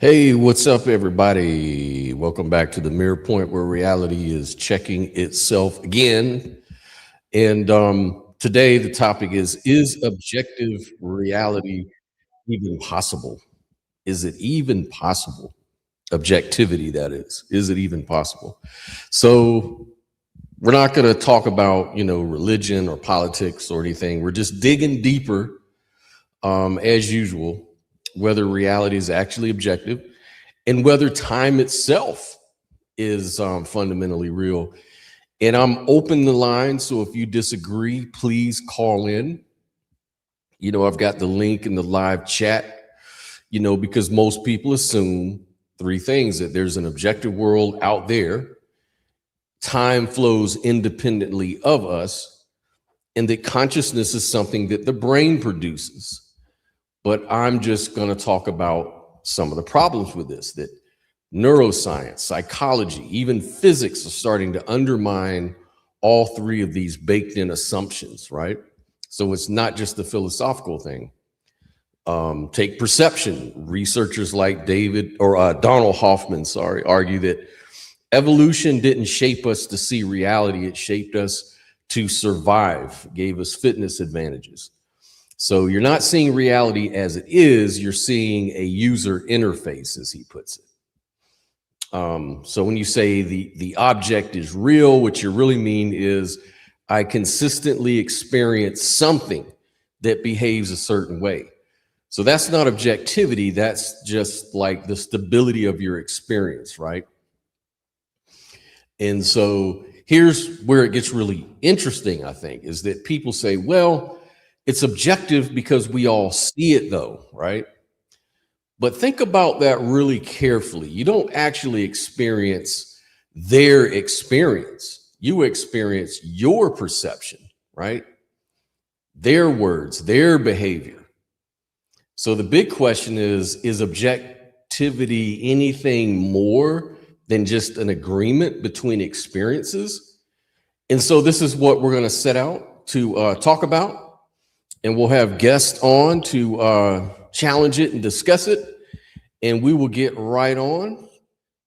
Hey, what's up, everybody? Welcome back to the Mirror Point, where reality is checking itself again. And today, the topic is objective reality even possible? Is it even possible? Objectivity, that is. Is it even possible? So, we're not going to talk about, religion or politics or anything. We're just digging deeper, as usual, whether reality is actually objective and whether time itself is fundamentally real. And I'm open the line, so if you disagree, please call in. I've got the link in the live chat, because most people assume three things: that there's an objective world out there, time flows independently of us, and that consciousness is something that the brain produces. But I'm just going to talk about some of the problems with this, that neuroscience, psychology, even physics are starting to undermine all three of these baked in assumptions, right? So it's not just the philosophical thing. Take perception. Researchers like Donald Hoffman, argue that evolution didn't shape us to see reality. It shaped us to survive, gave us fitness advantages. So you're not seeing reality as it is, you're seeing a user interface, as he puts it. So when you say the object is real, what you really mean is I consistently experience something that behaves a certain way. So that's not objectivity. That's just like the stability of your experience, right? And so here's where it gets really interesting, I think, is that people say, well, it's objective because we all see it though, right? But think about that really carefully. You don't actually experience their experience. You experience your perception, right? Their words, their behavior. So the big question is objectivity anything more than just an agreement between experiences? And so this is what we're going to set out to talk about. And we'll have guests on to challenge it and discuss it. And we will get right on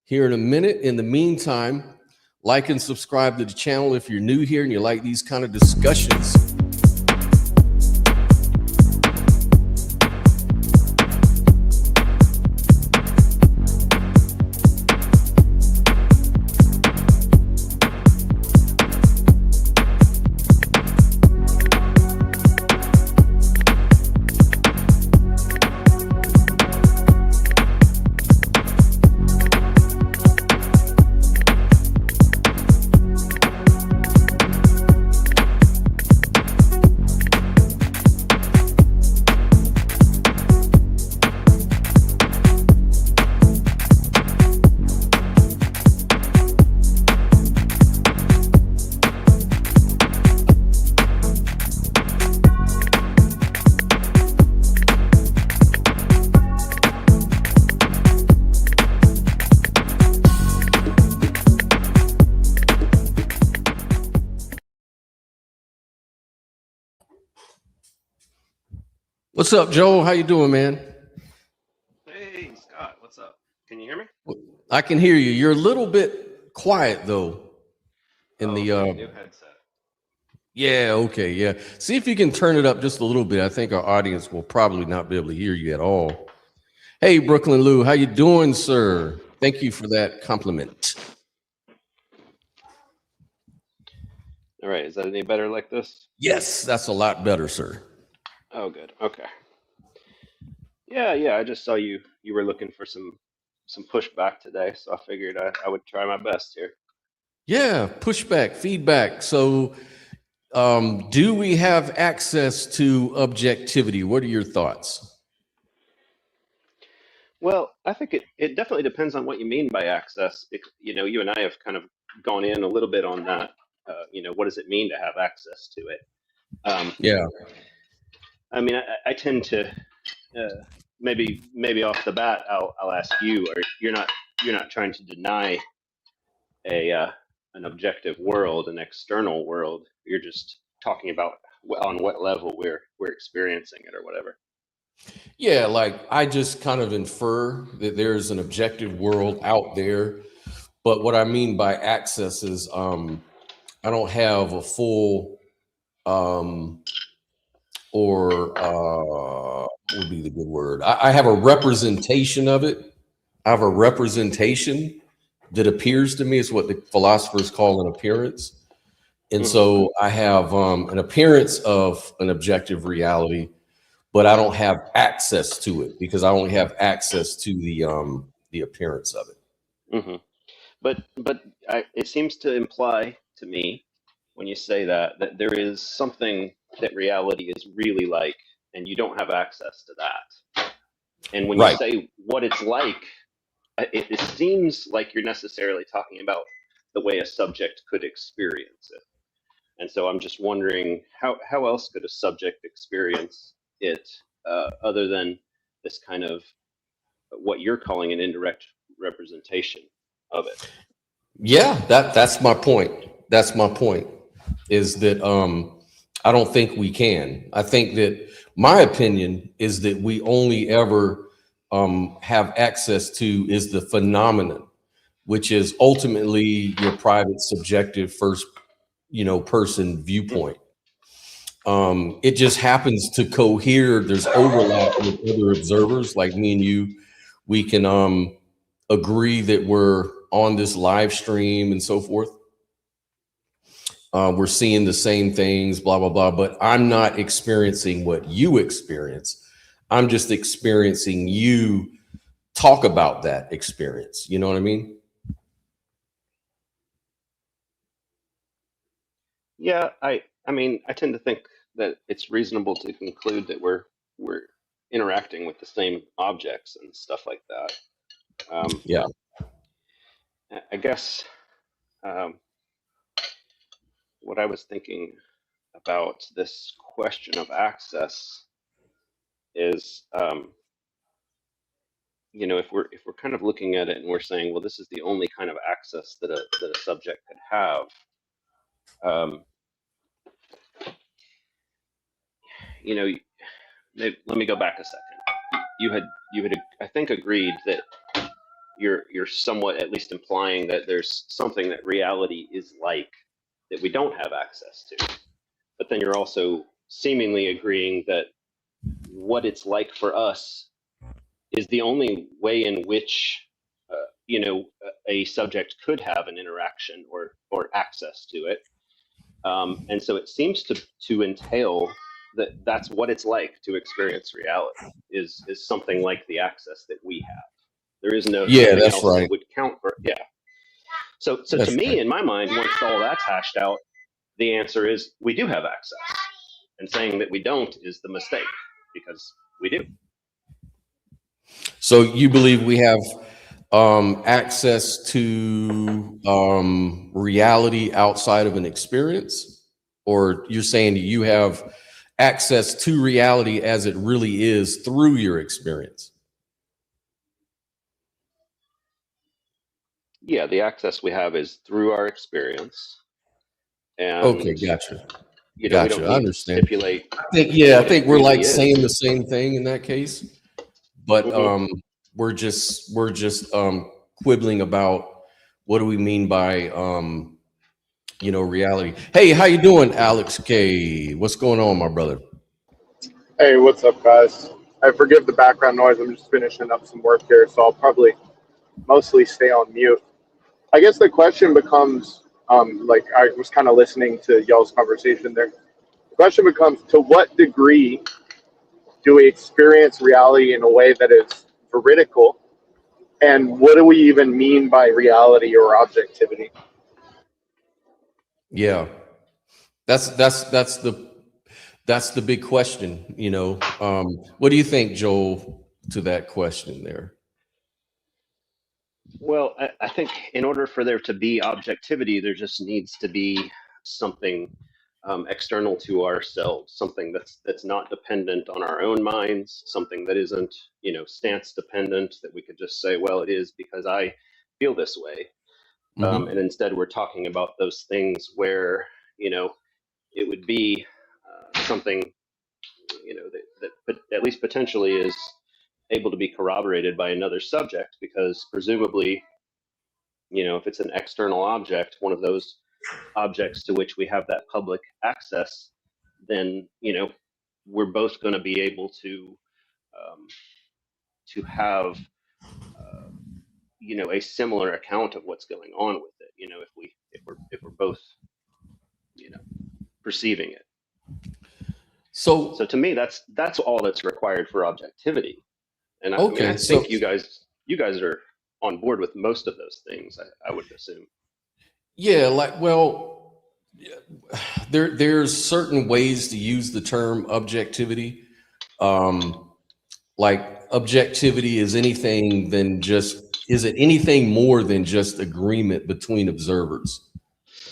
here in a minute. In the meantime, like and subscribe to the channel if you're new here and you like these kind of discussions. What's up, Joel? How you doing, man? Hey, Scott, what's up? Can you hear me? I can hear you. You're a little bit quiet though. In the new headset. Yeah, okay, yeah. See if you can turn it up just a little bit. I think our audience will probably not be able to hear you at all. Hey, Brooklyn Lou, how you doing, sir? Thank you for that compliment. All right, is that any better like this? Yes, that's a lot better, sir. Oh, good. Okay. Yeah. I just saw you were looking for some pushback today, so I figured I would try my best here. Yeah, pushback, feedback. So, do we have access to objectivity? What are your thoughts? Well, I think it definitely depends on what you mean by access. You and I have kind of gone in a little bit on that. What does it mean to have access to it? Yeah. I mean, I tend to maybe off the bat, I'll ask you, or you're not trying to deny an objective world, an external world. You're just talking about on what level we're experiencing it or whatever. Yeah, like I just kind of infer that there's an objective world out there, but what I mean by access is I don't have a full um or what would be the good word? I have a representation of it. I have a representation that appears to me. It's what the philosophers call an appearance. And Hmm. so I have an appearance of an objective reality, but I don't have access to it because I only have access to the appearance of it. Hmm. But it seems to imply to me when you say that there is something that reality is really like, and you don't have access to that. And when you Right. say what it's like, it seems like you're necessarily talking about the way a subject could experience it. And so I'm just wondering how else could a subject experience it other than this kind of what you're calling an indirect representation of it. Yeah, that's my point. That's my point. Is that I don't think we can. I think that my opinion is that we only ever have access to is the phenomenon, which is ultimately your private, subjective, first, person viewpoint. It just happens to cohere. There's overlap with other observers like me and you. We can agree that we're on this live stream and so forth. We're seeing the same things, blah, blah, blah. But I'm not experiencing what you experience. I'm just experiencing you talk about that experience. You know what I mean? Yeah, I mean, I tend to think that it's reasonable to conclude that we're interacting with the same objects and stuff like that. Um, Yeah. I guess um, what I was thinking about this question of access is, if we're kind of looking at it and we're saying, well, this is the only kind of access that a subject could have. Um, you know, let me go back a second. You had I think agreed that you're somewhat at least implying that there's something that reality is like that we don't have access to. But then you're also seemingly agreeing that what it's like for us is the only way in which a subject could have an interaction or access to it. And so it seems to entail that that's what it's like to experience reality is something like the access that we have. There is no Yeah, something that's else that right. would count for, yeah. So to That's right. me, in my mind, once all that's hashed out, the answer is we do have access. And saying that we don't is the mistake because we do. So you believe we have access to reality outside of an experience, or you're saying that you have access to reality as it really is through your experience? Yeah, the access we have is through our experience. Okay, And, gotcha. we don't Gotcha. I need to understand. stipulate I what it think we're really like is. saying the same thing in that case, but Hmm. we're just quibbling about what do we mean by reality. Hey, how you doing, Alex K? What's going on, my brother? Hey, what's up, guys? I forgive the background noise. I'm just finishing up some work here, so I'll probably mostly stay on mute. I guess the question becomes, like I was kind of listening to y'all's conversation there. The question becomes, to what degree do we experience reality in a way that is veridical, and what do we even mean by reality or objectivity? Yeah, that's the big question. What do you think, Joel, to that question there? Well, I think in order for there to be objectivity, there just needs to be something external to ourselves, something that's not dependent on our own minds, something that isn't, stance dependent, that we could just say, well, it is because I feel this way. And Hmm. instead, we're talking about those things where, it would be something that at least potentially is able to be corroborated by another subject, because presumably, if it's an external object, one of those objects to which we have that public access, then we're both going to be able to have a similar account of what's going on with it. If we're both perceiving it. So to me, that's all that's required for objectivity. And I think you guys are on board with most of those things, I would assume. Yeah, there's certain ways to use the term objectivity. Like objectivity is anything is it anything more than just agreement between observers?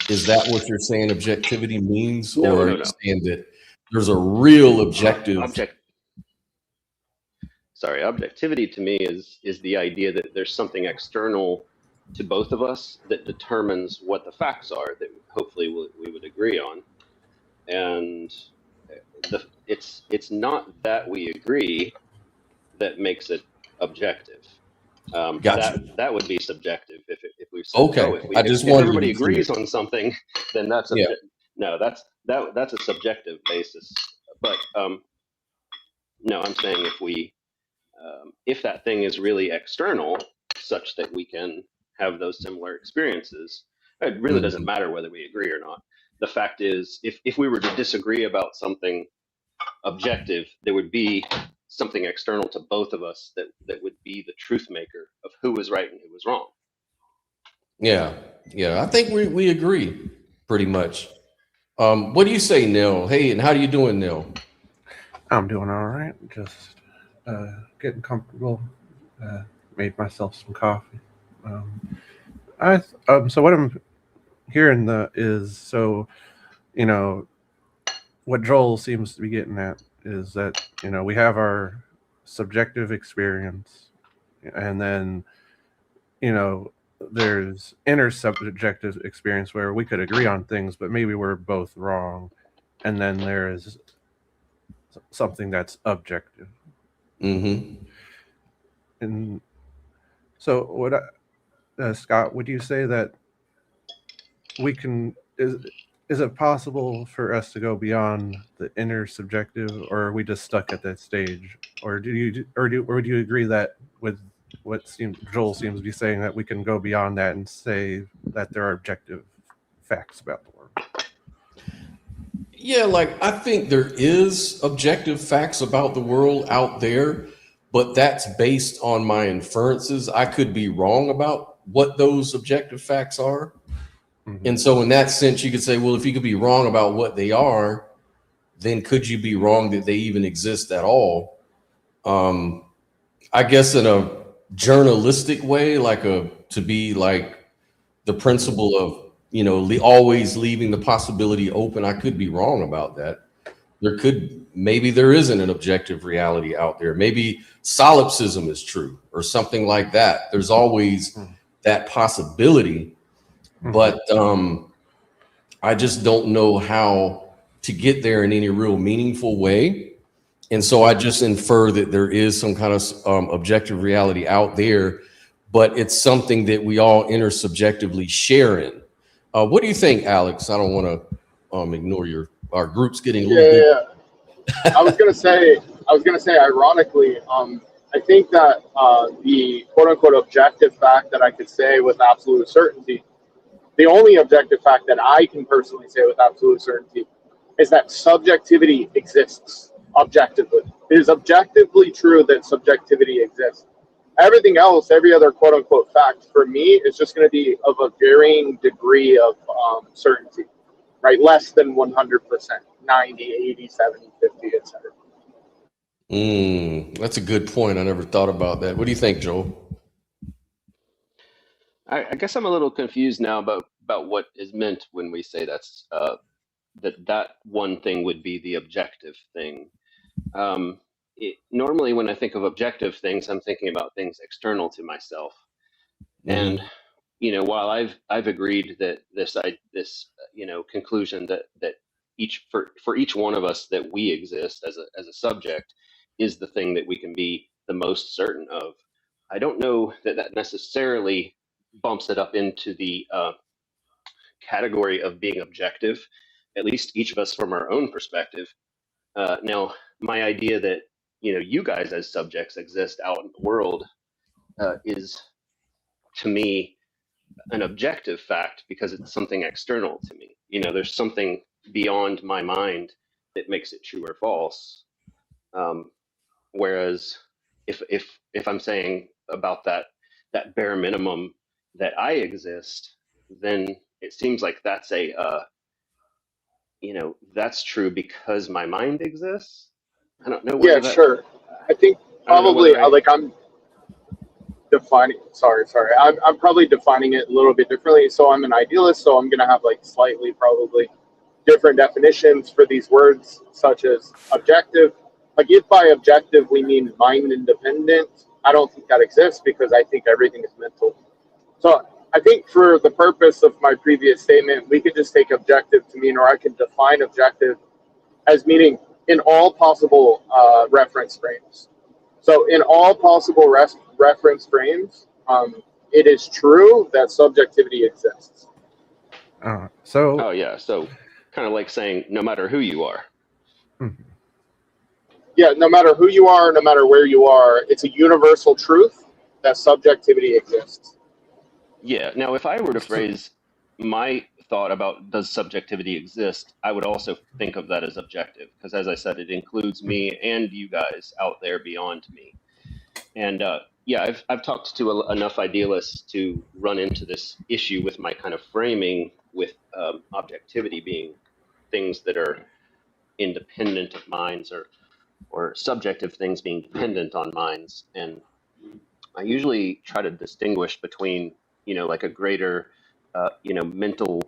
Is that what you're saying objectivity means? No, or no, are you no. saying that there's a real objective? Objectivity to me is the idea that there's something external to both of us that determines what the facts are that hopefully we would agree on. And it's not that we agree that makes it objective. Gotcha. That would be subjective if we said, okay. If everybody agrees on something, then that's that's a subjective basis. But no, I'm saying if that thing is really external, such that we can have those similar experiences, it really doesn't matter whether we agree or not. The fact is, if we were to disagree about something objective, there would be something external to both of us that would be the truth maker of who was right and who was wrong. Yeah, I think we agree pretty much. What do you say, Neil? Hey, and how are you doing, Neil? I'm doing all right. Just getting comfortable. Made myself some coffee. So what I'm hearing is what Joel seems to be getting at is that we have our subjective experience, and then there's intersubjective experience where we could agree on things, but maybe we're both wrong, and then there is something that's objective. Mm-hmm. And so, what, Scott, would you say that we can? Is it possible for us to go beyond the intersubjective, or are we just stuck at that stage? Or do you agree that with what Joel seems to be saying, that we can go beyond that and say that there are objective facts about the world? Yeah, I think there is objective facts about the world out there, but that's based on my inferences. I could be wrong about what those objective facts are. Mm-hmm. And so in that sense, you could say, well, if you could be wrong about what they are, then could you be wrong that they even exist at all? I guess in a journalistic way, to be like the principle of, always leaving the possibility open. I could be wrong about that. Maybe there isn't an objective reality out there. Maybe solipsism is true or something like that. There's always that possibility, but I just don't know how to get there in any real meaningful way. And so I just infer that there is some kind of objective reality out there, but it's something that we all intersubjectively share in. What do you think, Alex? I don't want to ignore our group's getting a little bit. Yeah. I was gonna say, ironically, I think that the quote unquote objective fact that I could say with absolute certainty, the only objective fact that I can personally say with absolute certainty, is that subjectivity exists objectively. It is objectively true that subjectivity exists. Everything else, every other quote unquote fact for me is just going to be of a varying degree of certainty, right? Less than 100%, 90, 80, 70, 50, etc. That's a good point. I never thought about that. What do you think, Joel? I guess I'm a little confused now about what is meant when we say that's that one thing would be the objective thing. Normally, when I think of objective things, I'm thinking about things external to myself. And while I've agreed that this conclusion that for each one of us that we exist as a subject is the thing that we can be the most certain of. I don't know that that necessarily bumps it up into the category of being objective, at least each of us from our own perspective. Now, my idea that you guys as subjects exist out in the world is, to me, an objective fact because it's something external to me. There's something beyond my mind that makes it true or false. Whereas if I'm saying about that bare minimum that I exist, then it seems like that's that's true because my mind exists. I don't know whether Yeah, sure. I think I don't know probably whether I, like I'm defining. Sorry. I'm probably defining it a little bit differently. So I'm an idealist, so I'm gonna have like slightly probably different definitions for these words, such as objective. Like if by objective we mean mind independent, I don't think that exists because I think everything is mental. So I think for the purpose of my previous statement, we could just take objective to mean, or I could define objective as meaning in all possible reference frames. So in all possible reference frames, it is true that subjectivity exists. oh yeah, so kind of like saying no matter who you are. Yeah, no matter who you are, no matter where you are, it's a universal truth that subjectivity exists. Yeah. Now, if I were to phrase my thought about does subjectivity exist, I would also think of that as objective because, as I said, it includes me and you guys out there beyond me. And yeah, I've talked to enough idealists to run into this issue with my kind of framing with objectivity being things that are independent of minds or subjective things being dependent on minds. And I usually try to distinguish between, like a greater, mental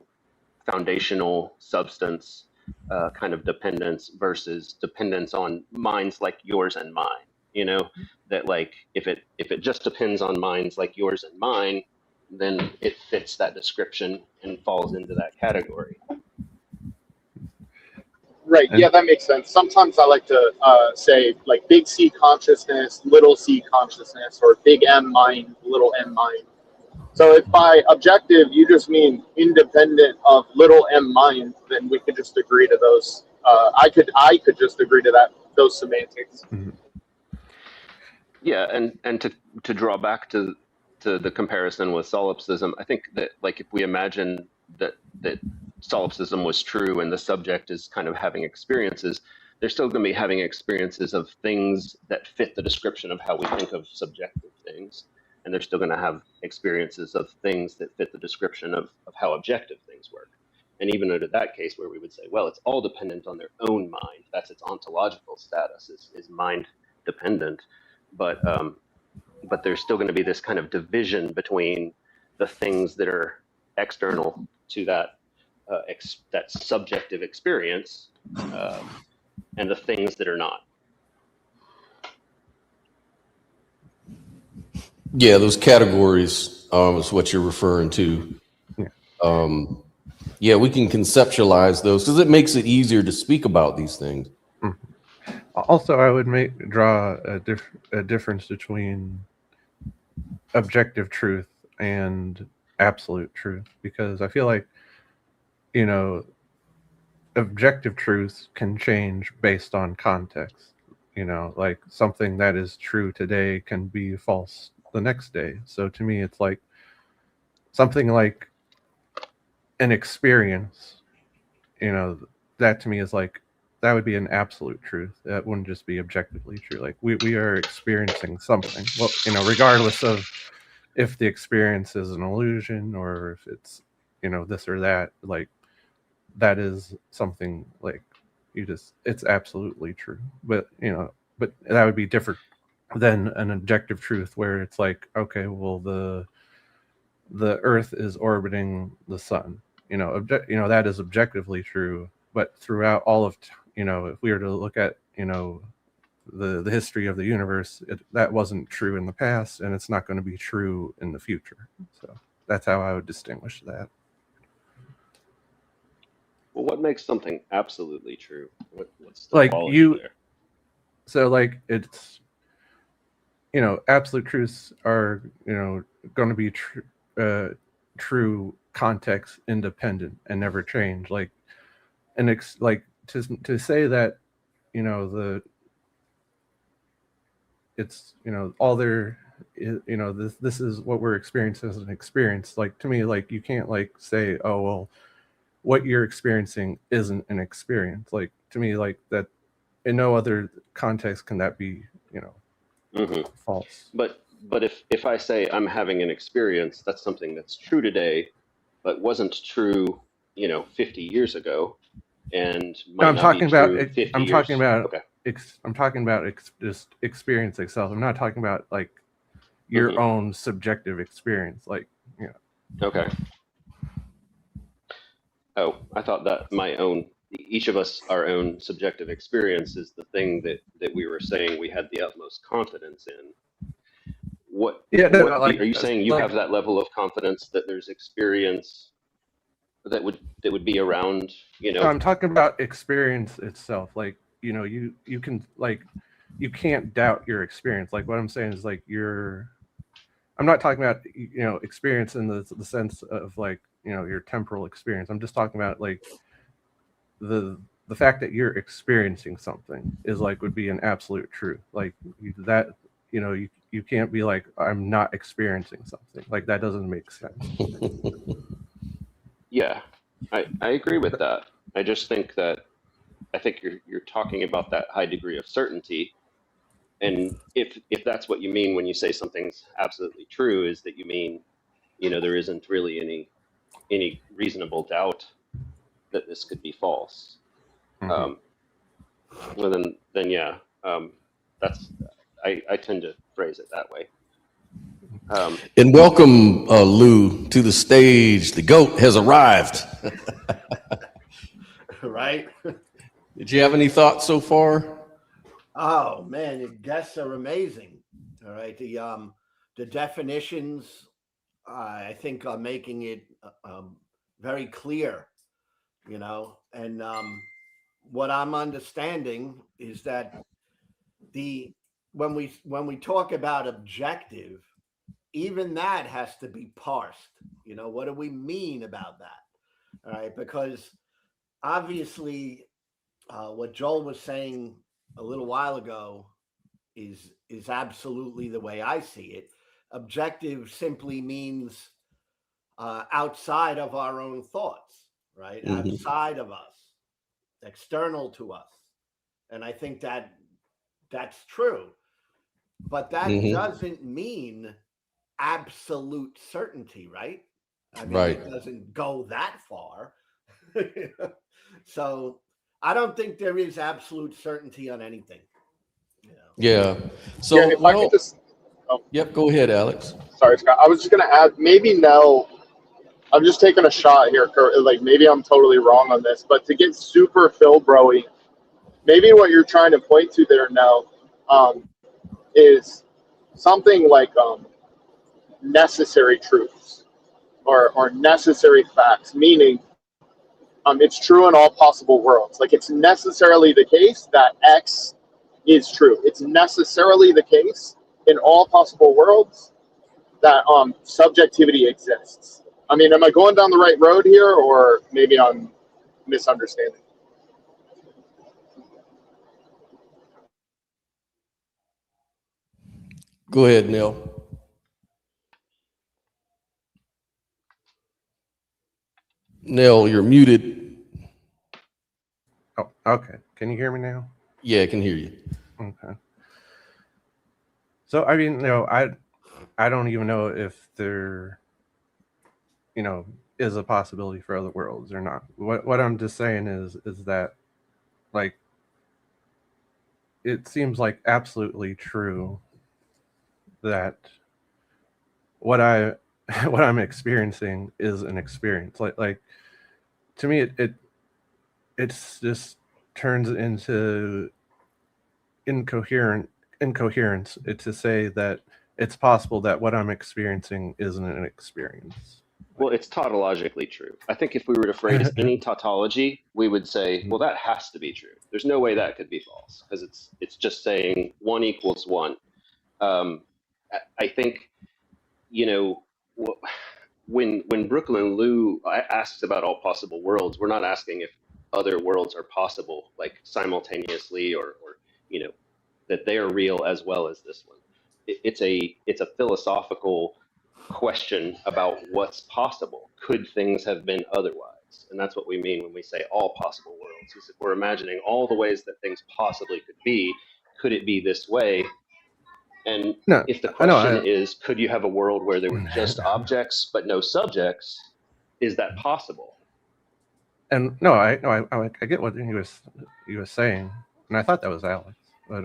foundational substance kind of dependence versus dependence on minds like yours and mine. That like if it just depends on minds like yours and mine, then it fits that description and falls into that category. Right. Yeah, that makes sense. Sometimes I like to say like big C consciousness, little c consciousness, or big M mind, little m mind. So if by objective you just mean independent of little m mind, then we could just agree to those. I could just agree to those semantics. Yeah, and to draw back to the comparison with solipsism, I think that like if we imagine that solipsism was true and the subject is kind of having experiences, they're still going to be having experiences of things that fit the description of how we think of subjective things. And they're still going to have experiences of things that fit the description of how objective things work. And even under that case where we would say, well, it's all dependent on their own mind. That's its ontological status, is mind dependent. But there's still going to be this kind of division between the things that are external to that subjective experience and the things that are not. Yeah, those categories is what you're referring to. Yeah, we can conceptualize those because it makes it easier to speak about these things. Also, I would draw a difference between objective truth and absolute truth, because I feel like, objective truth can change based on context. Like something that is true today can be false the next day. So to me, it's like something like an experience, that to me is like, that would be an absolute truth. That wouldn't just be objectively true. Like we are experiencing something. Well, regardless of if the experience is an illusion or if it's, this or that, like that is something like it's absolutely true. But, but that would be different than an objective truth where it's like, okay, well, the Earth is orbiting the sun. That is objectively true. But throughout all of, if we were to look at, the history of the universe, that wasn't true in the past, and it's not going to be true in the future. So that's how I would distinguish that. Well, what makes something absolutely true? What's the Like quality you, there? so like it's, absolute truths are, going to be true context independent and never change. Like, and like to say that, the it's, all there is, this is what we're experiencing as an experience. Like, to me, like, you can't like say, oh well, what you're experiencing isn't an experience. Like, to me, like, that in no other context can that be, false. But if I say I'm having an experience, that's something that's true today, but wasn't true, 50 years ago, and No, might I'm not be talking about true 50 I'm years. talking about Okay. I'm talking about just experience itself. I'm not talking about like your own subjective experience. Like, Okay. Oh, I thought that each of us, our own subjective experience is the thing that we were saying we had the utmost confidence in. Are you saying you have that level of confidence that there's experience that would be around, No, I'm talking about experience itself. Like, you can like, you can't doubt your experience. Like, what I'm saying is like I'm not talking about, experience in the sense of like, your temporal experience. I'm just talking about like the fact that you're experiencing something is like would be an absolute truth. Like you can't be like, I'm not experiencing something. Like, that doesn't make sense. Yeah, I agree with that. I just think you're talking about that high degree of certainty. And if that's what you mean when you say something's absolutely true, is that you mean, there isn't really any reasonable doubt that this could be false. Mm-hmm. Well, then yeah, that's I tend to phrase it that way. And welcome, Lou, to the stage. The GOAT has arrived. Right? Did you have any thoughts so far? Oh man, your guests are amazing. All right, the definitions, I think, are making it very clear. And what I'm understanding is that when we talk about objective, even that has to be parsed. What do we mean about that? All right, because obviously, what Joel was saying a little while ago is absolutely the way I see it. Objective simply means outside of our own thoughts, right? Mm-hmm. Outside of us, external to us. And I think that that's true. But that doesn't mean absolute certainty, right? I mean, Right. It doesn't go that far. So I don't think there is absolute certainty on anything. Yeah. So, Yeah, if I could just, yep, go ahead, Alex. Sorry, Scott. I was just going to add, maybe Nell, I'm just taking a shot here, Kurt. Like, maybe I'm totally wrong on this, but to get super Phil Broy, maybe what you're trying to point to there, Nell, is something like necessary truths or necessary facts, meaning it's true in all possible worlds. Like, it's necessarily the case that X is true. It's necessarily the case in all possible worlds that subjectivity exists. I mean, am I going down the right road here, or maybe I'm misunderstanding? Go ahead, Neil. Neil, you're muted. Oh, okay. Can you hear me now? Yeah, I can hear you. Okay. So, I mean, I don't even know if there, is a possibility for other worlds or not. What I'm just saying is that, like, it seems like absolutely true that what I'm experiencing is an experience. Like to me, it's just turns into incoherence to say that it's possible that what I'm experiencing isn't an experience. Well, it's tautologically true. I think if we were to phrase any tautology, we would say, well, that has to be true. There's no way that could be false, because it's just saying 1 equals 1. I think, you know, when Brooklyn Lou asks about all possible worlds, we're not asking if other worlds are possible, like simultaneously, or you know, that they are real as well as this one. It's a philosophical question about what's possible. Could things have been otherwise? And that's what we mean when we say all possible worlds. Is if we're imagining all the ways that things possibly could be, could it be this way? And No, if the I know. question is, could you have a world where there were just objects but no subjects? Is that possible? And no, I get what he was saying, and I thought that was Alex. But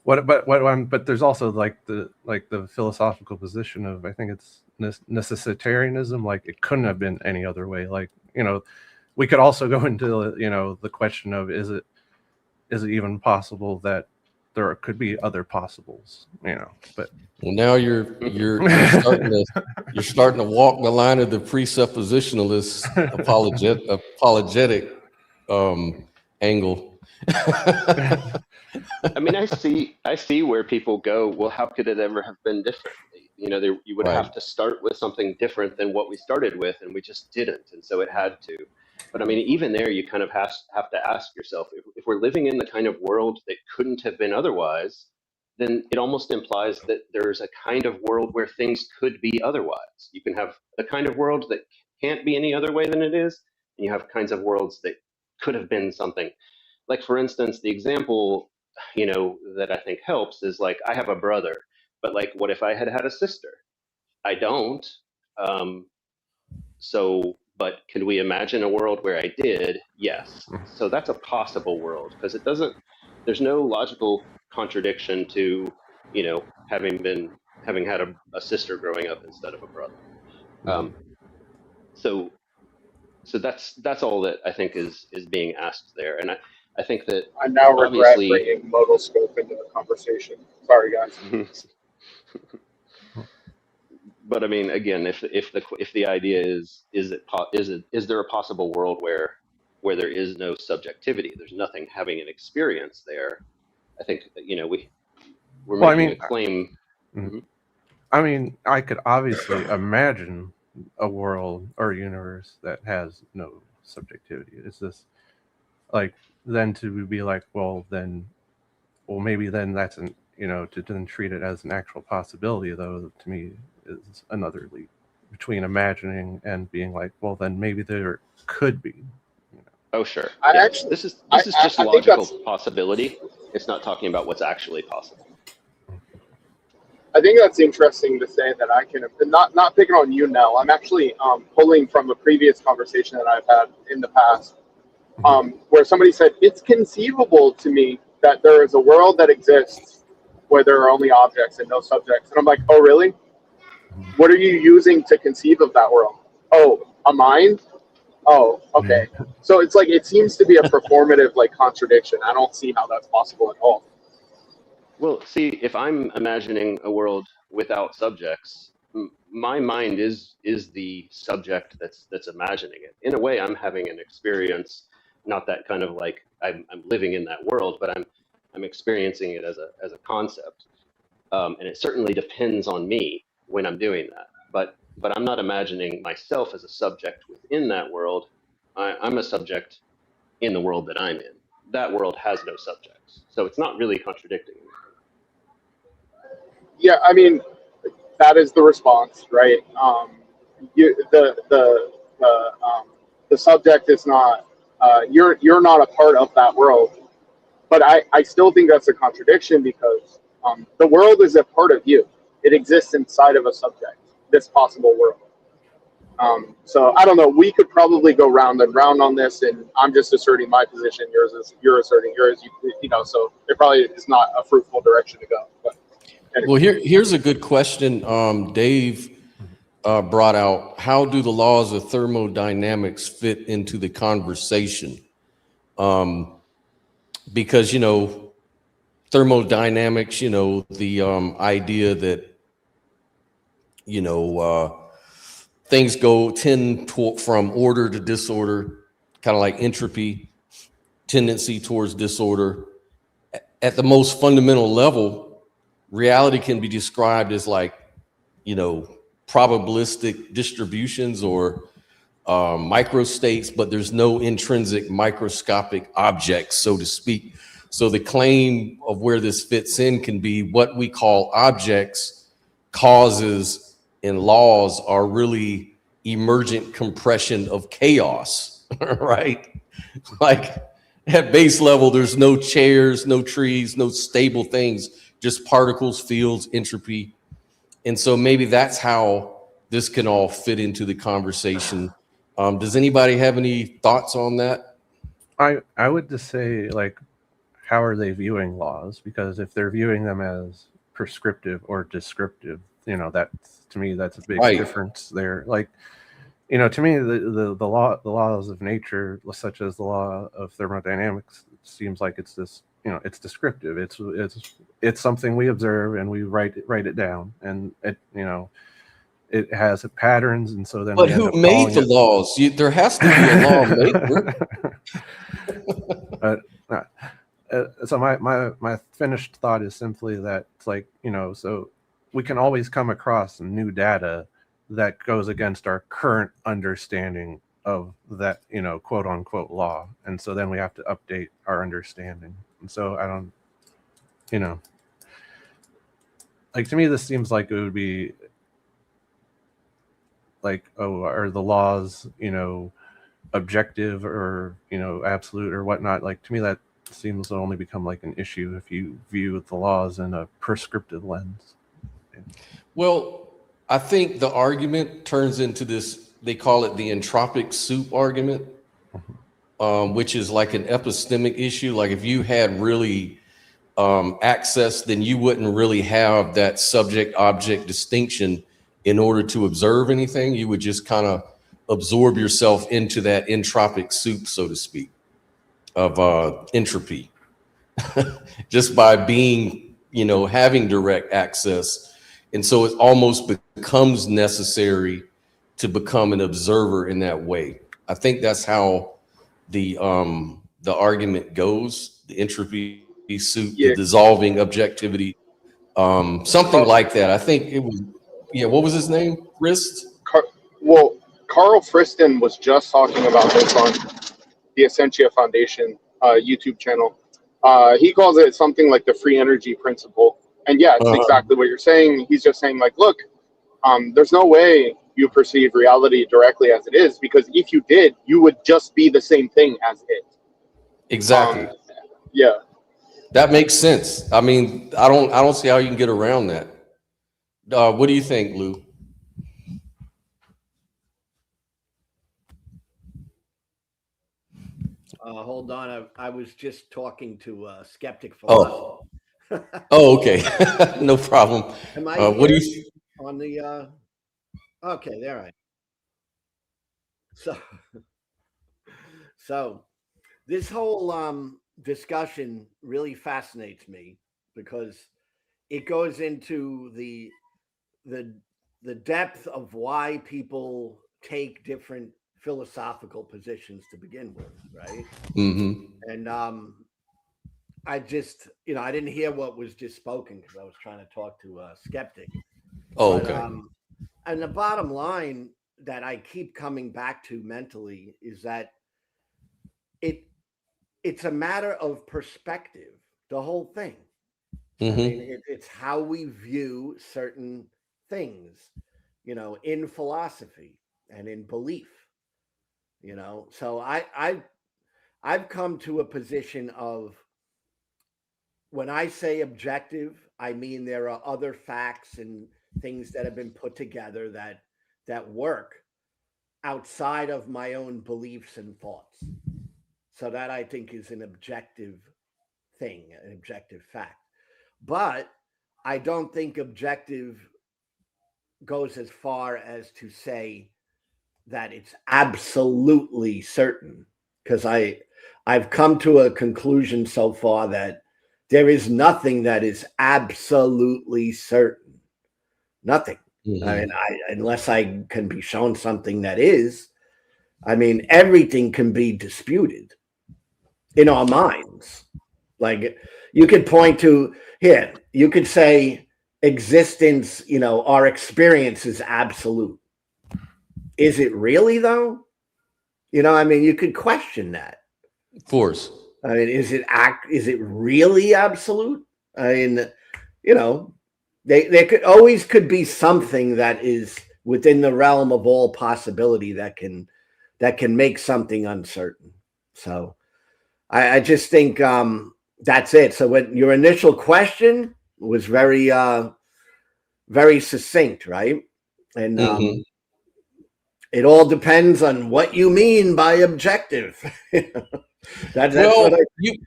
but there's also like the philosophical position of, I think it's necessitarianism. Like, it couldn't have been any other way. Like, you know, we could also go into, you know, the question of, is it even possible that there could be other possibles, you know? But well, now you're starting to walk the line of the presuppositionalist apologetic angle. I mean, I see where people go, well, how could it ever have been differently? You know, you would have to start with something different than what we started with, and we just didn't, and so it had to. But I mean, even there, you kind of have to ask yourself, if we're living in the kind of world that couldn't have been otherwise, then it almost implies that there's a kind of world where things could be otherwise. You can have the kind of world that can't be any other way than it is, and you have kinds of worlds that could have been something. Like, for instance, the example, you know, that I think helps is, like, I have a brother, but like, what if I had a sister? I don't. But could we imagine a world where I did? Yes. So that's a possible world, because there's no logical contradiction to, you know, having had a sister growing up instead of a brother. So that's all that I think is being asked there. And I think that I now regret obviously bringing modal scope into the conversation. Sorry, guys. But I mean, again, if the idea is there a possible world where there is no subjectivity, there's nothing having an experience there, I think, you know, we're making a claim. I mean, I could obviously imagine a world or a universe that has no subjectivity. It's just like, then to be like, well, maybe then that's you know, to then treat it as an actual possibility, though, to me is another leap between imagining and being like, well, then maybe there could be. You know. Oh, sure. This is just I logical possibility. It's not talking about what's actually possible. I think that's interesting to say that I can, not picking on you now. I'm actually pulling from a previous conversation that I've had in the past, where somebody said, it's conceivable to me that there is a world that exists where there are only objects and no subjects. And I'm like, oh, really? What are you using to conceive of that world? Oh, a mind? Oh, okay. So it's like, it seems to be a performative like contradiction. I don't see how that's possible at all. Well, see, if I'm imagining a world without subjects, my mind is the subject that's imagining it. In a way, I'm having an experience, not that kind of like I'm living in that world, but I'm experiencing it as a concept, and it certainly depends on me when I'm doing that. But I'm not imagining myself as a subject within that world. I'm a subject in the world that I'm in. That world has no subjects, so it's not really contradicting anything. Yeah, I mean, that is the response, right? The subject is not, you're not a part of that world. But I still think that's a contradiction, because the world is a part of you. It exists inside of a subject, this possible world. So I don't know, we could probably go round and round on this, and I'm just asserting my position, you're asserting yours, you know, so it probably is not a fruitful direction to go. But anyway. Well, here's a good question. Dave brought out, how do the laws of thermodynamics fit into the conversation? Because, you know, thermodynamics, you know, the idea that, things tend from order to disorder, kind of like entropy, tendency towards disorder. At the most fundamental level, reality can be described as like, probabilistic distributions or microstates, but there's no intrinsic microscopic objects, so to speak. So the claim of where this fits in can be what we call objects, causes, and laws are really emergent compression of chaos, right? Like at base level, there's no chairs, no trees, no stable things, just particles, fields, entropy. And so maybe that's how this can all fit into the conversation. Does anybody have any thoughts on that? I would just say, like, how are they viewing laws? Because if they're viewing them as prescriptive or descriptive, that, to me, that's a big difference there. Like, to me, the laws of nature, such as the law of thermodynamics, seems like it's this, it's descriptive. It's something we observe and we write it down, and it has patterns, and so then. But who made the laws? There has to be a lawmaker. So my finished thought is simply that it's like, so we can always come across new data that goes against our current understanding of that, quote unquote law. And so then we have to update our understanding. And so I don't, like, to me, this seems like it would be like, oh, are the laws, objective or, absolute or whatnot? Like, to me, that seems to only become like an issue if you view the laws in a prescriptive lens. Well, I think the argument turns into this, they call it the entropic soup argument, which is like an epistemic issue. Like if you had really access, then you wouldn't really have that subject-object distinction in order to observe anything. You would just kind of absorb yourself into that entropic soup, so to speak, of entropy, just by being, having direct access. And so it almost becomes necessary to become an observer in that way. I think that's how the argument goes, the entropy soup, the dissolving objectivity, something like that. I think it was, what was his name? Frist? Carl Friston was just talking about this on the Essentia Foundation YouTube channel. He calls it something like the free energy principle. And yeah, it's exactly what you're saying. He's just saying, like, look, there's no way you perceive reality directly as it is, because if you did, you would just be the same thing as it. Exactly. Yeah. That makes sense. I mean, I don't see how you can get around that. What do you think, Lou? Hold on. I was just talking to a skeptic philosopher. Oh, okay. No problem. Am I what do you on the okay, there I am. So this whole discussion really fascinates me because it goes into the depth of why people take different philosophical positions to begin with, right? Mm-hmm. And I just, I didn't hear what was just spoken because I was trying to talk to a skeptic. Oh, but, okay. And the bottom line that I keep coming back to mentally is that it's a matter of perspective, the whole thing. Mm-hmm. I mean, it's how we view certain things, in philosophy and in belief, So I've come to a position of, when I say objective, I mean there are other facts and things that have been put together that work outside of my own beliefs and thoughts. So that I think is an objective thing, an objective fact. But I don't think objective goes as far as to say that it's absolutely certain, because I've come to a conclusion so far that there is nothing that is absolutely certain. Nothing. I mean, unless I can be shown something that is, I mean, everything can be disputed in our minds. Like you could point to here, you could say existence, our experience is absolute. Is it really though? I mean, you could question that. Of course. I mean, is it really absolute? I mean, there could be something that is within the realm of all possibility that can make something uncertain. So I just think that's it. So when your initial question was very very succinct, right? And it all depends on what you mean by objective. That's well, what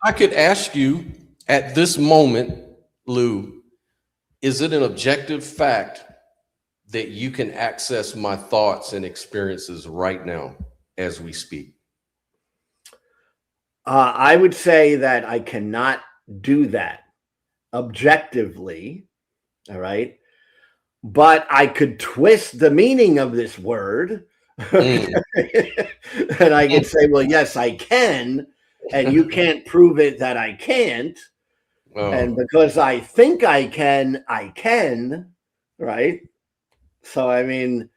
I could ask you at this moment, Lou, is it an objective fact that you can access my thoughts and experiences right now as we speak? I would say that I cannot do that objectively. All right. But I could twist the meaning of this word. And I could say, well, yes, I can. And you can't prove it that I can't. And because I think I can, right? So, I mean,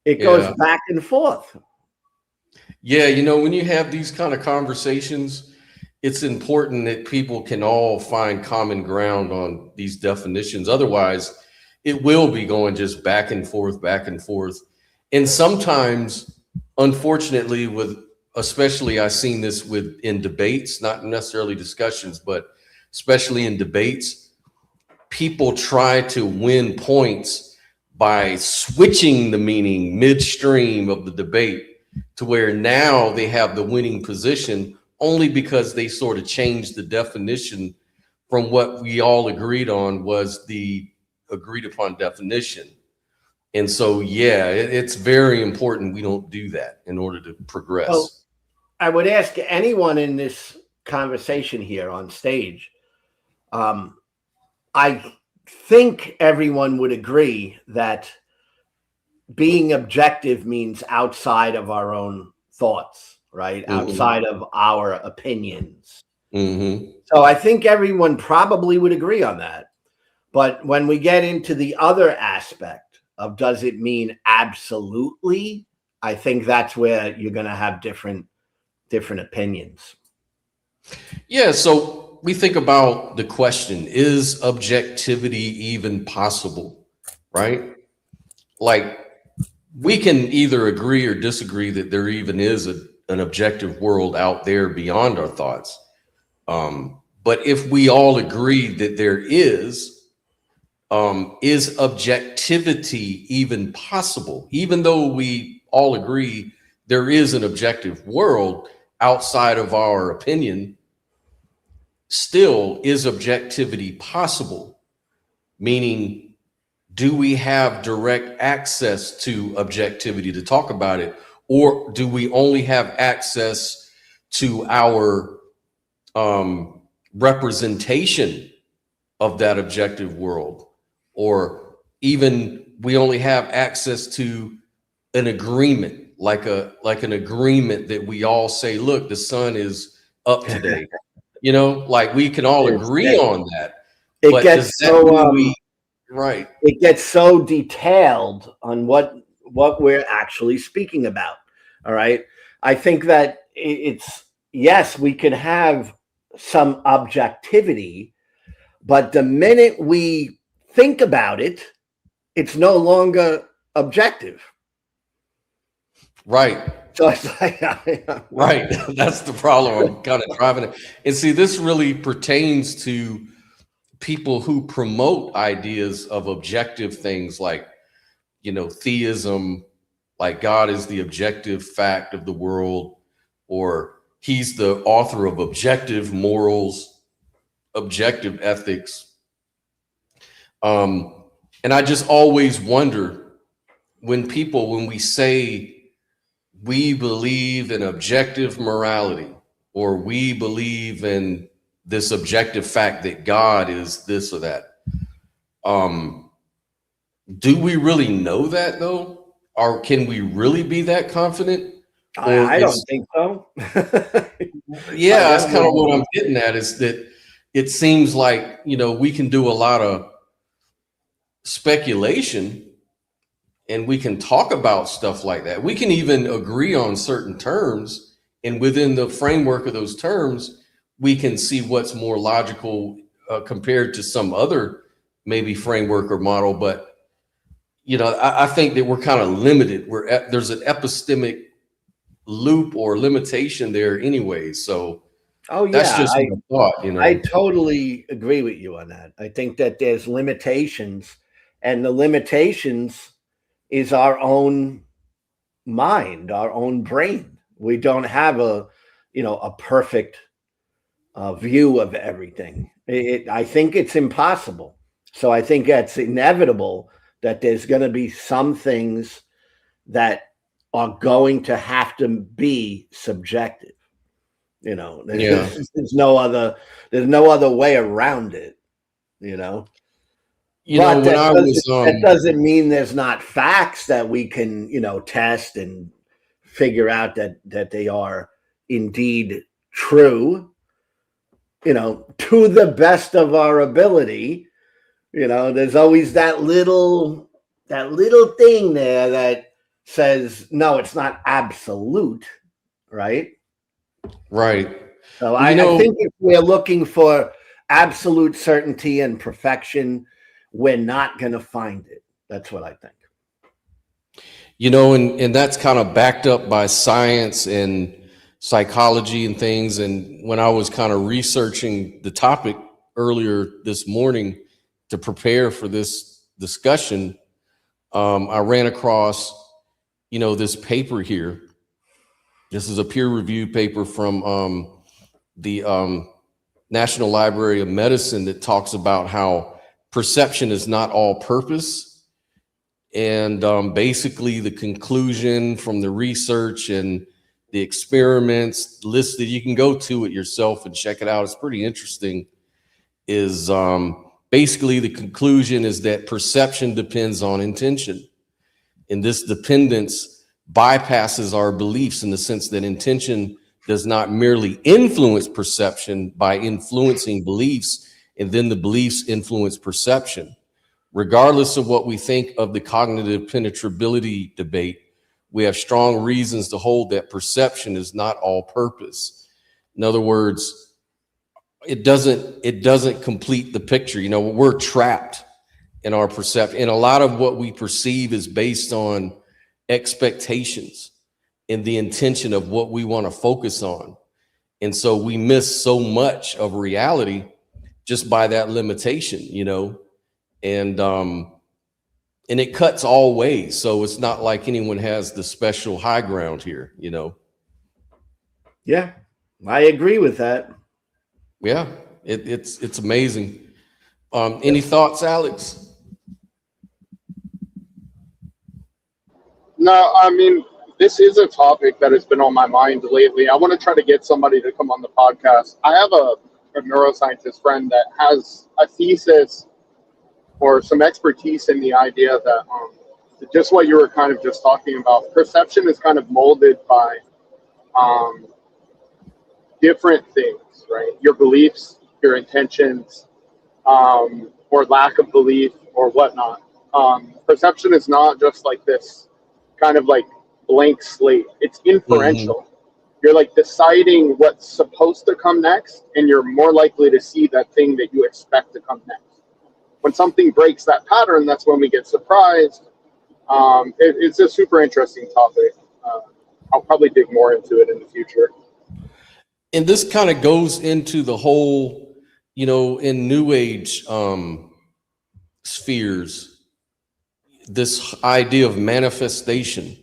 it goes back and forth. Yeah, when you have these kind of conversations, it's important that people can all find common ground on these definitions. Otherwise, it will be going just back and forth, back and forth. And sometimes, unfortunately, especially I've seen this in debates, not necessarily discussions, but especially in debates, people try to win points by switching the meaning midstream of the debate to where now they have the winning position only because they sort of changed the definition from what we all agreed on was the agreed upon definition. And so, it's very important we don't do that in order to progress. Well, I would ask anyone in this conversation here on stage, I think everyone would agree that being objective means outside of our own thoughts, right? Outside of our opinions. So I think everyone probably would agree on that. But when we get into the other aspect of does it mean absolutely, I think that's where you're going to have different opinions. Yeah, so we think about the question, is objectivity even possible, right? Like, we can either agree or disagree that there even is an objective world out there beyond our thoughts. But if we all agree that there is objectivity even possible? Even though we all agree there is an objective world outside of our opinion, still, is objectivity possible? Meaning, do we have direct access to objectivity to talk about it? Or do we only have access to our representation of that objective world? Or even we only have access to an agreement, like an agreement that we all say, look, the sun is up today. Like we can all agree on that. It gets so right. It gets so detailed on what we're actually speaking about. All right. I think that it's, yes, we can have some objectivity, but the minute we think about it, it's no longer objective. Right. So it's like, right. That's the problem. I'm kind of driving it. And see, this really pertains to people who promote ideas of objective things like, theism, like God is the objective fact of the world, or he's the author of objective morals, objective ethics. And I just always wonder when we say we believe in objective morality, or we believe in this objective fact that God is this or that. Do we really know that though? Or can we really be that confident? Or I don't think so. yeah, I that's don't kind of what know. I'm getting at, is that it seems like, we can do a lot of speculation and we can talk about stuff like that. We can even agree on certain terms, and within the framework of those terms, we can see what's more logical compared to some other maybe framework or model. But I think that we're kind of limited. There's an epistemic loop or limitation there anyway. So Oh that's yeah, just my thought. I totally agree with you on that. I think that there's limitations, and the limitations is our own mind, our own brain. We don't have a perfect view of everything. I think it's impossible. So I think it's inevitable that there's going to be some things that are going to have to be subjective. Yeah. There's no other way around it. But When I was that doesn't mean there's not facts that we can test and figure out that they are indeed true. To the best of our ability. There's always that little thing there that says no, it's not absolute, right? right. So I think if we're looking for absolute certainty and perfection, we're not going to find it. That's what I think. And that's kind of backed up by science and psychology and things. And when I was kind of researching the topic earlier this morning to prepare for this discussion, I ran across, this paper here. This is a peer-reviewed paper from the National Library of Medicine that talks about how perception is not all purpose. And basically the conclusion from the research and the experiments listed, you can go to it yourself and check it out. It's pretty interesting. Is basically the conclusion is that perception depends on intention. And this dependence bypasses our beliefs in the sense that intention does not merely influence perception by influencing beliefs, and then the beliefs influence perception. Regardless of what we think of the cognitive penetrability debate, we have strong reasons to hold that perception is not all purpose. In other words, it doesn't complete the picture. We're trapped in our perception, and a lot of what we perceive is based on expectations and the intention of what we want to focus on. And so we miss so much of reality just by that limitation, and it cuts all ways. So it's not like anyone has the special high ground here, Yeah, I agree with that. Yeah, it's amazing. Any thoughts, Alex? No, I mean, this is a topic that has been on my mind lately. I want to try to get somebody to come on the podcast. I have a neuroscientist friend that has a thesis or some expertise in the idea that just what you were kind of just talking about, perception is kind of molded by different things, right? Your beliefs, your intentions, or lack of belief or whatnot. Perception is not just like this kind of like blank slate. It's inferential. Mm-hmm. You're like deciding what's supposed to come next, and you're more likely to see that thing that you expect to come next. When something breaks that pattern, that's when we get surprised. It's a super interesting topic. I'll probably dig more into it in the future. And this kind of goes into the whole, in New Age spheres, this idea of manifestation.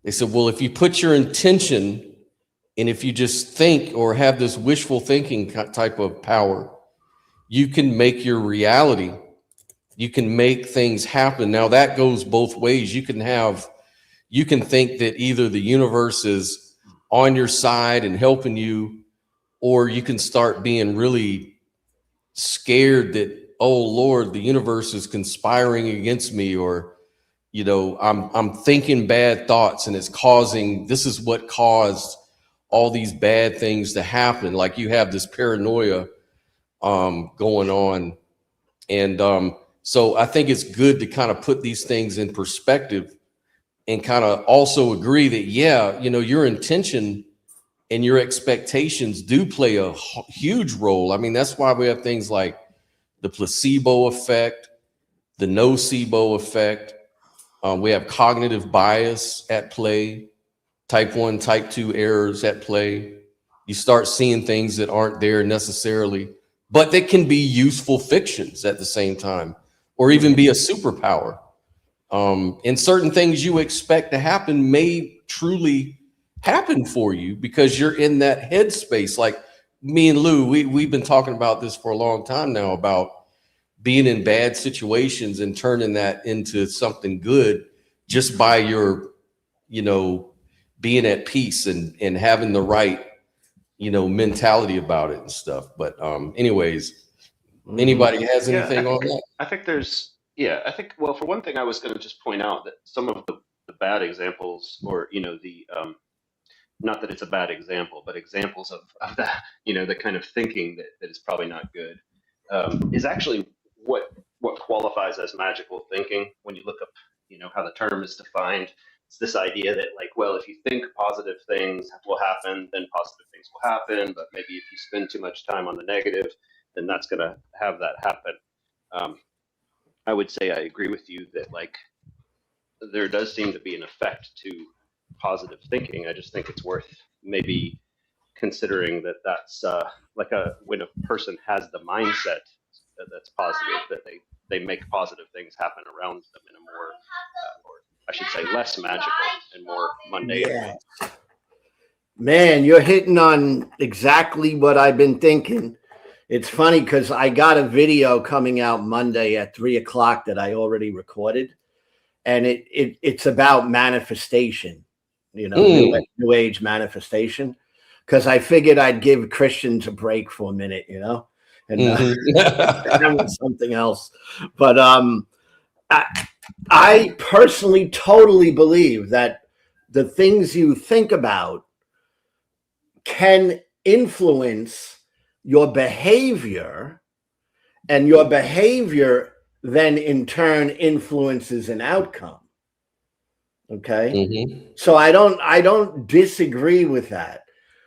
They said, well, if you put your intention, and if you just think or have this wishful thinking type of power, you can make your reality. You can make things happen. Now that goes both ways. You can think that either the universe is on your side and helping you, or you can start being really scared that oh Lord, the universe is conspiring against me, or I'm thinking bad thoughts and it's this is what caused all these bad things to happen. Like you have this paranoia going on. And so I think it's good to kind of put these things in perspective and kind of also agree that, yeah, your intention and your expectations do play a huge role. I mean, that's why we have things like the placebo effect, the nocebo effect. We have cognitive bias at play, type 1, type 2 errors at play. You start seeing things that aren't there necessarily, but they can be useful fictions at the same time, or even be a superpower. And certain things you expect to happen may truly happen for you because you're in that headspace. Like me and Lou, we've been talking about this for a long time now, about being in bad situations and turning that into something good just by your, being at peace and having the right, mentality about it and stuff. But anyways, anybody has anything on that? I think well, for one thing, I was going to just point out that some of the bad examples, or, not that it's a bad example, but examples of that, the kind of thinking that is probably not good, is actually what qualifies as magical thinking. When you look up, how the term is defined, it's this idea that, like, well, if you think positive things will happen, then positive things will happen. But maybe if you spend too much time on the negative, then that's going to have that happen. I would say I agree with you that, like, there does seem to be an effect to positive thinking. I just think it's worth maybe considering that that's like when a person has the mindset that's positive, that they make positive things happen around them in a more, or I should say, less magical and more mundane way. Man, you're hitting on exactly what I've been thinking. It's funny because I got a video coming out Monday at 3:00 that I already recorded, and it's about manifestation, new age manifestation, because I figured I'd give Christians a break for a minute, and something else. But I personally totally believe that the things you think about can influence your behavior, and your behavior then in turn influences an outcome. Okay. So I don't disagree with that,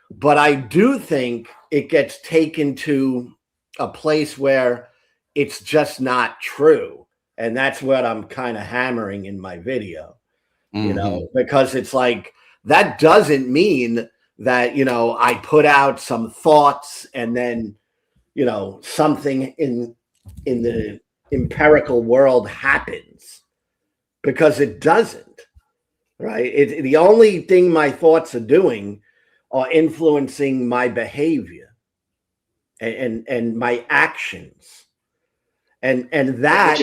but I do think it gets taken to a place where it's just not true. And that's what I'm kind of hammering in my video, because it's like, that doesn't mean that, I put out some thoughts and then, something in the empirical world happens, because it doesn't, right? The only thing my thoughts are doing are influencing my behavior and my actions. And that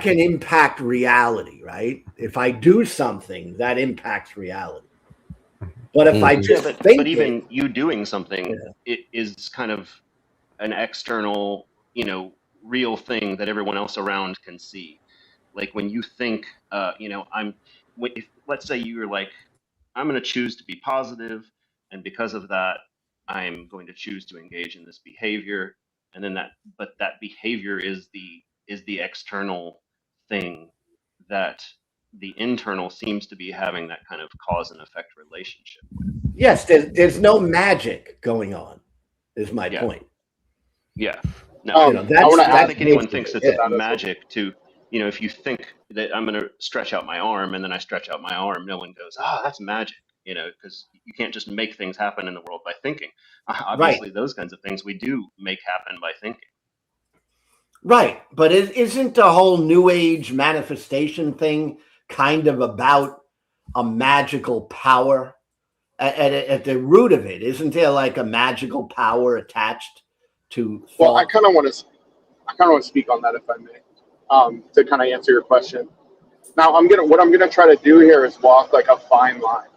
can impact reality, right? If I do something, that impacts reality. But if I just think, but even you doing something, it is kind of an external, real thing that everyone else around can see. Like when you think, let's say you're like, I'm going to choose to be positive, and because of that, I'm going to choose to engage in this behavior, and then but that behavior is the external thing that the internal seems to be having that kind of cause and effect relationship with. Yes, there's no magic going on, is my point. Yeah. No, I don't think anyone thinks it's magic to, if you think that I'm going to stretch out my arm and then I stretch out my arm, no one goes, that's magic, because you can't just make things happen in the world by thinking. Obviously, those kinds of things we do make happen by thinking. Right. But isn't the whole new age manifestation thing kind of about a magical power at the root of it? Isn't there like a magical power attached to thought? Well, I kind of want to speak on that, if I may, to kind of answer your question. Now, what I'm gonna try to do here is walk like a fine line.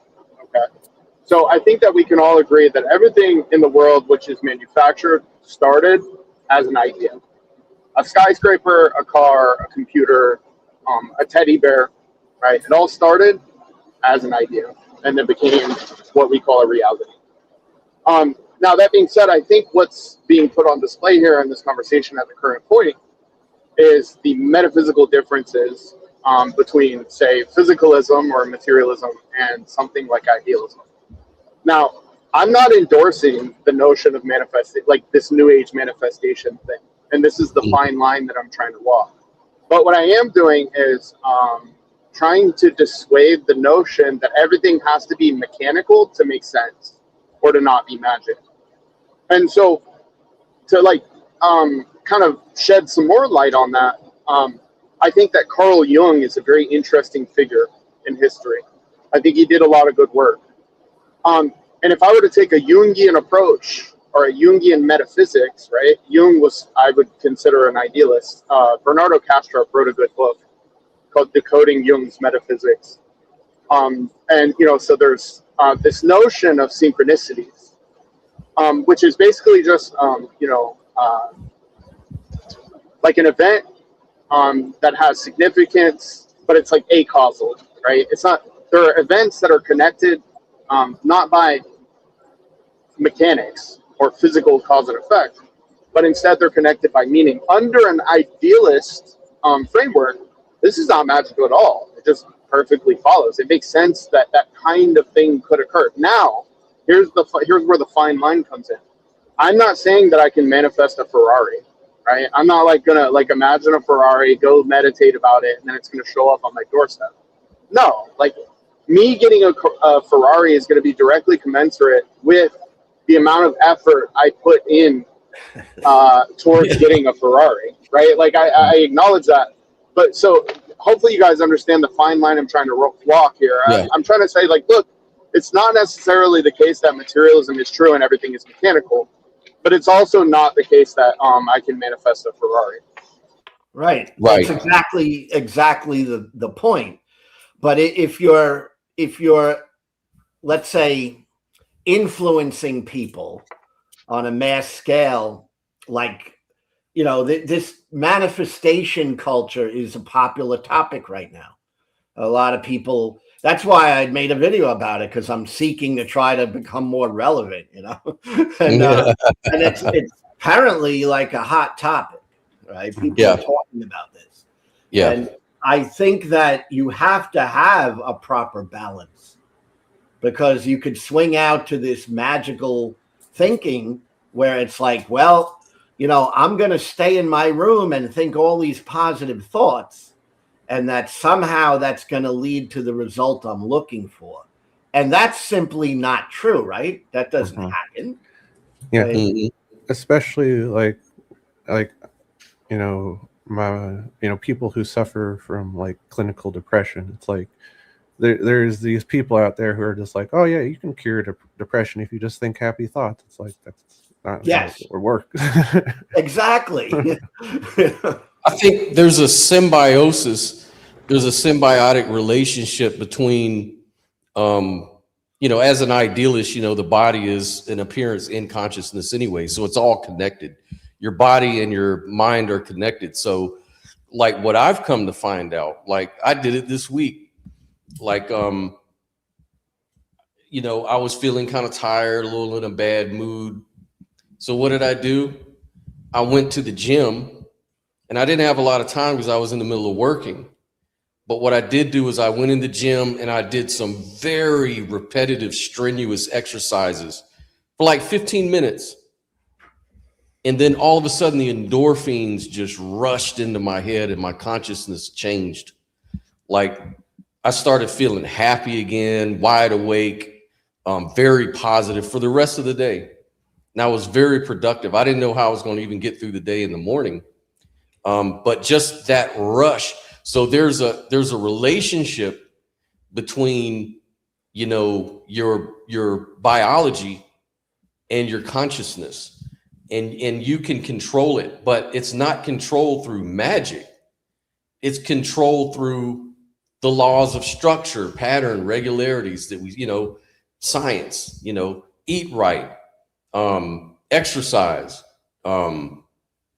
Okay. So I think that we can all agree that everything in the world which is manufactured started as an idea. a skyscraper, a car, a computer, a teddy bear, right? It all started as an idea and then became what we call a reality. Now, that being said, I think what's being put on display here in this conversation at the current point is the metaphysical differences between, say, physicalism or materialism and something like idealism. Now, I'm not endorsing the notion of manifesting, like this new age manifestation thing. And this is the fine line that I'm trying to walk. But what I am doing is trying to dissuade the notion that everything has to be mechanical to make sense or to not be magic. And so to like kind of shed some more light on that, I think that Carl Jung is a very interesting figure in history. I think he did a lot of good work. And if I were to take a Jungian approach or a Jungian metaphysics, right? Jung was, I would consider, an idealist. Bernardo Castro wrote a good book called Decoding Jung's Metaphysics. And, you know, so there's this notion of synchronicities, which is basically just, you know, like an event that has significance, but it's like acausal, right? It's not, there are events that are connected not by mechanics or physical cause and effect, but instead they're connected by meaning. Under an idealist framework, this is not magical at all. It just perfectly follows. It makes sense that that kind of thing could occur. Now, here's where the fine line comes in. I'm not saying that I can manifest a Ferrari, right? I'm not like gonna like imagine a Ferrari, go meditate about it, and then it's gonna show up on my doorstep. No, like me getting a Ferrari is gonna be directly commensurate with the amount of effort I put in towards getting a Ferrari, right? Like I acknowledge that. But so hopefully you guys understand the fine line I'm trying to walk here. Yeah. I'm trying to say, like, look, it's not necessarily the case that materialism is true and everything is mechanical, but it's also not the case that I can manifest a Ferrari. Right. Right. That's exactly the point. But if you're let's say influencing people on a mass scale, like, you know, this manifestation culture is a popular topic right now. A lot of people, that's why I made a video about it, because I'm seeking to try to become more relevant, you know. And it's apparently like a hot topic, right? People are talking about this. Yeah. And I think that you have to have a proper balance, because you could swing out to this magical thinking where it's like, well, you know, I'm going to stay in my room and think all these positive thoughts, and that somehow that's going to lead to the result I'm looking for. And that's simply not true, right? That doesn't happen. Yeah. Right? Mm-hmm. Especially like you know, people who suffer from like clinical depression. It's like there's these people out there who are just like, oh yeah, you can cure depression if you just think happy thoughts. It's like, that's not how it works. Exactly. I think there's a symbiosis, there's a symbiotic relationship between, you know, as an idealist, you know, the body is an appearance in consciousness anyway. So it's all connected. Your body and your mind are connected. So like what I've come to find out, like I did it this week, like, you know, I was feeling kind of tired, a little in a bad mood. So what did I do? I went to the gym, and I didn't have a lot of time because I was in the middle of working. But what I did do is I went in the gym and I did some very repetitive, strenuous exercises for like 15 minutes. And then all of a sudden the endorphins just rushed into my head and my consciousness changed. Like I started feeling happy again, wide awake, very positive for the rest of the day. And I was very productive. I didn't know how I was going to even get through the day in the morning. But just that rush. So there's a relationship between, you know, your biology and your consciousness, and you can control it, but it's not controlled through magic. It's controlled through the laws of structure, pattern, regularities that we, you know, science, you know, eat right, exercise,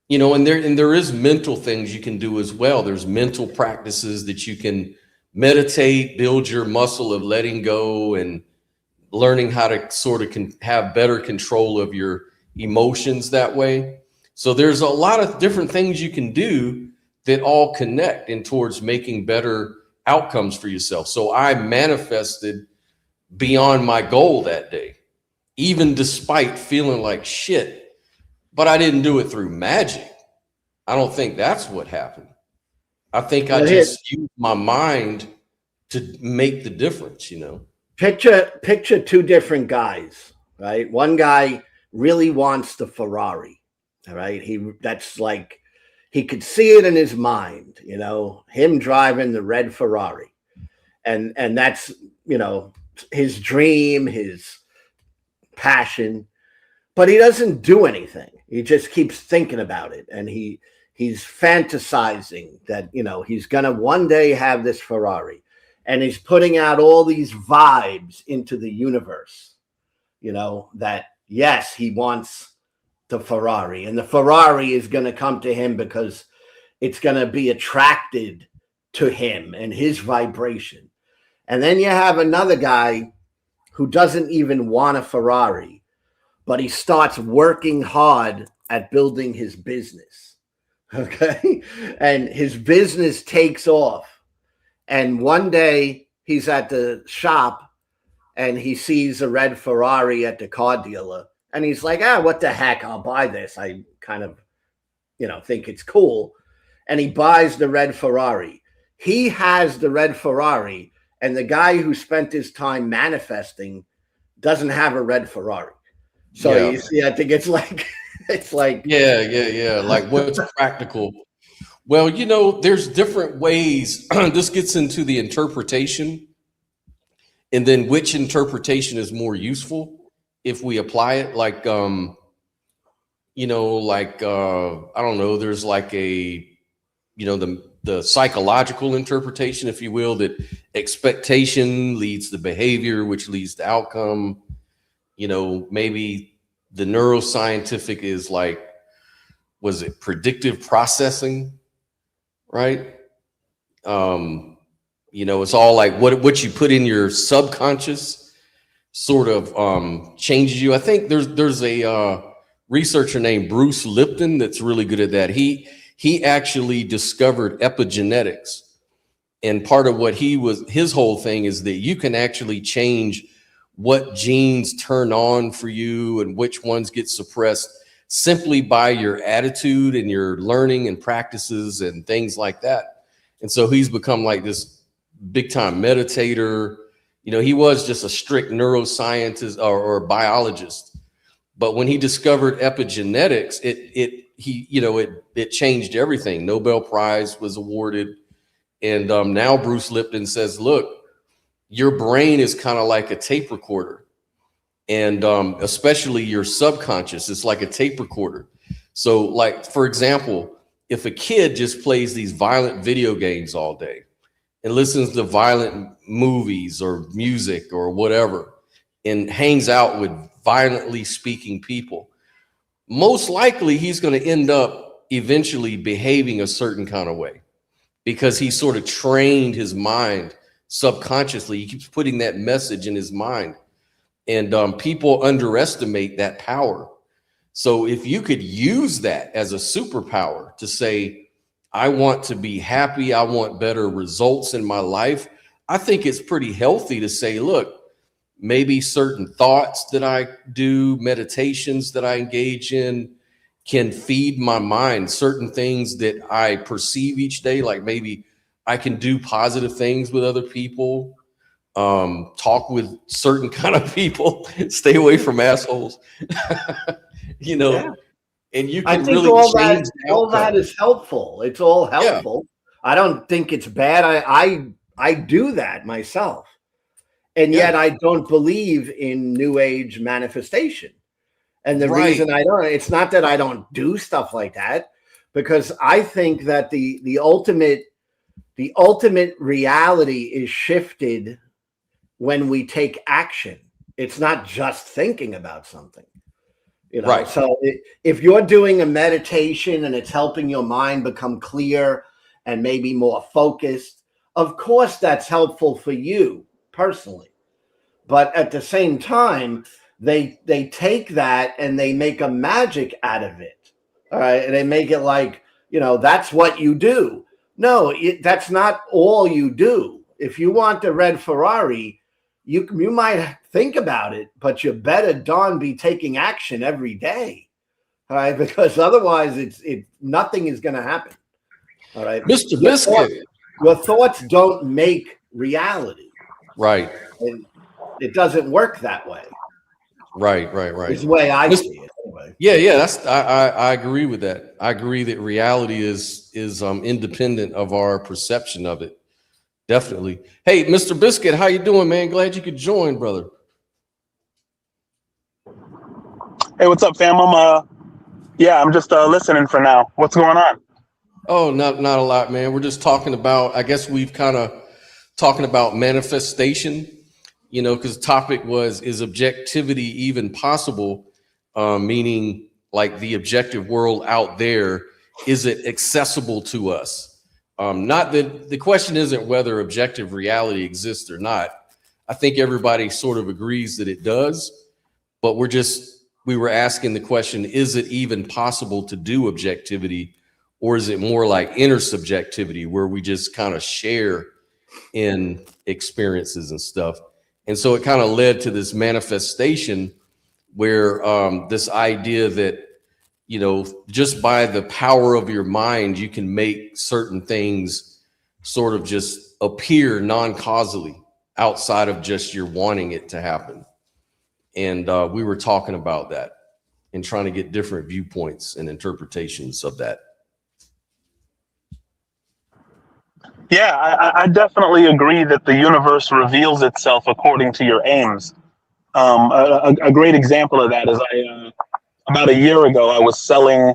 You know, and there is mental things you can do as well. There's mental practices that you can meditate, build your muscle of letting go and learning how to sort of have better control of your emotions that way. So there's a lot of different things you can do that all connect in towards making better outcomes for yourself. So I manifested beyond my goal that day, even despite feeling like shit, but I didn't do it through magic. I don't think that's what happened. I think I just used my mind to make the difference, you know. Picture two different guys, right? One guy really wants the Ferrari, all right? That's like, he could see it in his mind, you know, him driving the red Ferrari. And that's, you know, his dream, his passion, but he doesn't do anything. He just keeps thinking about it. And he's fantasizing that, you know, he's going to one day have this Ferrari, and he's putting out all these vibes into the universe, you know, that yes, he wants the Ferrari, and the Ferrari is going to come to him because it's going to be attracted to him and his vibration. And then you have another guy who doesn't even want a Ferrari, but he starts working hard at building his business. Okay. And his business takes off. And one day he's at the shop and he sees a red Ferrari at the car dealer. And he's like, what the heck? I'll buy this. I kind of, you know, think it's cool. And he buys the red Ferrari. He has the red Ferrari. And the guy who spent his time manifesting doesn't have a red Ferrari. So you see, I think it's like, Yeah. Like, what's practical? Well, you know, there's different ways. This gets into the interpretation, and then which interpretation is more useful if we apply it. Like, you know, like, I don't know, there's like a, you know, the psychological interpretation, if you will, that expectation leads to behavior, which leads to outcome. You know, maybe the neuroscientific is like, was it predictive processing, right? You know, it's all like what you put in your subconscious sort of changes you. I think there's a researcher named Bruce Lipton that's really good at that. He actually discovered epigenetics, and part of what his whole thing is that you can actually change what genes turn on for you and which ones get suppressed simply by your attitude and your learning and practices and things like that. And so he's become like this big time meditator. You know, he was just a strict neuroscientist or biologist, but when he discovered epigenetics, it changed everything. Nobel Prize was awarded. And now Bruce Lipton says, look, your brain is kind of like a tape recorder, and especially your subconscious, it's like a tape recorder. So like, for example, if a kid just plays these violent video games all day and listens to violent movies or music or whatever, and hangs out with violently speaking people, most likely he's going to end up eventually behaving a certain kind of way, because he sort of trained his mind subconsciously. He keeps putting that message in his mind, and people underestimate that power. So if you could use that as a superpower to say, I want to be happy, I want better results in my life, I think it's pretty healthy to say, look, maybe certain thoughts that I do, meditations that I engage in, can feed my mind. Certain things that I perceive each day, like maybe I can do positive things with other people, talk with certain kind of people, stay away from assholes, you know. Yeah. And you can really change all that is helpful. It's all helpful. Yeah. I don't think it's bad. I do that myself. And yet I don't believe in New Age manifestation. And the reason I don't, it's not that I don't do stuff like that, because I think that the ultimate reality is shifted when we take action. It's not just thinking about something. You know, Right. so if you're doing a meditation and it's helping your mind become clear and maybe more focused, of course that's helpful for you personally. But at the same time, they take that and they make a magic out of it. All right. And they make it like, you know, that's what you do. No, that's not all you do. If you want the red Ferrari, you might think about it, but you better darn be taking action every day. All right. Because otherwise nothing is going to happen. All right. Mr. Biscuit. Your thoughts don't make reality. Right. And it doesn't work that way. Right. It's the way I see it anyway. Yeah. That's I agree with that. I agree that reality is independent of our perception of it. Definitely. Hey, Mr. Biscuit, how you doing, man? Glad you could join, brother. Hey, what's up, fam? I'm just listening for now. What's going on? Oh, not a lot, man. We're just talking about, I guess we've kind of talking about manifestation, you know, because the topic was, is objectivity even possible? Meaning like the objective world out there, is it accessible to us? Not that the question isn't whether objective reality exists or not. I think everybody sort of agrees that it does, but we were asking the question, is it even possible to do objectivity, or is it more like intersubjectivity where we just kind of share in experiences and stuff? And so it kind of led to this manifestation where this idea that, you know, just by the power of your mind, you can make certain things sort of just appear non-causally outside of just your wanting it to happen. And we were talking about that and trying to get different viewpoints and interpretations of that. Yeah, I definitely agree that the universe reveals itself according to your aims. A great example of that is about a year ago, I was selling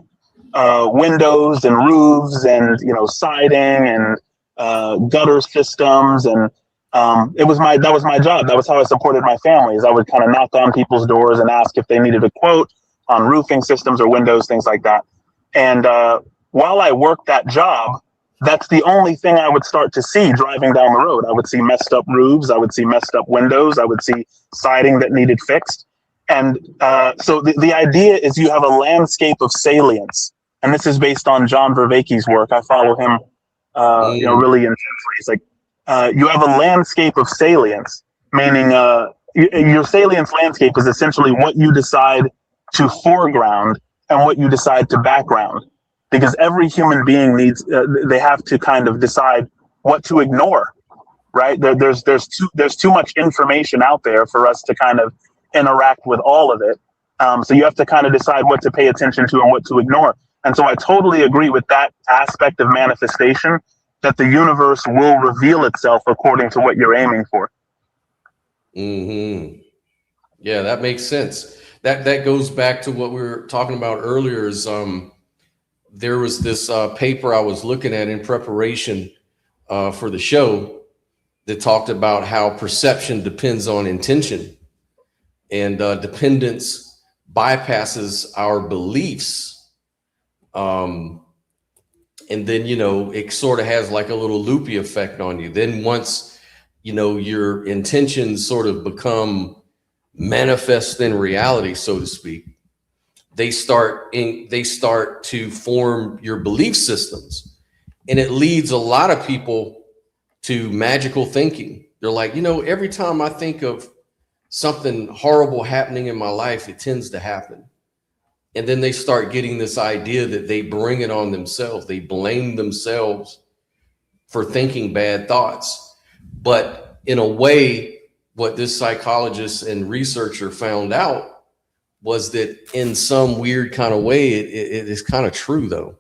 windows and roofs and, you know, siding and gutter systems. And that was my job. That was how I supported my families. I would kind of knock on people's doors and ask if they needed a quote on roofing systems or windows, things like that. And while I worked that job, that's the only thing I would start to see driving down the road. I would see messed up roofs. I would see messed up windows. I would see siding that needed fixed. And so the idea is you have a landscape of salience. And this is based on John Vervaeke's work. I follow him you know, really intensely. It's like you have a landscape of salience, meaning your salience landscape is essentially what you decide to foreground and what you decide to background. Because every human being needs, they have to kind of decide what to ignore, right? There's too much information out there for us to kind of interact with all of it. So you have to kind of decide what to pay attention to and what to ignore. And so I totally agree with that aspect of manifestation, that the universe will reveal itself according to what you're aiming for. Mm-hmm. Yeah, that makes sense. That goes back to what we were talking about earlier is, there was this paper I was looking at in preparation for the show that talked about how perception depends on intention, and dependence bypasses our beliefs. And then, you know, it sort of has like a little loopy effect on you. Then once, you know, your intentions sort of become manifest in reality, so to speak, they start to form your belief systems, and it leads a lot of people to magical thinking. They're like, you know, every time I think of something horrible happening in my life, it tends to happen. And then they start getting this idea that they bring it on themselves. They blame themselves for thinking bad thoughts. But in a way, what this psychologist and researcher found out was that in some weird kind of way, it is kind of true though,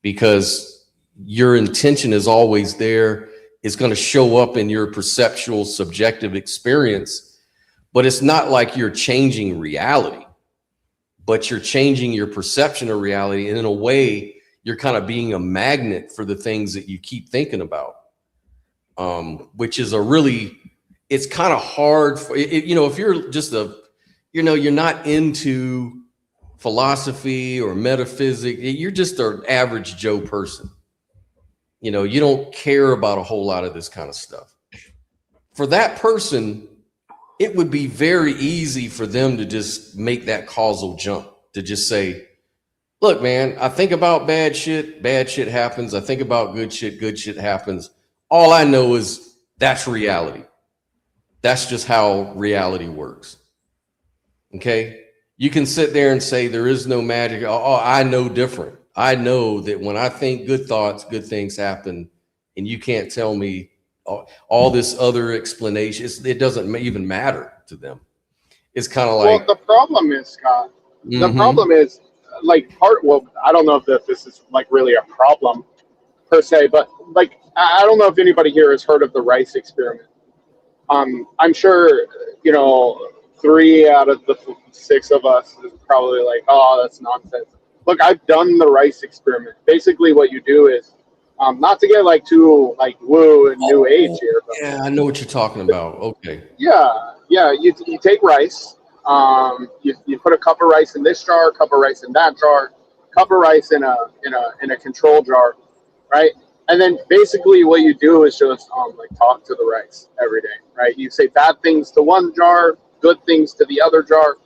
because your intention is always there. It's going to show up in your perceptual subjective experience, but it's not like you're changing reality, but you're changing your perception of reality. And in a way, you're kind of being a magnet for the things that you keep thinking about, which is it's kind of hard for, you know, if you're just you're not into philosophy or metaphysics, you're just an average Joe person. You know, you don't care about a whole lot of this kind of stuff. For that person, it would be very easy for them to just make that causal jump, to just say, look, man, I think about bad shit happens. I think about good shit happens. All I know is that's reality. That's just how reality works. Okay? You can sit there and say there is no magic. Oh, I know different. I know that when I think good thoughts, good things happen, and you can't tell me all this other explanation. It doesn't even matter to them. It's kind of like, well, the problem is, Scott, the problem is like I don't know if this is like really a problem per se, but like, I don't know if anybody here has heard of the rice experiment. I'm sure, you know, 3 out of the 6 of us is probably like, oh, that's nonsense. Look, I've done the rice experiment. Basically what you do is, not to get like too like woo and new age here. But yeah, I know what you're talking about. Okay. Yeah. You take rice. You put a cup of rice in this jar, a cup of rice in that jar, cup of rice in a control jar, right? And then basically what you do is just like talk to the rice every day, right? You say bad things to one jar, good things to the other jar.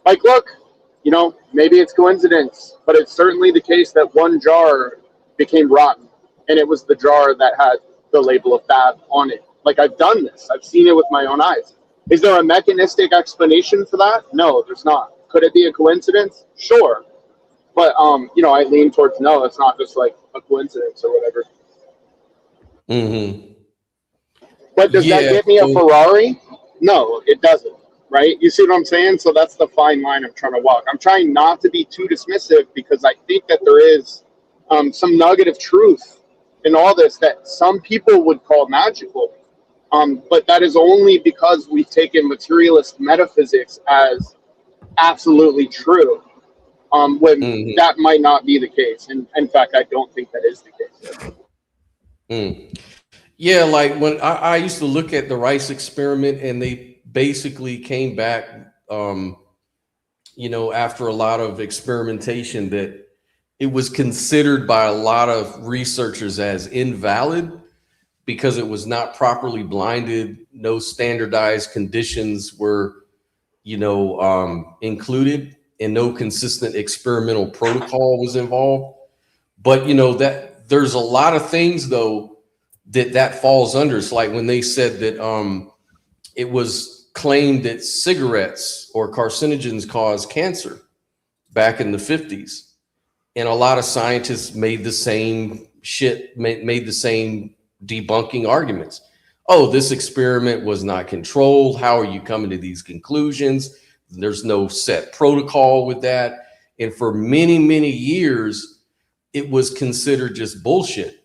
Like, look, you know, maybe it's coincidence, but it's certainly the case that one jar became rotten, and it was the jar that had the label of bad on it. Like, I've done this. I've seen it with my own eyes. Is there a mechanistic explanation for that? No, there's not. Could it be a coincidence? Sure. But, you know, I lean towards no, it's not just like a coincidence or whatever. But does that get me a Ferrari? No, it doesn't, right? You see what I'm saying? So that's the fine line I'm trying to walk. I'm trying not to be too dismissive because I think that there is some nugget of truth in all this that some people would call magical. But that is only because we've taken materialist metaphysics as absolutely true, when that might not be the case. And in fact, I don't think that is the case. Yeah, like when I used to look at the rice experiment, and they basically came back, you know, after a lot of experimentation, that it was considered by a lot of researchers as invalid because it was not properly blinded. No standardized conditions were, you know, included, and no consistent experimental protocol was involved. But, you know, that there's a lot of things, though, that falls under. It's like when they said that it was claimed that cigarettes or carcinogens cause cancer back in the 50s. And a lot of scientists made the same shit, made the same debunking arguments. Oh, this experiment was not controlled. How are you coming to these conclusions? There's no set protocol with that. And for many, many years, it was considered just bullshit.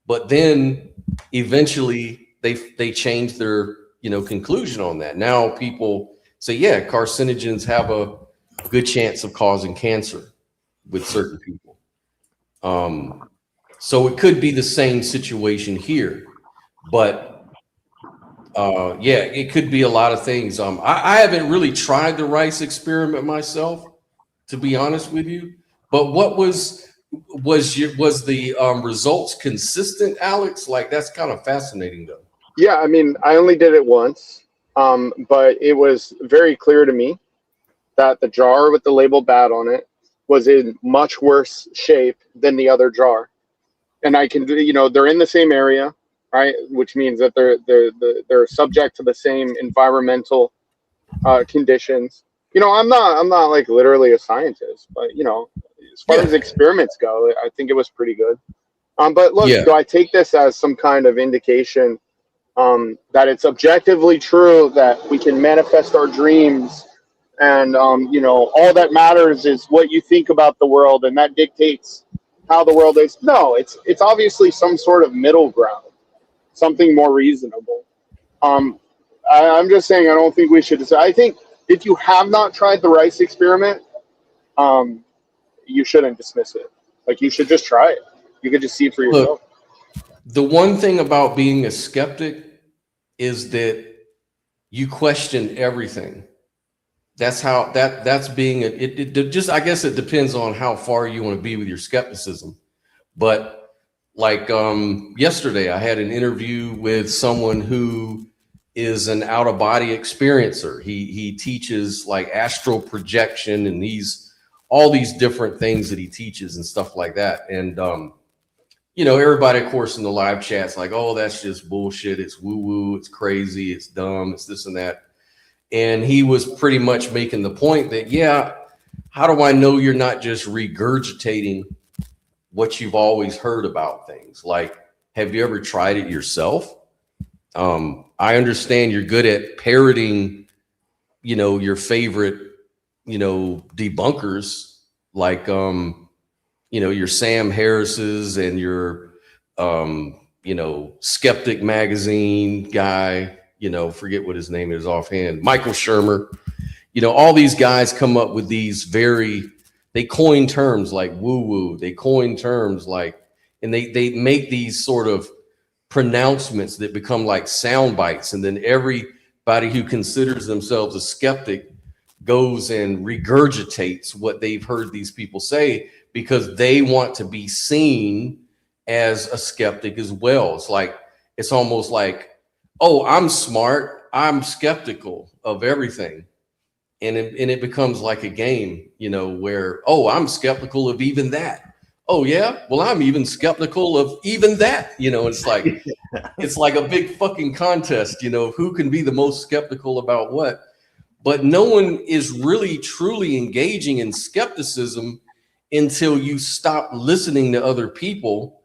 But then eventually they changed their, you know, conclusion on that. Now people say, yeah, carcinogens have a good chance of causing cancer with certain people. So it could be the same situation here, but yeah, it could be a lot of things. I haven't really tried the rice experiment myself, to be honest with you. But what was the results consistent, Alex? Like, that's kind of fascinating, though. Yeah, I mean, I only did it once, but it was very clear to me that the jar with the label bad on it was in much worse shape than the other jar. And I can, you know, they're in the same area, right? Which means that they're subject to the same environmental conditions. You know, I'm not like literally a scientist, but you know, as far as experiments go, I think it was pretty good. But look, do I take this as some kind of indication that it's objectively true that we can manifest our dreams, and you know, all that matters is what you think about the world, and that dictates how the world is? No, it's obviously some sort of middle ground, something more reasonable. I'm just saying, I don't think we should decide. I think if you have not tried the rice experiment, you shouldn't dismiss it. Like, you should just try it. You could just see it for yourself. Look, the one thing about being a skeptic is that you question everything. that's how that's being it just, I guess it depends on how far you want to be with your skepticism. But like yesterday I had an interview with someone who is an out of body experiencer. He teaches like astral projection and all these different things that he teaches and stuff like that. And you know, everybody of course in the live chat's like, oh, that's just bullshit, it's woo woo, it's crazy, it's dumb, it's this and that. And he was pretty much making the point that, yeah, how do I know you're not just regurgitating what you've always heard about things? Like, have you ever tried it yourself? I understand you're good at parroting, you know, your favorite, you know, debunkers, like, you know, your Sam Harris's and your, you know, Skeptic magazine guy, you know, forget what his name is offhand, Michael Shermer. You know, all these guys come up with these they coin terms like woo woo. They coin terms like, and they make these sort of pronouncements that become like sound bites. And then everybody who considers themselves a skeptic goes and regurgitates what they've heard these people say because they want to be seen as a skeptic as well. It's almost like, oh, I'm smart, I'm skeptical of everything. And it becomes like a game, you know, where, oh, I'm skeptical of even that. Oh yeah, well, I'm even skeptical of even that. You know, it's like a big fucking contest, you know, who can be the most skeptical about what. But no one is really truly engaging in skepticism until you stop listening to other people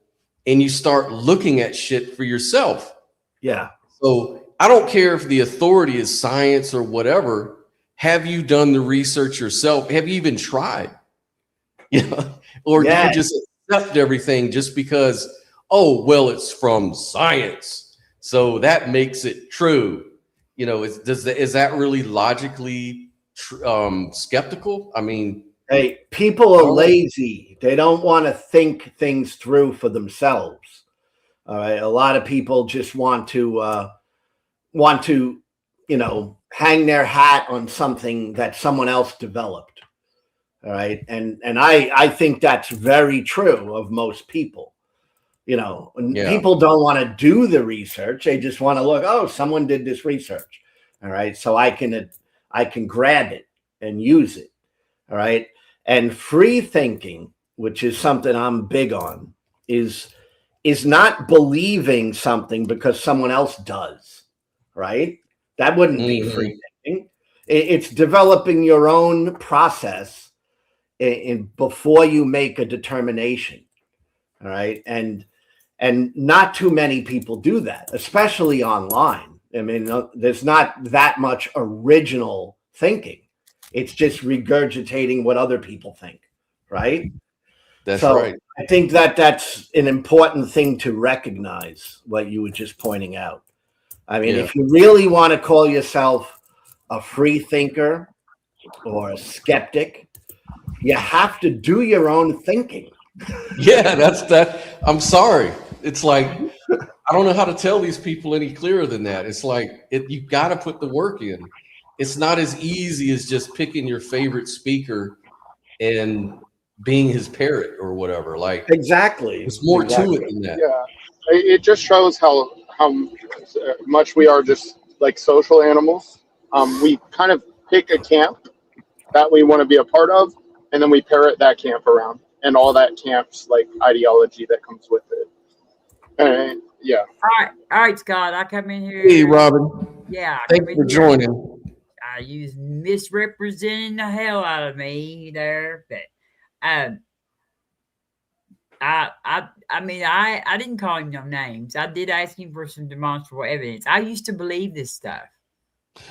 and you start looking at shit for yourself. Yeah. So I don't care if the authority is science or whatever. Have you done the research yourself? Have you even tried? You know, or do you just accept everything just because, oh, well, it's from science, so that makes it true? You know, is that really logically skeptical? I mean, hey, people are lazy. They don't want to think things through for themselves. All right, a lot of people just want to, you know, hang their hat on something that someone else developed. All right. And I think that's very true of most people. You know, people don't want to do the research. They just want to look, oh, someone did this research. All right. So I can grab it and use it. All right. And free thinking, which is something I'm big on, is not believing something because someone else does. Right. That wouldn't be free thinking. It's developing your own process before you make a determination. All right. And not too many people do that, especially online. I mean, there's not that much original thinking. It's just regurgitating what other people think. Right. That's right. I think that's an important thing to recognize, what you were just pointing out. I mean, if you really want to call yourself a free thinker or a skeptic, you have to do your own thinking. Yeah, that's that. I'm sorry. It's like, I don't know how to tell these people any clearer than that. It's like, you got to put the work in. It's not as easy as just picking your favorite speaker and being his parrot or whatever. Like, exactly. There's more to it than that. Yeah, it just shows how much we are just like social animals. We kind of pick a camp that we want to be a part of, and then we parrot that camp around and all that camp's like ideology that comes with it. And yeah. All right, Scott. I come in here. Hey, Robin. Yeah. Thanks for joining. You misrepresenting the hell out of me there, but I mean, I didn't call him no names. I did ask him for some demonstrable evidence. I used to believe this stuff.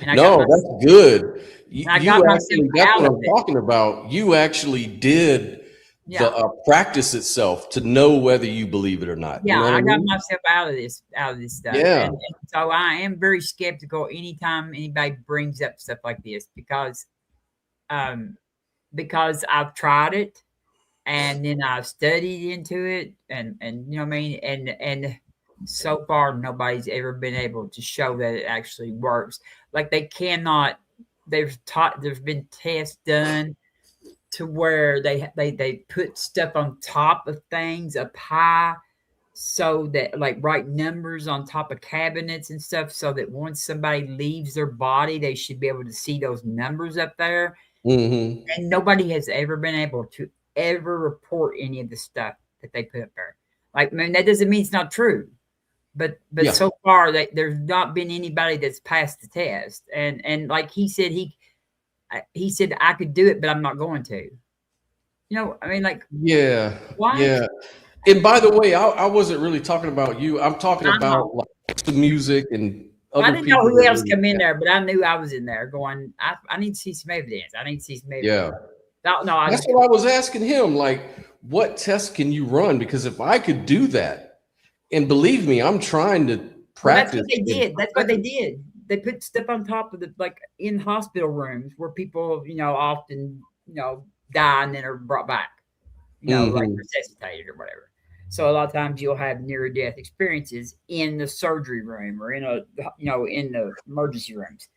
And that's good. That's what I'm talking about. You actually did the practice itself to know whether you believe it or not. Yeah, you know I got myself out of this stuff. Yeah. And so I am very skeptical anytime anybody brings up stuff like this because I've tried it. And then I've studied into it, and you know what I mean, and so far nobody's ever been able to show that it actually works. Like they cannot there's been tests done to where they put stuff on top of things up high, so that like write numbers on top of cabinets and stuff, so that once somebody leaves their body, they should be able to see those numbers up there. Mm-hmm. And nobody has ever been able to ever report any of the stuff that they put up there. Like, I mean, that doesn't mean it's not true, but Yeah. so far there's not been anybody that's passed the test. And like he said, he said I could do it, but I'm not going to. You know, I mean, like, Yeah. why? Yeah. And by the way, I wasn't really talking about you. I'm talking about like the music and other I didn't people know who that else really- come in there, but I knew I was in there going, I need to see some evidence. I need to see some evidence. Yeah. No, That's what I was asking him. Like, what tests can you run? Because if I could do that, and believe me, I'm trying to practice. That's what they did. That's what they did. They put stuff on top of the, like in hospital rooms where people, you know, often, you know, die and then are brought back, you know, like resuscitated or whatever. So a lot of times you'll have near death experiences in the surgery room or in a, you know, in the emergency rooms.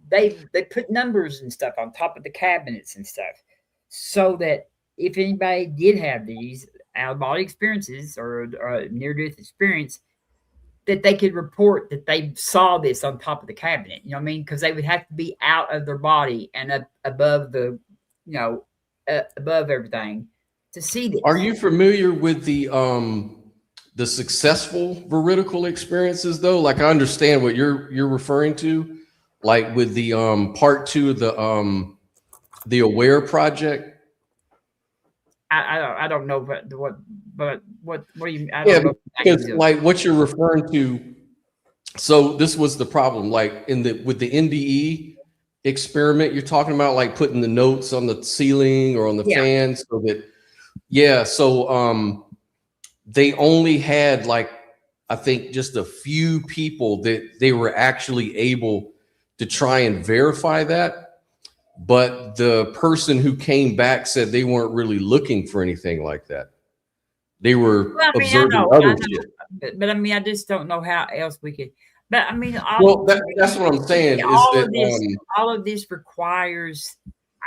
They put numbers and stuff on top of the cabinets and stuff, so that if anybody did have these out of body experiences or near death experience, that they could report that they saw this on top of the cabinet. You know what I mean? Because they would have to be out of their body and up above the, you know, above everything to see this. Are you familiar with the successful veridical experiences though? Like, I understand what you're referring to, like with the part 2 of the Aware project. I don't know what do you? I Yeah, don't know. because like what you're referring to. So this was the problem, like with the NDE experiment you're talking about, like putting the notes on the ceiling or on the fan, so that so they only had, like, I think just a few people that they were actually able to try and verify that. But the person who came back said they weren't really looking for anything like that. They were observing other shit. But I mean, I just don't know how else we could. But I mean, that's what I'm saying. All of this requires.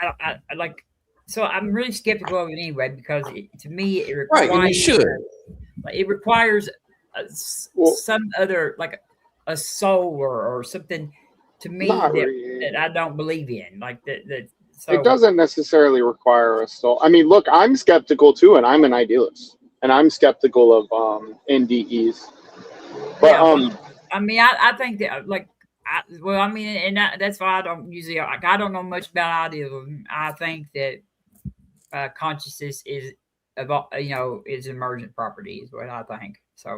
I like. So I'm really skeptical of it anyway, because to me it requires. Right, and you should. It requires some other, like a soul or something. To me, that I don't believe in, like that. So it doesn't necessarily require a soul. I mean, look, I'm skeptical too, and I'm an idealist, and I'm skeptical of NDEs. But I mean, I think that, like, I mean, and that's why I don't usually, like, I don't know much about idealism. I think that consciousness is, you know, is emergent property, is what I think. So,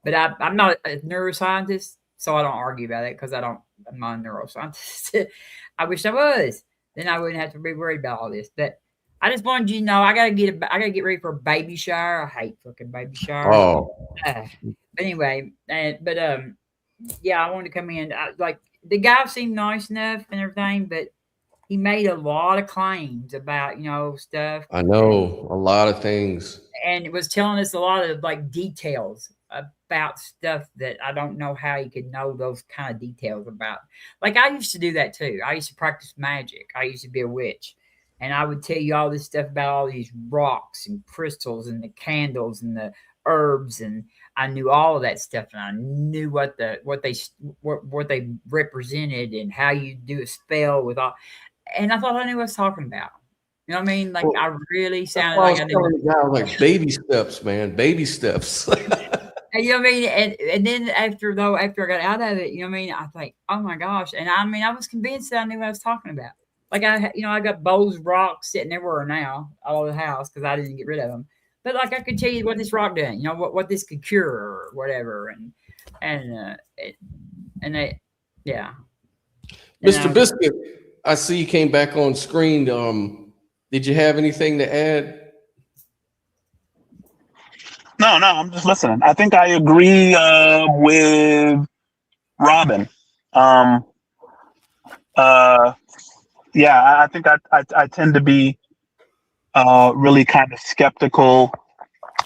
but I'm not a neuroscientist, so I don't argue about it, because I'm not a neuroscientist. I wish I was. Then I wouldn't have to be worried about all this. But I just wanted you to know I gotta get ready for a baby shower. I hate fucking baby showers. Oh. But anyway, yeah, I wanted to come in. Like, the guy seemed nice enough and everything, but he made a lot of claims about, you know, stuff. I know a lot of things, and it was telling us a lot of, like, details about stuff that I don't know how he could know those kind of details about. Like, I used to do that too. I used to practice magic. I used to be a witch, and I would tell you all this stuff about all these rocks and crystals and the candles and the herbs, and I knew all of that stuff, and I knew what they represented and how you do a spell with all. And I thought I knew what I was talking about. You know what I mean? Like, I really sounded like I knew. Like, baby steps, man, baby steps. And, you know what I mean? And then after I got out of it, you know what I mean? I think, oh my gosh. And I mean, I was convinced that I knew what I was talking about. Like, I got bowls of rocks sitting everywhere now, all over the house, because I didn't get rid of them. But, like, I could tell you what this rock did, you know, what this could cure or whatever. Yeah. Mr. Biscuit, I see you came back on screen. Did you have anything to add? No, I'm just listening. I think I agree with Robin. Yeah, I think I tend to be really kind of skeptical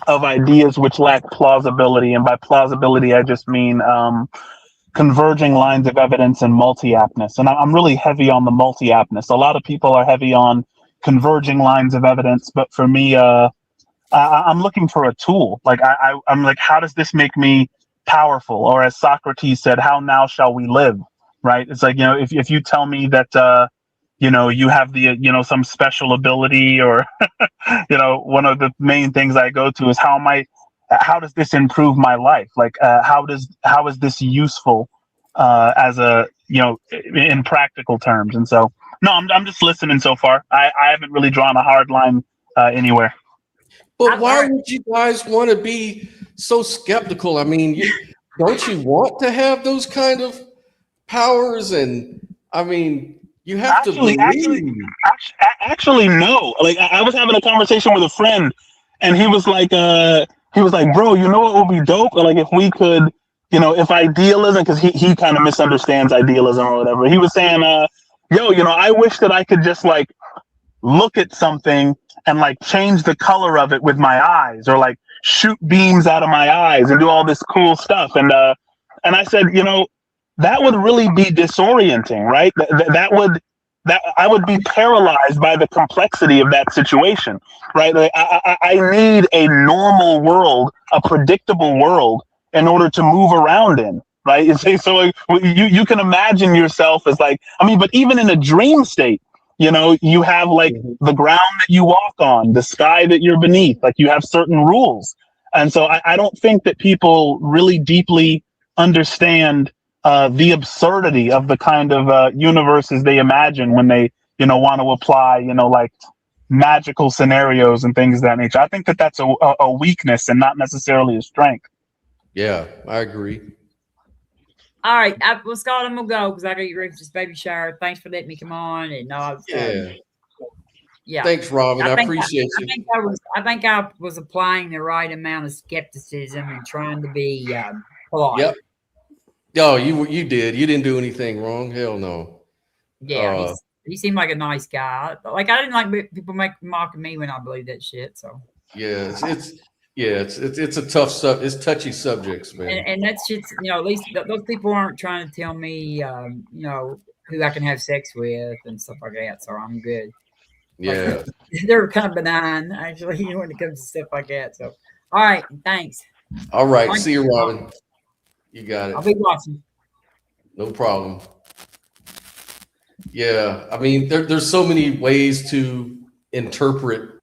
of ideas which lack plausibility, and by plausibility I just mean converging lines of evidence and multi-aptness. And I'm really heavy on the multi-aptness. A lot of people are heavy on converging lines of evidence, but for me, I'm looking for a tool. Like I'm like, how does this make me powerful? Or as Socrates said, how now shall we live? Right? It's like, if you tell me that you have the some special ability, or one of the main things I go to is how does this improve my life? Like how is this useful as a in practical terms? And so no, I'm just listening so far. I haven't really drawn a hard line anywhere. But why would you guys want to be so skeptical? I mean, don't you want to have those kind of powers? And I mean, you have to believe. Actually, no. Like I was having a conversation with a friend, and he was like, bro, you know what would be dope? Like if we could, if idealism, because he kind of misunderstands idealism or whatever. He was saying, I wish that I could just like look at something and like change the color of it with my eyes, or like shoot beams out of my eyes and do all this cool stuff. And I said, that would really be disorienting, right? That I would be paralyzed by the complexity of that situation, right? Like I need a normal world, a predictable world, in order to move around in, right? So like, you can imagine yourself as like, but even in a dream state, you have like the ground that you walk on, the sky that you're beneath, like you have certain rules. And so I don't think that people really deeply understand the absurdity of the kind of universes they imagine when they, want to apply, like magical scenarios and things of that nature. I think that that's a weakness and not necessarily a strength. Yeah, I agree. All right, well, Scott, I'm gonna go because I got to get ready for this baby shower. Thanks for letting me come on. And yeah. Thanks, Robin. I appreciate you. I think I was applying the right amount of skepticism and trying to be polite. Yep. Oh, you did. You didn't do anything wrong. Hell no. Yeah, he seemed like a nice guy. Like I didn't like people mocking me when I believe that shit. So yeah, it's a tough it's touchy subjects, man. And that shit's at least those people aren't trying to tell me who I can have sex with and stuff like that. So I'm good. Yeah, like, they're kind of benign actually when it comes to stuff like that. So all right, thanks. All right, see you, Robin. You got it. I'll be watching. No problem. Yeah, I mean, there's so many ways to interpret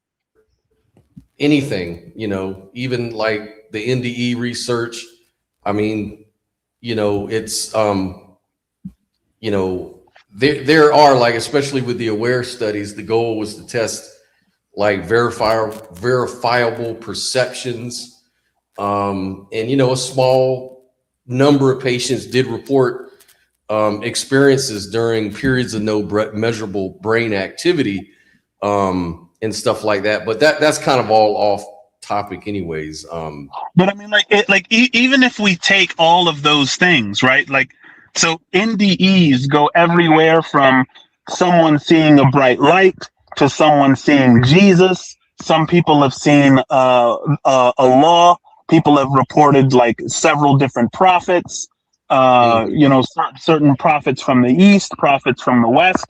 anything, even like the NDE research. I mean, it's there are, like, especially with the aware studies, the goal was to test like verifiable perceptions, and a small number of patients did report experiences during periods of no measurable brain activity, and stuff like that. But that's kind of all off topic anyways. But I mean, even if we take all of those things, right? Like, so NDEs go everywhere from someone seeing a bright light to someone seeing Jesus. Some people have seen a law. People have reported like several different prophets, certain prophets from the East, prophets from the West.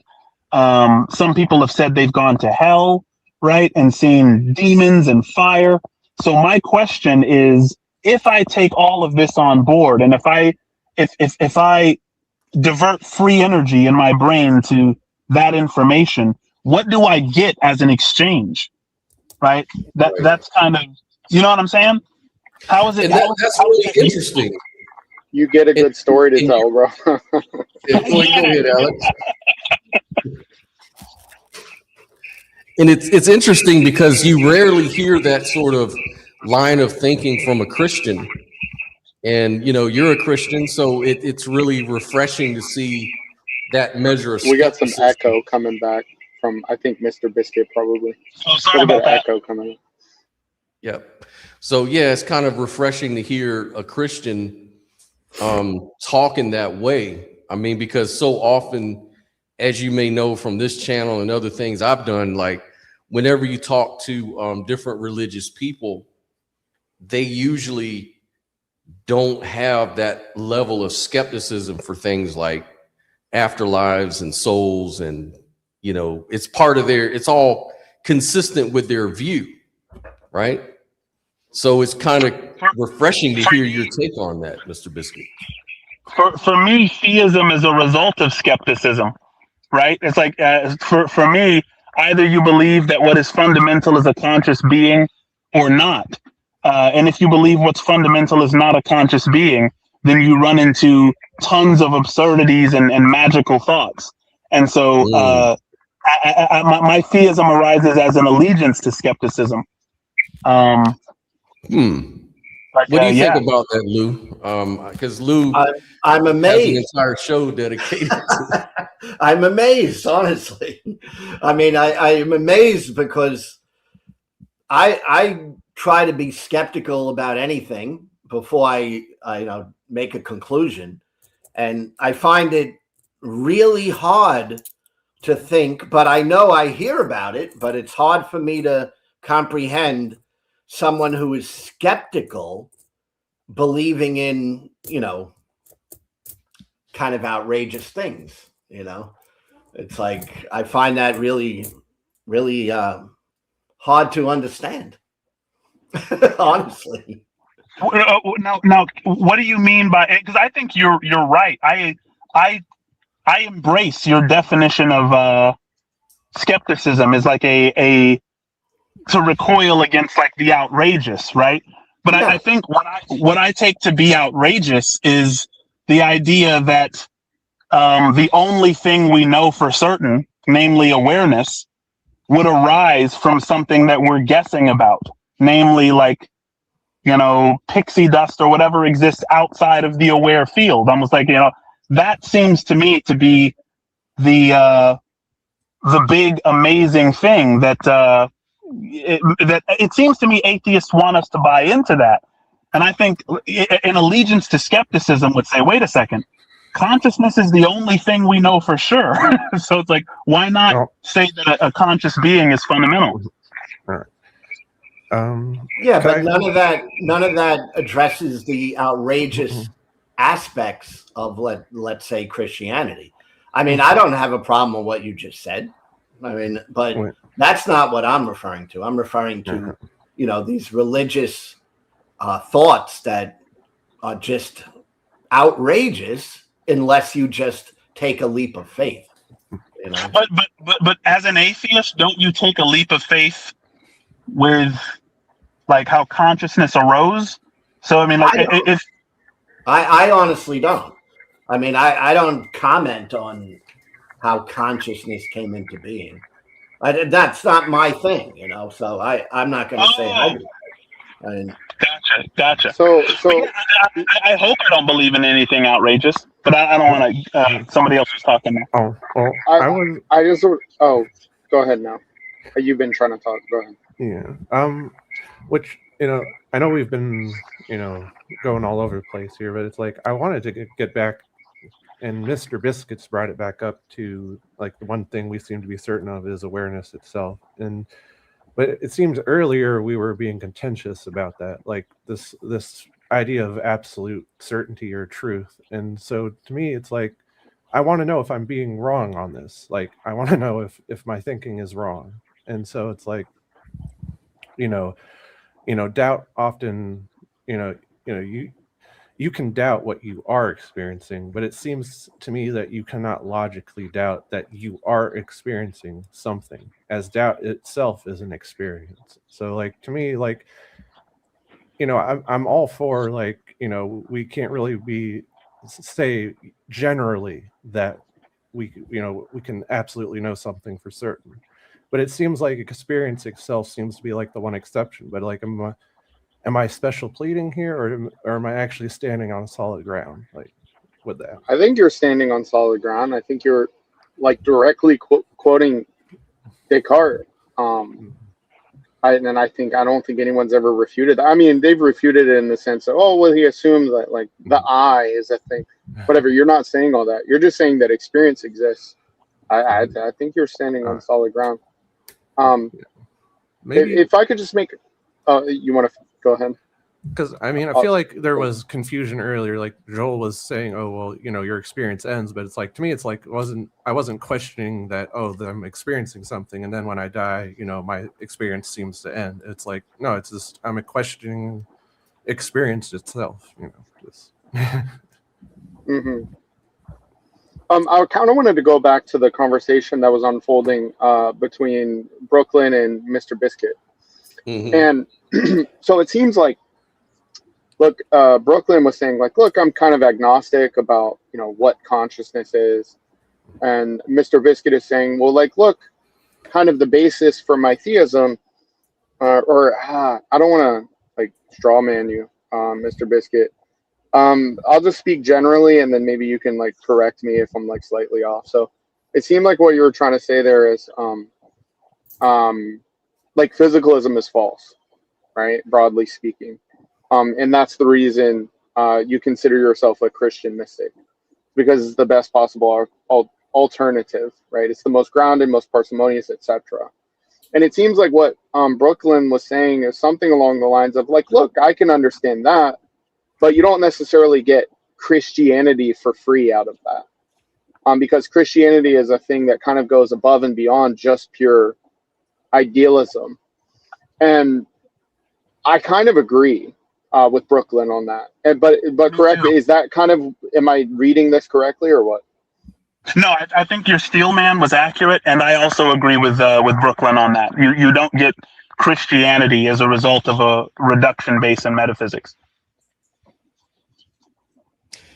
Some people have said they've gone to hell, right, and seen demons and fire. So my question is, if I take all of this on board, and if I divert free energy in my brain to that information, what do I get as an exchange, right? That's kind of, you know what I'm saying? How is it? That's really interesting. You get a good story to tell, bro. Yeah, go ahead, Alex. And it's interesting because you rarely hear that sort of line of thinking from a Christian. And you're a Christian, so it's really refreshing to see that measure of skepticism. We got some echo coming back from, I think, Mr. Biscuit probably. Oh, sorry about that. Echo coming in. Yep. So yeah, it's kind of refreshing to hear a Christian talking that way. I mean, because so often, as you may know from this channel and other things I've done, like whenever you talk to different religious people, they usually don't have that level of skepticism for things like afterlives and souls, and it's part of it's all consistent with their view, right? So it's kind of refreshing to hear your take on that, Mr. Biscuit. For me, theism is a result of skepticism, right? It's like for me, either you believe that what is fundamental is a conscious being or not. And if you believe what's fundamental is not a conscious being, then you run into tons of absurdities and magical thoughts. And so my theism arises as an allegiance to skepticism. What do you think about that, Lou? Because Lou, I'm amazed. Has an entire show dedicated to it. I'm amazed, honestly. I mean, I am amazed because I try to be skeptical about anything before I make a conclusion, and I find it really hard to think. But I know I hear about it, but it's hard for me to comprehend someone who is skeptical believing in, kind of outrageous things. It's like I find that really, really hard to understand. Honestly. Now, what do you mean by it? Because I think you're right. I embrace your definition of skepticism is like a to recoil against like the outrageous, right? But yeah. I think what I take to be outrageous is the idea that the only thing we know for certain, namely awareness, would arise from something that we're guessing about, namely like, pixie dust or whatever exists outside of the aware field. Almost like, that seems to me to be the big amazing thing that it seems to me atheists want us to buy into that. And I think an allegiance to skepticism would say, wait a second, consciousness is the only thing we know for sure. So it's like, why not say that a conscious being is fundamental? All right. But none of that addresses the outrageous aspects of let's say Christianity. I mean, I don't have a problem with what you just said. I mean, but that's not what I'm referring to. I'm referring to, these religious thoughts that are just outrageous unless you just take a leap of faith. But as an atheist, don't you take a leap of faith with like how consciousness arose? So I mean, like I honestly don't. I mean, I don't comment on how consciousness came into being. That's not my thing, So I'm not going to say I do. I mean, Gotcha. So yeah, I hope I don't believe in anything outrageous, but I don't want to. Somebody else was talking now. Go ahead now. You've been trying to talk. Go ahead. Yeah. Which I know we've been going all over the place here, but it's like I wanted to get back, and Mr. Biscuits brought it back up to like the one thing we seem to be certain of is awareness itself, but it seems earlier we were being contentious about that, like this idea of absolute certainty or truth. And so to me, it's like, I want to know if I'm being wrong on this. Like, I want to know if my thinking is wrong. And so it's like, doubt often, you can doubt what you are experiencing, but it seems to me that you cannot logically doubt that you are experiencing something, as doubt itself is an experience. So like, to me, like, I'm all for like, we can't really say generally that we can absolutely know something for certain, but it seems like experience itself seems to be like the one exception. But like, am I special pleading here, or am I actually standing on solid ground? Like with that, I think you're standing on solid ground. I think you're like directly quoting Descartes. I don't think anyone's ever refuted that. I mean, they've refuted it in the sense of, he assumes that like the I is a thing. Whatever. You're not saying all that. You're just saying that experience exists. I think you're standing on solid ground. Maybe if I could just make, you want to go ahead? Because I mean, I feel like there was confusion earlier. Like Joel was saying, "Oh, well, your experience ends," but it's like to me, it's like I wasn't questioning that. Oh, that I'm experiencing something, and then when I die, my experience seems to end. It's like no, it's just I'm questioning experience itself. Just. Mm-hmm. I kind of wanted to go back to the conversation that was unfolding between Brooklyn and Mr. Biscuit, and so it seems like. Look, Brooklyn was saying, like, look, I'm kind of agnostic about, what consciousness is. And Mr. Biscuit is saying, well, like, look, kind of the basis for my theism, I don't want to, like, straw man you, Mr. Biscuit. I'll just speak generally, and then maybe you can, like, correct me if I'm, like, slightly off. So it seemed like what you were trying to say there is, like, physicalism is false, right? Broadly speaking. And that's the reason you consider yourself a Christian mystic, because it's the best possible alternative, right? It's the most grounded, most parsimonious, etc. And it seems like what Brooklyn was saying is something along the lines of like, look, I can understand that, but you don't necessarily get Christianity for free out of that, because Christianity is a thing that kind of goes above and beyond just pure idealism. And I kind of agree. With Brooklyn on that, but correct, is that kind of, am I reading this correctly or what? No, I think your Steelman was accurate, and I also agree with Brooklyn on that. You don't get Christianity as a result of a reduction base in metaphysics.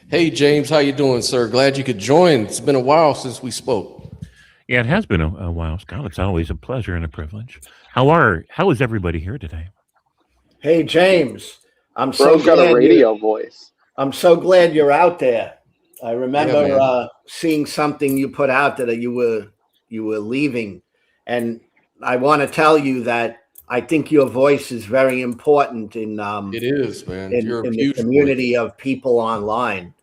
Hey James, how you doing, sir? Glad you could join. It's been a while since we spoke. Yeah, it has been a while, Scott. It's always a pleasure and a privilege. How is everybody here today? Hey James. I'm so glad got a radio voice. I'm so glad you're out there. I remember seeing something you put out that you were leaving, and I want to tell you that I think your voice is very important in it is, man. in the community of people online,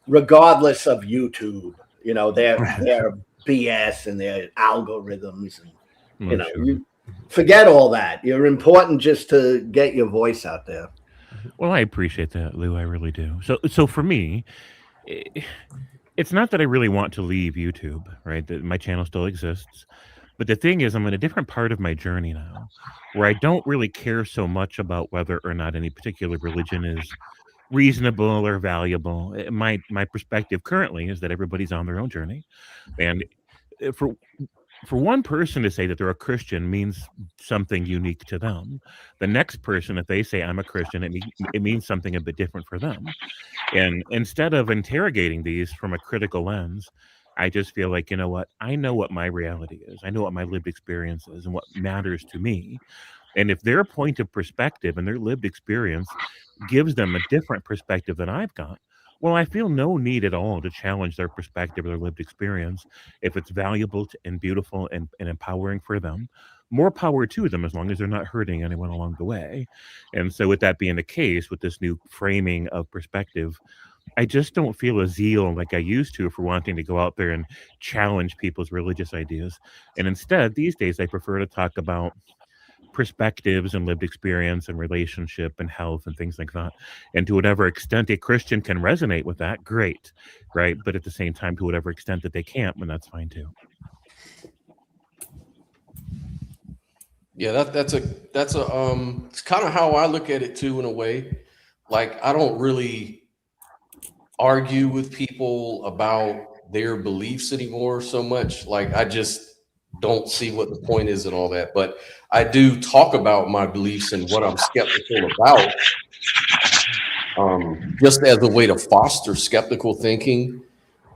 regardless of YouTube. Their BS and their algorithms, and you forget all that. You're important just to get your voice out there. Well, I appreciate that, Lou. I really do. So for me, it's not that I really want to leave YouTube, right? That my channel still exists. But the thing is, I'm in a different part of my journey now, where I don't really care so much about whether or not any particular religion is reasonable or valuable. My perspective currently is that everybody's on their own journey. And for one person to say that they're a Christian means something unique to them. The next person, if they say I'm a Christian, it means something a bit different for them. And instead of interrogating these from a critical lens, I just feel like, you know what? I know what my reality is. I know what my lived experience is and what matters to me. And if their point of perspective and their lived experience gives them a different perspective than I've got, well, I feel no need at all to challenge their perspective or their lived experience. If it's valuable and beautiful and empowering for them, more power to them, as long as they're not hurting anyone along the way. And so with that being the case, with this new framing of perspective, I just don't feel a zeal like I used to for wanting to go out there and challenge people's religious ideas. And instead, these days, I prefer to talk about perspectives and lived experience and relationship and health and things like that. And to whatever extent a Christian can resonate with that, great, right? But at the same time, to whatever extent that they can't, then that's fine too. Yeah, that's it's kind of how I look at it too, in a way. Like, I don't really argue with people about their beliefs anymore so much. Like, I just don't see what the point is and all that. But I do talk about my beliefs and what I'm skeptical about, just as a way to foster skeptical thinking.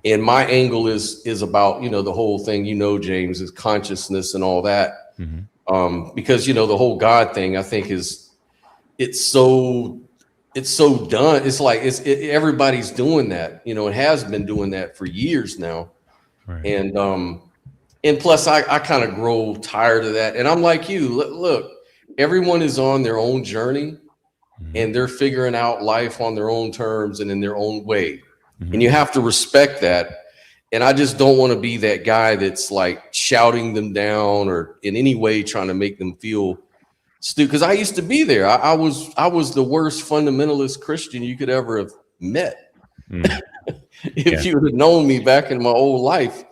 And my angle is about, the whole thing, James, is consciousness and all that. Mm-hmm. Because, the whole God thing, I think it's so done. It's like everybody's doing that. It has been doing that for years now. Right. And plus I kind of grow tired of that. And I'm like you, look, everyone is on their own journey, mm-hmm. and they're figuring out life on their own terms and in their own way. Mm-hmm. And you have to respect that. And I just don't want to be that guy that's like shouting them down or in any way trying to make them feel Stu, because I used to be there. I was the worst fundamentalist Christian you could ever have met. If you would have known me back in my old life.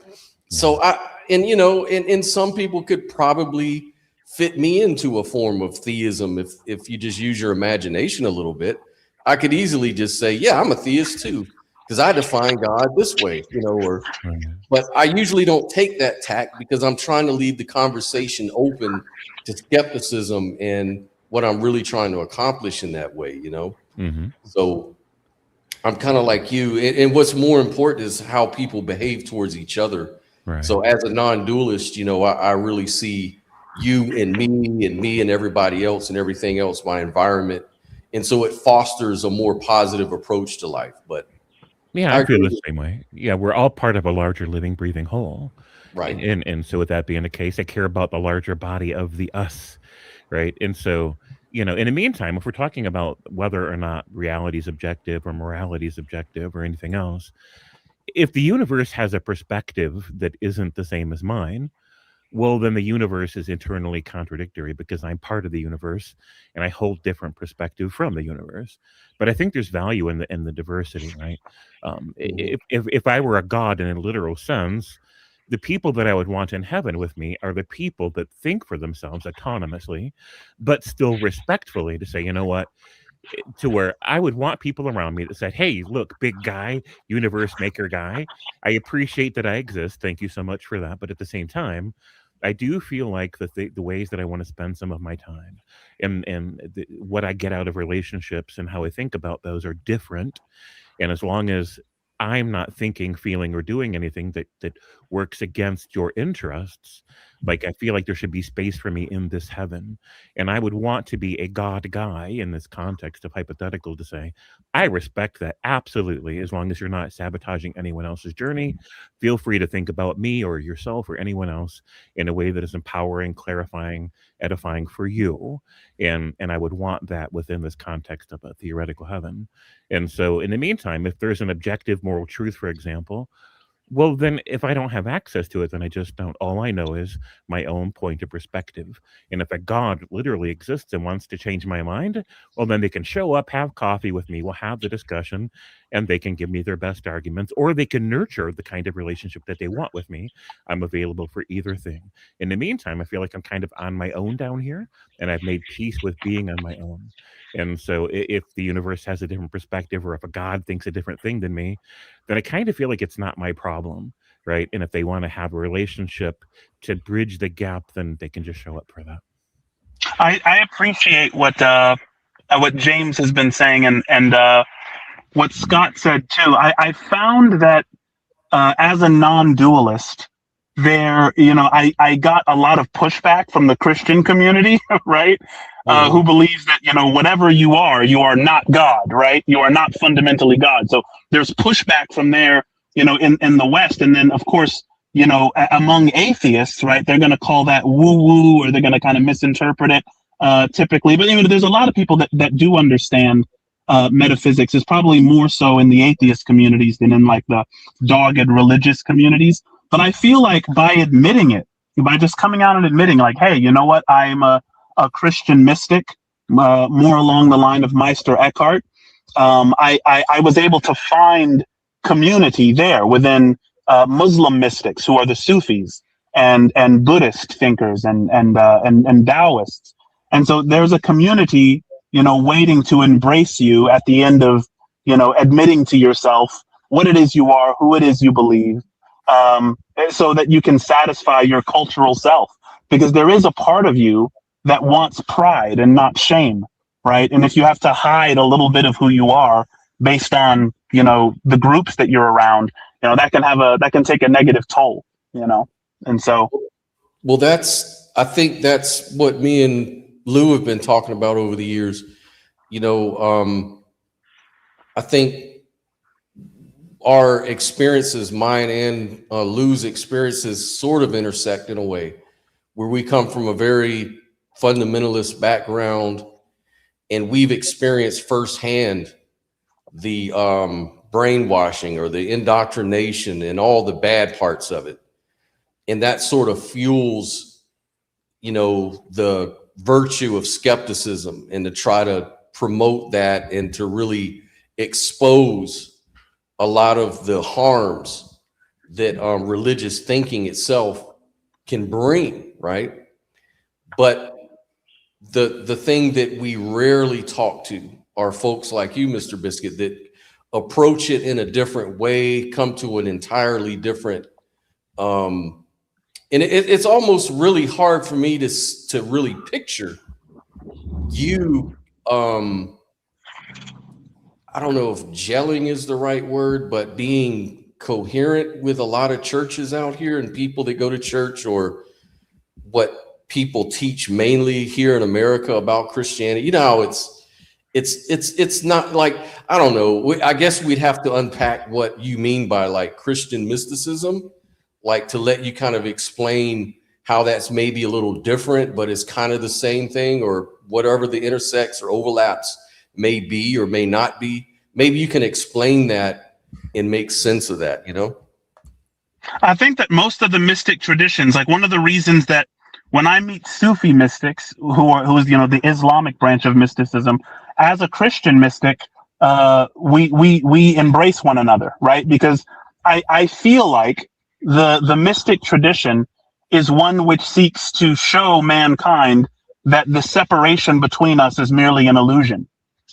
So and some people could probably fit me into a form of theism if you just use your imagination a little bit. I could easily just say, yeah, I'm a theist too, because I define God this way, but I usually don't take that tack because I'm trying to leave the conversation open to skepticism and what I'm really trying to accomplish in that way, So I'm kind of like you. And what's more important is how people behave towards each other. Right. So as a non-dualist, I really see you and me and everybody else and everything else, my environment. And so it fosters a more positive approach to life. But yeah, I feel the same way. Yeah, we're all part of a larger living, breathing whole. Right. And so with that being the case, I care about the larger body of the us. Right. And so, in the meantime, if we're talking about whether or not reality is objective or morality is objective or anything else, if the universe has a perspective that isn't the same as mine, well, then the universe is internally contradictory because I'm part of the universe and I hold different perspective from the universe. But I think there's value in the diversity, right? If I were a god in a literal sense, the people that I would want in heaven with me are the people that think for themselves autonomously, but still respectfully to say, you know what, to where I would want people around me that said, hey, look, big guy, universe maker guy, I appreciate that I exist. Thank you so much for that. But at the same time, I do feel like the ways that I want to spend some of my time and what I get out of relationships and how I think about those are different. And as long as I'm not thinking, feeling, or doing anything that works against your interests, like I feel like there should be space for me in this heaven. And I would want to be a God guy in this context of hypothetical to say, I respect that absolutely, as long as you're not sabotaging anyone else's journey. Feel free to think about me or yourself or anyone else in a way that is empowering, clarifying, edifying for you. And I would want that within this context of a theoretical heaven. And so in the meantime, if there's an objective moral truth, for example, well, then if I don't have access to it, then I just don't. All I know is my own point of perspective. And if a God literally exists and wants to change my mind, well, then they can show up, have coffee with me, we'll have the discussion, and they can give me their best arguments, or they can nurture the kind of relationship that they want with me. I'm available for either thing. In the meantime, I feel like I'm kind of on my own down here, and I've made peace with being on my own. And so if the universe has a different perspective, or if a God thinks a different thing than me, then I kind of feel like it's not my problem, right? And if they want to have a relationship to bridge the gap, then they can just show up for that. I appreciate what James has been saying and what Scott said too. I found that as a non-dualist, I got a lot of pushback from the Christian community, right? Who believes that, whatever you are not God, right? You are not fundamentally God. So there's pushback from there, in the West. And then, of course, among atheists, right, they're going to call that woo-woo, or they're going to kind of misinterpret it typically. But there's a lot of people that do understand metaphysics. Is probably more so in the atheist communities than in like the dogged religious communities. But I feel like by admitting it, by just coming out and admitting like, hey, you know what, I'm a Christian mystic, more along the line of Meister Eckhart. I was able to find community there within Muslim mystics who are the Sufis and Buddhist thinkers and Taoists. And so there's a community, waiting to embrace you at the end of, admitting to yourself what it is you are, who it is you believe, so that you can satisfy your cultural self. Because there is a part of you that wants pride and not shame, right? And if you have to hide a little bit of who you are based on, the groups that you're around, that can take a negative toll, And so, well, I think that's what me and Lou have been talking about over the years. I think our experiences, mine and Lou's experiences, sort of intersect in a way where we come from a very fundamentalist background, and we've experienced firsthand the brainwashing or the indoctrination and all the bad parts of it. And that sort of fuels, the virtue of skepticism and to try to promote that and to really expose a lot of the harms that religious thinking itself can bring, right? But the thing that we rarely talk to are folks like you, Mr. Biscuit, that approach it in a different way, come to an entirely different, and it's almost really hard for me to really picture you, I don't know if gelling is the right word, but being coherent with a lot of churches out here and people that go to church, or what people teach mainly here in America about Christianity. You know, it's not like, I don't know. I guess we'd have to unpack what you mean by like Christian mysticism, like to let you kind of explain how that's maybe a little different, but it's kind of the same thing, or whatever the intersects or overlaps may be or may not be. Maybe you can explain that and make sense of that, you know? I think that most of the mystic traditions, like one of the reasons that when I meet Sufi mystics, who's the Islamic branch of mysticism, as a Christian mystic, we embrace one another, right? Because I feel like the mystic tradition is one which seeks to show mankind that the separation between us is merely an illusion,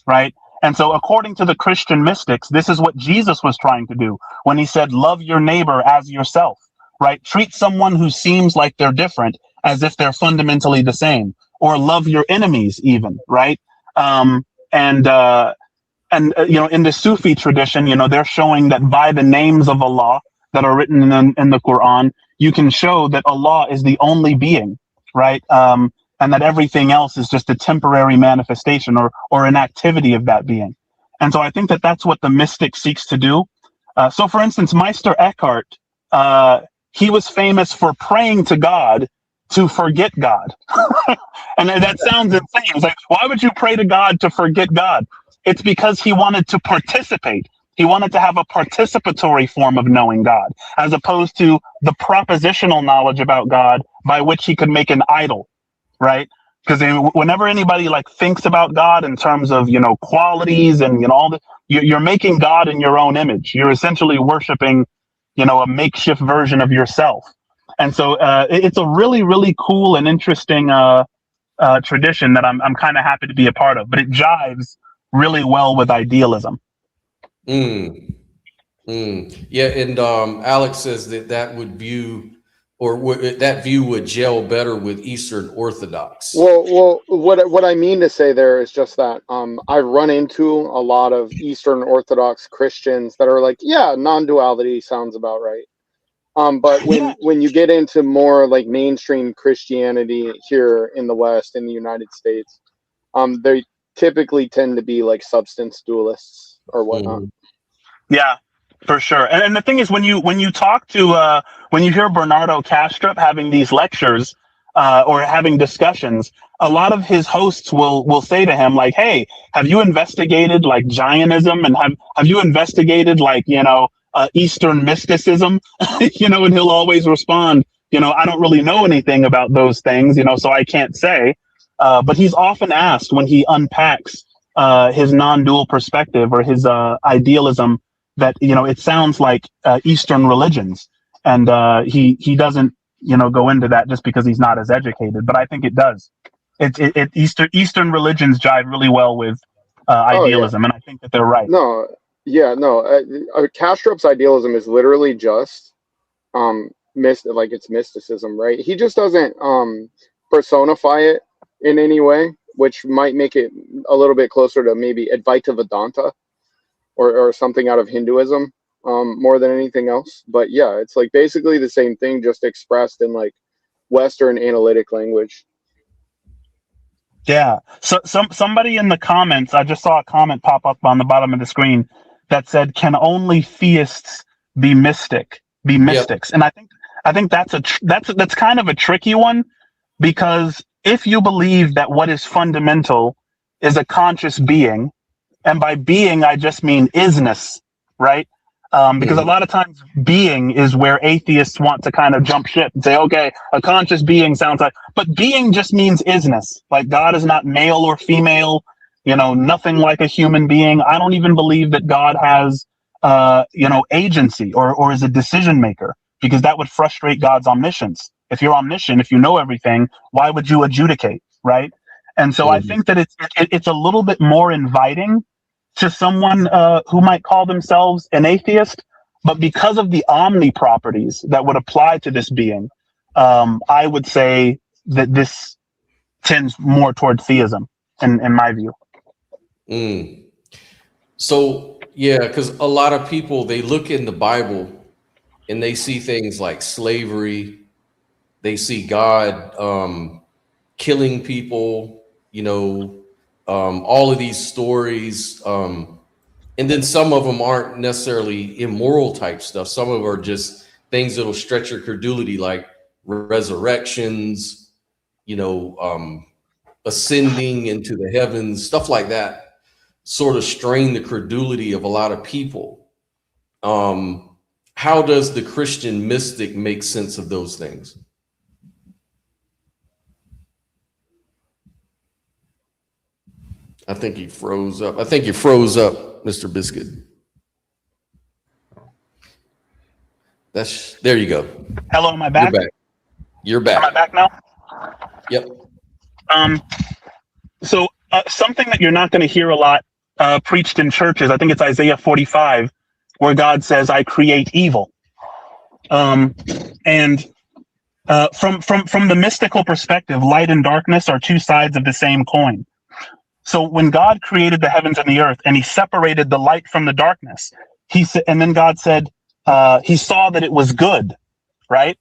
right? And so according to the Christian mystics, this is what Jesus was trying to do when he said, love your neighbor as yourself, right? Treat someone who seems like they're different as if they're fundamentally the same, or love your enemies even, right? In the Sufi tradition, they're showing that by the names of Allah that are written in the Quran, you can show that Allah is the only being, right? And that everything else is just a temporary manifestation or an activity of that being. And so I think that that's what the mystic seeks to do. So for instance, Meister Eckhart, he was famous for praying to God to forget God. And that sounds insane. It's like, why would you pray to God to forget God? It's because he wanted to participate. He wanted to have a participatory form of knowing God, as opposed to the propositional knowledge about God by which he could make an idol, right? Because whenever anybody thinks about God in terms of, qualities and, all the, you're making God in your own image. You're essentially worshiping, a makeshift version of yourself. And so it's a really, really cool and interesting tradition that I'm kind of happy to be a part of, but it jives really well with idealism. Yeah, and Alex says that would view, or that view would gel better with Eastern Orthodox. Well, what I mean to say there is just that I've run into a lot of Eastern Orthodox Christians that are like, yeah, non-duality sounds about right. But when you get into more like mainstream Christianity here in the West, in the United States, they typically tend to be like substance dualists or whatnot. Yeah, for sure. And the thing is, when you talk to when you hear Bernardo Kastrup having these lectures or having discussions, a lot of his hosts will say to him like, "Hey, have you investigated like Jainism, and have you investigated like Eastern mysticism?" And he'll always respond, "I don't really know anything about those things, so I can't say." But he's often asked when he unpacks his non-dual perspective or his idealism that it sounds like Eastern religions, and he doesn't go into that just because he's not as educated. But I think it does. Eastern religions jive really well with idealism, and I think that they're right. Kastrup's idealism is literally just it's mysticism, right? He just doesn't personify it in any way, which might make it a little bit closer to maybe Advaita Vedanta or something out of Hinduism more than anything else. But yeah, it's like basically the same thing, just expressed in like Western analytic language. Yeah. So somebody in the comments, I just saw a comment pop up on the bottom of the screen that said, "Can only theists be mystics?" Yep. And I think that's kind of a tricky one, because if you believe that what is fundamental is a conscious being, and by being I just mean isness, right? Because a lot of times being is where atheists want to kind of jump ship and say, okay, a conscious being sounds like, but being just means isness. Like God is not male or female, nothing like a human being. I don't even believe that God has, agency or is a decision maker, because that would frustrate God's omniscience. If you're omniscient, if you know everything, why would you adjudicate, right? And so I think that it's a little bit more inviting to someone who might call themselves an atheist, but because of the omni properties that would apply to this being, I would say that this tends more toward theism, in my view. So, yeah, because a lot of people, they look in the Bible and they see things like slavery. They see God killing people, all of these stories. And then some of them aren't necessarily immoral type stuff. Some of them are just things that'll stretch your credulity, like resurrections, ascending into the heavens, stuff like that, sort of strain the credulity of a lot of people. How does the Christian mystic make sense of those things? I think he froze up. Mr. Biscuit. There you go. Hello, am I back? You're back. Am I back now? Yep. So something that you're not going to hear a lot preached in churches, I think it's Isaiah 45, where God says, I create evil. And from the mystical perspective, light and darkness are two sides of the same coin. So when God created the heavens and the earth and he separated the light from the darkness, and then God said, he saw that it was good, right?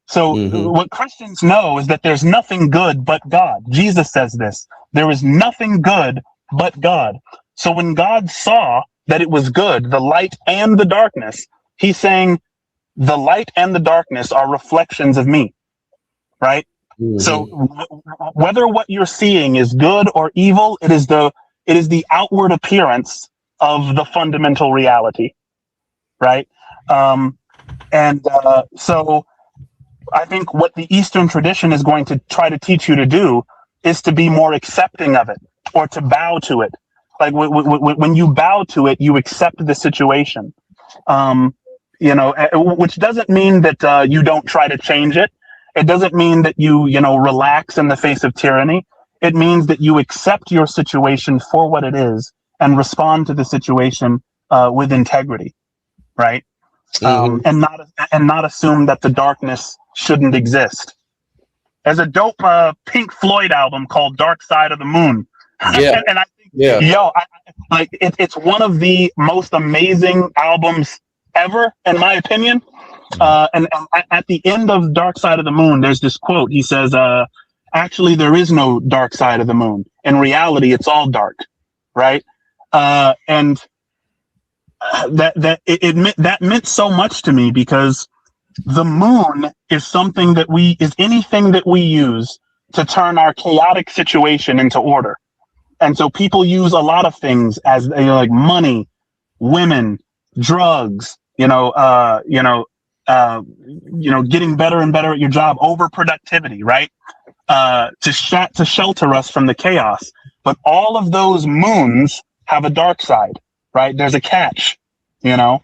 So what Christians know is that there's nothing good but God. Jesus says this, there is nothing good but God. So when God saw that it was good, the light and the darkness, he's saying the light and the darkness are reflections of me, right? So whether what you're seeing is good or evil, it is the outward appearance of the fundamental reality, right? So I think what the Eastern tradition is going to try to teach you to do is to be more accepting of it, or to bow to it. Like when you bow to it, you accept the situation, which doesn't mean that you don't try to change it. It doesn't mean that you relax in the face of tyranny. It means that you accept your situation for what it is and respond to the situation with integrity, right? And not assume that the darkness shouldn't exist. There's a dope Pink Floyd album called Dark Side of the Moon. Yeah. And I think, it's one of the most amazing albums ever, in my opinion. And at the end of Dark Side of the Moon, there's this quote. He says, actually, there is no dark side of the moon. In reality, it's all dark, right? And that meant so much to me, because the moon is anything that we use to turn our chaotic situation into order. And so people use a lot of things as like money, women, drugs, getting better and better at your job, overproductivity, right? To shelter us from the chaos. But all of those moons have a dark side, right? There's a catch, and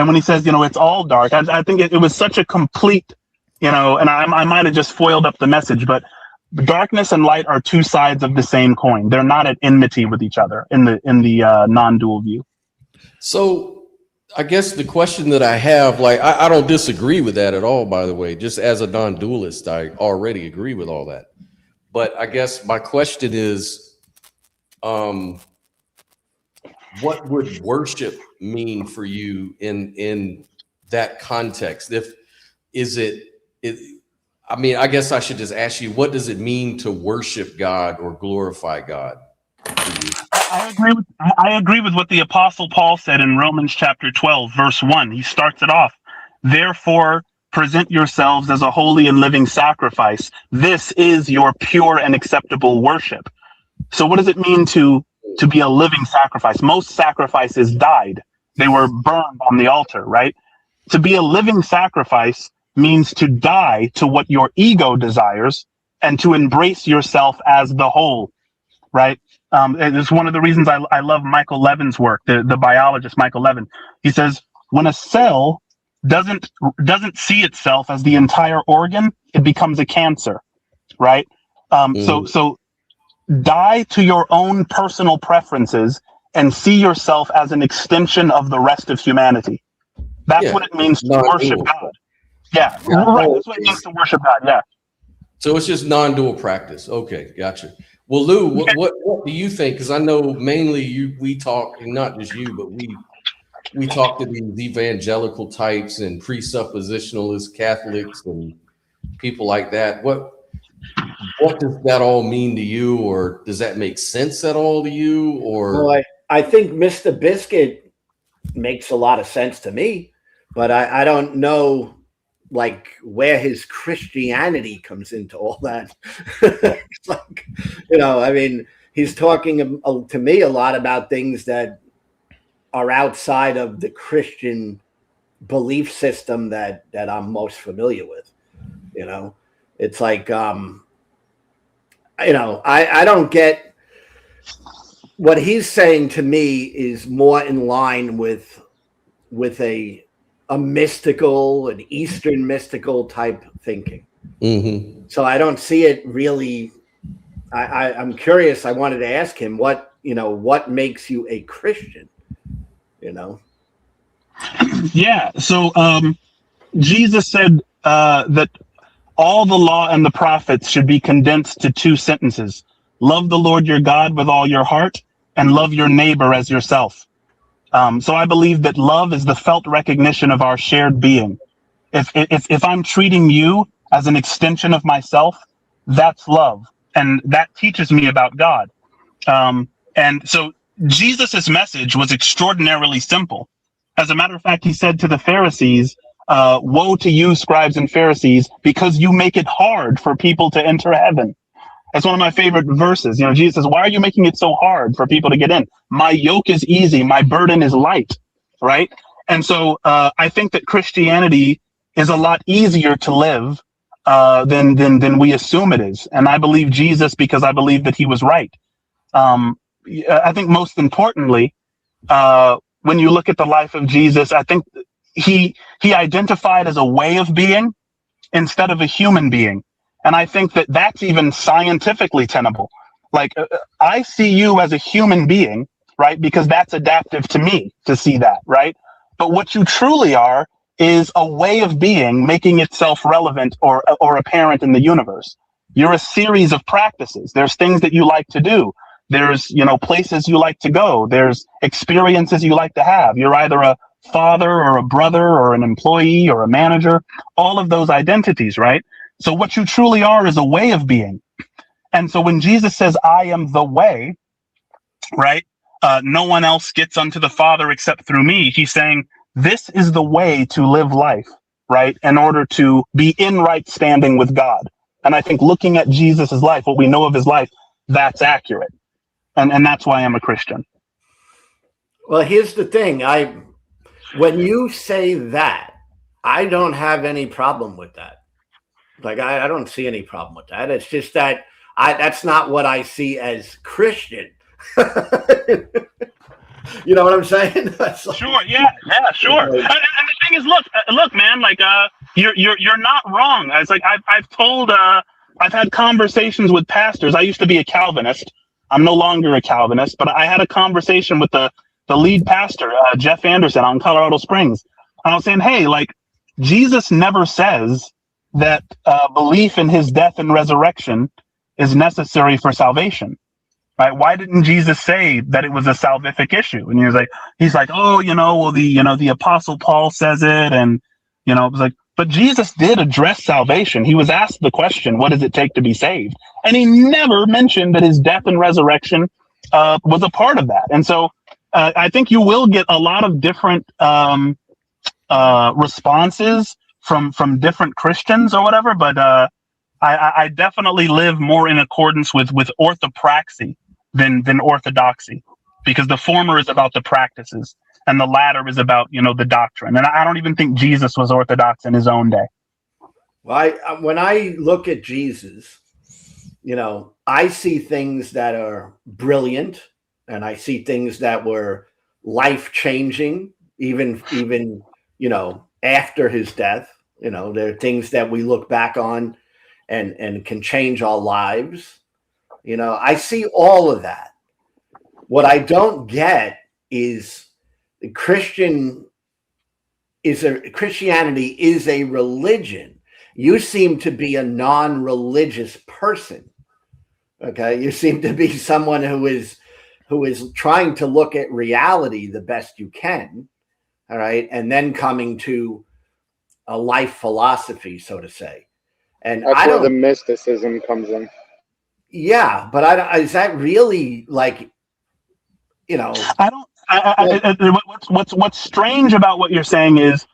when he says, it's all dark, I think it was such a complete, and I might have just foiled up the message, but darkness and light are two sides of the same coin. They're not at enmity with each other in the non-dual view. So I guess the question that I have, I don't disagree with that at all, by the way. Just as a non-dualist, I already agree with all that. But I guess my question is, what would worship mean for you in that context? I guess I should just ask you, what does it mean to worship God or glorify God to you? I agree with what the Apostle Paul said in Romans chapter 12, verse 1. He starts it off. Therefore, present yourselves as a holy and living sacrifice. This is your pure and acceptable worship. So what does it mean to be a living sacrifice? Most sacrifices died. They were burned on the altar, right? To be a living sacrifice means to die to what your ego desires and to embrace yourself as the whole, right? And it's one of the reasons I love Michael Levin's work, the biologist Michael Levin. He says, when a cell doesn't see itself as the entire organ, it becomes a cancer, right? So die to your own personal preferences and see yourself as an extension of the rest of humanity. That's what it means to worship God. Yeah, right. That's what it means to worship God. Yeah. So it's just non-dual practice. Okay, gotcha. Well, Lou, what do you think? Because I know mainly we talk, and not just you, but we talk to these evangelical types and presuppositionalist Catholics and people like that. What does that all mean to you, or does that make sense at all to you? Or well, I think Mr. Biscuit makes a lot of sense to me, but I don't know like where his Christianity comes into all that. It's like, I mean, he's talking to me a lot about things that are outside of the Christian belief system that I'm most familiar with. It's like, I don't get what he's saying. To me is more in line with a mystical, an Eastern mystical type thinking. Mm-hmm. So I don't see it really. I'm curious. I wanted to ask him what makes you a Christian? Yeah. So Jesus said that all the law and the prophets should be condensed to 2 sentences: love the Lord your God with all your heart and love your neighbor as yourself. So I believe that love is the felt recognition of our shared being. If I'm treating you as an extension of myself, that's love. And that teaches me about God. And so Jesus's message was extraordinarily simple. As a matter of fact, he said to the Pharisees, woe to you, scribes and Pharisees, because you make it hard for people to enter heaven. That's one of my favorite verses. Jesus says, why are you making it so hard for people to get in? My yoke is easy. My burden is light. Right. And so I think that Christianity is a lot easier to live than we assume it is. And I believe Jesus because I believe that he was right. I think most importantly, when you look at the life of Jesus, I think he identified as a way of being instead of a human being. And I think that that's even scientifically tenable. Like, I see you as a human being, right? Because that's adaptive to me to see that, right? But what you truly are is a way of being making itself relevant or apparent in the universe. You're a series of practices. There's things that you like to do. There's, places you like to go. There's experiences you like to have. You're either a father or a brother or an employee or a manager, all of those identities, right? So what you truly are is a way of being. And so when Jesus says, I am the way, right? No one else gets unto the Father except through me. He's saying, this is the way to live life, right? In order to be in right standing with God. And I think looking at Jesus's life, what we know of his life, that's accurate. And that's why I'm a Christian. Well, here's the thing. When you say that, I don't have any problem with that. Like, I don't see any problem with that. It's just that that's not what I see as Christian. You know what I'm saying? Like, sure. Yeah, sure. And the thing is, look, man, like, you're not wrong. It's like, I've had conversations with pastors. I used to be a Calvinist. I'm no longer a Calvinist, but I had a conversation with the lead pastor, Jeff Anderson, out in Colorado Springs. And I was saying, hey, like, Jesus never says that belief in his death and resurrection is necessary for salvation, right? Why didn't Jesus say that it was a salvific issue? And he's like, oh, the Apostle Paul says it, and it was like, but Jesus did address salvation. He was asked the question, what does it take to be saved? And he never mentioned that his death and resurrection was a part of that. And so I think you will get a lot of different responses from different Christians or whatever, but I definitely live more in accordance with orthopraxy than orthodoxy, because the former is about the practices and the latter is about, the doctrine. And I don't even think Jesus was orthodox in his own day. Well, when I look at Jesus, I see things that are brilliant, and I see things that were life-changing, even after his death. There are things that we look back on and can change our lives. I see all of that. What I don't get is Christianity is a religion. You seem to be a non-religious person. Okay, you seem to be someone who is trying to look at reality the best you can. All right, and then coming to a life philosophy, so to say. And that's where the mysticism comes in. Yeah, but is that really like, I don't. What's strange about what you're saying is,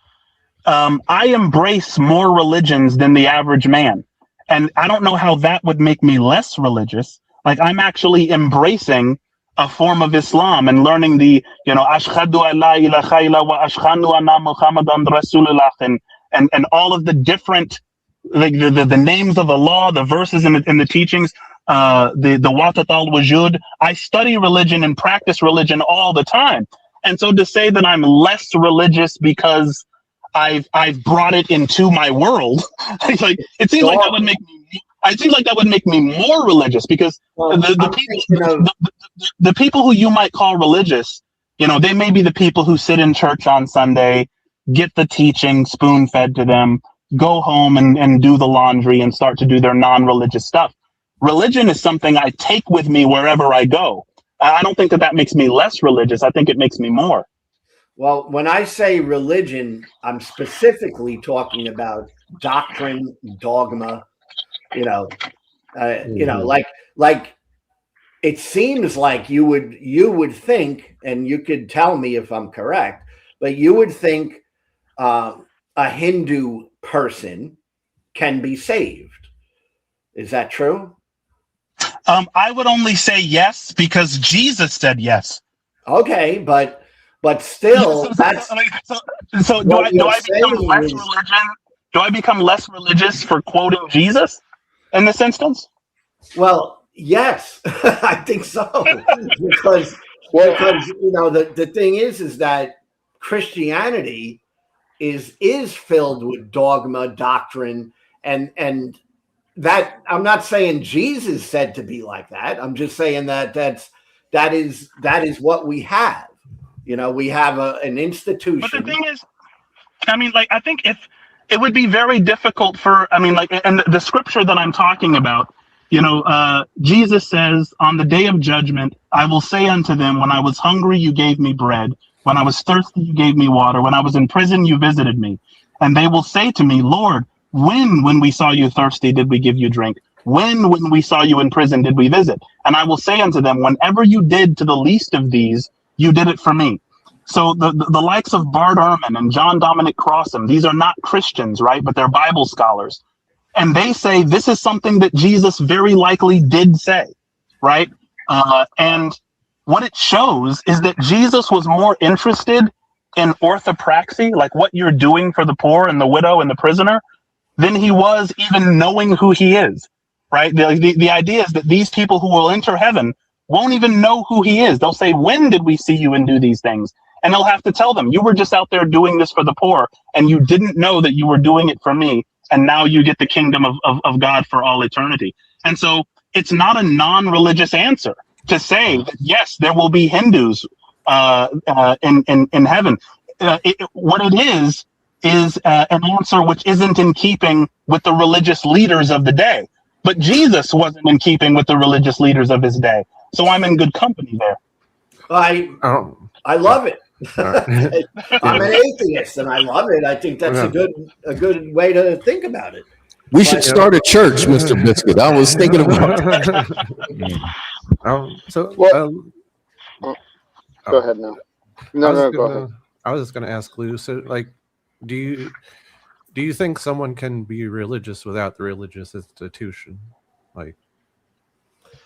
I embrace more religions than the average man, and I don't know how that would make me less religious. Like, I'm actually embracing a form of Islam and learning the, ashhadu an la ilaha illa wa ashhadu anna Muhammadan Rasulullah, and all of the different, like the names of the law, the verses in the teachings, the watat al-wujud. I study religion and practice religion all the time. And so to say that I'm less religious because I've brought it into my world, like, it seems like that would make me. I think like that would make me more religious, because the people who you might call religious, they may be the people who sit in church on Sunday, get the teaching spoon-fed to them, go home and do the laundry and start to do their non-religious stuff. Religion is something I take with me wherever I go. I don't think that makes me less religious. I think it makks me more. Well, when I say religion, I'm specifically talking about doctrine, dogma. Like it seems like you would think, and you could tell me if I'm correct, but you would think a Hindu person can be saved. Is that true? I would only say yes because Jesus said yes. Okay, but still, that's so. Do I become less religion? Do I become less religious for quoting Jesus in this instance? Well, yes, I think so. because the thing is that Christianity is filled with dogma, doctrine, and that, I'm not saying Jesus said to be like that. I'm just saying that is what we have. We have an institution. But the thing is, I think if it would be very difficult and the scripture that I'm talking about, Jesus says, on the day of judgment, I will say unto them, when I was hungry, you gave me bread. When I was thirsty, you gave me water. When I was in prison, you visited me. And they will say to me, Lord, when we saw you thirsty, did we give you drink? When we saw you in prison, did we visit? And I will say unto them, whenever you did to the least of these, you did it for me. So the likes of Bart Ehrman and John Dominic Crossan, these are not Christians, right? But they're Bible scholars. And they say this is something that Jesus very likely did say, right? And what it shows is that Jesus was more interested in orthopraxy, like what you're doing for the poor and the widow and the prisoner, than he was even knowing who he is, right? The idea is that these people who will enter heaven won't even know who he is. They'll say, when did we see you and do these things? And they'll have to tell them, you were just out there doing this for the poor, and you didn't know that you were doing it for me. And now you get the kingdom of God for all eternity. And so it's not a non-religious answer to say that, yes, there will be Hindus in heaven. What it is an answer which isn't in keeping with the religious leaders of the day. But Jesus wasn't in keeping with the religious leaders of his day. So I'm in good company there. I love it. I'm an atheist, and I love it. I think that's a good way to think about it. We should start a church, Mr. Biscuit. I was thinking about go ahead now. No, go ahead. I was just going to ask Lou. So, like, do you think someone can be religious without the religious institution? Like,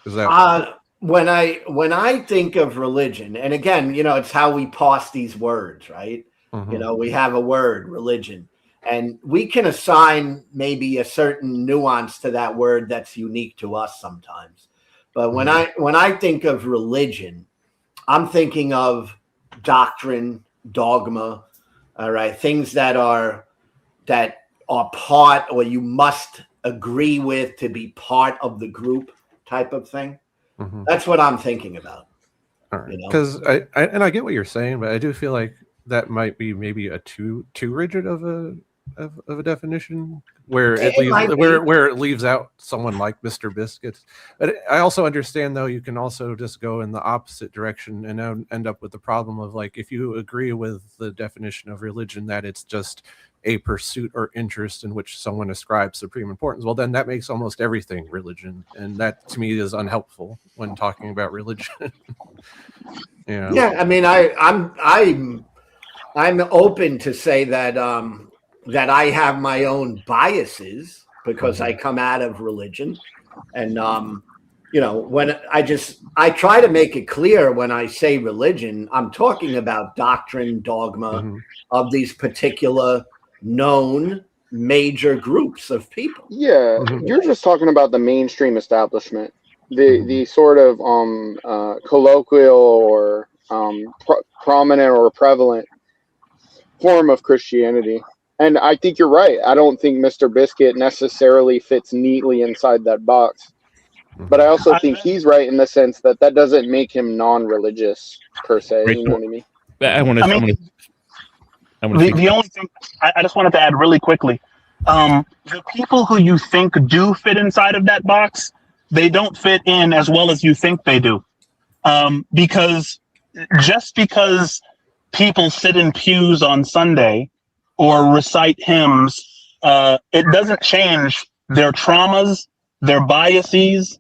is that? when I think of religion, and again, it's how we parse these words, right? Mhm. We have a word, religion, and we can assign maybe a certain nuance to that word that's unique to us sometimes. But when I think of religion, I'm thinking of doctrine, dogma, all right, things that are part, or you must agree with to be part of the group type of thing. Mhm. That's what I'm thinking about. All right, because I get what you're saying, but I do feel like that might be maybe a too rigid of a definition, where it leaves where it leaves out someone like Mr. Biscuits. But I also understand, though, you can also just go in the opposite direction and end up with the problem of, like, if you agree with the definition of religion that it's just a pursuit or interest in which someone ascribes supreme importance, well, then that makes almost everything religion, and that to me is unhelpful when talking about religion. Yeah, I mean, I'm open to say that that I have my own biases because I come out of religion, and when I try to make it clear when I say religion, I'm talking about doctrine, dogma of these particular known major groups of people. Yeah, you're just talking about the mainstream establishment, the sort of colloquial or prominent or prevalent form of Christianity. And I think you're right. I don't think Mr. Biscuit necessarily fits neatly inside that box. But I also think he's right in the sense that doesn't make him non-religious per se. Right. You know what I mean? The only thing I just wanted to add really quickly, the people who you think do fit inside of that box, they don't fit in as well as you think they do. Because just because people sit in pews on Sunday or recite hymns, it doesn't change their traumas, their biases,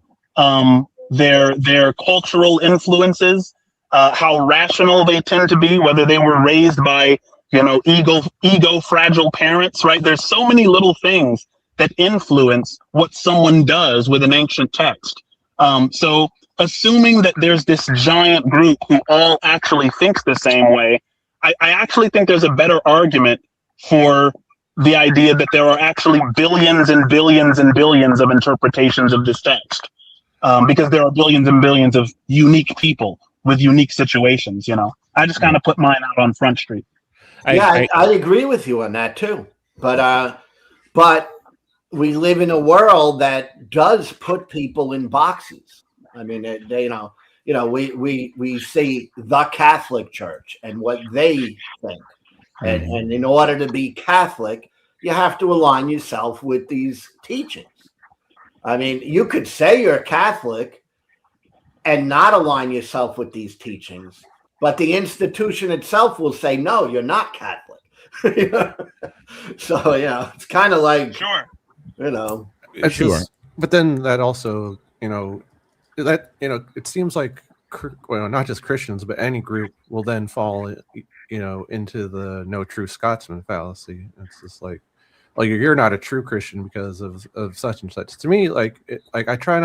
their cultural influences, how rational they tend to be, whether they were raised by ego fragile parents, right? There's so many little things that influence what someone does with an ancient text. So assuming that there's this giant group who all actually thinks the same way, I actually think there's a better argument for the idea that there are actually billions and billions and billions of interpretations of this text, because there are billions and billions of unique people with unique situations. I just kind of put mine out on Front Street. I agree with you on that too, but we live in a world that does put people in boxes. I mean, we see the Catholic Church and what they think, and in order to be Catholic, you have to align yourself with these teachings. I mean, you could say you're Catholic and not align yourself with these teachings, but the institution itself will say, no, you're not Catholic. So, it's kind of like, sure. But then that also, it seems like, not just Christians, but any group will then fall, into the no true Scotsman fallacy. It's just like, well, you're not a true Christian because of such and such. To me, I try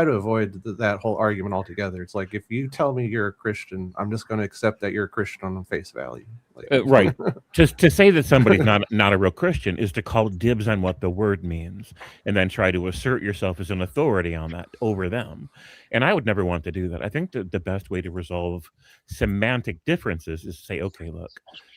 to avoid that whole argument altogether. It's like, if you tell me you're a Christian, I'm just going to accept that you're a Christian on face value. Right. Just to say that somebody's not a real Christian is to call dibs on what the word means and then try to assert yourself as an authority on that over them. And I would never want to do that. I think that the best way to resolve semantic differences is to say, okay, look,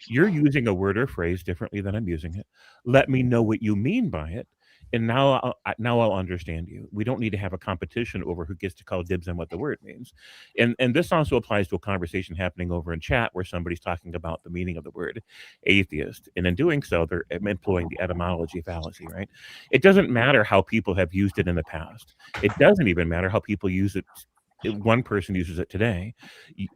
you're using a word or phrase differently than I'm using it. Let me know what you mean by it. And now I'll understand you. We don't need to have a competition over who gets to call dibs on what the word means. And this also applies to a conversation happening over in chat where somebody's talking about the meaning of the word atheist. And in doing so, they're employing the etymology fallacy, right? It doesn't matter how people have used it in the past. It doesn't even matter how people use it. One person uses it today.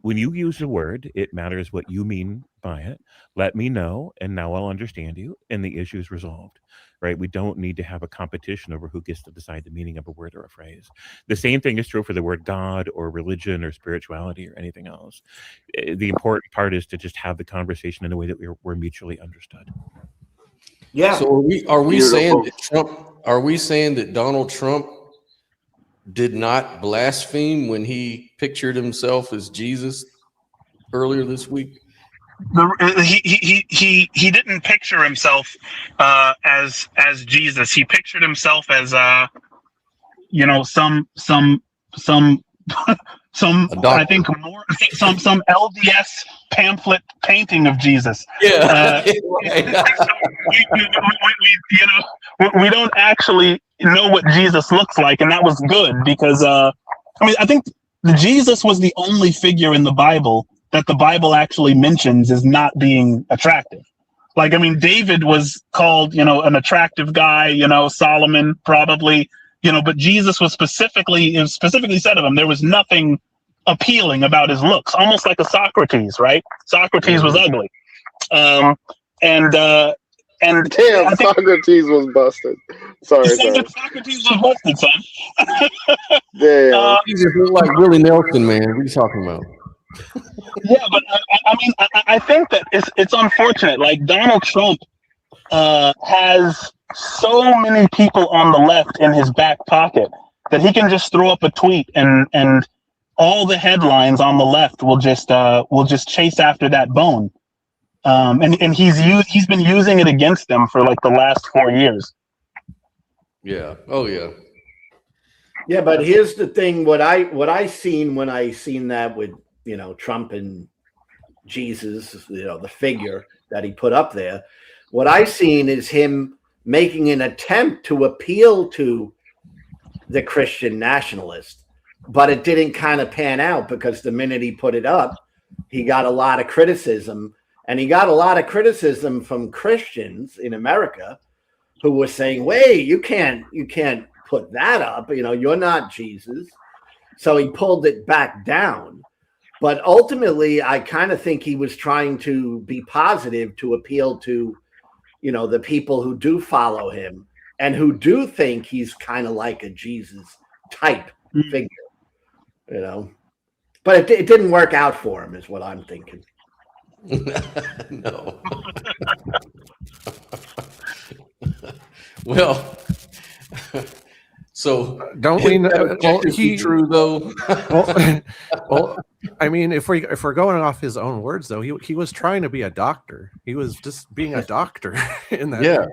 When you use a word, it matters what you mean by it. Let me know, and now I'll understand you, and the issue is resolved, right? We don't need to have a competition over who gets to decide the meaning of a word or a phrase. The same thing is true for the word God or religion or spirituality or anything else. The important part is to just have the conversation in a way that we're mutually understood. Yeah. So are we saying that Donald Trump did not blaspheme when he pictured himself as Jesus earlier this week? He didn't picture himself as Jesus. He pictured himself as some I think more some LDS pamphlet painting of Jesus. Yeah. We don't actually know what Jesus looks like, and that was good because I think Jesus was the only figure in the Bible that the Bible actually mentions as not being attractive. Like, David was called, an attractive guy, Solomon probably, but Jesus was specifically said of him, there was nothing appealing about his looks, almost like a Socrates, right? Socrates was ugly. And damn, Socrates was busted. Sorry. Socrates was busted, son. Damn. Jesus looked like Willie Nelson, man. What are you talking about? Yeah, but I think that it's unfortunate. Like, Donald Trump has so many people on the left in his back pocket that he can just throw up a tweet and all the headlines on the left will just chase after that bone. And he's been using it against them for like the last 4 years. Yeah. Oh yeah. Yeah, but here's the thing: what I seen when I seen that with Trump and Jesus, the figure that he put up there. What I seen is him making an attempt to appeal to the Christian nationalist, but it didn't kind of pan out because the minute he put it up, he got a lot of criticism, and he got a lot of criticism from Christians in America who were saying, "Wait, you can't put that up. You're not Jesus." So he pulled it back down. But ultimately, I kind of think he was trying to be positive to appeal to, the people who do follow him and who do think he's kind of like a Jesus type figure, But it didn't work out for him, is what I'm thinking. No. Well, so don't we know? Well, true though. well, if we're going off his own words, though, he was trying to be a doctor. He was just being a doctor in that. Yeah.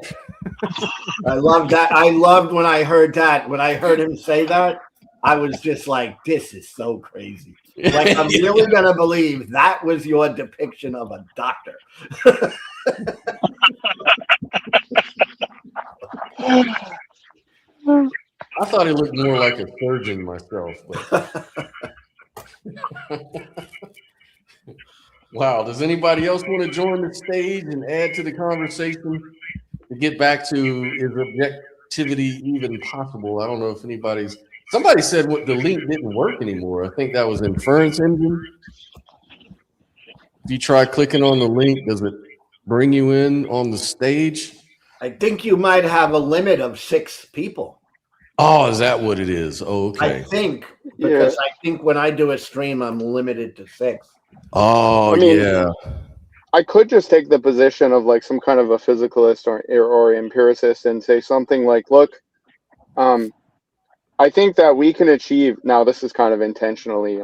I love that. I loved when I heard that. When I heard him say that, I was just like, "This is so crazy." Like, I'm really gonna believe that was your depiction of a doctor. I thought he looked more like a surgeon myself, but wow. Does anybody else want to join the stage and add to the conversation to get back to, is objectivity even possible? I don't know if somebody said the link didn't work anymore. I think that was Inference Engine. If you try clicking on the link, does it bring you in on the stage? I think you might have a limit of 6 people. Oh, is that what it is? Oh, okay. I think, because I think when I do a stream, I'm limited to 6. Oh, yeah. I could just take the position of like some kind of a physicalist or empiricist and say something like, look, I think that we can achieve, now this is kind of intentionally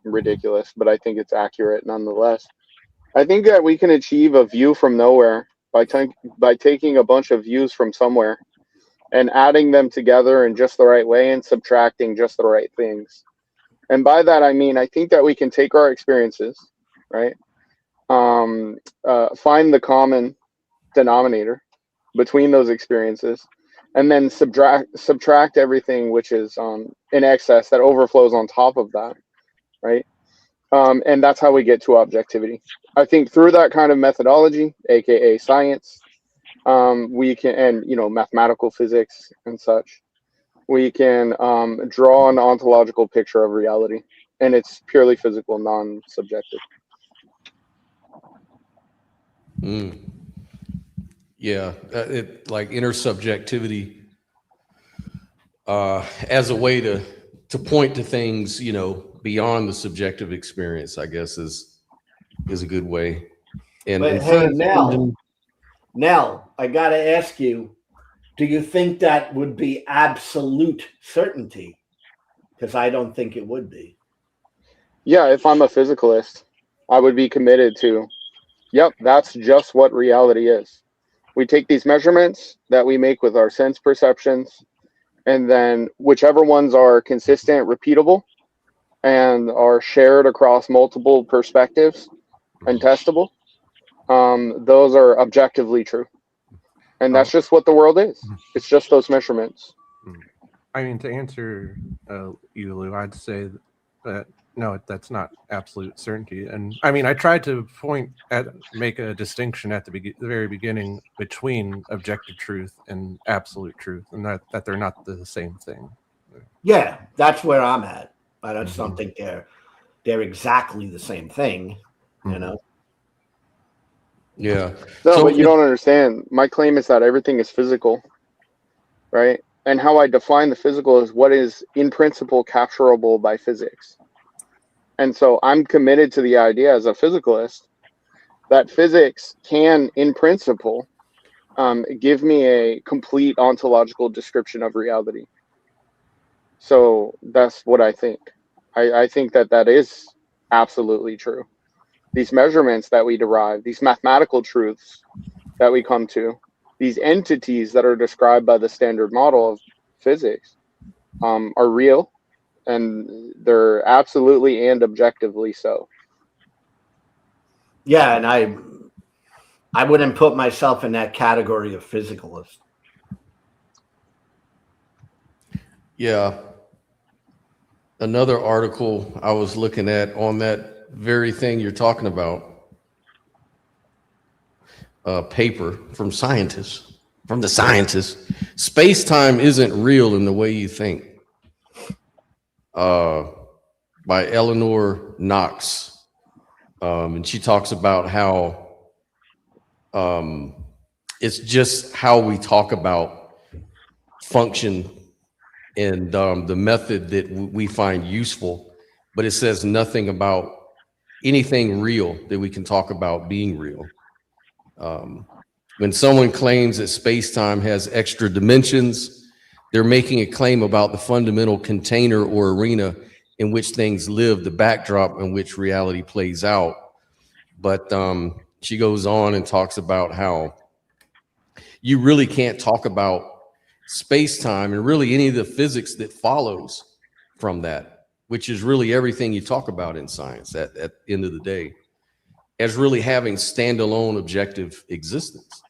ridiculous, but I think it's accurate nonetheless. I think that we can achieve a view from nowhere by taking a bunch of views from somewhere and adding them together in just the right way and subtracting just the right things. And by that, I mean, I think that we can take our experiences, right? Find the common denominator between those experiences, and then subtract everything which is in excess that overflows on top of that, right? And that's how we get to objectivity. I think through that kind of methodology, aka science, we can, and mathematical physics and such, we can draw an ontological picture of reality, and it's purely physical, non-subjective. Yeah, like intersubjectivity as a way to point to things, beyond the subjective experience, I guess is a good way. And but hey, Nell, I gotta ask you, do you think that would be absolute certainty? Because I don't think it would be. Yeah, if I'm a physicalist, I would be committed to, yep, that's just what reality is. We take these measurements that we make with our sense perceptions, and then whichever ones are consistent, repeatable, and are shared across multiple perspectives and testable, those are objectively true. And that's just what the world is. It's just those measurements. I mean, to answer you, Lou, I'd say that no, that's not absolute certainty. And I mean, I tried to make a distinction at the very beginning between objective truth and absolute truth, and that they're not the same thing. Yeah, that's where I'm at. I just don't think they're exactly the same thing, you know? Yeah. No, but you don't understand. My claim is that everything is physical, right? And how I define the physical is what is in principle capturable by physics. And so I'm committed to the idea as a physicalist that physics can, in principle, give me a complete ontological description of reality. So that's what I think. I think that is absolutely true. These measurements that we derive, these mathematical truths that we come to, these entities that are described by the standard model of physics are real, and they're absolutely and objectively so. Yeah, and I wouldn't put myself in that category of physicalist. Yeah. Another article I was looking at on that very thing you're talking about, a paper from the scientists, space-time isn't real in the way you think, by Eleanor Knox. And she talks about how it's just how we talk about function and the method that we find useful, but it says nothing about anything real that we can talk about being real. When someone claims that space-time has extra dimensions, they're making a claim about the fundamental container or arena in which things live, the backdrop in which reality plays out. But she goes on and talks about how you really can't talk about space-time and really any of the physics that follows from that, which is really everything you talk about in science at the end of the day, as really having standalone objective existence.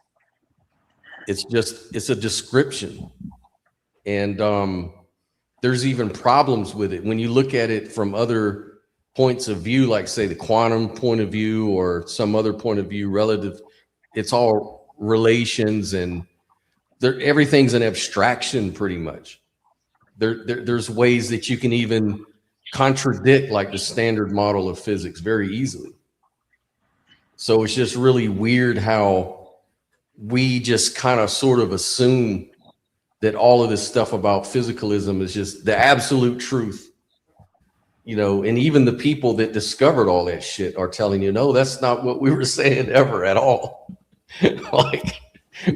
It's a description. And there's even problems with it when you look at it from other points of view, like say the quantum point of view or some other point of view relative. It's all relations, and everything's an abstraction pretty much. There's ways that you can even contradict like the standard model of physics very easily. So it's just really weird how we just kind of sort of assume that all of this stuff about physicalism is just the absolute truth, you know, and even the people that discovered all that shit are telling you, no, that's not what we were saying ever at all. Like,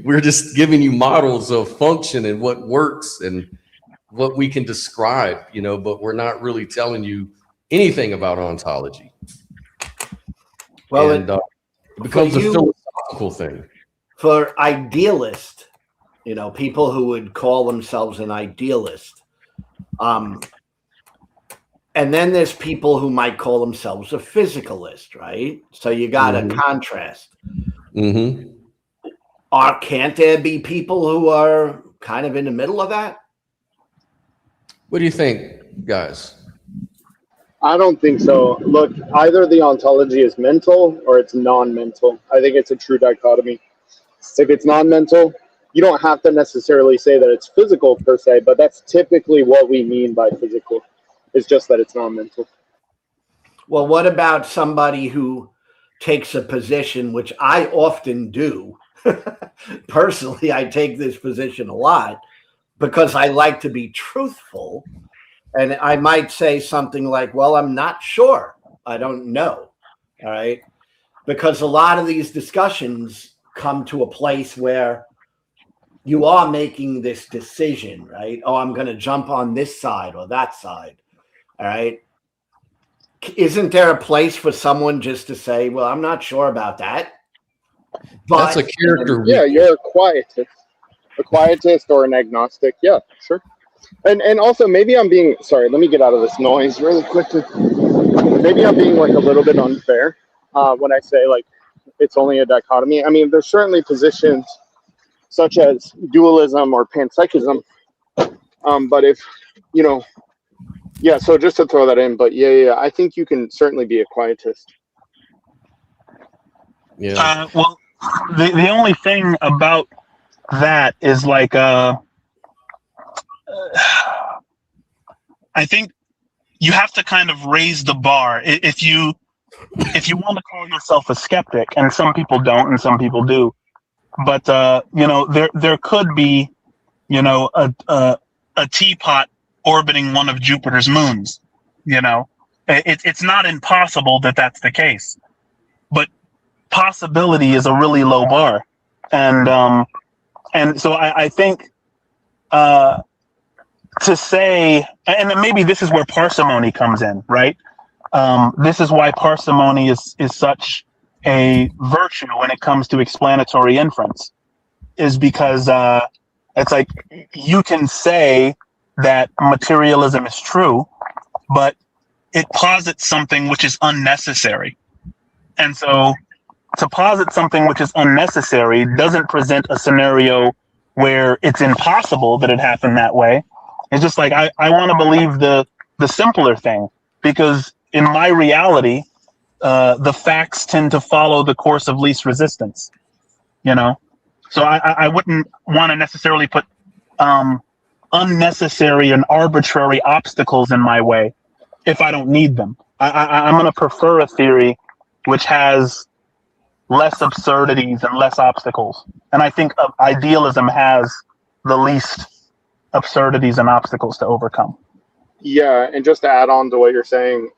we're just giving you models of function and what works and what we can describe, you know, but we're not really telling you anything about ontology. Well, and it becomes a philosophical thing. For idealist, you know, people who would call themselves an idealist. And then there's people who might call themselves a physicalist, right? So you got a contrast. Mm-hmm. Can't there be people who are kind of in the middle of that? What do you think, guys? I don't think so. Look, either the ontology is mental or it's non-mental. I think it's a true dichotomy. If it's non-mental, you don't have to necessarily say that it's physical per se, but that's typically what we mean by physical. It's just that it's non-mental. Well, what about somebody who takes a position, which I often do? Personally, I take this position a lot because I like to be truthful. And I might say something like, well, I'm not sure. I don't know. All right. Because a lot of these discussions come to a place where you are making this decision, right? Oh, I'm going to jump on this side or that side. All right. Isn't there a place for someone just to say, well, I'm not sure about that? That's a character. Yeah, you're a quietist or an agnostic. Yeah, sure. And also maybe I'm being, sorry, let me get out of this noise really quickly. Maybe I'm being like a little bit unfair when I say like it's only a dichotomy. I mean, there's certainly positions such as dualism or panpsychism. But if, you know, yeah, so just to throw that in, but yeah, I think you can certainly be a quietist. Yeah. Well, the only thing about that is like, I think you have to kind of raise the bar. If you want to call yourself a skeptic, and some people don't, and some people do, but you know, there could be, you know, a teapot orbiting one of Jupiter's moons. You know, it's not impossible that that's the case, but possibility is a really low bar, and so I think to say, and maybe this is where parsimony comes in, right? This is why parsimony is such a virtue when it comes to explanatory inference, is because it's like you can say that materialism is true, but it posits something which is unnecessary. And so to posit something which is unnecessary doesn't present a scenario where it's impossible that it happened that way. It's just like, I want to believe the simpler thing, because in my reality, the facts tend to follow the course of least resistance, you know? So I wouldn't want to necessarily put unnecessary and arbitrary obstacles in my way if I don't need them. I'm going to prefer a theory which has less absurdities and less obstacles. And I think idealism has the least absurdities and obstacles to overcome. Yeah, and just to add on to what you're saying,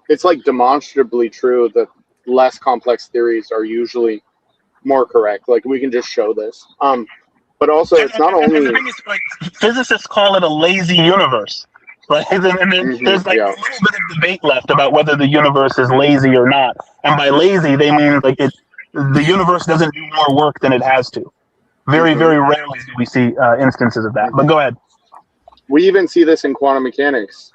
it's like demonstrably true that less complex theories are usually more correct. Like we can just show this. But also, it's not only. The thing is, like, physicists call it a lazy universe, right? And there's like a little bit of debate left about whether the universe is lazy or not. And by lazy, they mean like the universe doesn't do more work than it has to. Very, very rarely do we see instances of that. But go ahead. We even see this in quantum mechanics.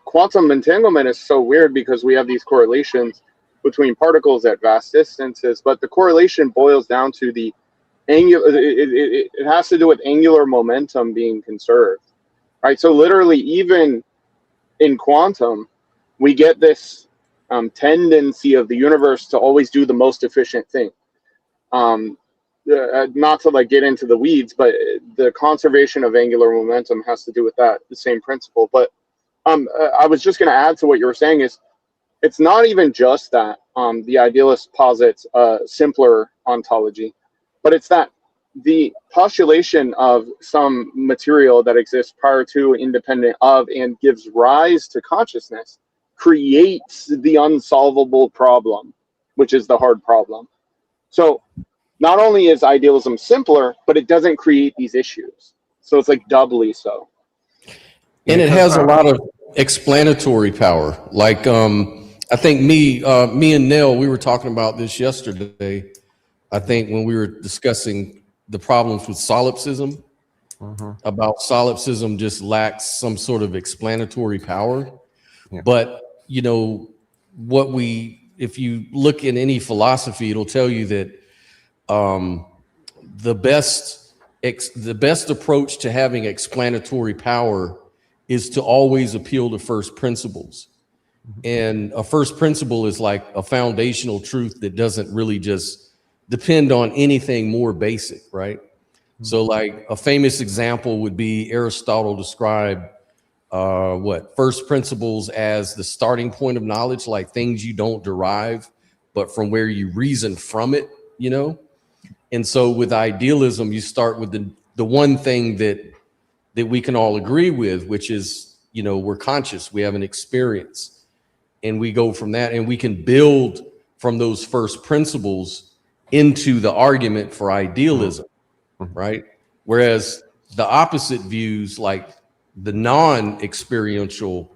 Quantum entanglement is so weird because we have these correlations between particles at vast distances, but the correlation boils down to the angular. It has to do with angular momentum being conserved, right? So literally, even in quantum, we get this tendency of the universe to always do the most efficient thing. Not to like get into the weeds, but the conservation of angular momentum has to do with that, the same principle. But I was just going to add to what you were saying is it's not even just that the idealist posits a simpler ontology, but it's that the postulation of some material that exists prior to, independent of, and gives rise to consciousness creates the unsolvable problem, which is the hard problem. So not only is idealism simpler, but it doesn't create these issues. So it's like doubly so. And it has a lot of explanatory power. Like, I think me and Nell, we were talking about this yesterday. I think when we were discussing the problems with solipsism, about solipsism just lacks some sort of explanatory power. Yeah. But, you know, if you look in any philosophy, it'll tell you that the best approach to having explanatory power is to always appeal to first principles. And a first principle is like a foundational truth that doesn't really just depend on anything more basic, right? So like a famous example would be Aristotle described first principles as the starting point of knowledge, like things you don't derive, but from where you reason from it, you know? And so with idealism, you start with the one thing that we can all agree with, which is, you know, we're conscious, we have an experience, and we go from that, and we can build from those first principles into the argument for idealism, right? Whereas the opposite views, like the non-experiential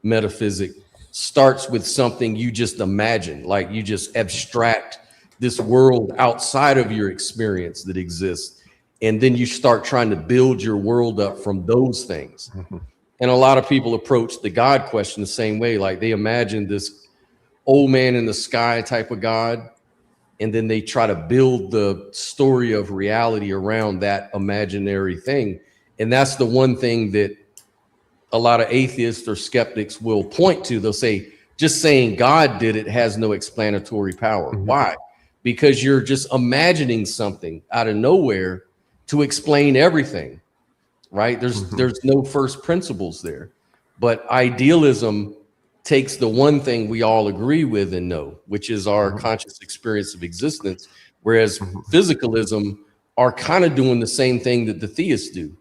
metaphysic, starts with something you just imagine, like you just abstract this world outside of your experience that exists, and then you start trying to build your world up from those things. And a lot of people approach the God question the same way, like they imagine this old man in the sky type of God, and then they try to build the story of reality around that imaginary thing. And that's the one thing that a lot of atheists or skeptics will point to. They'll say, just saying God did it has no explanatory power. Why? Because you're just imagining something out of nowhere to explain everything, right? There's no first principles there. But idealism takes the one thing we all agree with and know, which is our conscious experience of existence, whereas physicalism are kind of doing the same thing that the theists do.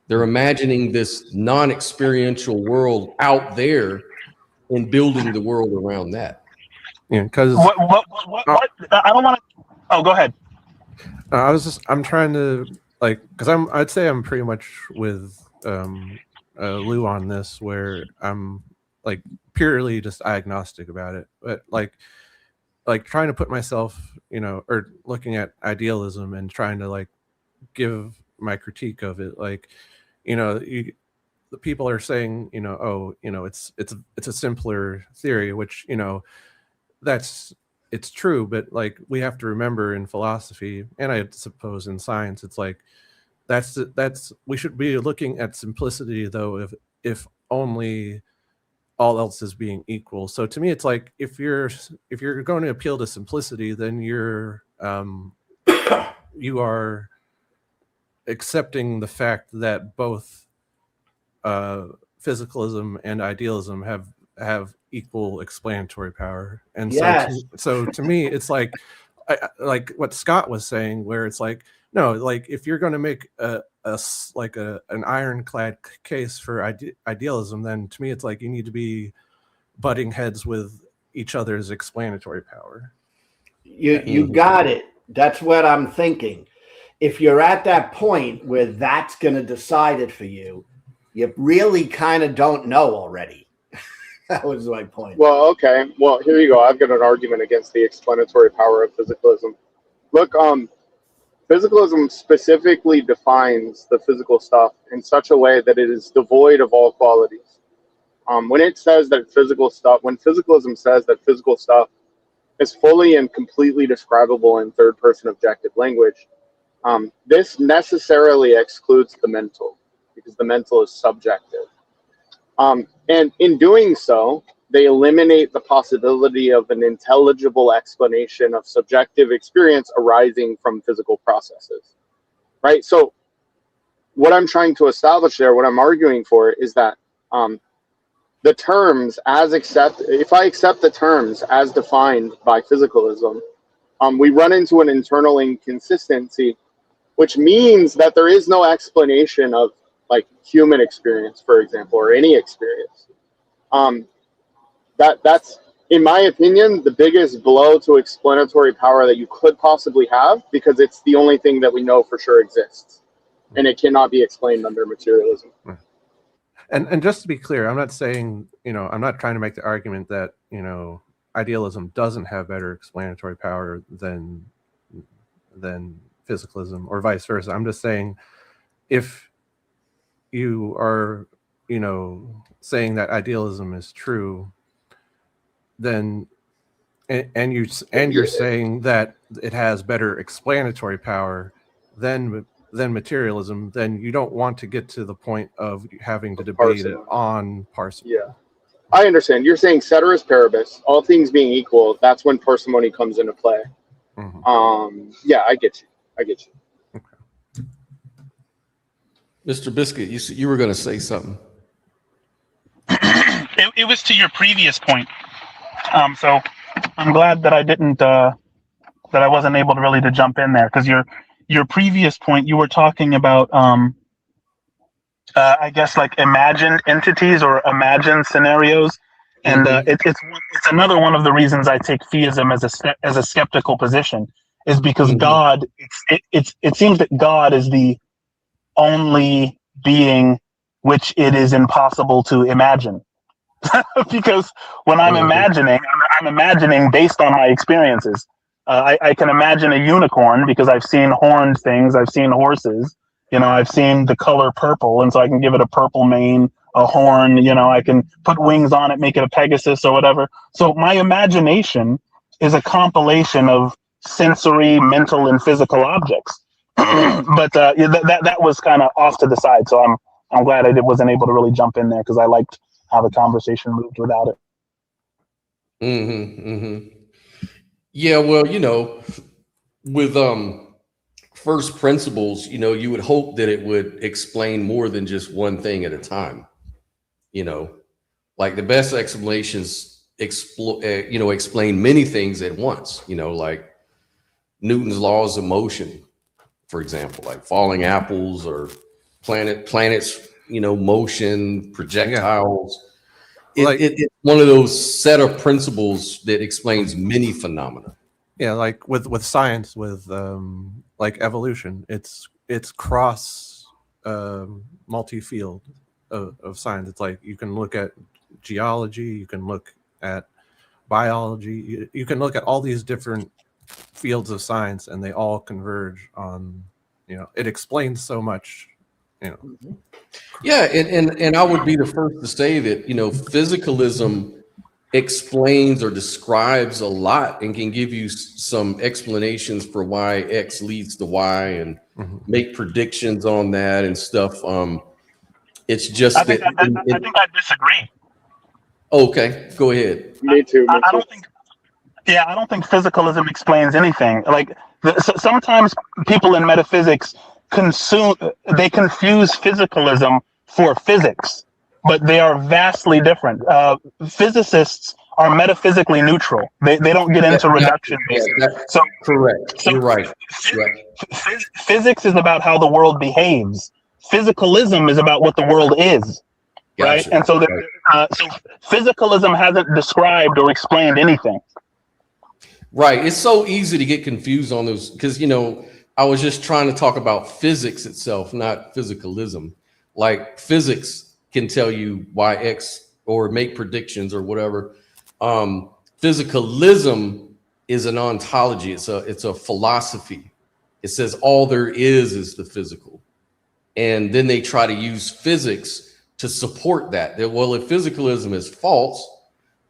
They're imagining this non-experiential world out there and building the world around that. Yeah, because what I don't want to. Oh, go ahead. I'm trying to, like, because I'd say I'm pretty much with Lou on this, where I'm like purely just agnostic about it, but like trying to put myself, or looking at idealism and trying to like give my critique of it, like, the people are saying, it's a simpler theory, which, it's true, but like we have to remember in philosophy, and I suppose in science, it's like that's we should be looking at simplicity, though, if only all else is being equal. So to me, it's like if you're going to appeal to simplicity, then you are accepting the fact that both physicalism and idealism have equal explanatory power. And so to me, it's like what Scott was saying, where it's like, no, like if you're going to make an ironclad case for idealism, then to me it's like you need to be butting heads with each other's explanatory power. You got it. That's what I'm thinking. If you're at that point where that's going to decide it for you, you really kind of don't know already. That was my point. Well, okay. Well, here you go. I've got an argument against the explanatory power of physicalism. Look, physicalism specifically defines the physical stuff in such a way that it is devoid of all qualities. When it says that when physicalism says that physical stuff is fully and completely describable in third-person objective language, this necessarily excludes the mental, because the mental is subjective. And in doing so, they eliminate the possibility of an intelligible explanation of subjective experience arising from physical processes, right? So what I'm trying to establish there, what I'm arguing for, is that the terms if I accept the terms as defined by physicalism, we run into an internal inconsistency, which means that there is no explanation of like human experience, for example, or any experience. That's, in my opinion, the biggest blow to explanatory power that you could possibly have, because it's the only thing that we know for sure exists, and it cannot be explained under materialism. And just to be clear, I'm not saying, I'm not trying to make the argument that, idealism doesn't have better explanatory power than physicalism or vice versa. I'm just saying, if you are, saying that idealism is true, then and you're saying that it has better explanatory power than materialism, then you don't want to get to the point of having to debate it on parsimony. Yeah, I understand. You're saying ceteris paribus, all things being equal, that's when parsimony comes into play. Yeah, I get you. Okay. Mr. Biscuit, you were going to say something. It was to your previous point. So I'm glad that I didn't, that I wasn't able to really jump in there, because your previous point, you were talking about, I guess, like imagined entities or imagined scenarios, and it's another one of the reasons I take theism as a skeptical position, is because God, it seems that God is the only being which it is impossible to imagine. Because when I'm imagining based on my experiences. I can imagine a unicorn because I've seen horned things, I've seen horses, I've seen the color purple, and so I can give it a purple mane, a horn, I can put wings on it, make it a Pegasus or whatever. So my imagination is a compilation of sensory, mental, and physical objects. But that was kind of off to the side. So I'm glad I wasn't able to really jump in there because I liked how the conversation moved without it. Yeah, well, with first principles, you would hope that it would explain more than just one thing at a time. Like the best explanations explain many things at once, like Newton's laws of motion, for example, like falling apples or planets, motion, projectiles. It's one of those set of principles that explains many phenomena. Yeah, like with science, with like evolution, it's cross multi-field of science. It's like you can look at geology, you can look at biology, you can look at all these different fields of science, and they all converge on, it explains so much. Yeah, and I would be the first to say that physicalism explains or describes a lot and can give you some explanations for why X leads to Y and make predictions on that and stuff. It's just I think I disagree. Okay, go ahead. Me too. I don't think. Yeah, I don't think physicalism explains anything. Like sometimes people in metaphysics confuse physicalism for physics, but they are vastly different. Physicists are metaphysically neutral. They don't get into reduction. So correct. You're right. Physics is about how the world behaves. Physicalism is about what the world is. Right? And so so physicalism hasn't described or explained anything. Right. It's so easy to get confused on those because, I was just trying to talk about physics itself, not physicalism. Like physics can tell you why X or make predictions or whatever. Physicalism is an ontology. It's a philosophy. It says all there is the physical. And then they try to use physics to support that. Well, if physicalism is false,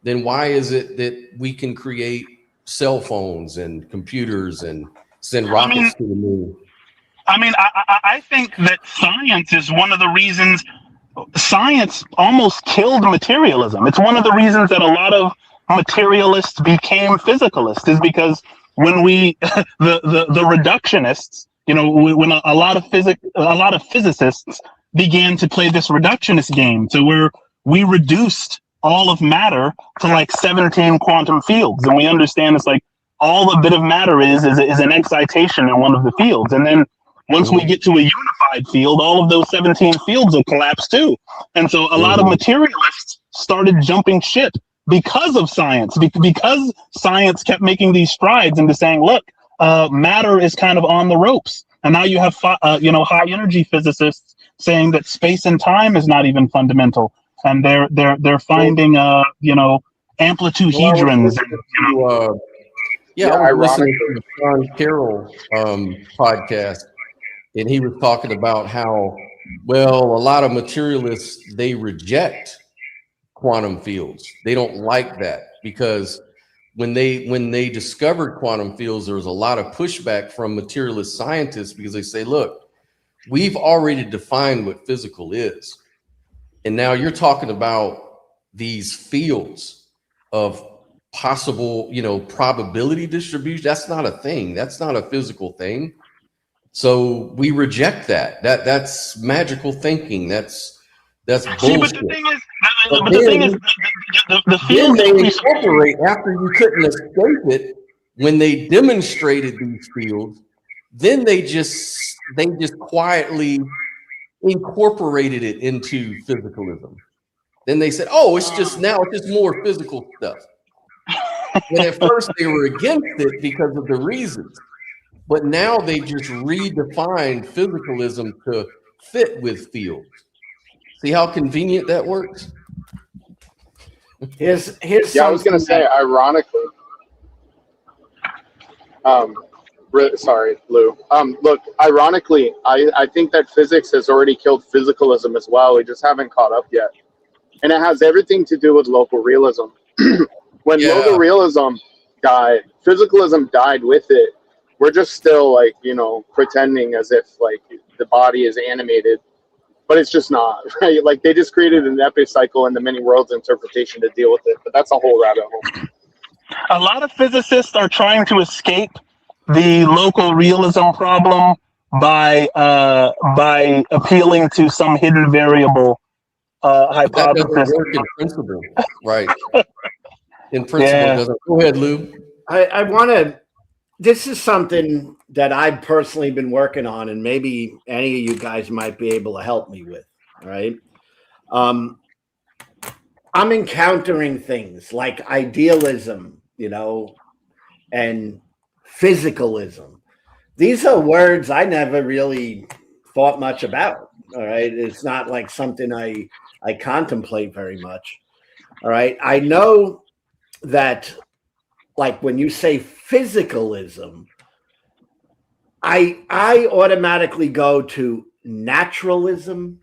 then why is it that we can create cell phones and computers and send rockets to the moon? I think that science is one of the reasons. Science almost killed materialism. It's one of the reasons that a lot of materialists became physicalists, is because when the reductionists, when a lot of physicists began to play this reductionist game, to where we reduced all of matter to like 17 quantum fields, and we understand it's like all a bit of matter is an excitation in one of the fields, and then once we get to a unified field, all of those 17 fields will collapse too. And so a lot of materialists started jumping ship because of science, because science kept making these strides into saying, look, matter is kind of on the ropes. And now you have high energy physicists saying that space and time is not even fundamental, and they're finding amplitude hedrons. I was listening to the Sean Carroll podcast, and he was talking about how, well, a lot of materialists, they reject quantum fields. They don't like that because when they discovered quantum fields, there was a lot of pushback from materialist scientists because they say, look, we've already defined what physical is. And now you're talking about these fields of possible, probability distribution. That's not a thing. That's not a physical thing. So we reject that. That's magical thinking. That's bullshit. See, but the thing is, the field they incorporate after you couldn't escape it. When they demonstrated these fields, then they just quietly incorporated it into physicalism. Then they said, "Oh, it's just more physical stuff." And at first they were against it because of the reasons, but now they just redefined physicalism to fit with fields. See how convenient that works? Here's Yeah, I was going to say, ironically, sorry, Lou. Look, ironically, I think that physics has already killed physicalism as well. We just haven't caught up yet. And it has everything to do with local realism. When local realism died, physicalism died with it. We're just still like, pretending as if like the body is animated, but it's just not, right? Like they just created an epicycle and the many worlds interpretation to deal with it, but that's a whole rabbit hole. A lot of physicists are trying to escape the local realism problem by appealing to some hidden variable hypothesis. That doesn't work in principle, right? In principle, it doesn't. Go ahead, Lou. I want to. This is something that I've personally been working on, and maybe any of you guys might be able to help me with. All right. I'm encountering things like idealism, and physicalism. These are words I never really thought much about. All right. It's not like something I contemplate very much. All right. I know that, like, when you say physicalism, I automatically go to naturalism,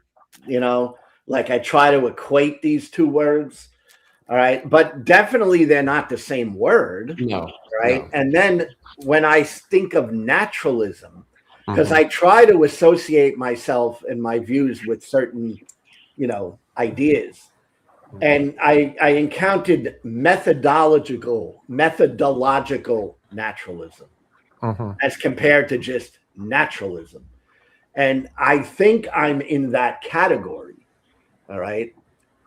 like I try to equate these two words. All right. But definitely they're not the same word. No. Right. No. And then when I think of naturalism, because I try to associate myself and my views with certain, ideas. And I encountered methodological naturalism as compared to just naturalism. And I think I'm in that category. All right.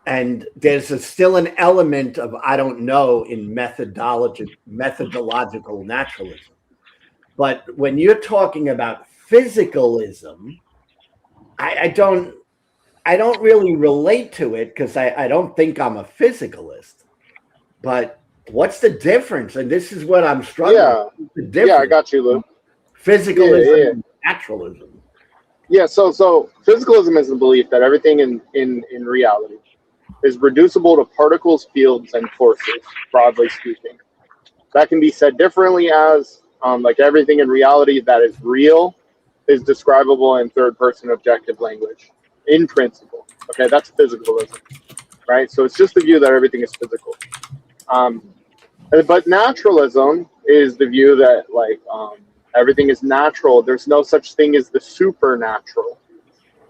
And there's still an element of I don't know in methodological naturalism. But when you're talking about physicalism, I don't really relate to it because I don't think I'm a physicalist. But what's the difference? And this is what I'm struggling with. Yeah, I got you, Lou. Physicalism and naturalism. Yeah, so physicalism is the belief that everything in reality is reducible to particles, fields, and forces, broadly speaking. That can be said differently as like everything in reality that is real is describable in third-person objective language, in principle. Okay, that's physicalism, right? So it's just the view that everything is physical. But naturalism is the view that like everything is natural. There's no such thing as the supernatural,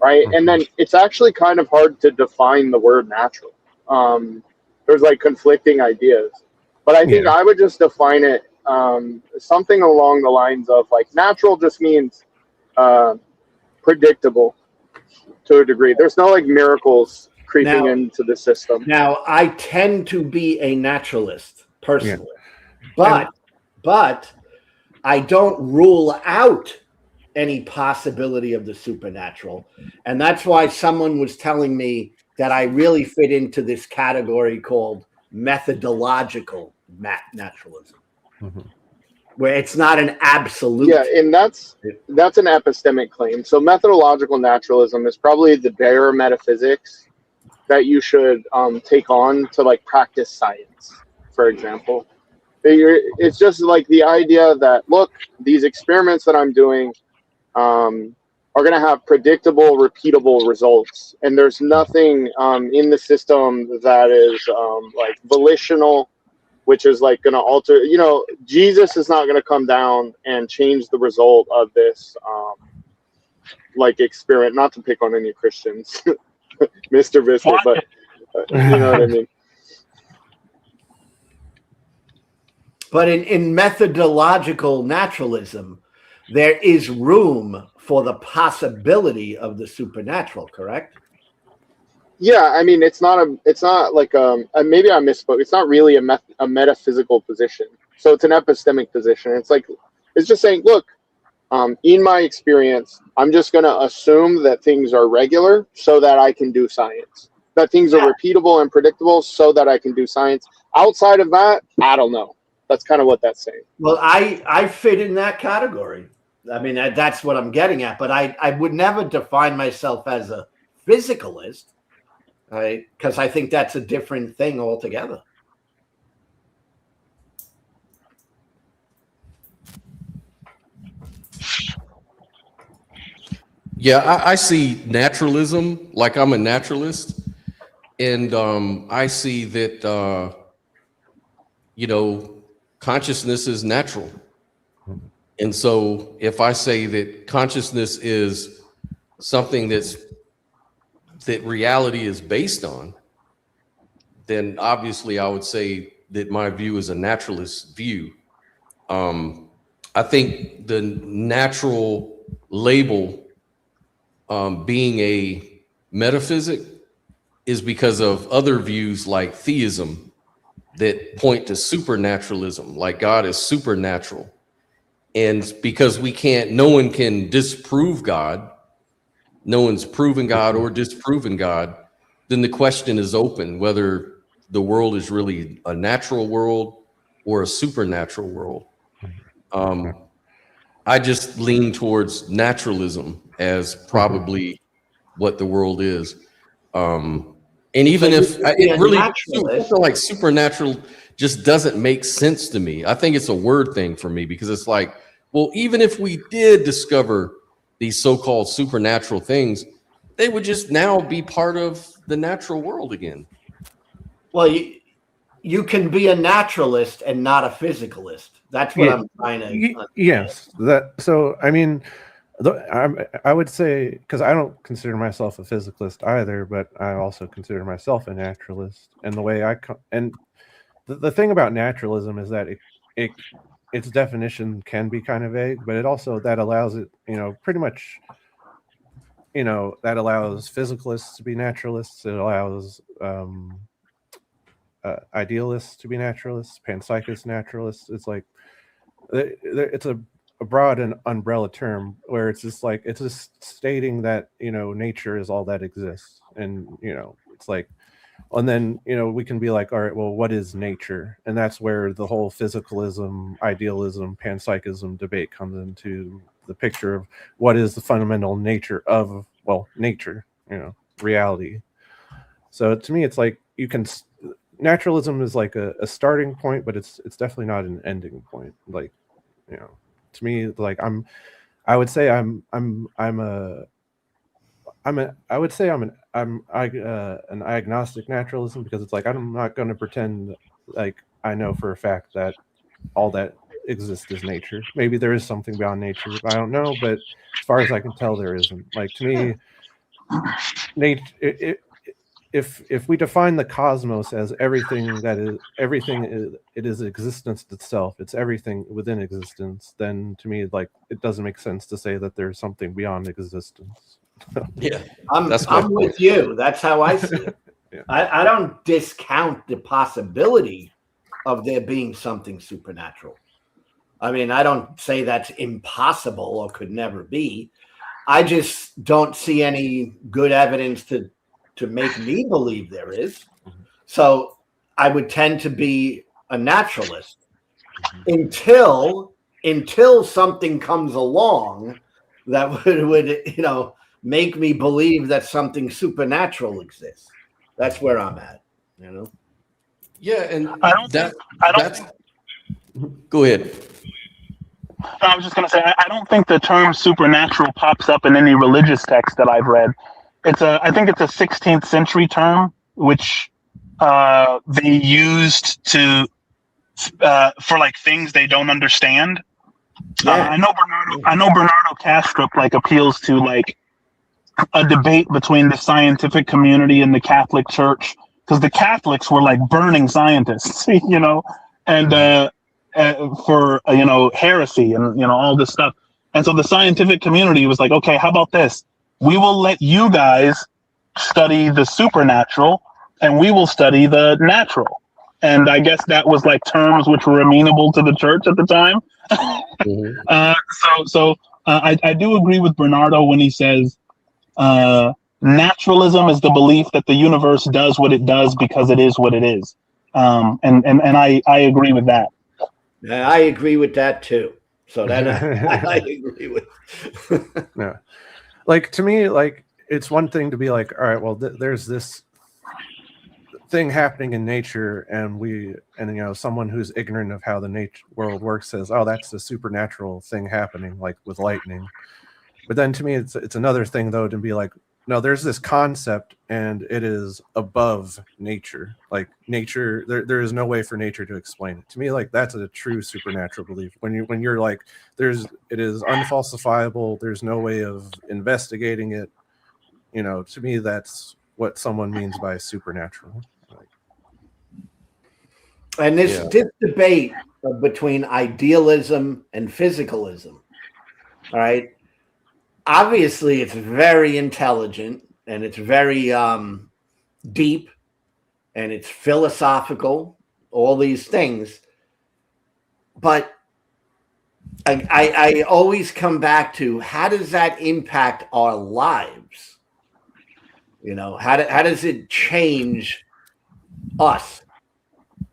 right? And then it's actually kind of hard to define the word natural. There's like conflicting ideas, but I think I would just define it something along the lines of like natural just means predictable to a degree. There's no like miracles creeping into the system. Now, I tend to be a naturalist personally, but I don't rule out any possibility of the supernatural. And that's why someone was telling me that I really fit into this category called methodological naturalism, where it's not an absolute. Yeah, and that's an epistemic claim. So methodological naturalism is probably the bare metaphysics that you should take on to like practice science, for example. It's just like the idea that, look, these experiments that I'm doing are going to have predictable, repeatable results. And there's nothing in the system that is like volitional, which is like going to alter, Jesus is not going to come down and change the result of this like experiment, not to pick on any Christians, Mr. Biscuit, but you know what I mean? But in methodological naturalism, there is room for the possibility of the supernatural, correct? Yeah, I mean, it's not like maybe I misspoke. It's not really a metaphysical position. So it's an epistemic position. It's just saying, look, in my experience, I'm just going to assume that things are regular so that I can do science. That things are repeatable and predictable so that I can do science. Outside of that, I don't know. That's kind of what that's saying. Well, I fit in that category. I mean, that's what I'm getting at. But I would never define myself as a physicalist, right? Because I think that's a different thing altogether. Yeah, I see naturalism, like I'm a naturalist, and I see that consciousness is natural. And so if I say that consciousness is something that reality is based on, then obviously I would say that my view is a naturalist view. I think the natural label being a metaphysic is because of other views like theism that point to supernaturalism, like God is supernatural. And because no one can disprove God, no one's proven God or disproven God, then the question is open whether the world is really a natural world or a supernatural world. I just lean towards naturalism as probably what the world is. And even if it really something like supernatural just doesn't make sense to me. I think it's a word thing for me, because it's like, well, even if we did discover these so-called supernatural things, they would just now be part of the natural world again. Well, you can be a naturalist and not a physicalist. That's what I'm trying to. Yes. So, I mean, I would say, because I don't consider myself a physicalist either, but I also consider myself a naturalist. And the way the thing about naturalism is that its definition can be kind of vague, but it also, that allows it, pretty much, that allows physicalists to be naturalists. It allows idealists to be naturalists, panpsychist naturalists. It's like, it's a broad and umbrella term where it's just like, it's just stating that, nature is all that exists. And, it's like, and then, we can be like, all right, well, what is nature? And that's where the whole physicalism, idealism, panpsychism debate comes into the picture of what is the fundamental nature of, nature, reality. So to me, it's like, naturalism is like a starting point, but it's definitely not an ending point. Like, to me, like I would say I'm an agnostic naturalism, because it's like, I'm not going to pretend like I know for a fact that all that exists is nature. Maybe there is something beyond nature, I don't know, but as far as I can tell, there isn't. Like, to me, nature, if we define the cosmos as everything it is existence itself, it's everything within existence, then to me, like, it doesn't make sense to say that there's something beyond existence. Yeah, I'm with you. That's how I see it. Yeah. I don't discount the possibility of there being something supernatural. I mean, I don't say that's impossible or could never be. I just don't see any good evidence to make me believe there is. So I would tend to be a naturalist until something comes along that would make me believe that something supernatural exists. That's where I'm at, Yeah, and go ahead. I was just going to say, I don't think the term supernatural pops up in any religious text that I've read. I think it's a 16th century term, which they used for like things they don't understand. Yeah. I know Bernardo Kastrup like appeals to like a debate between the scientific community and the Catholic Church, because the Catholics were like burning scientists, and for heresy and all this stuff. And so the scientific community was like, okay, how about this? We will let you guys study the supernatural and we will study the natural. And I guess that was like terms which were amenable to the church at the time. So I do agree with Bernardo when he says naturalism is the belief that the universe does what it does because it is what it is. And I agree with that. I agree with that too. So that I agree with. Yeah. Like, to me, like, it's one thing to be like, all right, well, there's this thing happening in nature, and someone who's ignorant of how the nature world works says, oh, that's a supernatural thing happening, like with lightning. But then to me, it's another thing, though, to be like, no, there's this concept, and it is above nature. Like, nature, there is no way for nature to explain it. To me, like, that's a true supernatural belief. When you're like, it is unfalsifiable. There's no way of investigating it. To me, that's what someone means by supernatural. And this debate between idealism and physicalism, all right? Obviously, it's very intelligent, and it's very deep, and it's philosophical, all these things. But I always come back to, how does that impact our lives? How does it change us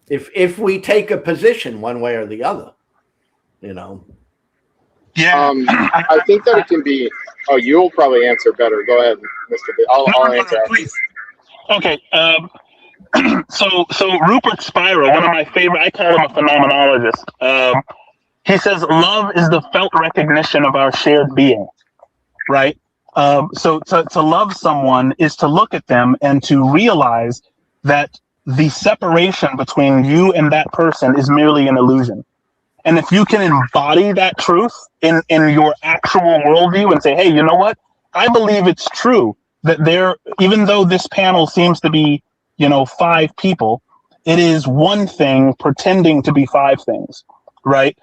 if we take a position one way or the other? Yeah. I think that it can be. Oh, you'll probably answer better. Go ahead, Mr. B. I'll answer. No, please. Okay. So Rupert Spira, one of my favorite, I call him a phenomenologist. He says love is the felt recognition of our shared being, right? So to love someone is to look at them and to realize that the separation between you and that person is merely an illusion. And if you can embody that truth in your actual worldview and say, hey, you know what? I believe it's true that even though this panel seems to be, 5 people, it is one thing pretending to be 5 things, right?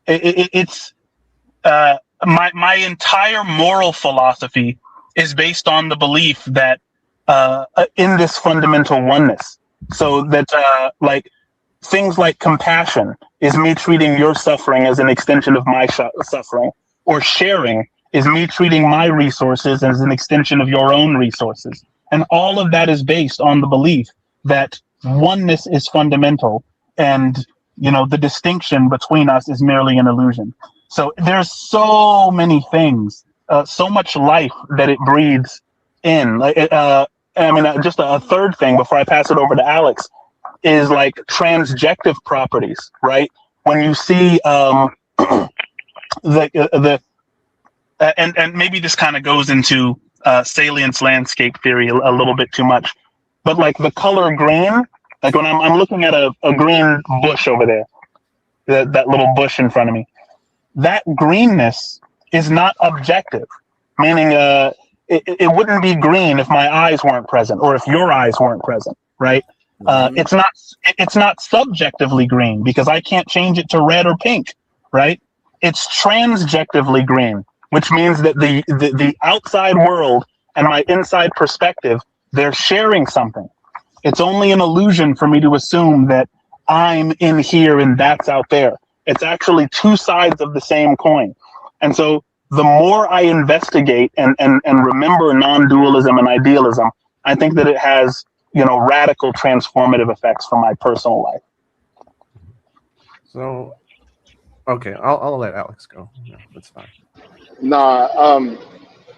It's my entire moral philosophy is based on the belief that in this fundamental oneness. So that things like compassion is me treating your suffering as an extension of my suffering, or sharing is me treating my resources as an extension of your own resources. And all of that is based on the belief that oneness is fundamental, and the distinction between us is merely an illusion. So there's so many things, so much life that it breathes in. Just a third thing before I pass it over to Alex is like transjective properties, right? When you see and maybe this kind of goes into salience landscape theory a little bit too much, but like the color green, like when I'm looking at a green bush over there, that little bush in front of me, that greenness is not objective, meaning it wouldn't be green if my eyes weren't present, or if your eyes weren't present, right? It's not subjectively green because I can't change it to red or pink, right? It's transjectively green, which means that the outside world and my inside perspective, they're sharing something. It's only an illusion for me to assume that I'm in here and that's out there. It's actually 2 sides of the same coin. And so the more I investigate and remember non-dualism and idealism, I think that it has radical transformative effects for my personal life. So, okay, I'll let Alex go. No, that's fine. Nah,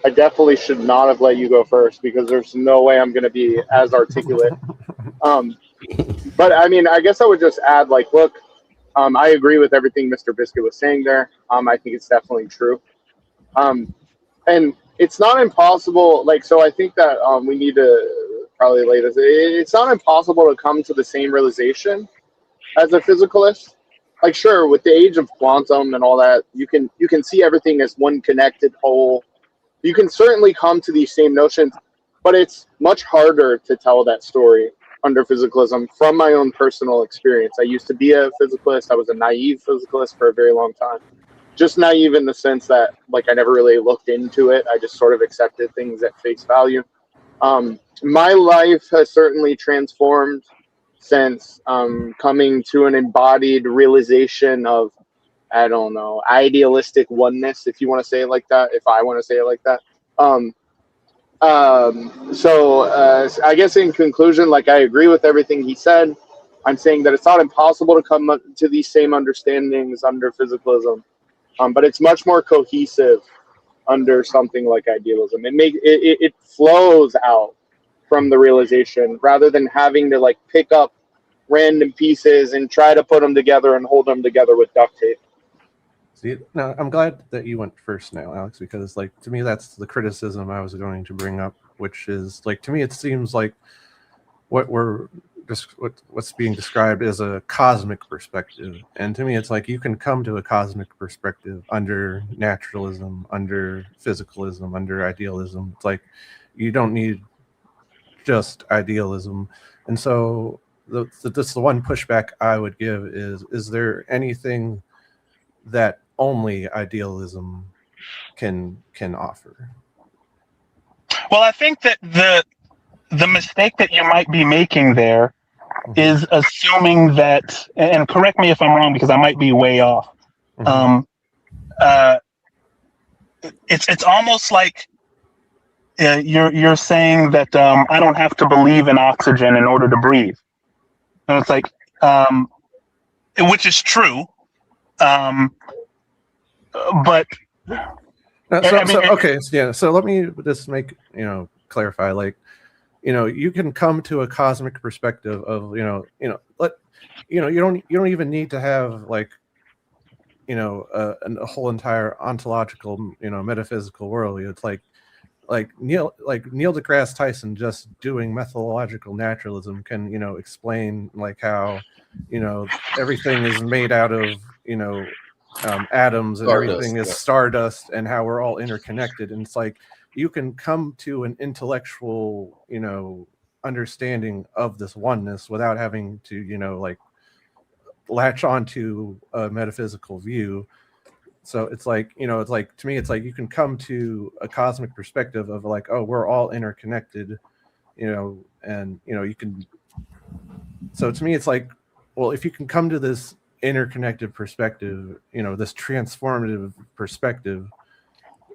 I definitely should not have let you go first, because there's no way I'm going to be as articulate. But I mean, I guess I would just add, like, look, I agree with everything Mr. Biscuit was saying there. I think it's definitely true. And it's not impossible. Like, so I think that we need to probably lay this. It's not impossible to come to the same realization as a physicalist. Like, sure, with the age of quantum and all that, you can see everything as one connected whole. You can certainly come to these same notions, but it's much harder to tell that story under physicalism from my own personal experience. I used to be a physicalist. I was a naive physicalist for a very long time. Just naive in the sense that, like, I never really looked into it. I just sort of accepted things at face value. My life has certainly transformed since coming to an embodied realization of, I don't know, idealistic oneness, if you want to say it like that, if I want to say it like that. So I guess in conclusion, like, I agree with everything he said. I'm saying that it's not impossible to come to these same understandings under physicalism, but it's much more cohesive under something like idealism. It flows out from the realization rather than having to like pick up random pieces and try to put them together and hold them together with duct tape. See, now I'm glad that you went first now, Alex, because like to me that's the criticism I was going to bring up, which is like to me it seems like what's being described as a cosmic perspective, and to me it's like you can come to a cosmic perspective under naturalism, under physicalism, under idealism. It's like you don't need just idealism. And so that's the one pushback I would give is there anything that only idealism can offer? Well, I think that the mistake that you might be making there is assuming that, and correct me if I'm wrong because I might be way off. It's almost like you're saying that I don't have to believe in oxygen in order to breathe. And it's like, which is true, but okay, yeah. So let me just make clarify. Like, you can come to a cosmic perspective of you don't even need to have like a whole entire ontological metaphysical worldview. It's like Neil deGrasse Tyson just doing methodological naturalism can explain like how everything is made out of atoms and everything is stardust and how we're all interconnected. And it's like you can come to an intellectual understanding of this oneness without having to like latch onto a metaphysical view. So it's like it's like to me it's like you can come to a cosmic perspective of like, oh, we're all interconnected, and you can. So to me it's like, well, if you can come to this interconnected perspective, this transformative perspective,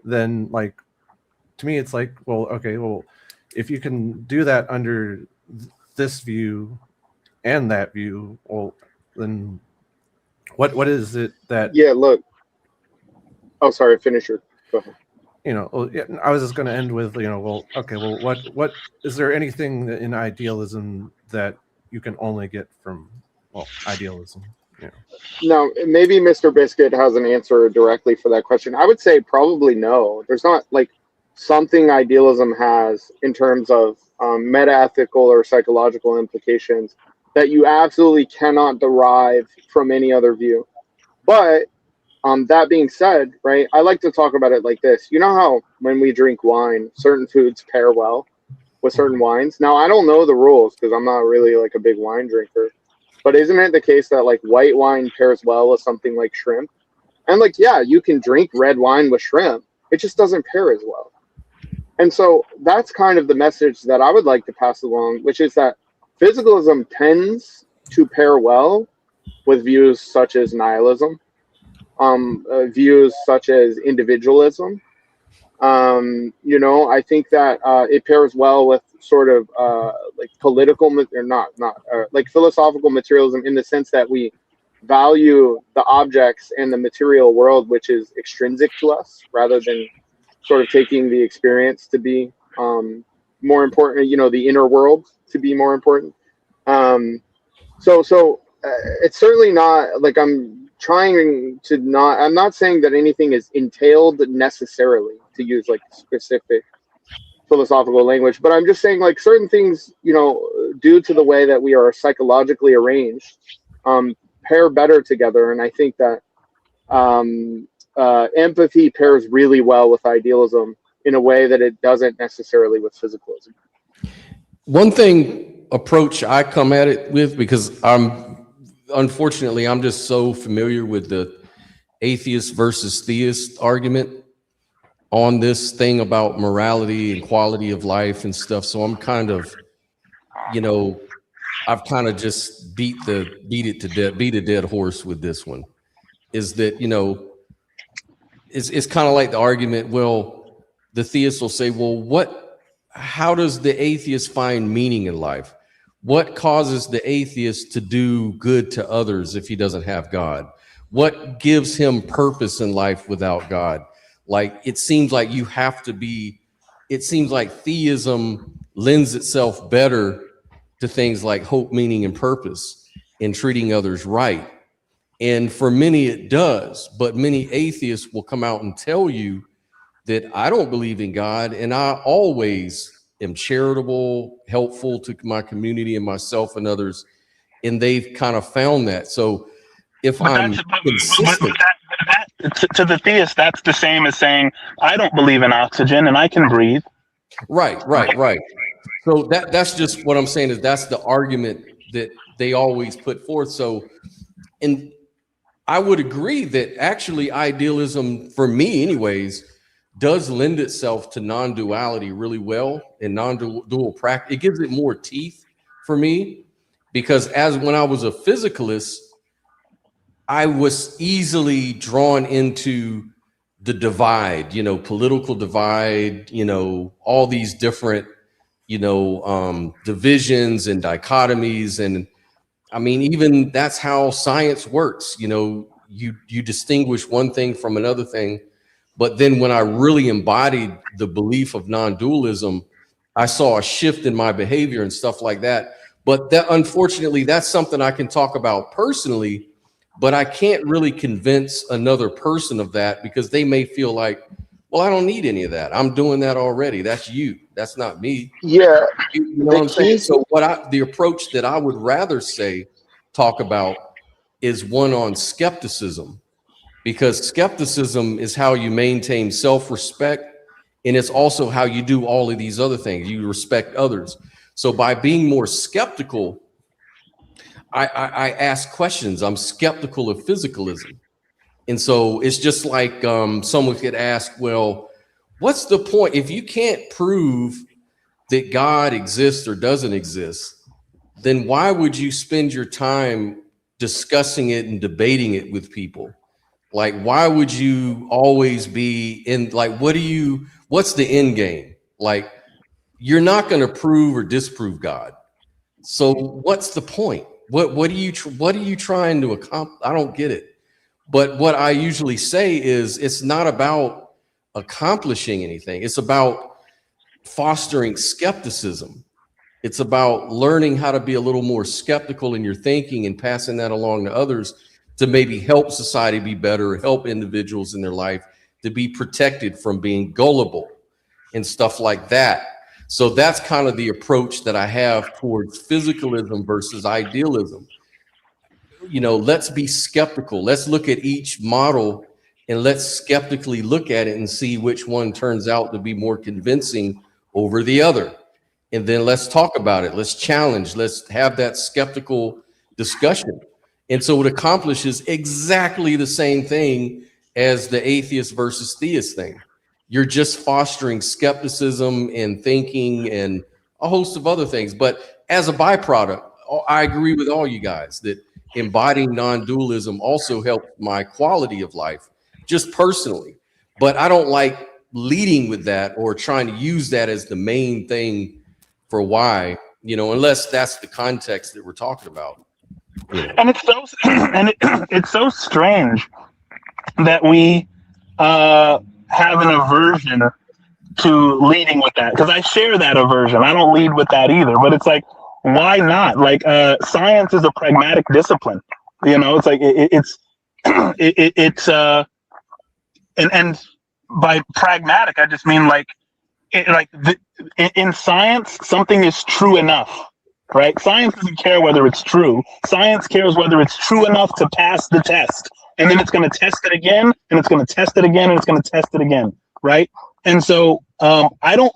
then like to me it's like, well, okay, well, if you can do that under this view and that view, well, then what is it that? Yeah, look. Oh, sorry, finish your. Go ahead. I was just going to end with, well, okay, well, what is there anything in idealism that you can only get from, well, idealism? Now, maybe Mr. Biscuit has an answer directly for that question. I would say probably no. There's not like something idealism has in terms of meta-ethical or psychological implications that you absolutely cannot derive from any other view. But that being said, right, I like to talk about it like this. You know how when we drink wine, certain foods pair well with certain wines? Now, I don't know the rules because I'm not really like a big wine drinker. But isn't it the case that like white wine pairs well with something like shrimp? And like, yeah, you can drink red wine with shrimp. It just doesn't pair as well. And so that's kind of the message that I would like to pass along, which is that physicalism tends to pair well with views such as nihilism, views such as individualism. I think that it pairs well with sort of like political or like philosophical materialism in the sense that we value the objects and the material world, which is extrinsic to us, rather than sort of taking the experience to be more important, the inner world to be more important. So it's certainly not like I'm not saying that anything is entailed necessarily, to use like specific philosophical language, but I'm just saying like certain things, due to the way that we are psychologically arranged, pair better together. And I think that empathy pairs really well with idealism in a way that it doesn't necessarily with physicalism. One approach I come at it with, because unfortunately I'm just so familiar with the atheist versus theist argument on this thing about morality and quality of life and stuff. So I'm kind of, I've kind of just beat a dead horse with this one. Is that, it's kind of like the argument, well, the theist will say, well, how does the atheist find meaning in life? What causes the atheist to do good to others if he doesn't have God? What gives him purpose in life without God? Like, it seems like you have to be, it seems like theism lends itself better to things like hope, meaning, and purpose in treating others right. And for many it does, but many atheists will come out and tell you that I don't believe in God, and I always am charitable, helpful to my community and myself and others, and they've kind of found that. So if I'm consistent, to the theist, that's the same as saying I don't believe in oxygen and I can breathe. right. So that's just what I'm saying, is that's the argument that they always put forth. So, and I would agree that actually idealism, for me anyways, does lend itself to non-duality really well, and non-dual practice. It gives it more teeth for me, because as when I was a physicalist, I was easily drawn into the divide, you know, political divide, you know, all these different, you know, divisions and dichotomies. And I mean, even that's how science works. You know, you distinguish one thing from another thing. But then when I really embodied the belief of non-dualism, I saw a shift in my behavior and stuff like that. But that, unfortunately, that's something I can talk about personally, but I can't really convince another person of that, because they may feel like, well, I don't need any of that. I'm doing that already. That's you. That's not me. Yeah. You know what I'm saying? So the approach that I would rather talk about is one on skepticism, because skepticism is how you maintain self-respect, and it's also how you do all of these other things. You respect others. So by being more skeptical, I ask questions. I'm skeptical of physicalism. And so it's just like someone could ask, well, what's the point? If you can't prove that God exists or doesn't exist, then why would you spend your time discussing it and debating it with people? Like, why would you always be in, like, what's the end game? Like, you're not going to prove or disprove God. So what's the point? What are you trying to accomplish? I don't get it. But what I usually say is, it's not about accomplishing anything. It's about fostering skepticism. It's about learning how to be a little more skeptical in your thinking and passing that along to others, to maybe help society be better, help individuals in their life to be protected from being gullible and stuff like that. So that's kind of the approach that I have towards physicalism versus idealism. You know, let's be skeptical. Let's look at each model and let's skeptically look at it and see which one turns out to be more convincing over the other. And then let's talk about it. Let's challenge. Let's have that skeptical discussion. And so it accomplishes exactly the same thing as the atheist versus theist thing. You're just fostering skepticism and thinking and a host of other things. But as a byproduct, I agree with all you guys that embodying non-dualism also helped my quality of life, just personally. But I don't like leading with that or trying to use that as the main thing for why, you know, unless that's the context that we're talking about. You know. And it's so strange that we have an aversion to leading with that, because I share that aversion. I don't lead with that either, but it's like, why not? Like, science is a pragmatic discipline. You know, it's like and by pragmatic, I just mean like, in science, something is true enough, right? Science doesn't care whether it's true. Science cares whether it's true enough to pass the test. And then it's going to test it again, and it's going to test it again, and it's going to test it again, right? And so I don't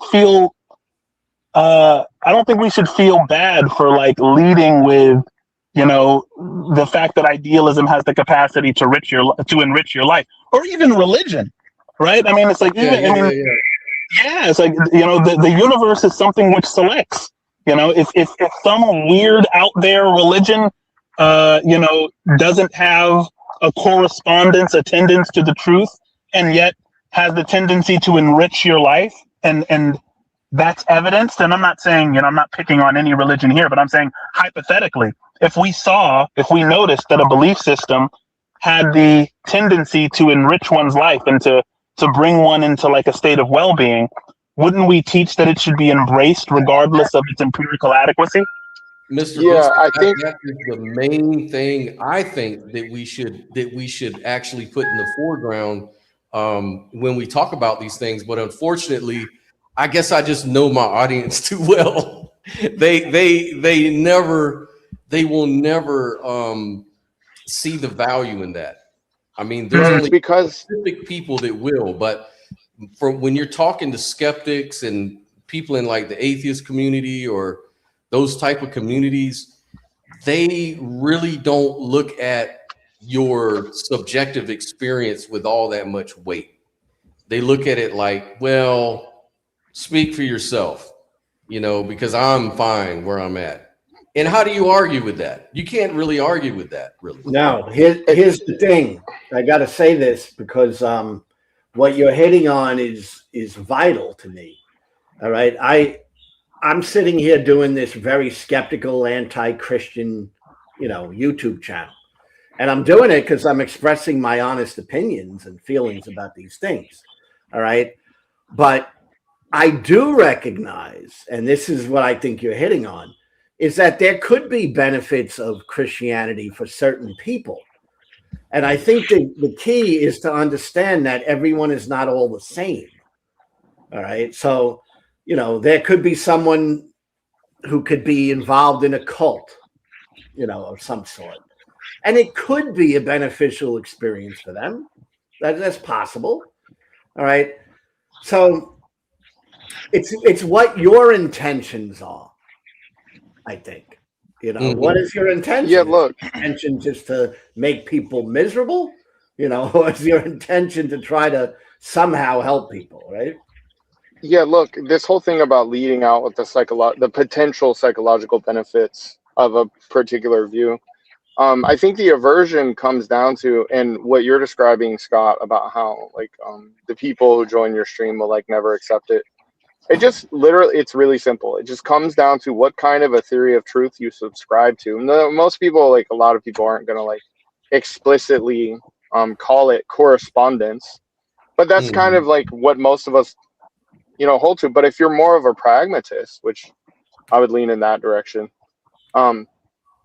think we should feel bad for like leading with, you know, the fact that idealism has the capacity to enrich your life, or even religion, right? I mean, it's like, yeah, it's like, you know, the universe is something which selects. You know, if some weird out there religion, you know, doesn't have a attendance to the truth, and yet has the tendency to enrich your life and that's evidenced. And I'm not saying, I'm not picking on any religion here, but I'm saying hypothetically, if we noticed that a belief system had the tendency to enrich one's life and to bring one into like a state of well-being, wouldn't we teach that it should be embraced regardless of its empirical adequacy? Mr. Yeah, Vincent, I think that is the main thing I think that we should actually put in the foreground when we talk about these things. But unfortunately, I guess I just know my audience too well. They will never see the value in that. I mean, there's only because specific people that will, but from when you're talking to skeptics and people in like the atheist community or those type of communities, they really don't look at your subjective experience with all that much weight. They look at it like, well, speak for yourself, because I'm fine where I'm at. And how do you argue with that? You can't really argue with that, really. Now, here's the thing. I got to say this because what you're hitting on is vital to me. All right. I'm sitting here doing this very skeptical, anti-Christian, YouTube channel. And I'm doing it because I'm expressing my honest opinions and feelings about these things. All right. But I do recognize, and this is what I think you're hitting on, is that there could be benefits of Christianity for certain people. And I think the key is to understand that everyone is not all the same. All right. So, there could be someone who could be involved in a cult, of some sort. And it could be a beneficial experience for them. That's possible. All right. So it's what your intentions are, I think. What is your intention? Yeah, look. Is your intention just to make people miserable? Or is your intention to try to somehow help people, right? Yeah, look, this whole thing about leading out with the potential psychological benefits of a particular view, I think the aversion comes down to, and what you're describing, Scott, about how the people who join your stream will never accept it. It just literally, it's really simple. It just comes down to what kind of a theory of truth you subscribe to. Most people, a lot of people, aren't gonna explicitly call it correspondence, but that's kind of what most of us hold to. But if you're more of a pragmatist, which I would lean in that direction,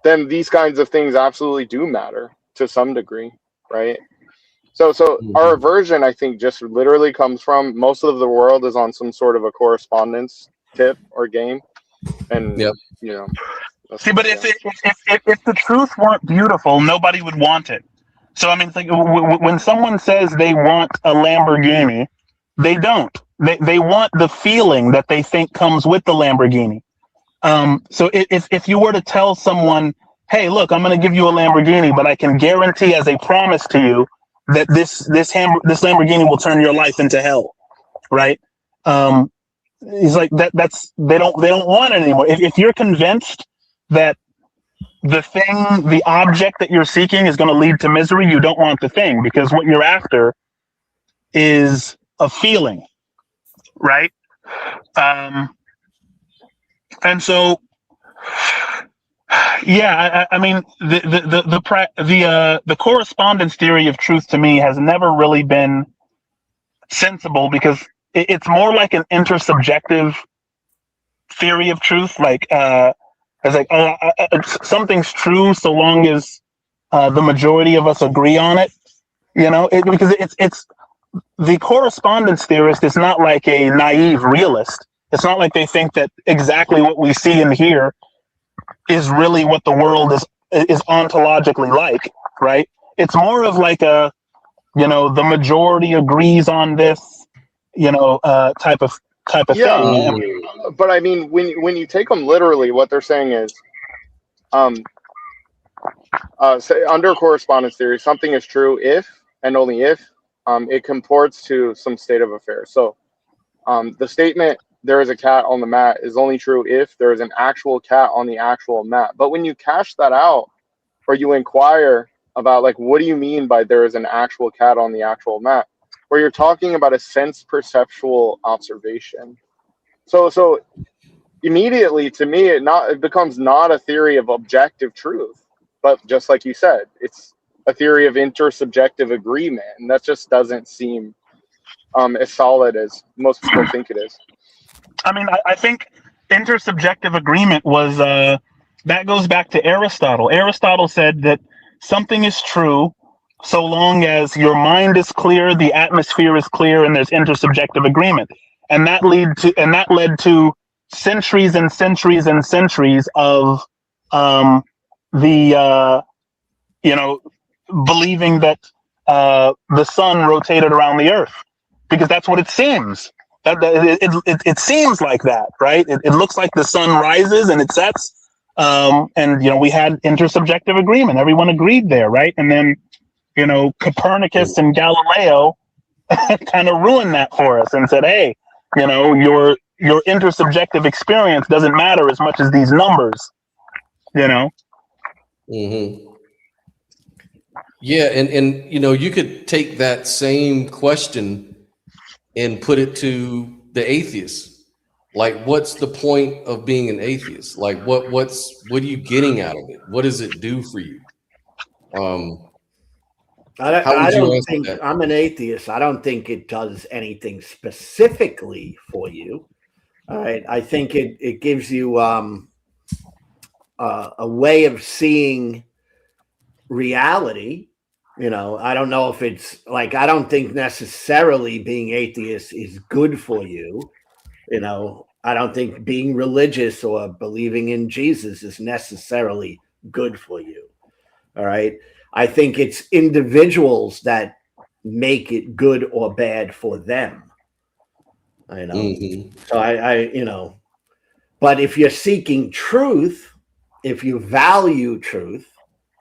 then these kinds of things absolutely do matter to some degree, right? So our aversion, I think, just literally comes from most of the world is on some sort of a correspondence tip or game, and See, but if the truth weren't beautiful, nobody would want it. So I mean, when someone says they want a Lamborghini, they don't. They want the feeling that they think comes with the Lamborghini. So if you were to tell someone, hey, look, I'm going to give you a Lamborghini, but I can guarantee as a promise to you that this Lamborghini will turn your life into hell, right? He's like that's they don't want it anymore. If you're convinced that the object that you're seeking is going to lead to misery, you don't want the thing, because what you're after is a feeling, right? And so, yeah, I mean, the correspondence theory of truth to me has never really been sensible, because it's more like an intersubjective theory of truth. Something's true so long as the majority of us agree on it. Because it's the correspondence theorist is not like a naive realist. It's not like they think that exactly what we see and hear is really what the world is ontologically like, right? It's more of like the majority agrees on this, type of thing. But I mean, when you take them literally, what they're saying is, say under correspondence theory, something is true if and only if it comports to some state of affairs. So the statement, there is a cat on the mat, is only true if there is an actual cat on the actual mat. But when you cash that out, or you inquire about what do you mean by there is an actual cat on the actual mat, where you're talking about a sense perceptual observation. So immediately to me, it becomes not a theory of objective truth, but just like you said, it's a theory of intersubjective agreement, and that just doesn't seem as solid as most people think it is. I mean, I think intersubjective agreement was that goes back to Aristotle. Aristotle said that something is true so long as your mind is clear, the atmosphere is clear, and there's intersubjective agreement. And that led to centuries and centuries and centuries of believing that the sun rotated around the earth, because that's what it seems. It seems like that, right? It looks like the sun rises and it sets, and we had intersubjective agreement. Everyone agreed there, right? And then Copernicus and Galileo kind of ruined that for us and said, hey, your intersubjective experience doesn't matter as much as these numbers, Mm-hmm. Yeah, and you could take that same question and put it to the atheist. Like, what's the point of being an atheist? Like, what are you getting out of it? What does it do for you? I don't think I'm an atheist. I don't think it does anything specifically for you. All right. I think it gives you a way of seeing reality. I don't know if it's like, I don't think necessarily being atheist is good for you. I don't think being religious or believing in Jesus is necessarily good for you. All right. I think it's individuals that make it good or bad for them. Mm-hmm. So but if you're seeking truth, if you value truth,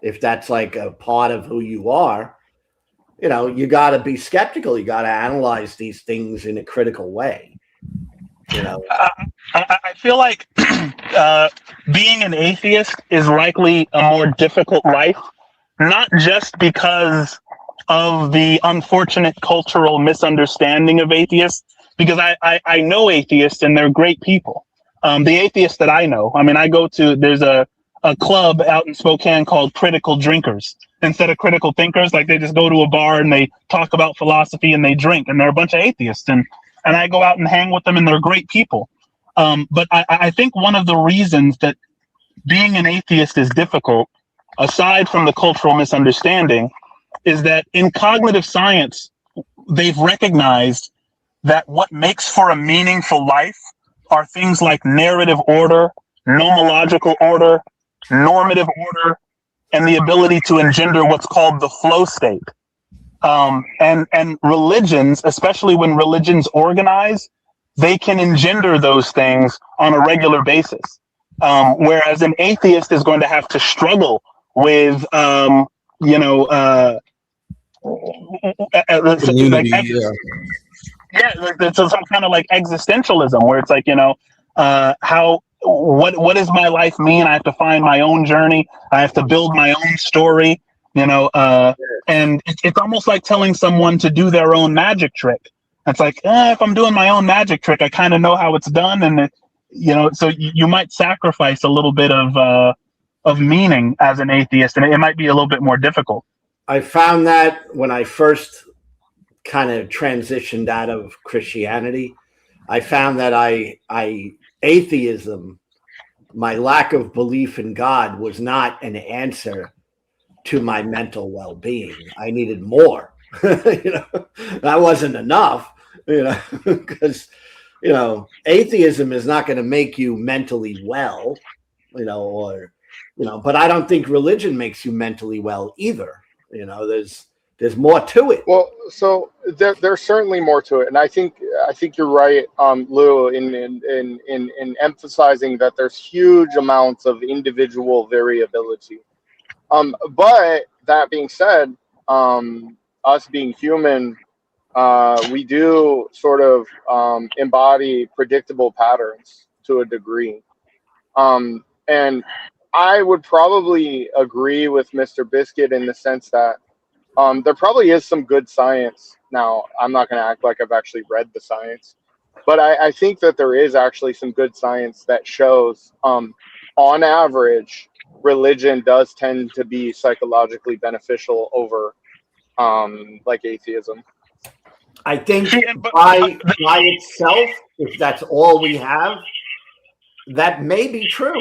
if that's like a part of who you are, you got to be skeptical. You got to analyze these things in a critical way. I feel like being an atheist is likely a more difficult life, not just because of the unfortunate cultural misunderstanding of atheists, because I know atheists and they're great people. The atheists that I know, there's a club out in Spokane called Critical Drinkers. Instead of critical thinkers, like they just go to a bar and they talk about philosophy and they drink, and they're a bunch of atheists. And I go out and hang with them, and they're great people. But I think one of the reasons that being an atheist is difficult, aside from the cultural misunderstanding, is that in cognitive science, they've recognized that what makes for a meaningful life are things like narrative order, nomological order, normative order, and the ability to engender what's called the flow state. And religions, especially when religions organize, they can engender those things on a regular basis. Whereas an atheist is going to have to struggle with, some kind of like existentialism, where it's like, what does my life mean? I have to find my own journey. I have to build my own story, and it's almost like telling someone to do their own magic trick. It's like, if I'm doing my own magic trick, I kind of know how it's done. And, so you might sacrifice a little bit of meaning as an atheist, and it might be a little bit more difficult. I found that when I first kind of transitioned out of Christianity, I found that atheism, my lack of belief in God, was not an answer to my mental well-being. I needed more. That wasn't enough, because atheism is not going to make you mentally well, but I don't think religion makes you mentally well either. There's more to it. Well, so there's certainly more to it, and I think you're right, Lou, in emphasizing that there's huge amounts of individual variability. But that being said, us being human, we do sort of embody predictable patterns to a degree, and I would probably agree with Mr. Biscuit in the sense that there probably is some good science. Now, I'm not going to act like I've actually read the science, But I think that there is actually some good science that shows, on average, religion does tend to be psychologically beneficial over like atheism. I think See, by itself, if that's all we have, that may be true.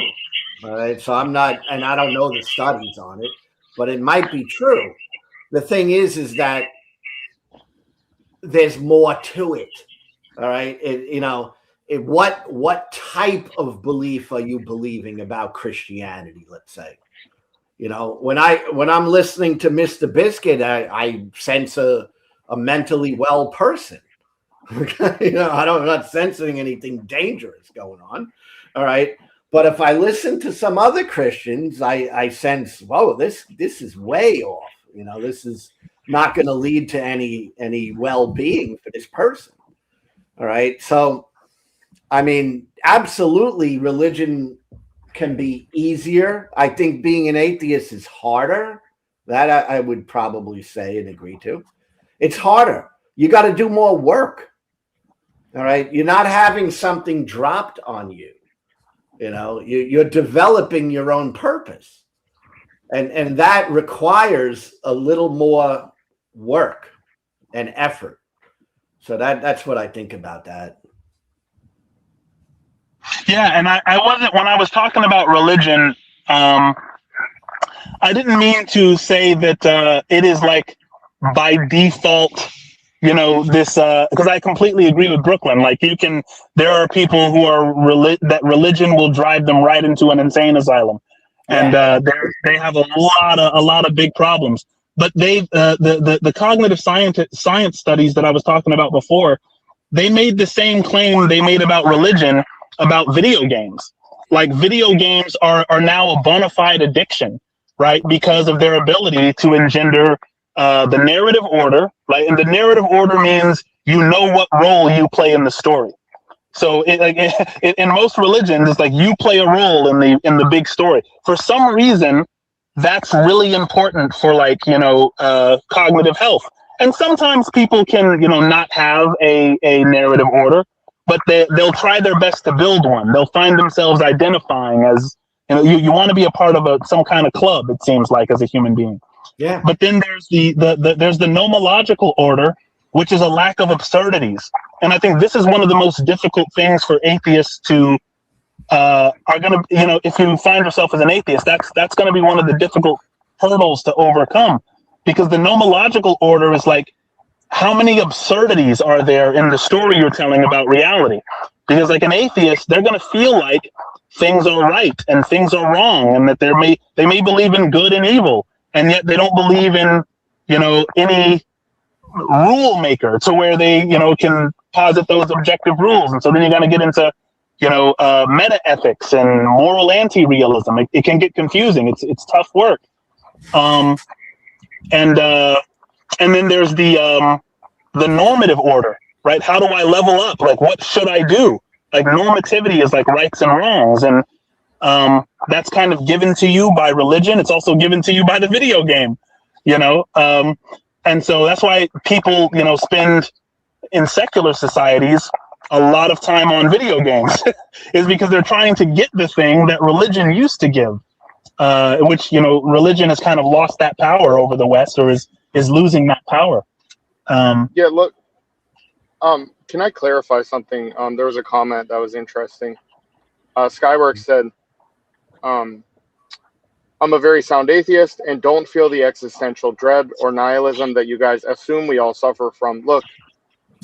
All right. So I'm not, and I don't know the studies on it, but it might be true. The thing is that there's more to it. All right. What type of belief are you believing about Christianity? Let's say, when I'm listening to Mr. Biscuit, I sense a mentally well person. I'm not sensing anything dangerous going on. All right. But if I listen to some other Christians, I sense, whoa, this is way off. This is not going to lead to any well-being for this person. All right. So, I mean, absolutely, religion can be easier. I think being an atheist is harder. That I would probably say and agree to. It's harder. You got to do more work. All right. You're not having something dropped on you. You're developing your own purpose. And that requires a little more work and effort. So that's what I think about that. Yeah, and I wasn't, when I was talking about religion, I didn't mean to say that it is like by default, this, because I completely agree with Brooklyn. Like there are people who are that religion will drive them right into an insane asylum, and they have a lot of big problems. But the cognitive science studies that I was talking about before, they made the same claim they made about religion about video games. Like video games are now a bona fide addiction, right? Because of their ability to engender the narrative order, right? And the narrative order means what role you play in the story. So in most religions, it's like you play a role in the big story. For some reason, that's really important for cognitive health. And sometimes people can not have a narrative order, but they'll try their best to build one. They'll find themselves identifying as you want to be a part of some kind of club. It seems like, as a human being. Yeah. But then there's there's the nomological order, which is a lack of absurdities. And I think this is one of the most difficult things for atheists to are going to, if you find yourself as an atheist, that's going to be one of the difficult hurdles to overcome, because the nomological order is like, how many absurdities are there in the story you're telling about reality? Because like an atheist, they're going to feel like things are right and things are wrong, and that they may believe in good and evil, and yet they don't believe in, any rule maker to where they, can posit those objective rules. And so then you got to get into, meta ethics and moral anti-realism. It can get confusing. It's tough work. And then there's the normative order, right? How do I level up? Like, what should I do? Like, normativity is like rights and wrongs, and that's kind of given to you by religion. It's also given to you by the video game, and so that's why people, spend in secular societies a lot of time on video games, is because they're trying to get the thing that religion used to give, which, religion has kind of lost that power over the West, or is losing that power. Yeah, look, can I clarify something? There was a comment that was interesting. Skyworks said, I'm a very sound atheist and don't feel the existential dread or nihilism that you guys assume we all suffer from. Look,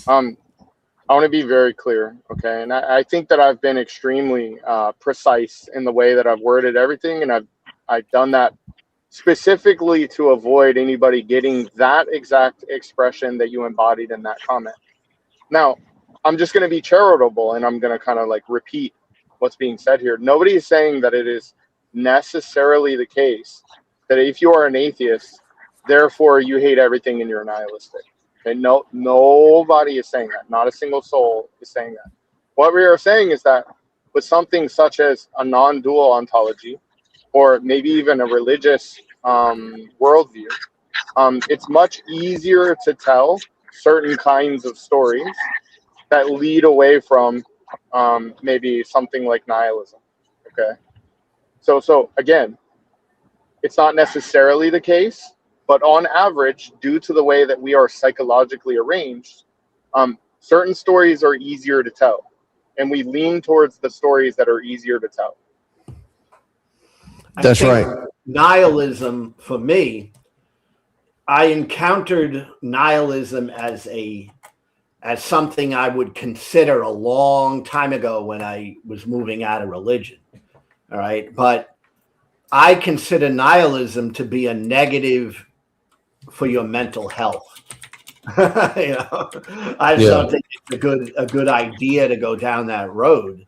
I want to be very clear, okay? And I think that I've been extremely precise in the way that I've worded everything, and I've done that specifically to avoid anybody getting that exact expression that you embodied in that comment. Now, I'm just going to be charitable, and I'm going to kind of like repeat what's being said here. Nobody is saying that it is necessarily the case that if you are an atheist, therefore you hate everything and you're nihilistic. Okay, no, nobody is saying that. Not a single soul is saying that. What we are saying is that with something such as a non-dual ontology, or maybe even a religious worldview, it's much easier to tell certain kinds of stories that lead away from maybe something like nihilism. Okay, so again, it's not necessarily the case, but on average, due to the way that we are psychologically arranged, certain stories are easier to tell, and we lean towards the stories that are easier to tell. That's right. Nihilism, for me, I encountered nihilism as something I would consider a long time ago when I was moving out of religion. All right. But I consider nihilism to be a negative for your mental health. I just don't think it's a good idea to go down that road.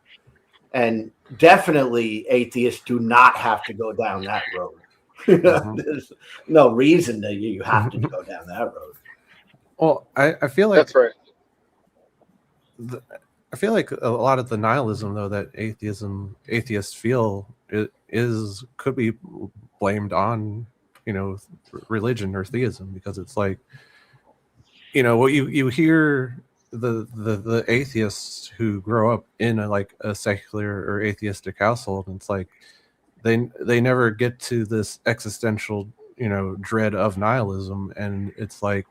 And definitely atheists do not have to go down that road. There's no reason that you have to go down that road. Well, I feel like that's right. I feel like a lot of the nihilism, though, that atheists feel could be blamed on, religion or theism, because it's like, what you hear the atheists who grow up in a secular or atheistic household, and it's like they never get to this existential dread of nihilism, and it's like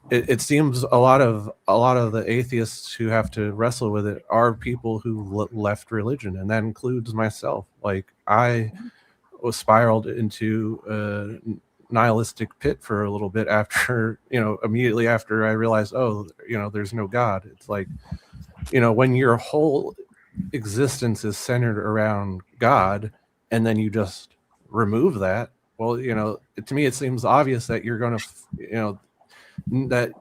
it seems a lot of the atheists who have to wrestle with it are people who left religion, and that includes myself. Like, I was spiraled into a nihilistic pit for a little bit after immediately after I realized, there's no God. It's like, when your whole existence is centered around God, and then you just remove that, well, to me it seems obvious that you're going to that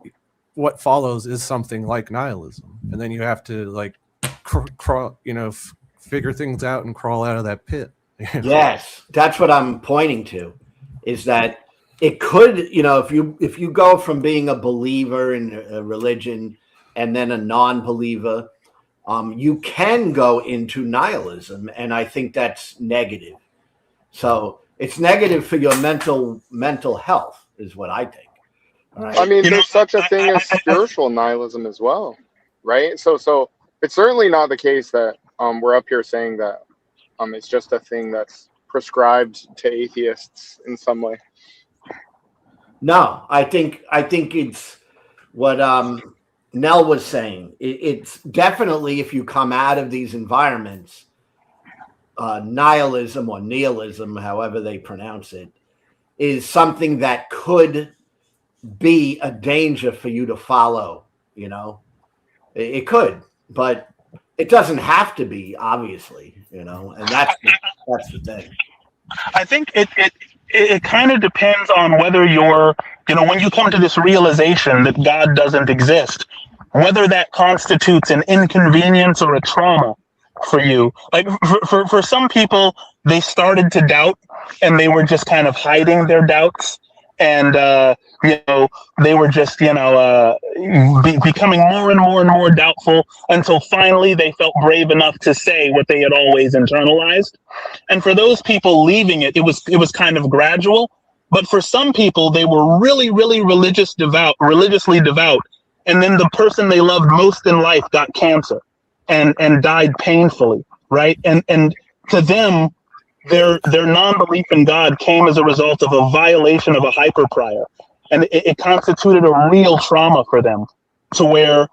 what follows is something like nihilism, and then you have to crawl, figure things out and crawl out of that pit. Yes, that's what I'm pointing to, is that it could, if you go from being a believer in a religion and then a non-believer, you can go into nihilism, and I think that's negative. So it's negative for your mental health, is what I think. Right. I mean, there's such a thing as spiritual nihilism as well, right? So it's certainly not the case that we're up here saying that it's just a thing that's prescribed to atheists in some way. No, I think it's what Nell was saying. It's definitely, if you come out of these environments, nihilism or nihilism, however they pronounce it, is something that could be a danger for you to follow. It could, but it doesn't have to be, obviously, and that's the thing. I think it kind of depends on whether you're, when you come to this realization that God doesn't exist, whether that constitutes an inconvenience or a trauma for you. Like for some people, they started to doubt, and they were just kind of hiding their doubts, and they were just becoming more and more and more doubtful, until finally they felt brave enough to say what they had always internalized. And for those people leaving it was kind of gradual. But for some people, they were really, really religiously devout, and then the person they loved most in life got cancer and died painfully, right? And to them, their non-belief in God came as a result of a violation of a hyperprior, and it constituted a real trauma for them, to where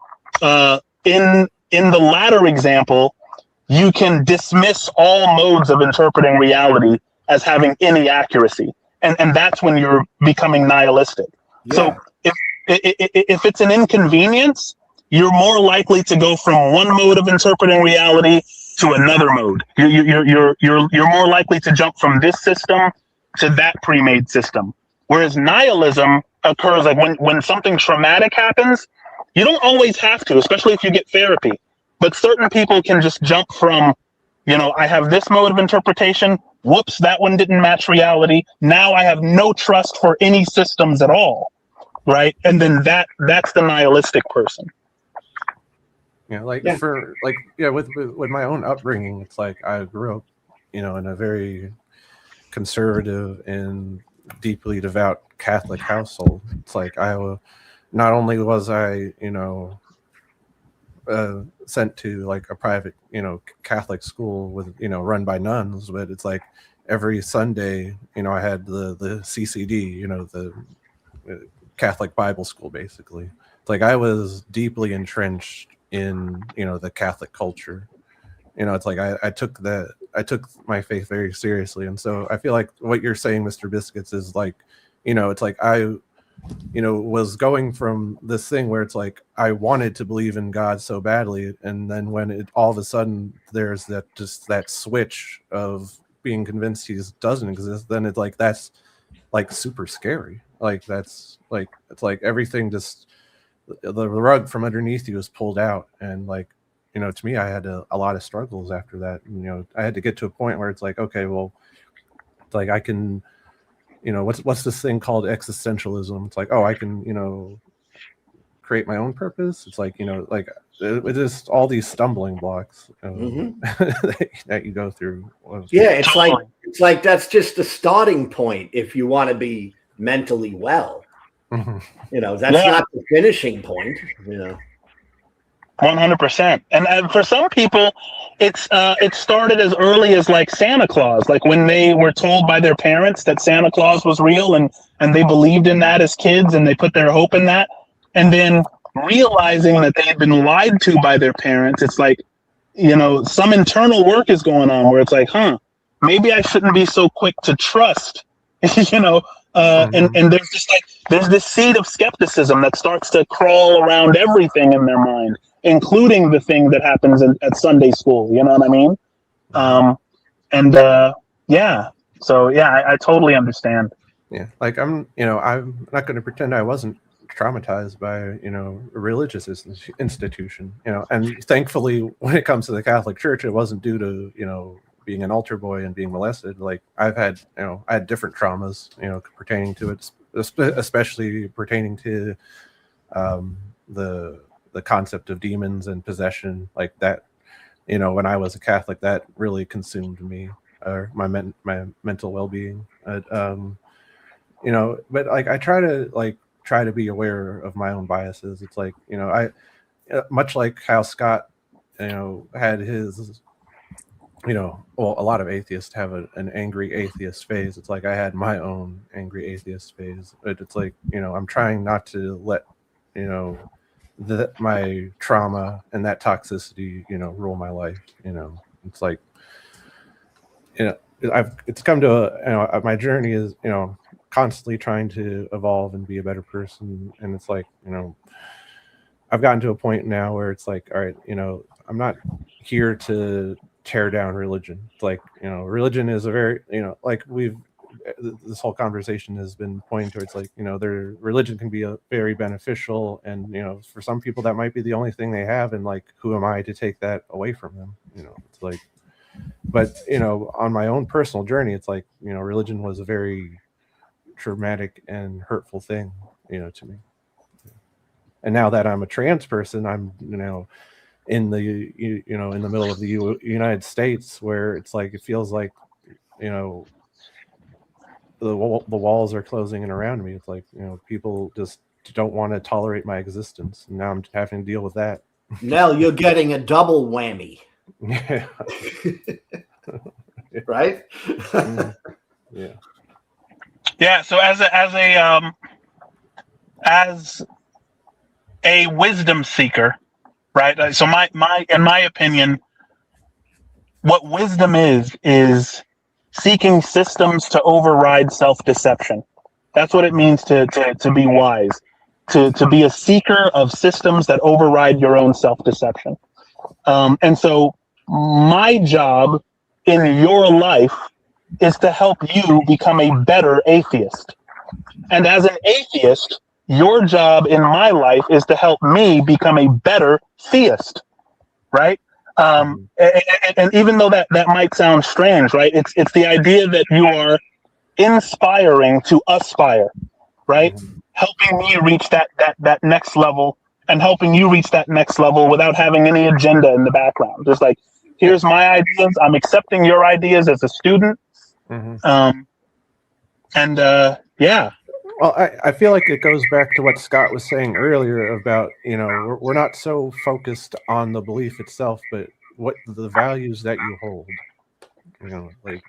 in the latter example, you can dismiss all modes of interpreting reality as having any accuracy, and that's when you're becoming nihilistic. Yeah. So if it's an inconvenience, you're more likely to go from one mode of interpreting reality to another mode. You're more likely to jump from this system to that pre-made system. Whereas nihilism occurs like when something traumatic happens, you don't always have to, especially if you get therapy. But certain people can just jump from, I have this mode of interpretation. Whoops, that one didn't match reality. Now I have no trust for any systems at all, right? And then that's the nihilistic person. With my own upbringing, it's like I grew up, in a very conservative and deeply devout Catholic household. It's like not only was I, sent to like a private, Catholic school with, run by nuns, but it's like every Sunday, I had the CCD, the Catholic Bible school, basically. It's like I was deeply entrenched in, the Catholic culture. It's like I took my faith very seriously. And so I feel like what you're saying, Mr. Biscuits, is like, it's like I was going from this thing where it's like I wanted to believe in God so badly, and then when it all of a sudden there's that switch of being convinced he doesn't exist, then it's like that's like super scary. Like that's like it's like everything just the rug from underneath you is pulled out, and like to me I had a lot of struggles after that. I had to get to a point where it's like, okay, well, it's like I can. What's this thing called existentialism? It's like, oh, I can, create my own purpose. It's like, like it just all these stumbling blocks that you go through. Yeah, it's like that's just the starting point if you want to be mentally well. That's not the finishing point. 100%. And for some people, it started as early as like Santa Claus, like when they were told by their parents that Santa Claus was real, and they believed in that as kids, and they put their hope in that, and then realizing that they had been lied to by their parents. It's like, some internal work is going on where it's like, maybe I shouldn't be so quick to trust, and there's just like there's this seed of skepticism that starts to crawl around everything in their mind, including the thing that happens at Sunday school. You know what I mean? I totally understand. Yeah, like I'm not going to pretend I wasn't traumatized by a religious institution. And thankfully, when it comes to the Catholic Church, it wasn't due to being an altar boy and being molested. Like I had different traumas, pertaining to it, especially pertaining to the concept of demons and possession, like that. When I was a Catholic, that really consumed me, or my mental well-being. But like I try to be aware of my own biases. It's like I much like how Scott had his a lot of atheists have an angry atheist phase. It's like I had my own angry atheist phase. But it's like I'm trying not to let my trauma and that toxicity rule my life. It's like it's come to my journey is constantly trying to evolve and be a better person. And it's like I've gotten to a point now where it's like, all right, I'm not here to tear down religion. It's like religion is a very like this whole conversation has been pointing towards like their religion can be a very beneficial, and for some people that might be the only thing they have, and like who am I to take that away from them? It's like, but on my own personal journey, it's like religion was a very traumatic and hurtful thing to me. And now that I'm a trans person, I'm in the in the middle of the United States, where it's like it feels like the walls are closing in around me. It's like people just don't want to tolerate my existence, and now I'm having to deal with that. Nell, you're getting a double whammy. Yeah. Right? Yeah. So as a wisdom seeker, right? So in my opinion, what wisdom is seeking systems to override self-deception. That's what it means to be wise, to be a seeker of systems that override your own self-deception. And so my job in your life is to help you become a better atheist. And as an atheist, your job in my life is to help me become a better theist, right? And even though that might sound strange, right? It's the idea that you are inspiring to aspire, right? Helping me reach that next level, and helping you reach that next level without having any agenda in the background. Just like, here's my ideas. I'm accepting your ideas as a student. Well, I feel like it goes back to what Scott was saying earlier about, we're not so focused on the belief itself, but what the values that you hold. Like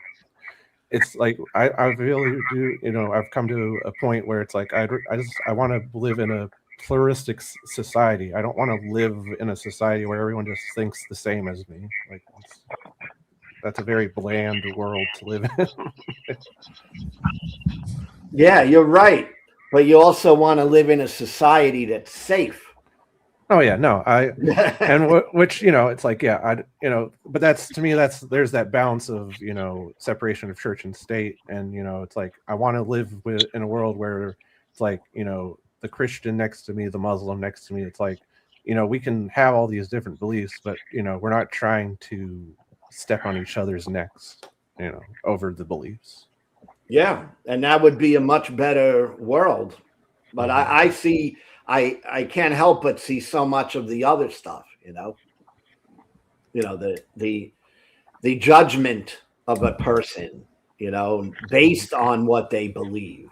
it's like I really do. I've come to a point where it's like I want to live in a pluralistic society. I don't want to live in a society where everyone just thinks the same as me. Like that's a very bland world to live in. Yeah, you're right. But you also want to live in a society that's safe. Oh yeah, no, which it's like but that's to me there's that balance of separation of church and state, and it's like I want to live in a world where it's like the Christian next to me, the Muslim next to me, it's like we can have all these different beliefs, but we're not trying to step on each other's necks over the beliefs. Yeah, and that would be a much better world. But I see, I can't help but see so much of the other stuff, the judgment of a person, based on what they believe,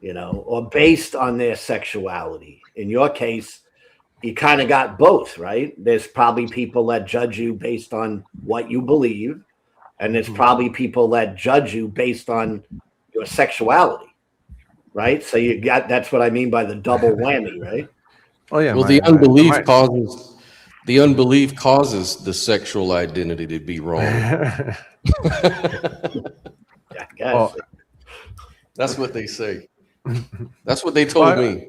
or based on their sexuality. In your case, you kind of got both, right? There's probably people that judge you based on what you believe, and there's probably people that judge you based on your sexuality, right? So that's what I mean by the double whammy, right? Oh yeah. Well, the unbelief causes the sexual identity to be wrong. Yeah, I guess. Well, That's what they say. That's what they told me.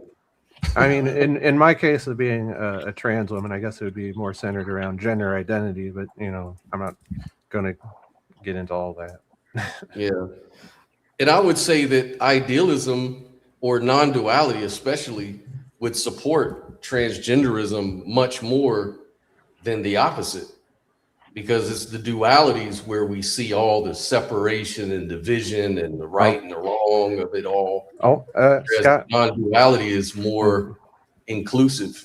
I mean, in my case of being a trans woman, I guess it would be more centered around gender identity, but I'm not going to get into all that. Yeah. And I would say that idealism or non-duality especially would support transgenderism much more than the opposite, because it's the dualities where we see all the separation and division and the right and the wrong of it all. Scott, non-duality is more inclusive,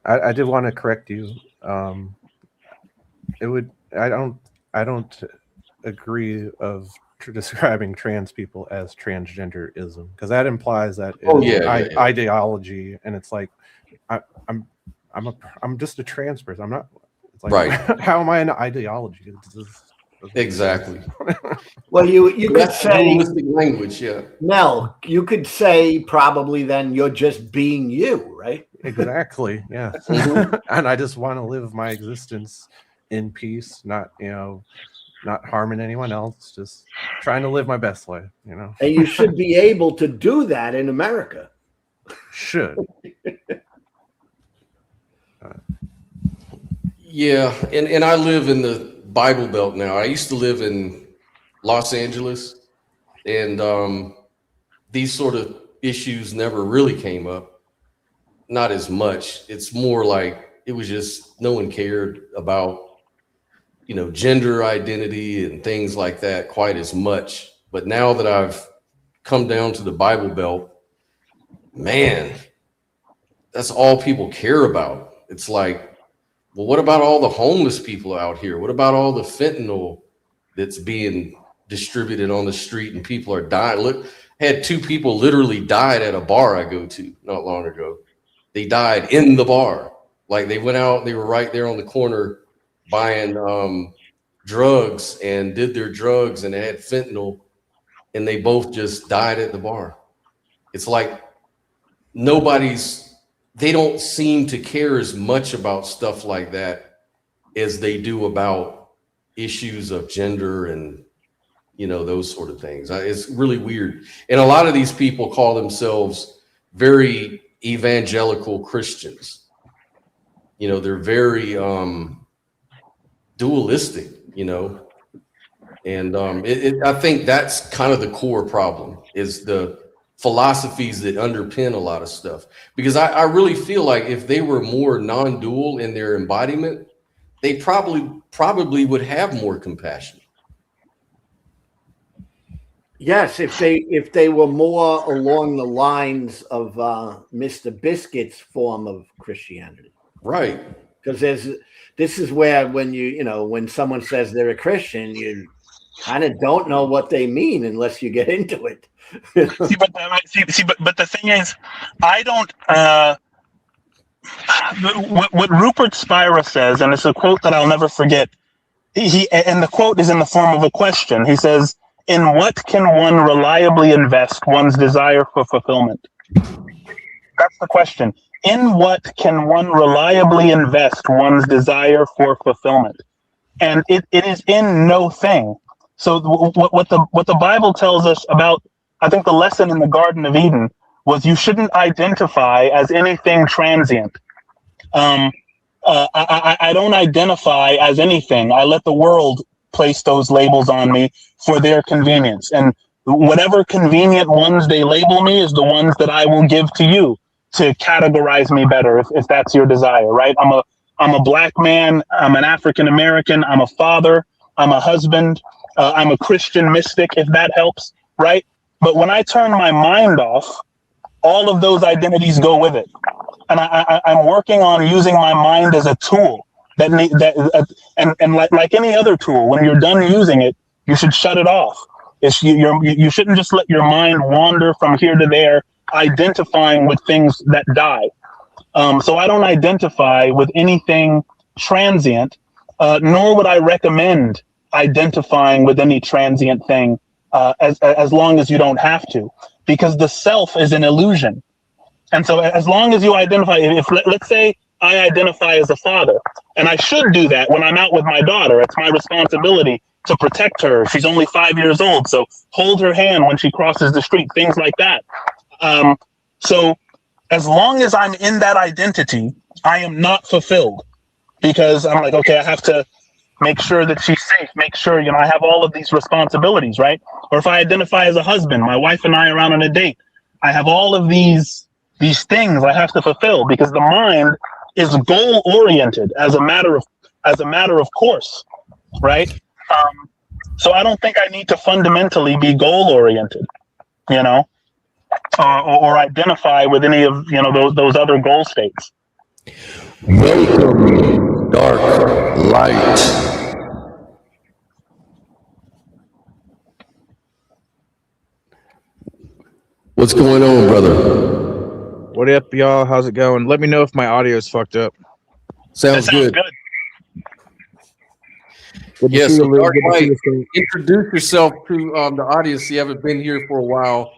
I did want to correct you. I don't agree of describing trans people as transgenderism, because that implies that ideology, and it's like I'm just a trans person. I'm not. It's like, right. How am I an ideology? Exactly. Well, you could say language, yeah. Mel, you could say probably then you're just being you, right? Exactly. Yeah. And I just want to live my existence in peace, not harming anyone else, just trying to live my best life, And you should be able to do that in America. Should. Yeah, and I live in the Bible Belt now. I used to live in Los Angeles, and these sort of issues never really came up. Not as much. It's more like it was just no one cared about gender identity and things like that quite as much. But now that I've come down to the Bible Belt, man, that's all people care about. It's like, well, what about all the homeless people out here? What about all the fentanyl that's being distributed on the street and people are dying? Look, had 2 people literally died at a bar I go to not long ago. They died in the bar. Like they went out, they were right there on the corner buying drugs and did their drugs, and they had fentanyl, and they both just died at the bar. It's like they don't seem to care as much about stuff like that as they do about issues of gender and those sort of things. It's really weird. And a lot of these people call themselves very evangelical Christians. They're very dualistic, and I think that's kind of the core problem, is the philosophies that underpin a lot of stuff. Because I really feel like if they were more non-dual in their embodiment, they probably would have more compassion. Yes, if they were more along the lines of Mr. Biscuit's form of Christianity. Right. Because this is where when when someone says they're a Christian, kind of don't know what they mean unless you get into it. But the thing is, I don't. What Rupert Spira says, and it's a quote that I'll never forget. And the quote is in the form of a question. He says, "In what can one reliably invest one's desire for fulfillment?" That's the question. In what can one reliably invest one's desire for fulfillment? And it is in no thing. So what the Bible tells us about, I think the lesson in the Garden of Eden was you shouldn't identify as anything transient. I don't identify as anything. I let the world place those labels on me for their convenience. And whatever convenient ones they label me is the ones that I will give to you to categorize me better, if that's your desire, right? I'm a black man. I'm an African American. I'm a father. I'm a husband. I'm a Christian mystic, if that helps, right? But when I turn my mind off, all of those identities go with it. And I'm working on using my mind as a tool and like any other tool, when you're done using it, you should shut it off. You shouldn't just let your mind wander from here to there, identifying with things that die. So I don't identify with anything transient, nor would I recommend identifying with any transient thing, as long as you don't have to, because the self is an illusion. And so as long as you identify, let's say I identify as a father, and I should do that when I'm out with my daughter. It's my responsibility to protect her. She's only 5 years old, so hold her hand when she crosses the street, things like that. So as long as I'm in that identity, I am not fulfilled, because I'm like, okay, I have to make sure that she's safe, make sure, I have all of these responsibilities, right? Or if I identify as a husband, my wife and I are out on a date, I have all of these things I have to fulfill, because the mind is goal oriented as a matter of course, right? So I don't think I need to fundamentally be goal oriented, or identify with any of those other goal states. Welcome, dark light. What's going on, brother? What up, y'all? How's it going? Let me know if my audio is fucked up. Sounds good. Good to Yeah, see so you, Lou. Dark Good to see Light, you, Steve. introduce yourself to the audience. You haven't been here for a while.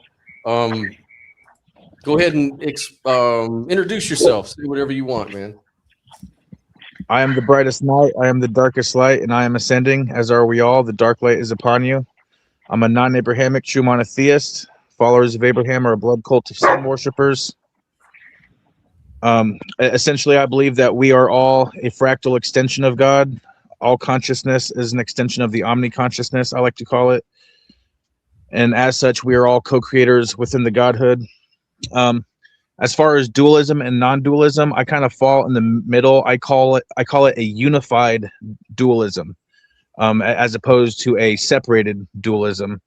Go ahead and introduce yourself. Say whatever you want, man. I am the brightest night. I am the darkest light, and I am ascending, as are we all. The dark light is upon you. I'm a non-Abrahamic true monotheist. Followers of Abraham are a blood cult of sun worshippers. Essentially, I believe that we are all a fractal extension of God. All consciousness is an extension of the omni-consciousness, I like to call it. And as such, we are all co-creators within the Godhood. As far as dualism and non-dualism, I kind of fall in the middle. I call it a unified dualism, as opposed to a separated dualism.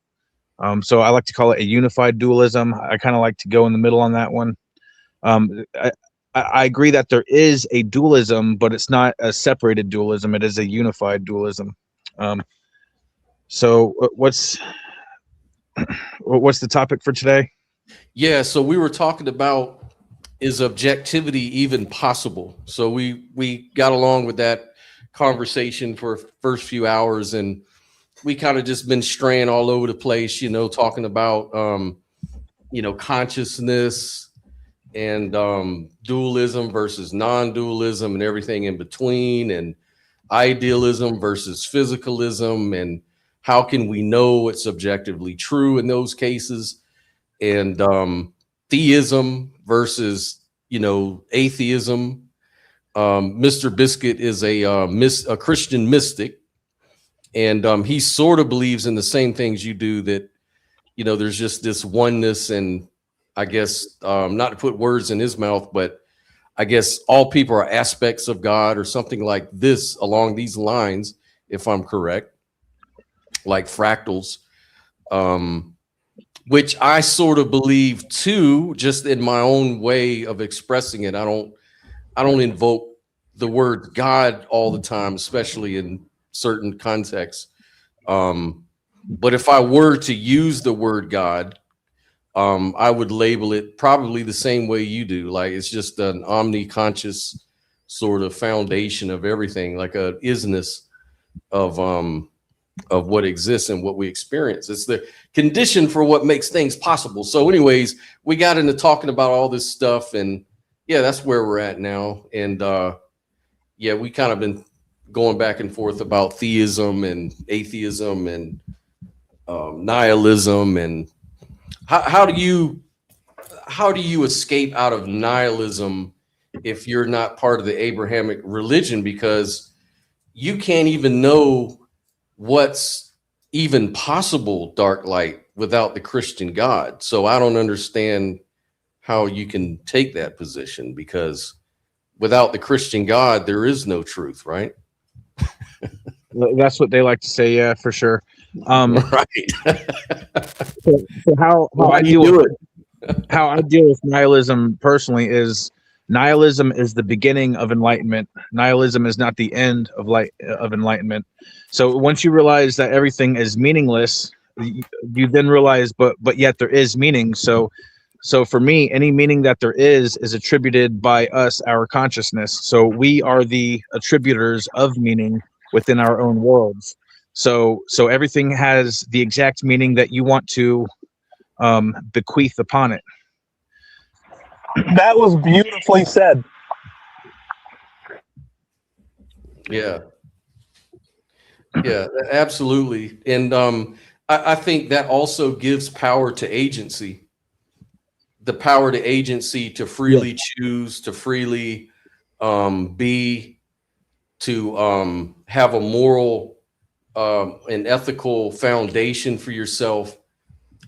So I like to call it a unified dualism. I kind of like to go in the middle on that one. I agree that there is a dualism, but it's not a separated dualism. It is a unified dualism. So what's the topic for today? Yeah, so we were talking about, is objectivity even possible? So we got along with that conversation for first few hours, and we kind of just been straying all over the place, talking about consciousness and dualism versus non-dualism and everything in between, and idealism versus physicalism, and how can we know it's objectively true in those cases, and theism versus atheism. Mr. Biscuit is a Christian mystic, and he sort of believes in the same things you do, that there's just this oneness, and I guess not to put words in his mouth, but I guess all people are aspects of God or something like this, along these lines, if I'm correct, like fractals, which I sort of believe too, just in my own way of expressing it. I don't invoke the word God all the time, especially in certain contexts. But if I were to use the word God, I would label it probably the same way you do. Like it's just an omni-conscious sort of foundation of everything, like a isness of what exists and what we experience. It's the condition for what makes things possible. So anyways, we got into talking about all this stuff, and yeah, that's where we're at now. And yeah, we kind of been going back and forth about theism and atheism and nihilism, and how do you escape out of nihilism if you're not part of the Abrahamic religion, because you can't even know what's even possible, dark light, without the Christian God. So I don't understand how you can take that position, because without the Christian God, there is no truth, right? That's what they like to say. Yeah, for sure. Right. So how I deal with nihilism personally is nihilism is the beginning of enlightenment. Nihilism is not the end of enlightenment. So once you realize that everything is meaningless, you then realize, but yet there is meaning. So for me, any meaning that there is attributed by us, our consciousness. So we are the attributors of meaning within our own worlds. So everything has the exact meaning that you want to bequeath upon it. That was beautifully said. Yeah, absolutely. And I think that also gives power to agency, the power to agency to freely choose, to freely be, to have a moral and ethical foundation for yourself.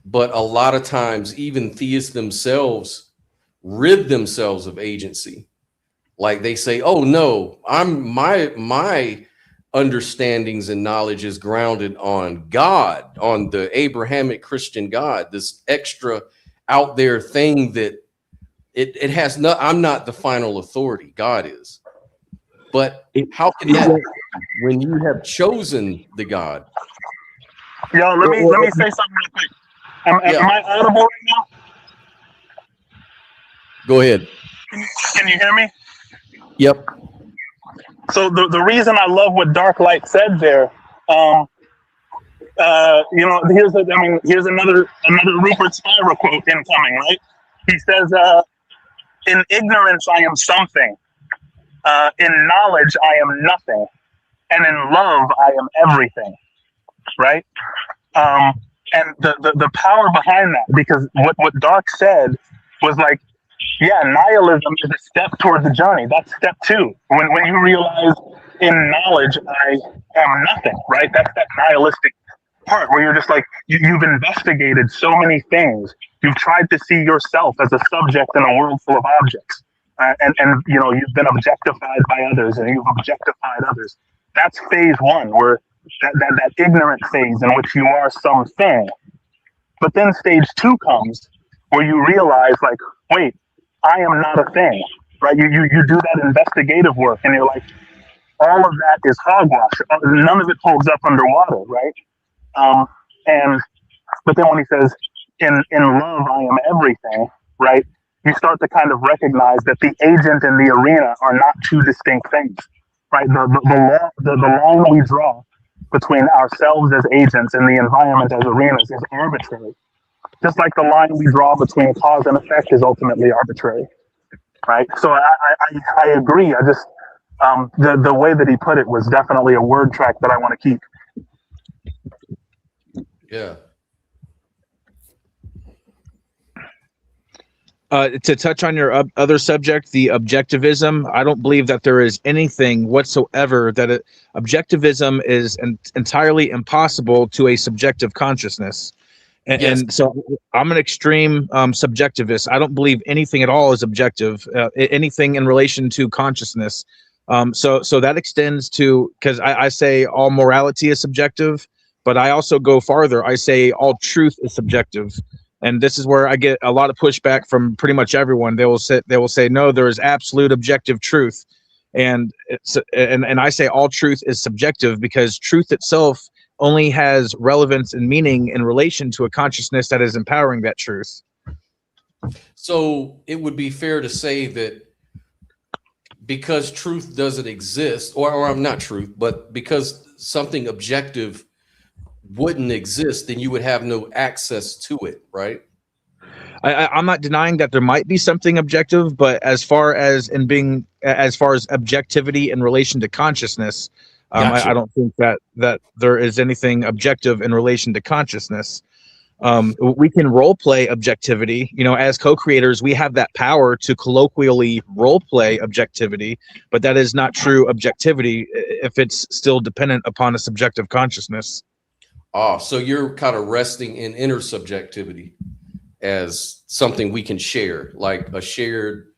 But a lot of times, even theists themselves rid themselves of agency. Like they say, oh no, my understandings and knowledge is grounded on God, on the Abrahamic Christian God, this extra out there thing that it has no, I'm not the final authority, God is. But how can that be when you have chosen the God? Yo, let me say something real quick. Am I audible right now? Go ahead. Can you hear me? Yep. So the reason I love what Dark Light said there, here's another Rupert Spira quote incoming, right? He says, "In ignorance I am something, in knowledge I am nothing, and in love I am everything." Right? And the power behind that, because what Dark said was like, yeah, nihilism is a step toward the journey. That's step 2. When you realize in knowledge I am nothing, right? That's that nihilistic part where you're just like, you've investigated so many things. You've tried to see yourself as a subject in a world full of objects. And you know, you've been objectified by others, and you've objectified others. That's phase 1, where that ignorant phase in which you are something. But then stage 2 comes where you realize, like, wait, I am not a thing, right? You do that investigative work, and you're like, all of that is hogwash. None of it holds up underwater, right? But then when he says, in love I am everything, right? You start to kind of recognize that the agent and the arena are not two distinct things, right? The line we draw between ourselves as agents and the environment as arenas is arbitrary. Just like the line we draw between cause and effect is ultimately arbitrary, right? So I agree. I just the way that he put it was definitely a word track that I want to keep. Yeah. To touch on your other subject, the objectivism, I don't believe that there is anything whatsoever that objectivism is entirely impossible to a subjective consciousness. And so I'm an extreme subjectivist. I don't believe anything at all is objective, anything in relation to consciousness. So that extends to, because I say all morality is subjective, but I also go farther. I say all truth is subjective. And this is where I get a lot of pushback from pretty much everyone. They will say, no, there is absolute objective truth. And I say all truth is subjective, because truth itself only has relevance and meaning in relation to a consciousness that is empowering that truth. So it would be fair to say that because truth doesn't exist, or I'm not truth, but because something objective wouldn't exist, then you would have no access to it, right? I'm not denying that there might be something objective, but as far as objectivity in relation to consciousness, Gotcha. I don't think that there is anything objective in relation to consciousness. We can role play objectivity. As co-creators, we have that power to colloquially role play objectivity, but that is not true objectivity if it's still dependent upon a subjective consciousness. Oh, so you're kind of resting in intersubjectivity as something we can share, like a shared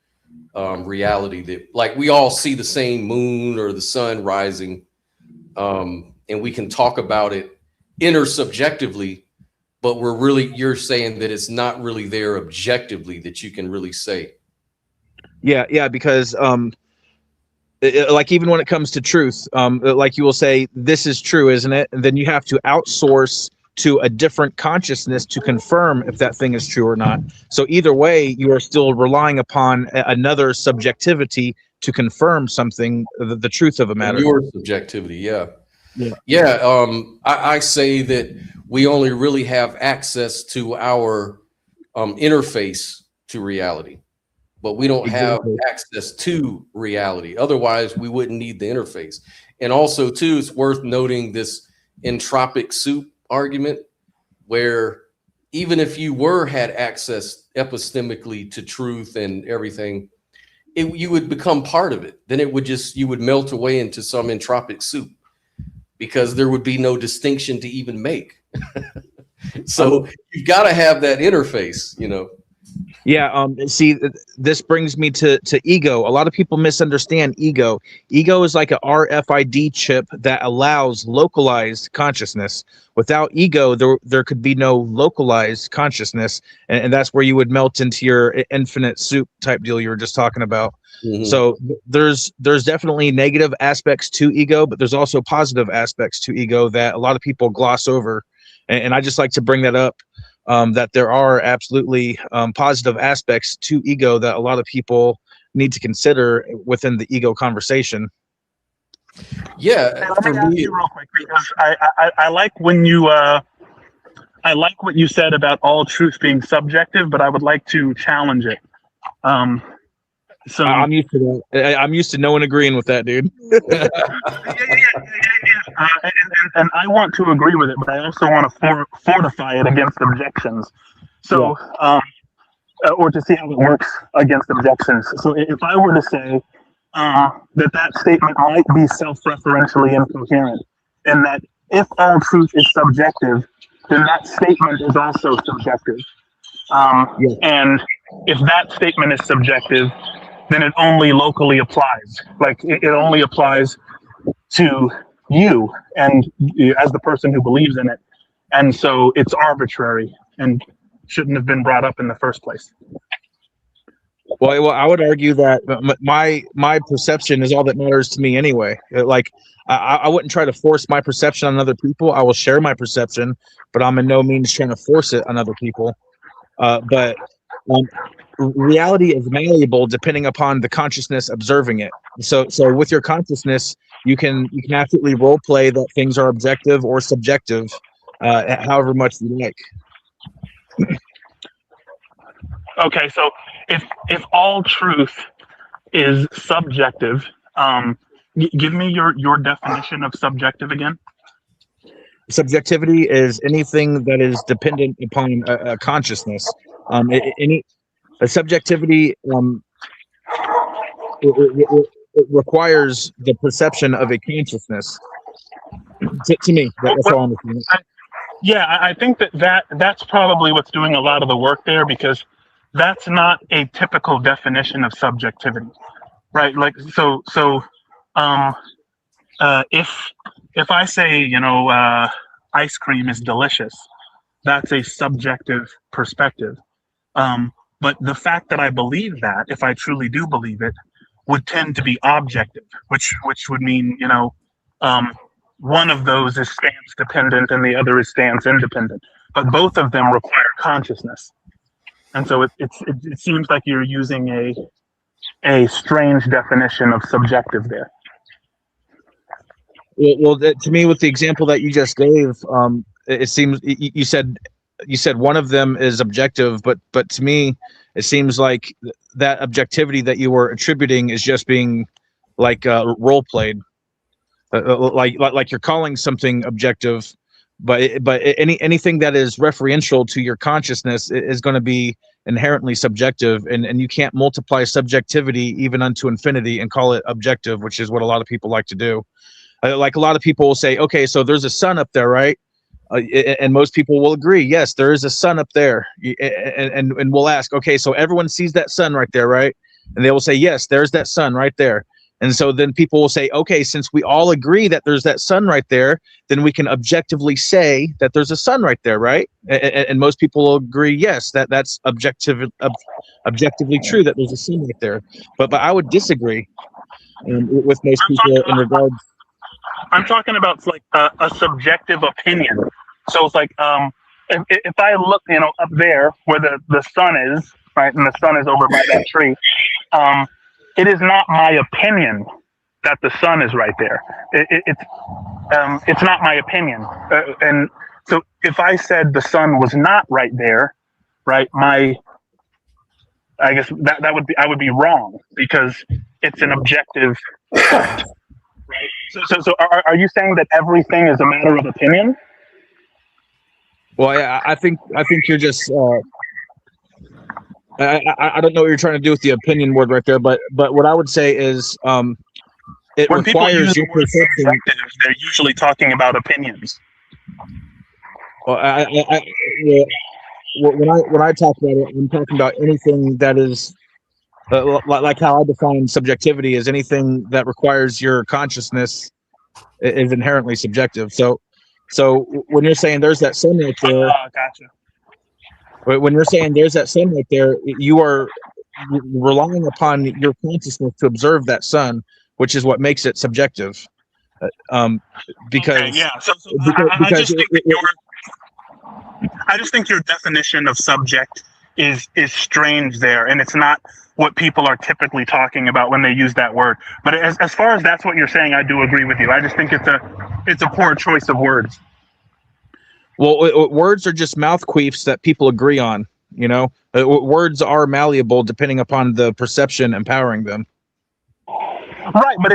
reality that, like, we all see the same moon or the sun rising, and we can talk about it intersubjectively, but you're saying that it's not really there objectively that you can really say. Yeah, because like even when it comes to truth, like you will say, this is true, isn't it? And then you have to outsource to a different consciousness to confirm if that thing is true or not. So either way, you are still relying upon another subjectivity to confirm something, the truth of a matter. Your subjectivity, yeah. I say that we only really have access to our interface to reality, but we don't have access to reality. Otherwise, we wouldn't need the interface. And also, too, it's worth noting this entropic soup argument, where even if you had access epistemically to truth and everything, you would become part of it. Then you would melt away into some entropic soup, because there would be no distinction to even make. So you've got to have that interface, Yeah. See, this brings me to ego. A lot of people misunderstand ego. Ego is like a RFID chip that allows localized consciousness. Without ego, there could be no localized consciousness, and that's where you would melt into your infinite soup type deal you were just talking about. Mm-hmm. So there's definitely negative aspects to ego, but there's also positive aspects to ego that a lot of people gloss over, and I just like to bring that up. That there are absolutely positive aspects to ego that a lot of people need to consider within the ego conversation. Yeah, for me, real quick, because I like when you I like what you said about all truth being subjective, but I would like to challenge it. So I'm used to that. I'm used to no one agreeing with that, dude. Yeah. And I want to agree with it, but I also want to fortify it against objections. So, or to see how it works against objections. So if I were to say that statement might be self-referentially incoherent, and that if all truth is subjective, then that statement is also subjective. And if that statement is subjective, then it only locally applies. Like it only applies to you and as the person who believes in it. And so it's arbitrary and shouldn't have been brought up in the first place. Well, I would argue that my perception is all that matters to me anyway. Like I wouldn't try to force my perception on other people. I will share my perception, but I'm in no means trying to force it on other people. But reality is malleable depending upon the consciousness observing it. So with your consciousness, you can absolutely role play that things are objective or subjective, however much you like. Okay, so if all truth is subjective, give me your definition of subjective again. Subjectivity is anything that is dependent upon a consciousness. A subjectivity it requires the perception of a consciousness. To me, that's all I'm saying. I think that's probably what's doing a lot of the work there, because that's not a typical definition of subjectivity, right? Like so if I say ice cream is delicious, that's a subjective perspective. But the fact that I believe that, if I truly do believe it, would tend to be objective, which would mean one of those is stance dependent and the other is stance independent. But both of them require consciousness. And so it seems like you're using a strange definition of subjective there. Well, to me, with the example that you just gave, it seems you said one of them is objective, but to me, it seems like that objectivity that you were attributing is just being like role played, like you're calling something objective, but anything that is referential to your consciousness is going to be inherently subjective, and you can't multiply subjectivity even unto infinity and call it objective, which is what a lot of people like to do. Like a lot of people will say, okay, so there's a sun up there, right? And most people will agree, yes, there is a sun up there. And we'll ask, okay, so everyone sees that sun right there, right? And they will say, yes, there's that sun right there. And so then people will say, okay, since we all agree that there's that sun right there, then we can objectively say that there's a sun right there, right? And most people will agree, yes, that's objectively true that there's a sun right there. But I would disagree with most people in regards. I'm talking about like a subjective opinion. So it's like if I look, up there where the sun is, right, and the sun is over by that tree, it is not my opinion that the sun is right there. It's not my opinion. And so if I said the sun was not right there, right, I guess that would be, I would be wrong because it's an objective fact. Right. So are you saying that everything is a matter of opinion? Well, I think you're just. I don't know what you're trying to do with the opinion word right there, but what I would say is it when people requires use your the word perception. subjective, they're usually talking about opinions. Well, when I talk about it, I'm talking about anything that is. Like how I define subjectivity is anything that requires your consciousness is inherently subjective. So when you're saying there's that sun right there, Gotcha. When you're saying there's that sun right there, you are relying upon your consciousness to observe that sun, which is what makes it subjective. Because okay, yeah. I just think your definition of subject is strange there, and it's not what people are typically talking about when they use that word. But as far as that's what you're saying, I do agree with you. I just think it's a poor choice of words. Well, words are just mouth queefs that people agree on. Words are malleable depending upon the perception empowering them. Right, but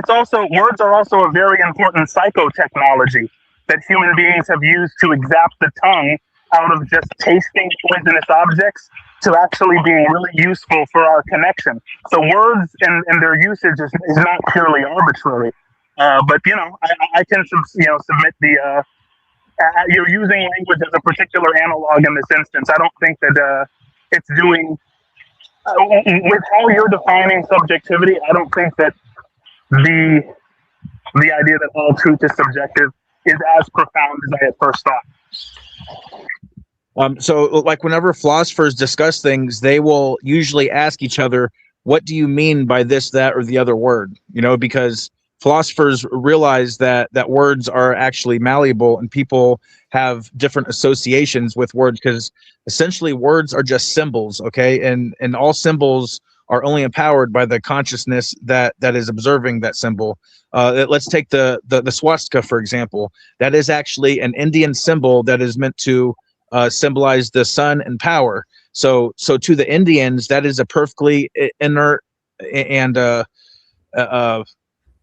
words are also a very important psychotechnology that human beings have used to exapt the tongue out of just tasting poisonous objects to actually being really useful for our connection. So words and their usage is not purely arbitrary. But I can submit the you're using language as a particular analog in this instance. I don't think that it's doing with how you're defining subjectivity. I don't think that the idea that all truth is subjective is as profound as I at first thought. So like whenever philosophers discuss things, they will usually ask each other, what do you mean by this, that, or the other word? Because philosophers realize that words are actually malleable and people have different associations with words because essentially words are just symbols, okay? And all symbols are only empowered by the consciousness that is observing that symbol. Let's take the swastika, for example. That is actually an Indian symbol that is meant to symbolize the sun and power. So to the Indians, that is a perfectly inert and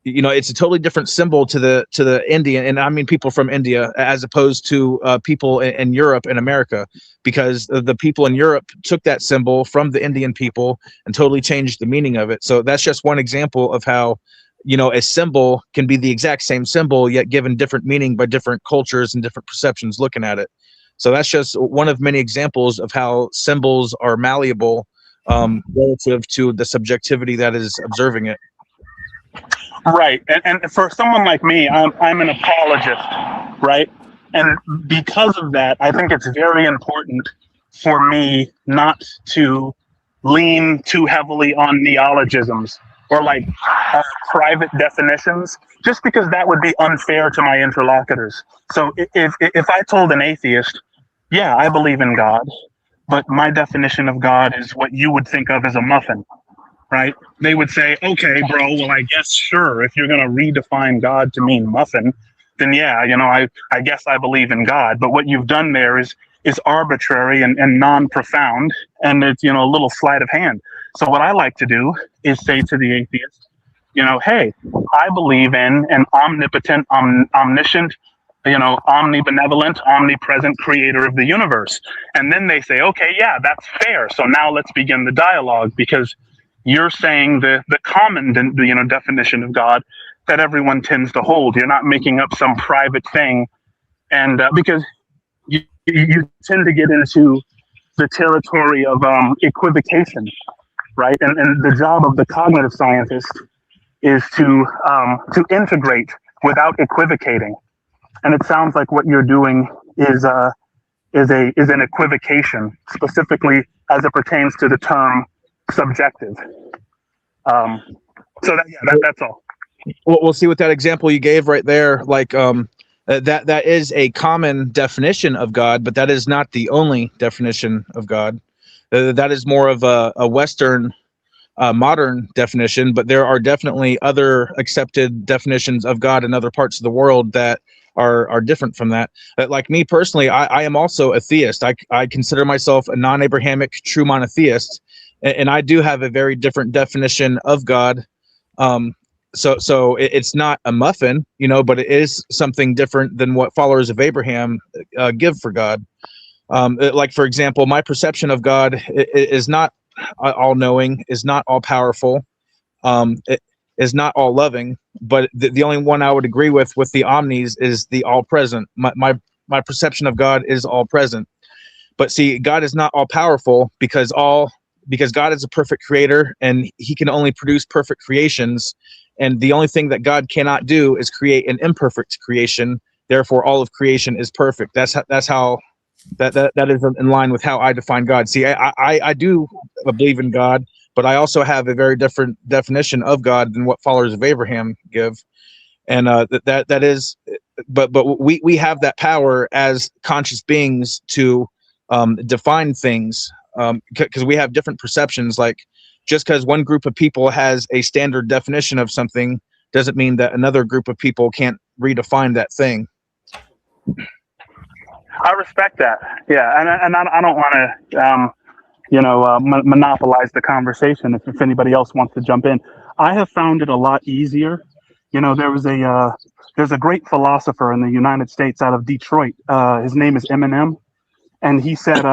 it's a totally different symbol to the Indian, and I mean people from India, as opposed to people in Europe and America, because the people in Europe took that symbol from the Indian people and totally changed the meaning of it. So that's just one example of how a symbol can be the exact same symbol yet given different meaning by different cultures and different perceptions looking at it. So that's just one of many examples of how symbols are malleable relative to the subjectivity that is observing it. Right, and for someone like me, I'm an apologist, right? And because of that, I think it's very important for me not to lean too heavily on neologisms or like private definitions, just because that would be unfair to my interlocutors. So if I told an atheist, yeah, I believe in God, but my definition of God is what you would think of as a muffin, right? They would say, okay, bro, well, I guess, sure, if you're going to redefine God to mean muffin, then yeah, you know, I guess I believe in God. But what you've done there is arbitrary and non-profound, and it's, you know, a little sleight of hand. So what I like to do is say to the atheist, you know, hey, I believe in an omnipotent, omniscient, you know, omnibenevolent, omnipresent creator of the universe. And then they say, okay, yeah, that's fair. So now let's begin the dialogue, because you're saying the common, you know, definition of God that everyone tends to hold. You're not making up some private thing. And because you tend to get into the territory of equivocation, right? And the job of the cognitive scientist is to integrate without equivocating. And it sounds like what you're doing is an equivocation, specifically as it pertains to the term subjective. So that's all. We'll see with that example you gave right there. Like that is a common definition of God, but that is not the only definition of God. That is more of a Western modern definition, but there are definitely other accepted definitions of God in other parts of the world that are different from that. Like me personally, I am also a theist. I consider myself a non-Abrahamic true monotheist, and I do have a very different definition of God. So it's not a muffin, you know, but it is something different than what followers of Abraham give for God. Like, for example, my perception of God is not all-knowing, is not all-powerful, it is not all-loving, but the only one I would agree with the omnis is the all-present. My perception of God is all-present. But see, God is not all-powerful because God is a perfect creator, and he can only produce perfect creations. And the only thing that God cannot do is create an imperfect creation. Therefore, all of creation is perfect. That's how that is in line with how I define God. See, I do believe in God, but I also have a very different definition of God than what followers of Abraham give. And that is, but we have that power as conscious beings to define things, because we have different perceptions. Like, just because one group of people has a standard definition of something doesn't mean that another group of people can't redefine that thing. I respect that. Yeah, and I don't want to, monopolize the conversation. If anybody else wants to jump in, I have found it a lot easier. You know, there's a great philosopher in the United States out of Detroit. His name is Eminem, and he said,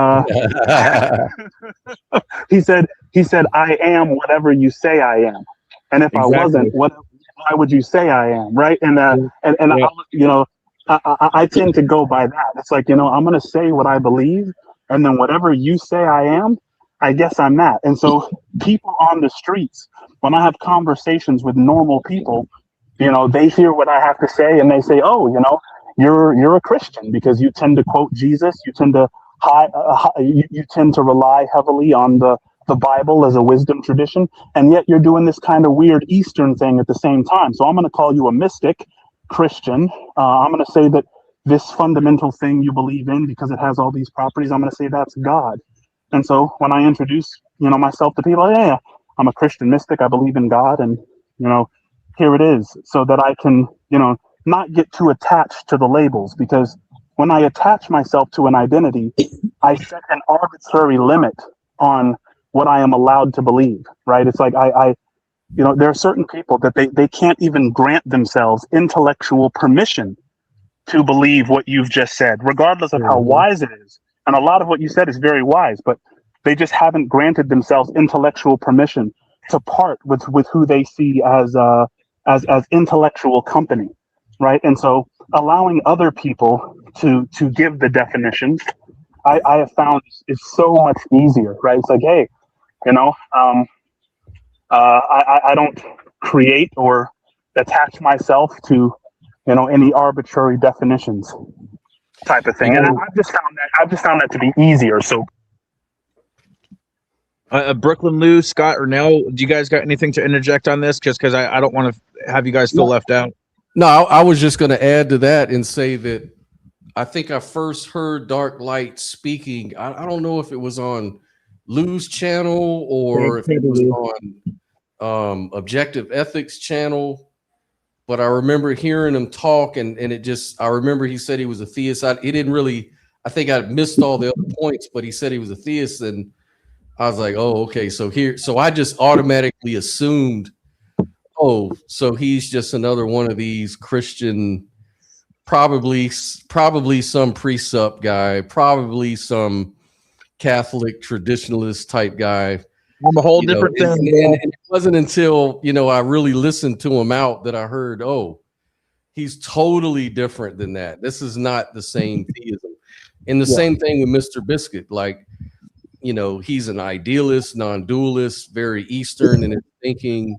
he said, I am whatever you say I am, and if Exactly. I wasn't, why would you say I am, right? And Yeah. I tend to go by that. It's like, I'm going to say what I believe, and then whatever you say I am, I guess I'm that. And so people on the streets, when I have conversations with normal people, they hear what I have to say, and they say, oh, you're a Christian because you tend to quote Jesus. You tend to you tend to rely heavily on the Bible as a wisdom tradition, and yet you're doing this kind of weird Eastern thing at the same time. So I'm going to call you a mystic Christian. I'm going to say that this fundamental thing you believe in, because it has all these properties, I'm going to say that's God. And so when I introduce, myself to people, yeah, I'm a Christian mystic. I believe in God, and here it is, so that I can, not get too attached to the labels, because when I attach myself to an identity, I set an arbitrary limit on what I am allowed to believe. Right? It's like there are certain people that they can't even grant themselves intellectual permission to believe what you've just said, regardless of how wise it is. And a lot of what you said is very wise, but they just haven't granted themselves intellectual permission to part with who they see as intellectual company, right? And so allowing other people to give the definitions, I have found is so much easier, right? It's like, hey, I don't create or attach myself to, any arbitrary definitions, type of thing. And I've just found that to be easier. So, Brooklyn, Lou, Scott, or Nell, do you guys got anything to interject on this? Just because I don't want to have you guys feel left out. No, I was just going to add to that and say that I think I first heard Dark Light speaking. I don't know if it was on Lou's channel or if it was on Objective Ethics channel, but I remember hearing him talk, and it just, I remember he said he was a theist. He didn't really, I think I missed all the other points, but he said he was a theist, and I was like, oh, okay. So I just automatically assumed, oh, so he's just another one of these Christian, probably some precept guy, probably some Catholic traditionalist type guy. I'm a whole different thing. And it wasn't until, I really listened to him out that I heard, oh, he's totally different than that. This is not the same theism. And the same thing with Mr. Biscuit. Like, he's an idealist, non-dualist, very Eastern in his thinking,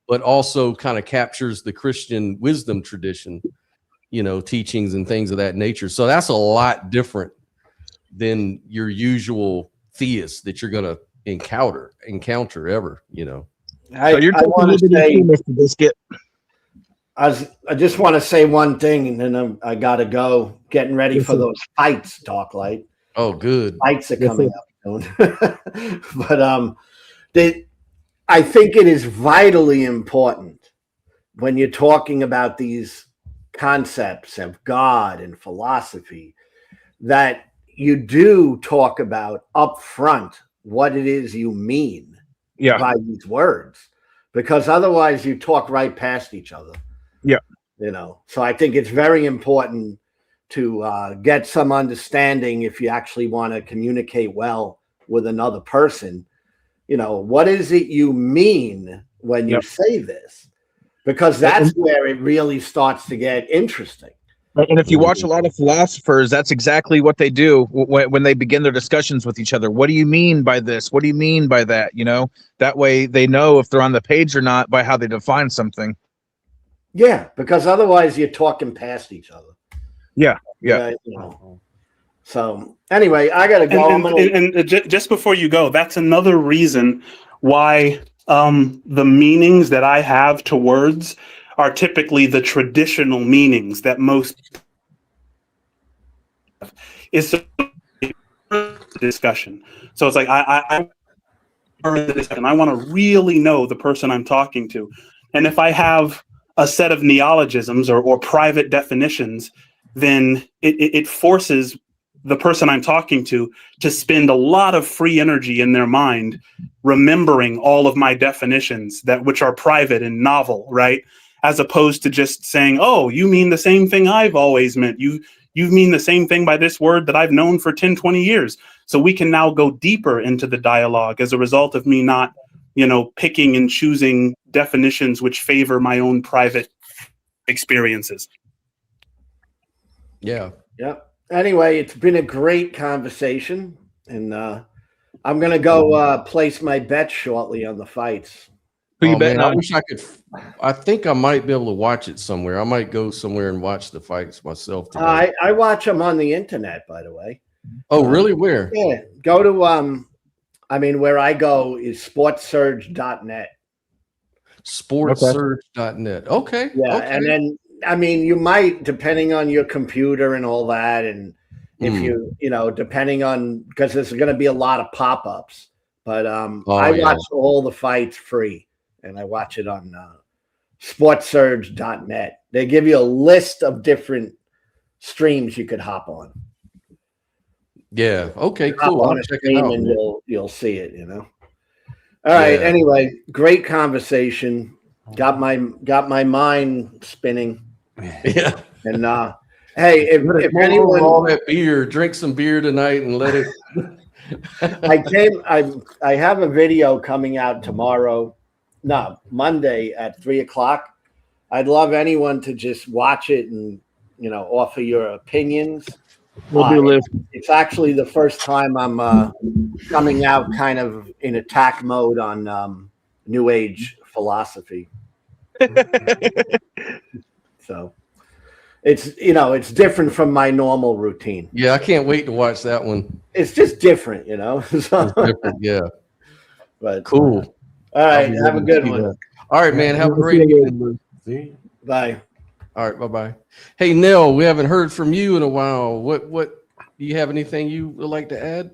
but also kind of captures the Christian wisdom tradition, teachings and things of that nature. So that's a lot different than your usual theist that you're going to encounter ever, So you're want to say, Mr. Biscuit. I just want to say one thing, and then I got to go. Getting ready for those fights, Dark Light. Oh, good. Fights are coming up soon. But I think it is vitally important when you're talking about these concepts of God and philosophy that you do talk about upfront what it is you mean by these words, because otherwise you talk right past each other. Yeah. So I think it's very important to get some understanding if you actually want to communicate well with another person. What is it you mean when you say this? Because that's where it really starts to get interesting. And if you watch a lot of philosophers, that's exactly what they do when they begin their discussions with each other. What do you mean by this? What do you mean by that? That way they know if they're on the page or not by how they define something. Yeah, because otherwise you're talking past each other. Yeah. So anyway, I got to go. And just before you go, that's another reason why the meanings that I have to words are typically the traditional meanings that most is discussion. So it's like I want to really know the person I'm talking to, and if I have a set of neologisms or private definitions, then it forces the person I'm talking to spend a lot of free energy in their mind remembering all of my definitions which are private and novel, right? As opposed to just saying, oh, you mean the same thing I've always meant. You mean the same thing by this word that I've known for 10, 20 years. So we can now go deeper into the dialogue as a result of me not, picking and choosing definitions which favor my own private experiences. Yeah. Anyway, it's been a great conversation, and I'm going to go place my bet shortly on the fights. Who you betting on? I wish I could. I think I might be able to watch it somewhere. I might go somewhere and watch the fights myself today. I watch them on the internet, by the way. Oh, really? Where? Yeah, go to where I go is sportsurge.net. Sportsurge.net. Okay. Yeah, okay. and then you might, depending on your computer and all that, and if you depending on, because there's going to be a lot of pop-ups, but I watch all the fights free. And I watch it on sportsurge.net. They give you a list of different streams you could hop on. Yeah. Okay. Cool. I'll check it out, and you'll see it. All right. Anyway, great conversation. Got my mind spinning. Yeah. And hey, if anyone all that beer, drink some beer tonight and let it. I have a video coming out tomorrow. No, Monday at 3:00. I'd love anyone to just watch it and offer your opinions. It's actually the first time I'm coming out kind of in attack mode on New Age philosophy. So it's different from my normal routine. Yeah, I can't wait to watch that one. It's just different, So. It's different, yeah. But Cool. all right, I'll be have a ready to good see one. that. All right, man. Have a I'll see great you evening. later. Bye. All right, bye-bye. Hey, Nell, we haven't heard from you in a while. What do you have anything you would like to add?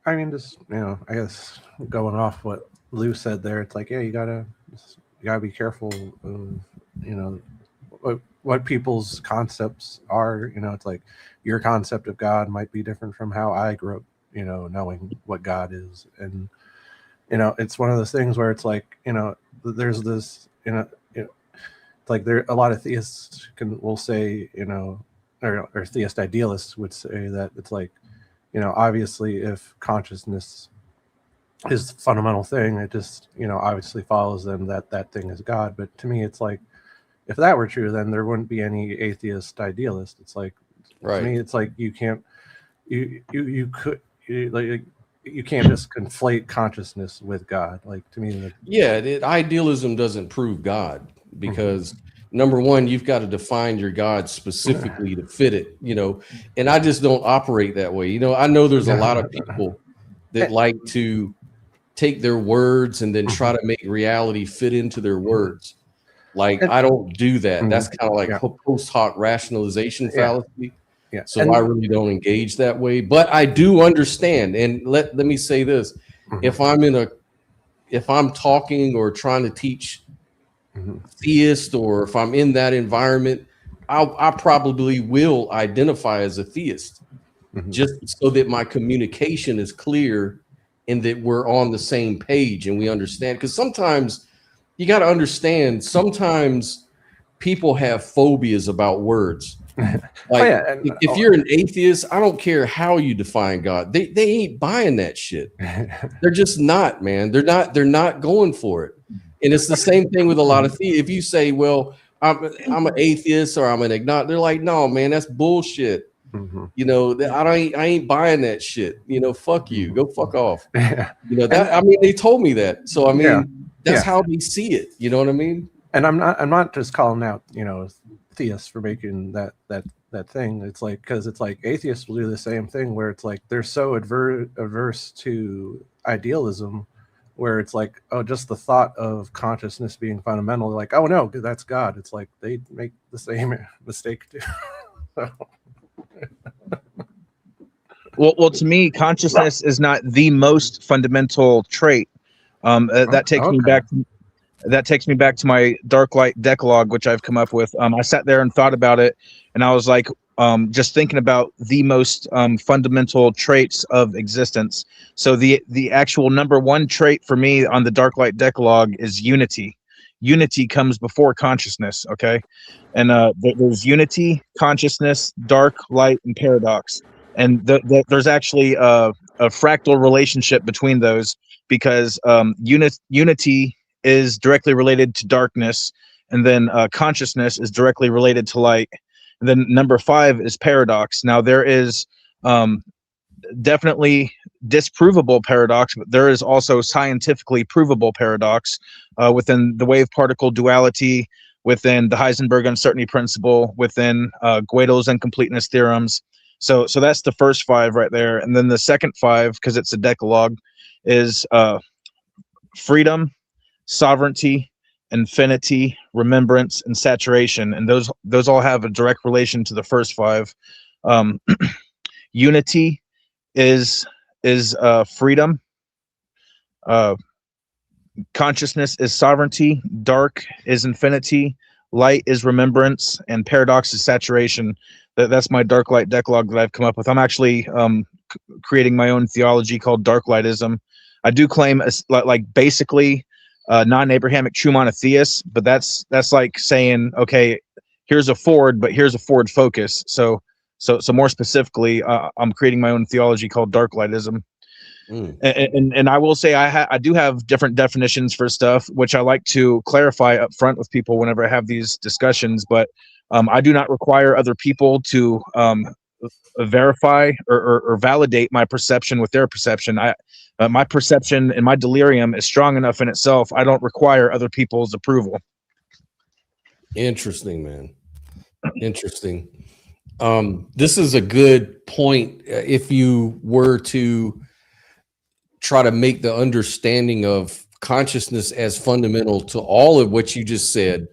I mean, just, I guess going off what Lou said there, it's like, yeah, you gotta be careful of, what people's concepts are. It's like your concept of God might be different from how I grew up, knowing what God is. And, it's one of those things where it's like, there's this, it's like there a lot of theists will say, or theist idealists would say that it's like, obviously if consciousness is the fundamental thing, it just, obviously follows them that thing is God. But to me, it's like, if that were true, then there wouldn't be any atheist idealist. It's like, Right. to me, it's like you can't just conflate consciousness with God. Like, to me, idealism doesn't prove God, because number one, you've got to define your God specifically to fit it, and I just don't operate that way. I know there's a lot of people that like to take their words and then try to make reality fit into their words. Like, I don't do that. That's kind of like post hoc rationalization fallacy. Yeah. So I really don't engage that way. But I do understand. And let me say this: if I'm talking or trying to teach theist, or if I'm in that environment, I probably will identify as a theist, just so that my communication is clear and that we're on the same page and we understand. Because sometimes you got to understand, sometimes people have phobias about words. Like, if you're an atheist, I don't care how you define God. They ain't buying that shit. They're just not, man. They're not going for it. And it's the same thing with a lot of theists. If you say, well, I'm an atheist or I'm an agnostic, they're like, no, man, that's bullshit. I ain't buying that shit. Fuck you. Go fuck off. They told me that. So I mean, that's how they see it. You know what I mean? And I'm not just calling out, theists for making that thing. It's like, because it's like atheists will do the same thing, where it's like they're so averse to idealism, where it's like, oh, just the thought of consciousness being fundamental, like, oh no, that's God. It's like they make the same mistake too. Well, to me, consciousness is not the most fundamental trait. That takes me back to my dark light decalogue, which I've come up with. I sat there and thought about it, and I was like, just thinking about the most fundamental traits of existence. So the actual number one trait for me on the dark light decalogue is unity. Unity comes before consciousness, okay? And there's unity, consciousness, dark, light, and paradox. And there's actually a fractal relationship between those, because unity is directly related to darkness, and then consciousness is directly related to light. And then number 5 is paradox. Now, there is definitely disprovable paradox, but there is also scientifically provable paradox within the wave particle duality, within the Heisenberg uncertainty principle, within Gödel's incompleteness theorems. So that's the first 5 right there. And then the second 5, because it's a decalogue, is freedom, sovereignty, infinity, remembrance, and saturation. And those all have a direct relation to the first 5. Unity is freedom. Consciousness is sovereignty. Dark is infinity. Light is remembrance, and paradox is saturation. That's my dark light decalogue that I've come up with. I'm actually creating my own theology called dark lightism. I do claim basically non-Abrahamic true monotheist, but that's like saying, okay, here's a Ford, but here's a Ford Focus. So more specifically, I'm creating my own theology called dark lightism. And I will say I do have different definitions for stuff, which I like to clarify up front with people whenever I have these discussions. But I do not require other people to verify or validate my perception with their perception. My perception and my delirium is strong enough in itself. I don't require other people's approval. Interesting, man. Interesting. This is a good point. If you were to try to make the understanding of consciousness as fundamental to all of what you just said.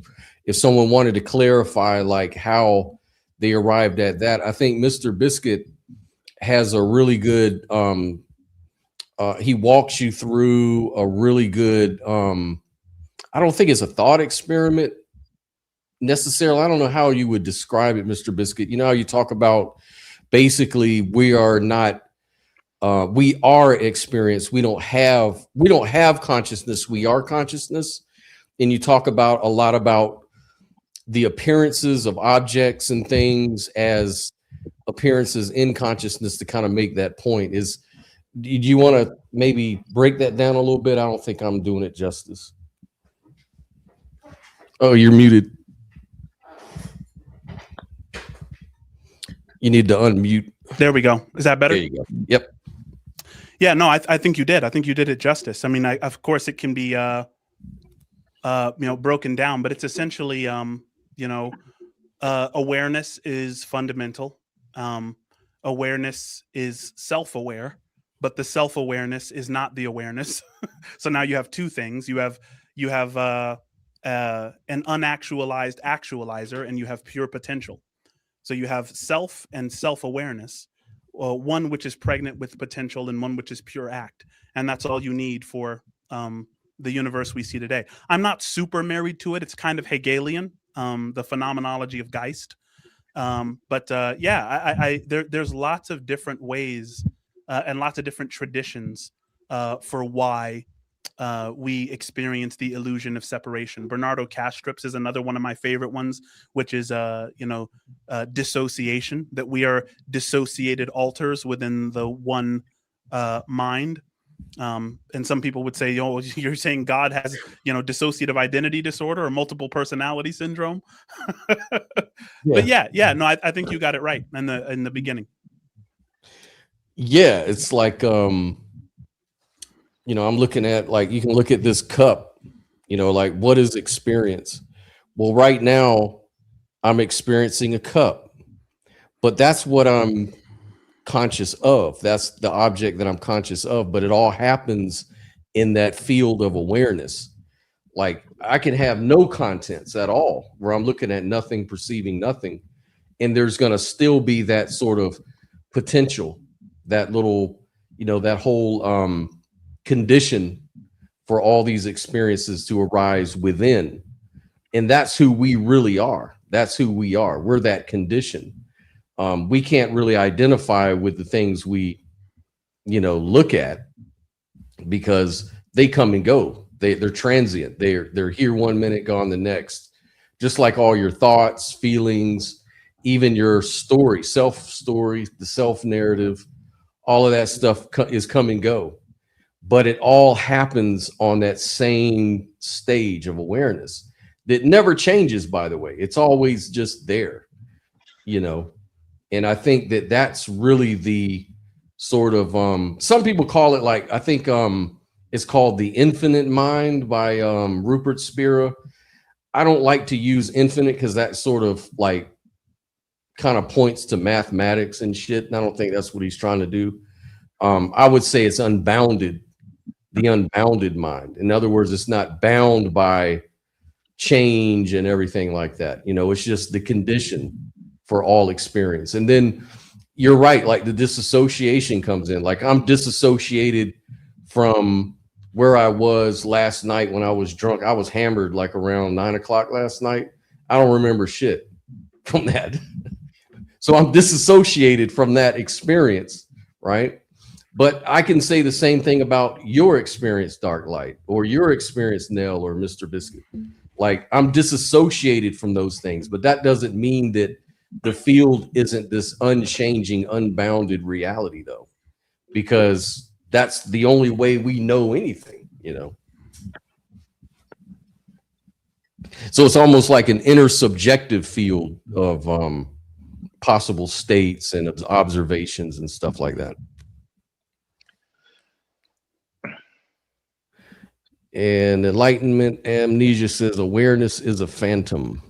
If someone wanted to clarify like how they arrived at that, I think Mr. Biscuit has a really good, he walks you through a really good, I don't think it's a thought experiment necessarily. I don't know how you would describe it, Mr. Biscuit. You know how you talk about basically we are not, we are experience. We don't have consciousness. We are consciousness. And you talk about a lot about the appearances of objects and things as appearances in consciousness to kind of make that point. Do you want to maybe break that down a little bit? I don't think I'm doing it justice. Oh, you're muted. You need to unmute. There we go. Is that better? There you go. Yep. Yeah, no, I think you did. I think you did it justice. I mean, of course it can be, broken down, but it's essentially, awareness is fundamental. Awareness is self-aware, but the self-awareness is not the awareness. So now you have two things. You have an unactualized actualizer, and you have pure potential. So you have self and self-awareness, one which is pregnant with potential and one which is pure act. And that's all you need for the universe we see today. I'm not super married to it. It's kind of Hegelian, the phenomenology of Geist. There's lots of different ways and lots of different traditions for why we experience the illusion of separation. Bernardo Kastrup is another one of my favorite ones, which is dissociation, that we are dissociated alters within the one mind. And some people would say, you're saying God has, dissociative identity disorder or multiple personality syndrome. But no, I think you got it right in the beginning. Yeah, it's like I'm looking at, like, you can look at this cup, like, what is experience? Well, right now I'm experiencing a cup, but that's what I'm conscious of. That's the object that I'm conscious of, but it all happens in that field of awareness. Like, I can have no contents at all where I'm looking at nothing, perceiving nothing, and there's going to still be that sort of potential, that little, that whole condition for all these experiences to arise within. And that's who we really are. That's who we are. We're that condition. We can't really identify with the things we, look at, because they come and go. They're transient. They're here 1 minute, gone the next. Just like all your thoughts, feelings, even your story, self-story, the self-narrative, all of that stuff is come and go. But it all happens on that same stage of awareness that never changes, by the way. It's always just there, And I think that that's really the sort of, some people call it, like, I think it's called the infinite mind by Rupert Spira. I don't like to use infinite because that sort of like kind of points to mathematics and shit. And I don't think that's what he's trying to do. I would say it's unbounded, the unbounded mind. In other words, it's not bound by change and everything like that. It's just the condition for all experience. And then you're right, like the disassociation comes in. Like, I'm disassociated from where I was last night when I was drunk. I was hammered like around 9 o'clock last night. I don't remember shit from that. So I'm disassociated from that experience, right? But I can say the same thing about your experience, Dark Light, or your experience, Nell, or Mr. Biscuit. Like, I'm disassociated from those things, but that doesn't mean that the field isn't this unchanging, unbounded reality, though, because that's the only way we know anything, So it's almost like an intersubjective field of possible states and observations and stuff like that. And Enlightenment Amnesia says awareness is a phantom.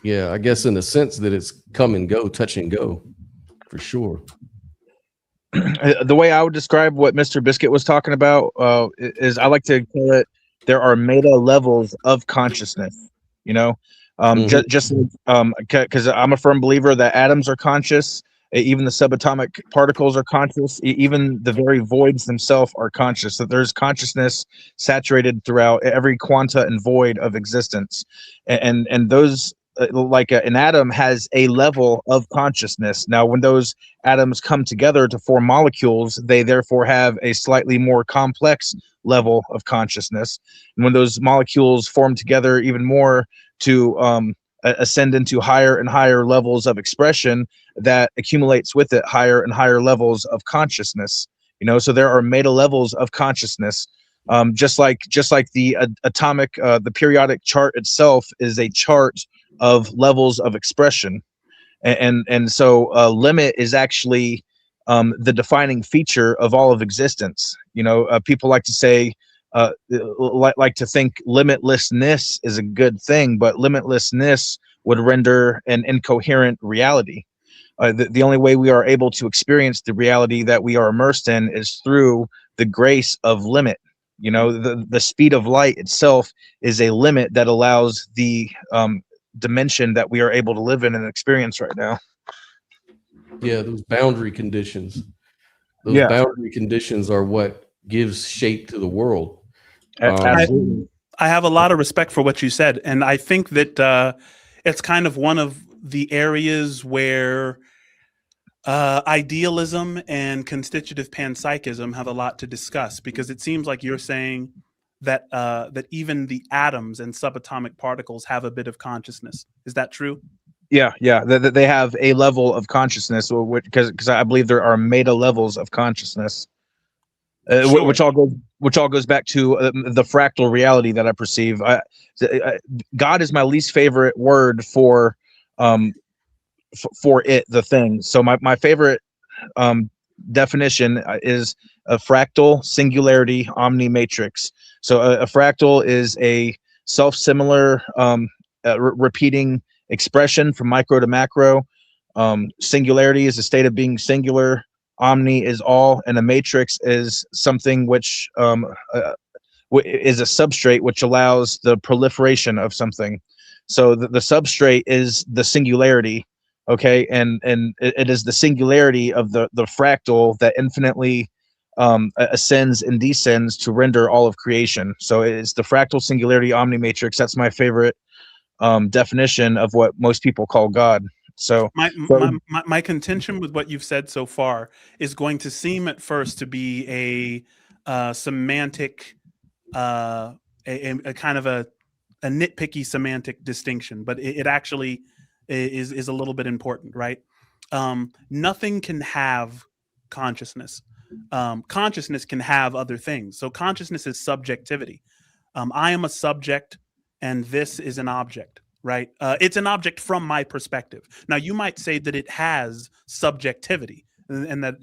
Yeah, I guess in the sense that it's come and go, touch and go, for sure. the way I would describe what Mr. Biscuit was talking about is I like to call it there are meta levels of consciousness. You know, just because I'm a firm believer that atoms are conscious, even the subatomic particles are conscious, even the very voids themselves are conscious. That there's consciousness saturated throughout every quanta and void of existence, and those. Like an atom has a level of consciousness. Now, when those atoms come together to form molecules, they therefore have a slightly more complex level of consciousness. And when those molecules form together even more to ascend into higher and higher levels of expression, that accumulates with it higher and higher levels of consciousness. You know, so there are meta levels of consciousness. Just like the atomic, the periodic chart itself is a chart of levels of expression, and so limit is actually the defining feature of all of existence. You know, people like to say, like to think limitlessness is a good thing, but limitlessness would render an incoherent reality. The only way we are able to experience the reality that we are immersed in is through the grace of limit. You know, the speed of light itself is a limit that allows the dimension that we are able to live in and experience right now. Yeah, those boundary conditions. Those Yeah. boundary conditions are what gives shape to the world. Absolutely. I have a lot of respect for what you said, and I think that it's kind of one of the areas where idealism and constitutive panpsychism have a lot to discuss, because it seems like you're saying that that even the atoms and subatomic particles have a bit of consciousness. Is that true? Yeah. They have a level of consciousness, because I believe there are meta levels of consciousness, Sure. which all goes back to the fractal reality that I perceive. God is my least favorite word for it, the thing. So my favorite definition is a fractal singularity omnimatrix. So a fractal is a self-similar repeating expression from micro to macro. Singularity is a state of being singular. Omni is all, and a matrix is something which is a substrate which allows the proliferation of something. So the substrate is the singularity. Okay, and it is the singularity of the fractal that infinitely ascends and descends to render all of creation. So it's the fractal singularity omnimatrix. That's my favorite definition of what most people call God. So my contention with what you've said so far is going to seem at first to be a semantic, a kind of a nitpicky semantic distinction, but it actually is a little bit important, right? Nothing can have consciousness. Consciousness can have other things. So consciousness is subjectivity. I am a subject, and this is an object, right? It's an object from my perspective. Now, you might say that it has subjectivity, and that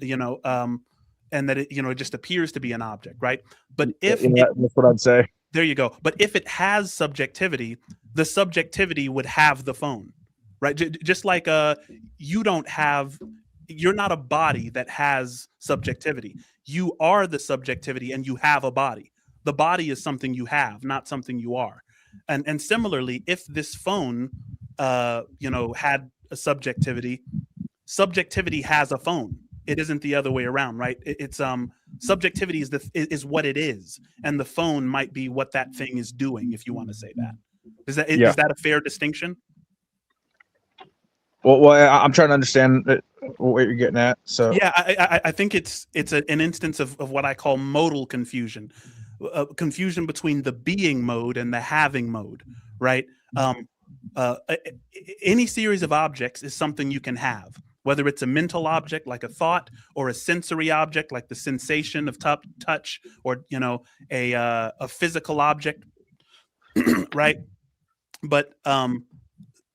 and that it just appears to be an object, right? But if that's what I'd say. There you go. But if it has subjectivity, the subjectivity would have the phone, right? Just like you're not a body that has subjectivity. You are the subjectivity, and you have a body. The body is something you have, not something you are. And similarly, if this phone, had a subjectivity has a phone. It isn't the other way around, right? It's subjectivity is what it is, and the phone might be what that thing is doing, if you want to say that. Is that a fair distinction? Well, I'm trying to understand what you're getting at. So yeah, I think it's an instance of what I call modal confusion, confusion between the being mode and the having mode, right? Any series of objects is something you can have, whether it's a mental object like a thought, or a sensory object like the sensation of touch, or a physical object, right? But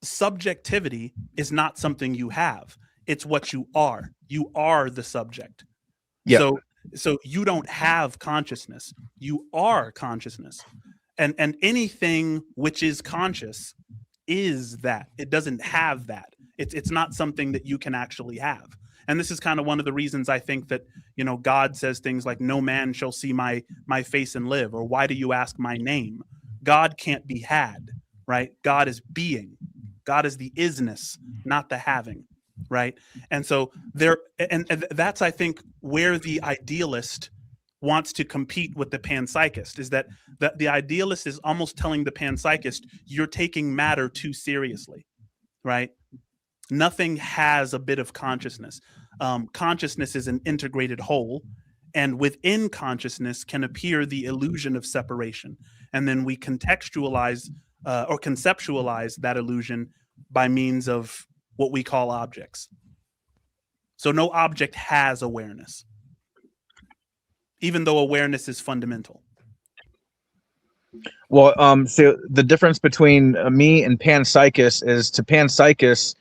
subjectivity is not something you have. It's what you are. You are the subject. Yeah. So you don't have consciousness. You are consciousness. And anything which is conscious is that. It doesn't have that. It's not something that you can actually have. And this is kind of one of the reasons I think that, you know, God says things like, no man shall see my face and live, or why do you ask my name? God can't be had, right? God is being. God is the isness, not the having, right? And so and that's, I think, where the idealist wants to compete with the panpsychist, is that the idealist is almost telling the panpsychist, you're taking matter too seriously, right? Nothing has a bit of consciousness. Consciousness is an integrated whole, and within consciousness can appear the illusion of separation. And then we contextualize or conceptualize that illusion by means of what we call objects. So no object has awareness, even though awareness is fundamental. Well, so the difference between me and panpsychist is, to panpsychist,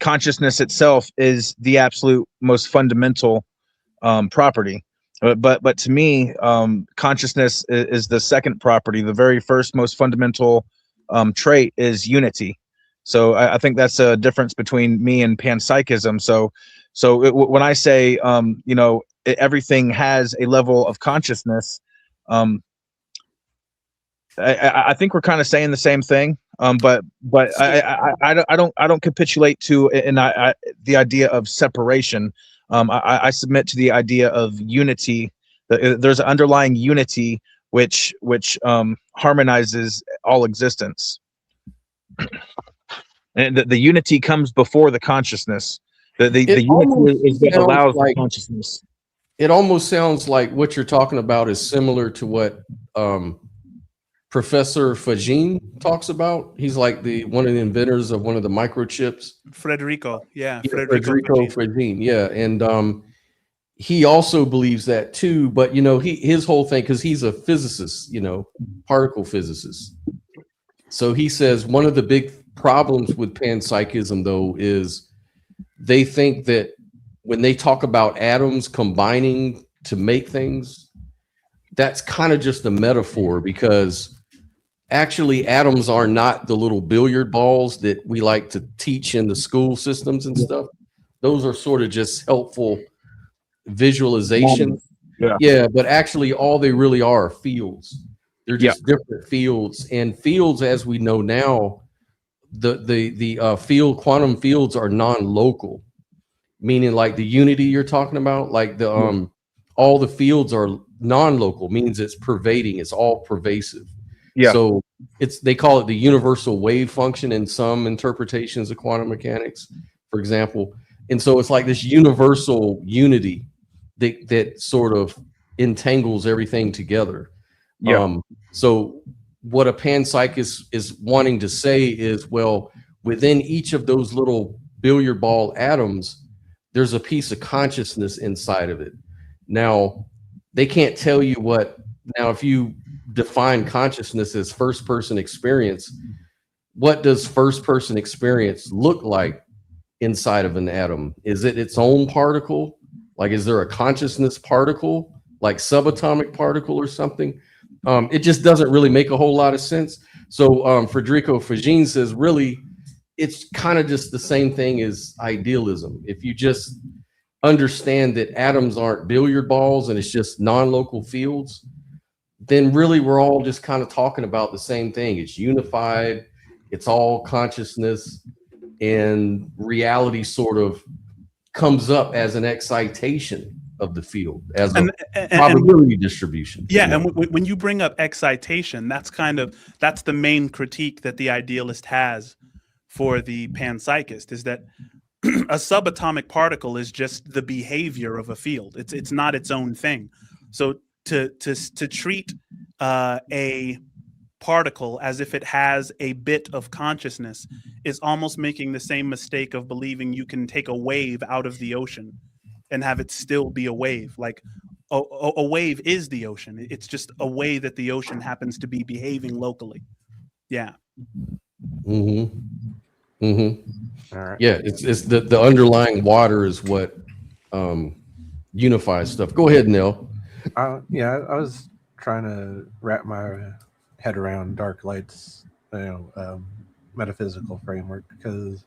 consciousness itself is the absolute most fundamental property. But to me, consciousness is the second property. The very first most fundamental trait is unity. So I think that's a difference between me and panpsychism. So when I say, you know, everything has a level of consciousness, I think we're kind of saying the same thing. But I don't capitulate to the idea of separation. I submit to the idea of unity. There's an underlying unity which harmonizes all existence. And the unity comes before the consciousness. The unity is what allows the consciousness. It almost sounds like what you're talking about is similar to what Professor Fagin talks about. He's like one of the inventors of one of the microchips. Federico Fagin, yeah. And he also believes that too, but you know, his whole thing, because he's a physicist, you know, particle physicist. So he says one of the big problems with panpsychism, though, is they think that when they talk about atoms combining to make things, that's kind of just a metaphor, because actually atoms are not the little billiard balls that we like to teach in the school systems and stuff. Those are sort of just helpful visualization. Yeah, but actually all they really are fields. They're just different fields, and fields, as we know now, the quantum fields are non-local, meaning like the unity you're talking about, like the all the fields are non-local, means it's pervading, it's all pervasive. So they call it the universal wave function in some interpretations of quantum mechanics, for example. And so it's like this universal unity that sort of entangles everything together. So what a panpsychist is wanting to say is, well, within each of those little billiard ball atoms, there's a piece of consciousness inside of it. Now, they can't tell you what. Now, if you define consciousness as first person experience, what does first person experience look like inside of an atom? Is it its own particle? Like, is there a consciousness particle, like subatomic particle or something? It just doesn't really make a whole lot of sense. So Federico Fagin says, really, it's kind of just the same thing as idealism. If you just understand that atoms aren't billiard balls and it's just non-local fields, then really we're all just kind of talking about the same thing. It's unified, it's all consciousness, and reality sort of comes up as an excitation of the field, as a probability distribution. Yeah, and when you bring up excitation, that's the main critique that the idealist has for the panpsychist, is that a subatomic particle is just the behavior of a field. It's not its own thing. So to treat a particle as if it has a bit of consciousness is almost making the same mistake of believing you can take a wave out of the ocean and have it still be a wave. Like a wave is the ocean. It's just a way that the ocean happens to be behaving locally. Yeah. All right. Yeah, it's the underlying water is what unifies stuff. Go ahead, Neil. I was trying to wrap my head around Dark Light's metaphysical framework, because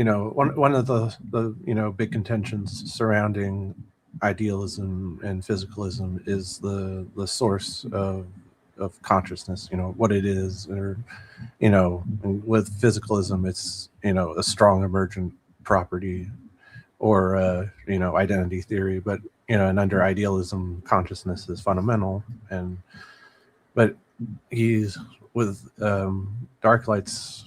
one of the big contentions surrounding idealism and physicalism is the source of consciousness, what it is, or and with physicalism it's a strong emergent property, or identity theory, but and under idealism consciousness is fundamental. But he's with Darklight's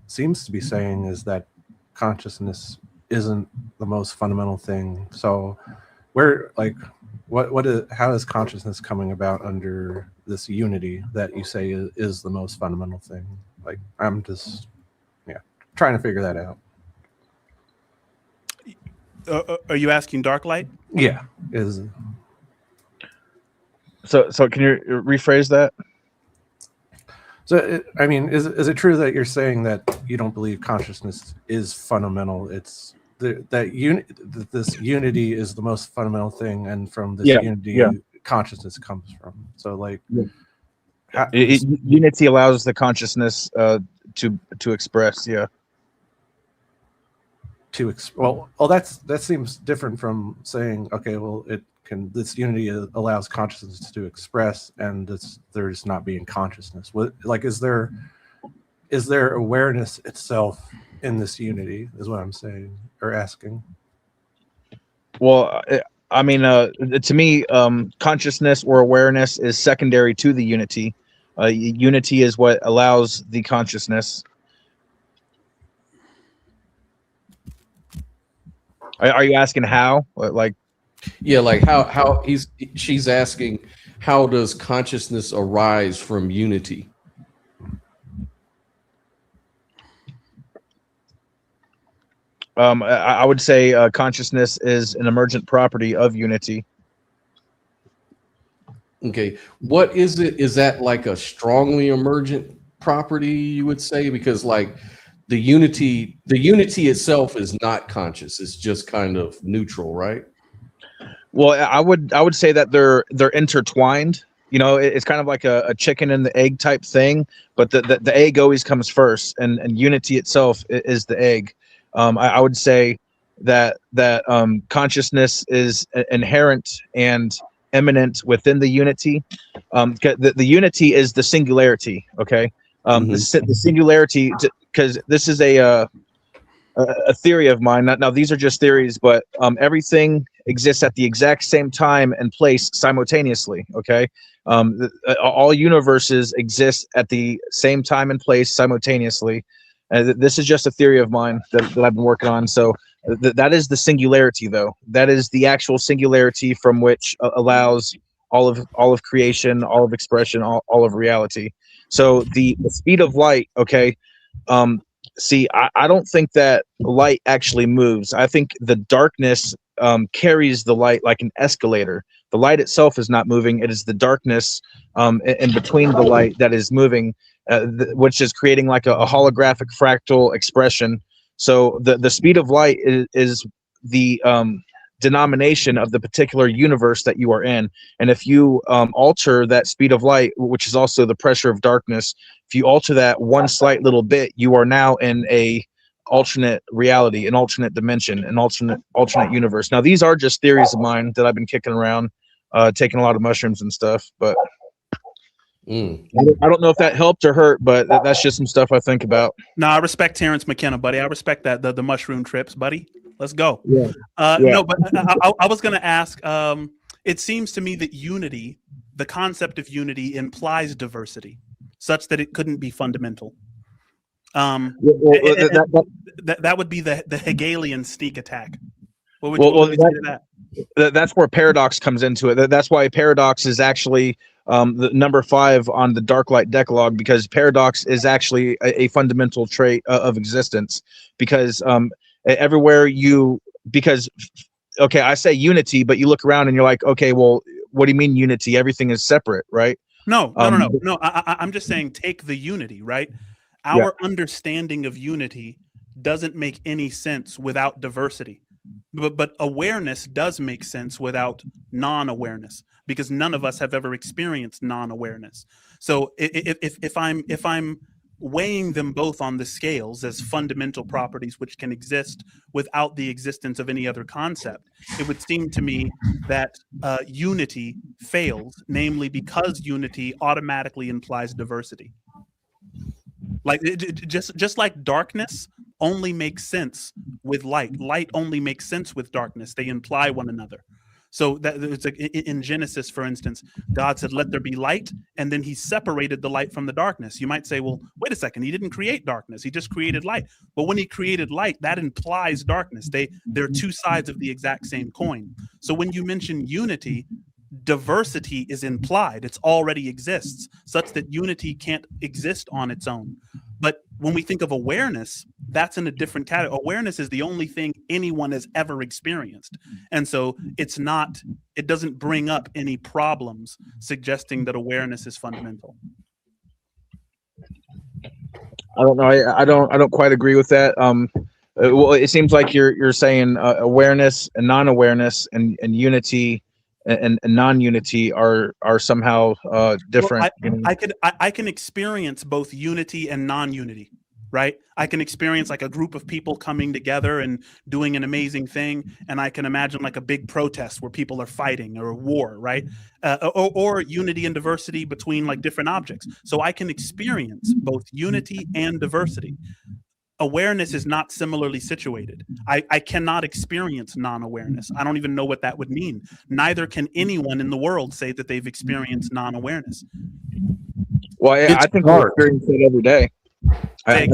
seems to be saying is that consciousness isn't the most fundamental thing. So where, like, how is consciousness coming about under this unity that you say is the most fundamental thing? Like, I'm just trying to figure that out. Are you asking Darklight? Yeah. So can you rephrase that? So, is it true that you're saying that you don't believe consciousness is fundamental? It's that this unity is the most fundamental thing, and from this unity, consciousness comes from. So, like, unity allows the consciousness to express. Yeah. Well, that seems different from saying, okay, well, this unity allows consciousness to express, and there's not being consciousness. Is there awareness itself in this unity, is what I'm saying or asking? Well, to me, consciousness or awareness is secondary to the unity. Unity is what allows the consciousness. Are you asking how? Like, yeah, like how she's asking, how does consciousness arise from unity? I would say consciousness is an emergent property of unity. Okay, what is it? Is that like a strongly emergent property, you would say? Because like the unity itself is not conscious; it's just kind of neutral, right? Well, I would say that they're intertwined. It's kind of like a chicken and the egg type thing, but the egg always comes first, and unity itself is the egg. I would say that consciousness is inherent and immanent within the unity. The unity is the singularity. Okay, the singularity, because this is a theory of mine. Now these are just theories, but everything exists at the exact same time and place simultaneously. Okay, all universes exist at the same time and place simultaneously. This is just a theory of mine that I've been working on. So that is the singularity, though. That is the actual singularity from which allows all of creation, all of expression, all of reality. So the speed of light. Okay. See, I don't think that light actually moves. I think the darkness carries the light like an escalator. The light itself is not moving. It is the darkness in between the light that is moving, which is creating like a holographic fractal expression. So the speed of light is the denomination of the particular universe that you are in. And if you alter that speed of light, which is also the pressure of darkness, if you alter that one slight little bit, you are now in a alternate reality, an alternate dimension, an alternate universe. Now, these are just theories of mine that I've been kicking around, taking a lot of mushrooms and stuff, but I don't know if that helped or hurt, but that's just some stuff I think about. No, I respect Terrence McKenna, buddy. I respect that, the mushroom trips, buddy. Let's go. Yeah. No, but I was going to ask, it seems to me that unity, the concept of unity, implies diversity such that it couldn't be fundamental. That would be the Hegelian sneak attack. What would you say to that? That's where paradox comes into it. That's why paradox is actually the number 5 on the Darklight Decalogue, because paradox is actually a fundamental trait of existence. Because everywhere I say unity, but you look around and you're like, okay, well, what do you mean unity? Everything is separate, right? No. I'm just saying, take the unity, right? Our understanding of unity doesn't make any sense without diversity. But awareness does make sense without non-awareness, because none of us have ever experienced non-awareness. So if I'm weighing them both on the scales as fundamental properties which can exist without the existence of any other concept, it would seem to me that unity fails, namely because unity automatically implies diversity. Like just like darkness only makes sense with light. Light only makes sense with darkness. They imply one another. So that it's like in Genesis, for instance, God said, "Let there be light," and then He separated the light from the darkness. You might say, "Well, wait a second. He didn't create darkness. He just created light." But when He created light, that implies darkness. They're two sides of the exact same coin. So when you mention unity, diversity is implied. It already exists, such that unity can't exist on its own. But when we think of awareness, that's in a different category. Awareness is the only thing anyone has ever experienced. And so it doesn't bring up any problems suggesting that awareness is fundamental. I don't know. I don't quite agree with that. Well, it seems like you're saying awareness and non-awareness and unity and non-unity are somehow different. Well, I can experience both unity and non-unity, right? I can experience like a group of people coming together and doing an amazing thing, and I can imagine like a big protest where people are fighting, or a war, right? Or unity and diversity between like different objects. So I can experience both unity and diversity. Awareness is not similarly situated. I cannot experience non-awareness. I don't even know what that would mean. Neither can anyone in the world say that they've experienced non-awareness. Well, I think we experience it every day. I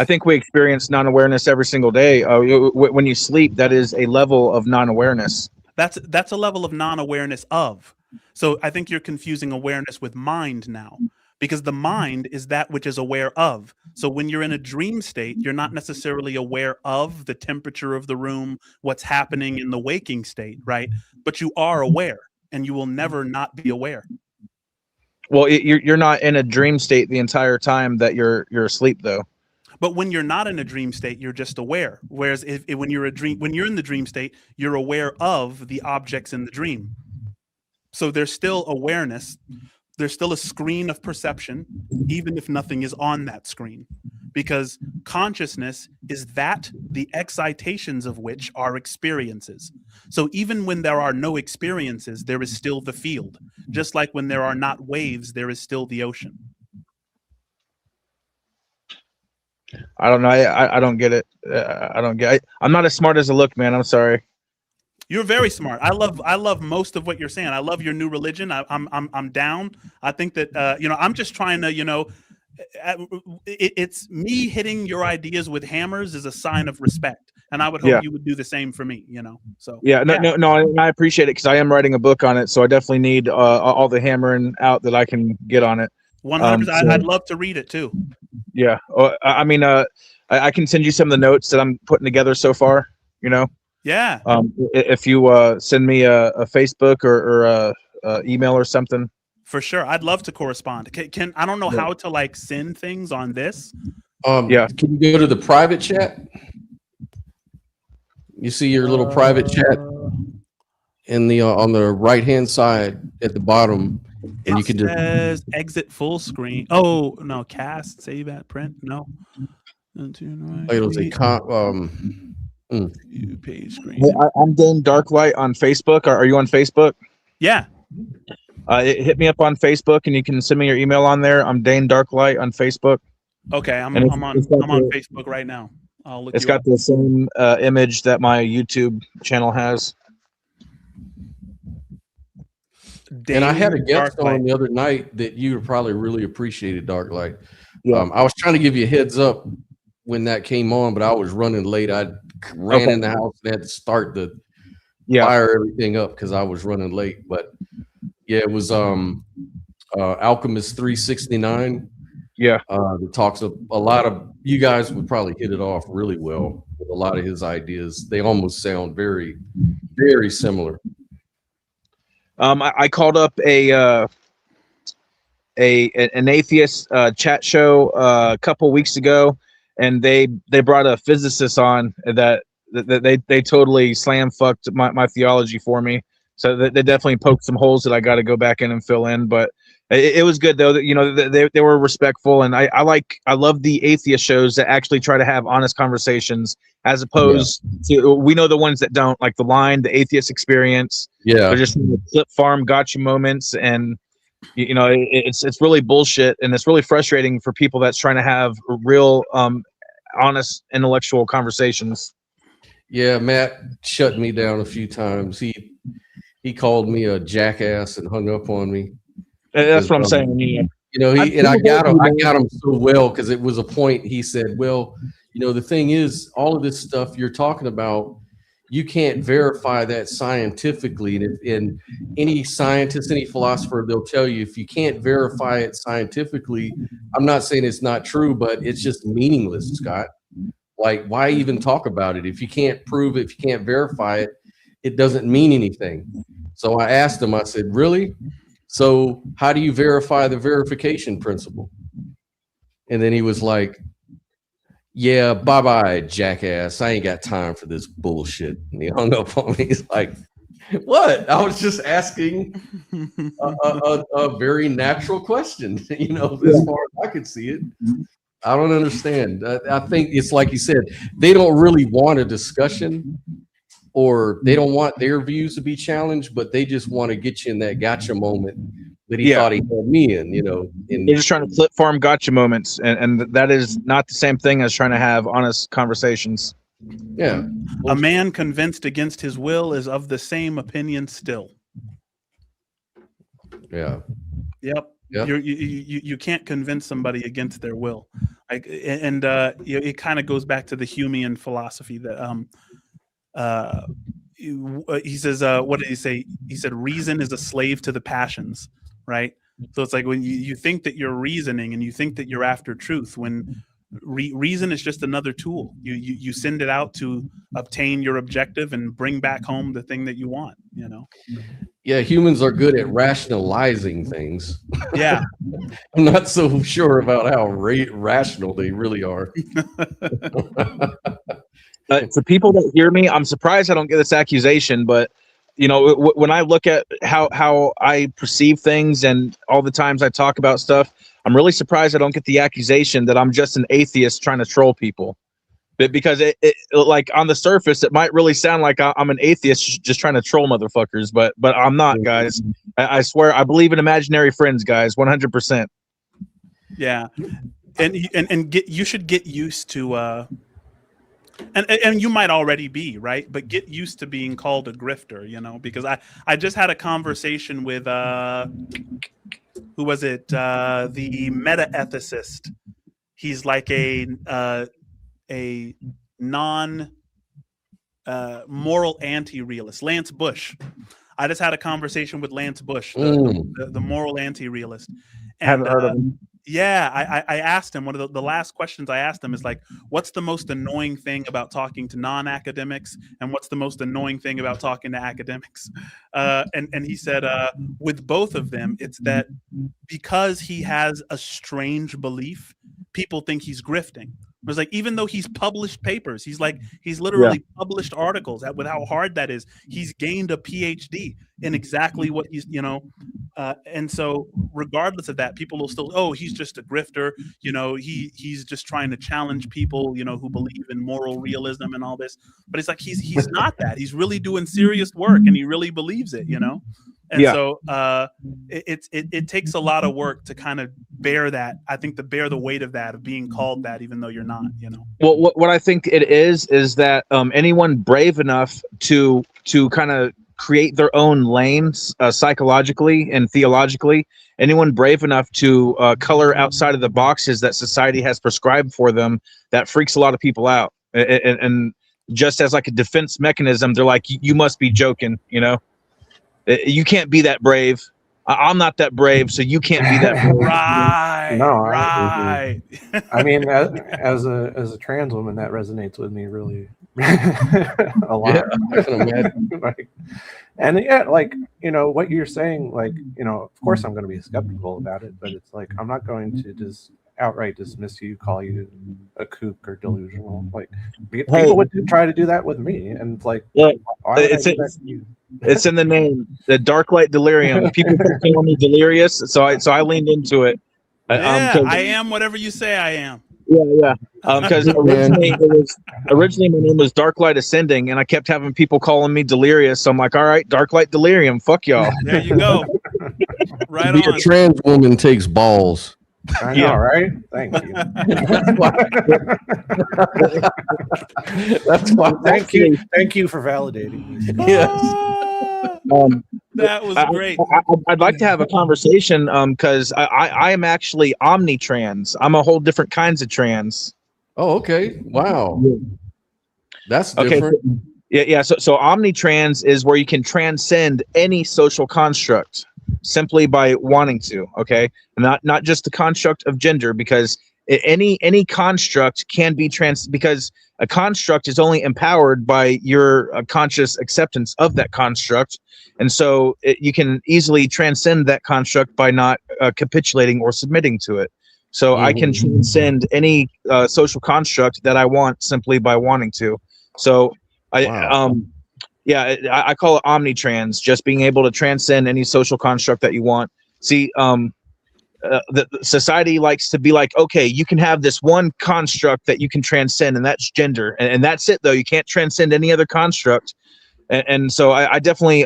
think we experience non-awareness every single day. When you sleep, that is a level of non-awareness. That's a level of non-awareness of. So I think you're confusing awareness with mind now, because the mind is that which is aware of. So when you're in a dream state, you're not necessarily aware of the temperature of the room, what's happening in the waking state, right? But you are aware, and you will never not be aware. Well, you're not in a dream state the entire time that you're asleep, though. But when you're not in a dream state, you're just aware. Whereas when you're in the dream state, you're aware of the objects in the dream. So there's still awareness. There's still a screen of perception, even if nothing is on that screen, because consciousness is the excitations of which are experiences. So even when there are no experiences, there is still the field. Just like when there are not waves, there is still the ocean. I don't know. I don't get it. I don't get it. I'm not as smart as I look, man. I'm sorry. You're very smart. I love most of what you're saying. I love your new religion. I'm down. I think that I'm just trying to it's me hitting your ideas with hammers is a sign of respect, and I would hope you would do the same for me. So no, I appreciate it because I am writing a book on it, so I definitely need all the hammering out that I can get on it. 100%. I'd love to read it too. Yeah, I mean, I can send you some of the notes that I'm putting together so far. Yeah. If you send me a Facebook or a email or something. For sure, I'd love to correspond. Can I don't know how to like send things on this. Can you go to the private chat? You see your little private chat in the on the right hand side at the bottom, and you can just exit full screen. Oh no, cast, save at, print. No. It'll say page screen. Hey, I'm Dane Darklight on Facebook. Are you on Facebook? Yeah. Hit me up on Facebook, and you can send me your email on there. I'm Dane Darklight on Facebook. Okay, I'm on Facebook right now. I'll look. It's got the same image that my YouTube channel has. And I had a guest on the other night that you probably really appreciated, Darklight. Yeah. I was trying to give you a heads up when that came on, but I was running late. I ran in the house and had to start the fire everything up because I was running late. But yeah, it was Alchemist 369. Yeah, it talks a lot of you guys would probably hit it off really well with a lot of his ideas. They almost sound very, very similar. I called up an atheist chat show a couple weeks ago, and they brought a physicist on that they totally slam fucked my theology for me. So they definitely poked some holes that I got to go back in and fill in. But It was good though. That, they were respectful, and I love the atheist shows that actually try to have honest conversations, as opposed to, we know the ones that don't, like The Line, the Atheist Experience. They're just clip farm gotcha moments, and it's really bullshit, and it's really frustrating for people that's trying to have real honest intellectual conversations. Yeah, Matt shut me down a few times. He called me a jackass and hung up on me. That's what I'm saying. I got him so well, because it was a point. He said, well, the thing is, all of this stuff you're talking about, you can't verify that scientifically. And any scientist, any philosopher, they'll tell you, if you can't verify it scientifically, I'm not saying it's not true, but it's just meaningless, Scott. Like, why even talk about it? If you can't prove it, if you can't verify it, it doesn't mean anything. So I asked him, I said, really? So how do you verify the verification principle? And then he was like, yeah, bye-bye, jackass. I ain't got time for this bullshit. And he hung up on me. He's like, what? I was just asking a very natural question, as far as I could see it. I don't understand. I think it's like you said, they don't really want a discussion, or they don't want their views to be challenged, but they just want to get you in that gotcha moment that he thought he had me in, They're just trying to flip farm gotcha moments, and that is not the same thing as trying to have honest conversations. Yeah. A man convinced against his will is of the same opinion still. Yeah. Yep. You can't convince somebody against their will. It kind of goes back to the Humean philosophy that he says, what did he say? He said, reason is a slave to the passions, right? So it's like when you think that you're reasoning and you think that you're after truth, when reason is just another tool. You send it out to obtain your objective and bring back home the thing that you want, Yeah, humans are good at rationalizing things. Yeah. I'm not so sure about how rational they really are. For people that hear me, I'm surprised I don't get this accusation, but when I look at how I perceive things and all the times I talk about stuff, I'm really surprised I don't get the accusation that I'm just an atheist trying to troll people. Because it like on the surface, it might really sound like I'm an atheist just trying to troll motherfuckers, but I'm not, guys. I swear, I believe in imaginary friends, guys, 100%. Yeah, and you should get used to, and you might already be, right, but get used to being called a grifter, because I just had a conversation with who was it? The meta-ethicist. He's like a non moral anti-realist, Lance Bush. I just had a conversation with Lance Bush, the moral anti-realist. And, haven't heard of him. Yeah, I asked him, one of the last questions I asked him is like, what's the most annoying thing about talking to non-academics, and what's the most annoying thing about talking to academics? And he said, with both of them, it's that because he has a strange belief, people think he's grifting. It was like, even though he's published papers, he's literally published articles. With how hard that is, he's gained a PhD in exactly what he's, and so regardless of that, people will still, oh, he's just a grifter, he's just trying to challenge people, who believe in moral realism and all this. But it's like he's not that. He's really doing serious work, and he really believes it, And so it takes a lot of work to kind of bear that. I think to bear the weight of that, of being called that, even though you're not, Well, what I think it is that anyone brave enough to kind of create their own lanes psychologically and theologically, anyone brave enough to color outside of the boxes that society has prescribed for them, that freaks a lot of people out. And just as like a defense mechanism, they're like, you must be joking, You can't be that brave. I'm not that brave, so you can't be that brave. Right. No, right. I mean, as a trans woman, that resonates with me really a lot. Yeah, I can imagine. What you're saying, of course I'm going to be skeptical about it, but it's like I'm not going to just outright dismiss you, call you a kook or delusional. Like people would try to do that with me, and it's like, why would I do that to you? It's in the name. The dark light delirium. People keep calling me delirious, so I leaned into it. Yeah, I am whatever you say I am. Yeah. Because originally my name was Dark Light Ascending, and I kept having people calling me delirious. So I'm like, all right, Dark Light Delirium. Fuck y'all. There you go. Right To be on. a trans woman takes balls. I know, right? Thank you. That's why. Thank you for validating me. Yes. That was great. I'd like to have a conversation because I am actually omnitrans. I'm a whole different kinds of trans. Oh, okay. Wow. That's Okay. different. Yeah. So omnitrans is where you can transcend any social construct simply by wanting to. Okay, not just the construct of gender, because any construct can be because a construct is only empowered by your conscious acceptance of that construct, and so you can easily transcend that construct by not capitulating or submitting to it. So I can transcend any social construct that I want simply by wanting to. So I call it omnitrans, just being able to transcend any social construct that you want. See, the society likes to be like, okay, you can have this one construct that you can transcend, and that's gender, and that's it though. You can't transcend any other construct. And so I definitely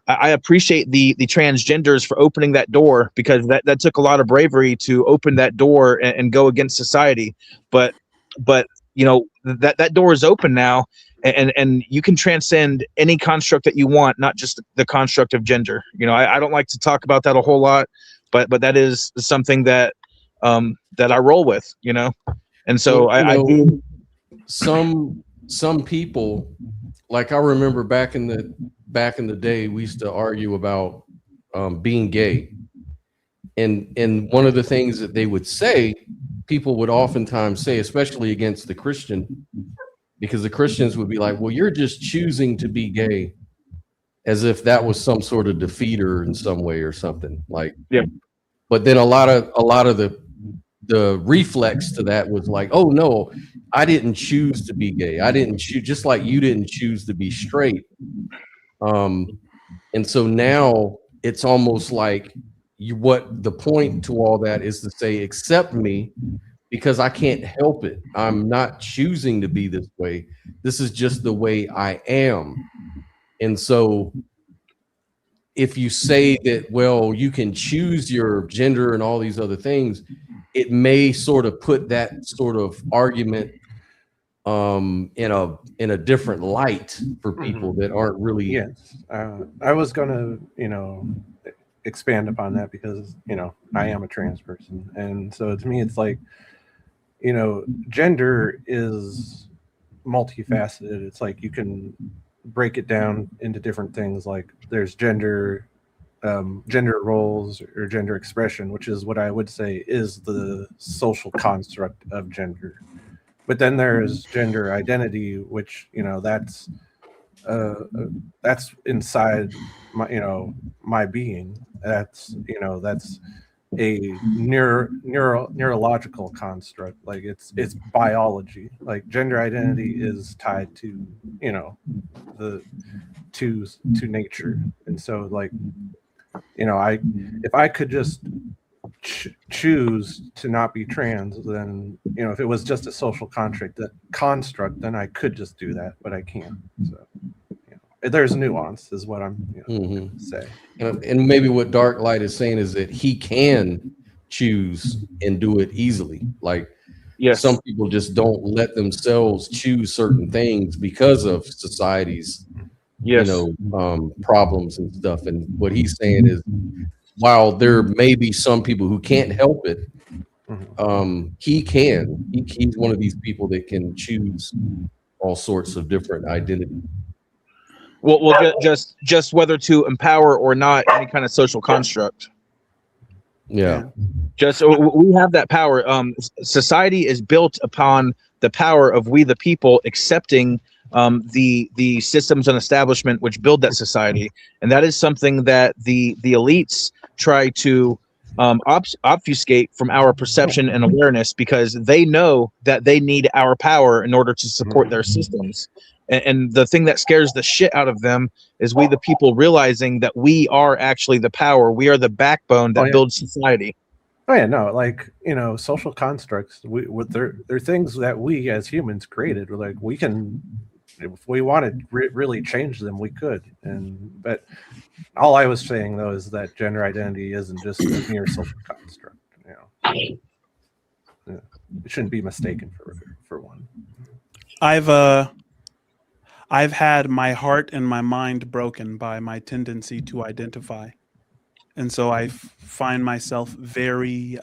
I appreciate the transgenders for opening that door, because that took a lot of bravery to open that door and go against society. But you know, that door is open now, and you can transcend any construct that you want, not just the construct of gender. You know, I don't like to talk about that a whole lot, but that is something that that I roll with, you know. And so I do. Some people, like I remember back in the day, we used to argue about being gay, and one of the things that they would say, people would oftentimes say, especially against the Christian, because the Christians would be like, well, you're just choosing to be gay, as if that was some sort of defeater in some way or something. Like, yeah. But then a lot of the reflex to that was like, oh no, I didn't choose to be gay. I didn't choose, just like you didn't choose to be straight. And so now it's almost like what the point to all that is to say, accept me, because I can't help it. I'm not choosing to be this way. This is just the way I am. And so if you say that, well, you can choose your gender and all these other things, it may sort of put that sort of argument in a different light for people that aren't really. Yes. I was going to, expand upon that, because, I am a trans person. And so to me, it's like, gender is multifaceted. It's like you can break it down into different things. Like there's gender roles or gender expression, which is what I would say is the social construct of gender. But then there's gender identity, which that's inside my being. That's a neurological construct. Like it's biology. Like gender identity is tied to to nature. And so like if I could just choose to not be trans, then if it was just a social construct, then I could just do that, but I can't. So there's nuance, is what I'm saying. And maybe what Dark Light is saying is that he can choose and do it easily. Like, yes, some people just don't let themselves choose certain things because of society's problems and stuff. And what he's saying is, while there may be some people who can't help it, he can. He's one of these people that can choose all sorts of different identities. Well, just whether to empower or not any kind of social construct. Yeah. Just we have that power. Society is built upon the power of we the people accepting the systems and establishment which build that society, and that is something that the elites try to obfuscate from our perception and awareness, because they know that they need our power in order to support their systems. And the thing that scares the shit out of them is we, the people, realizing that we are actually the power. We are the backbone that builds society. Oh yeah, no, like, social constructs. They're things that we as humans created. Like, we can, if we wanted to really change them, we could. But all I was saying though is that gender identity isn't just a mere social construct. It shouldn't be mistaken for one. I've had my heart and my mind broken by my tendency to identify. And so I find myself very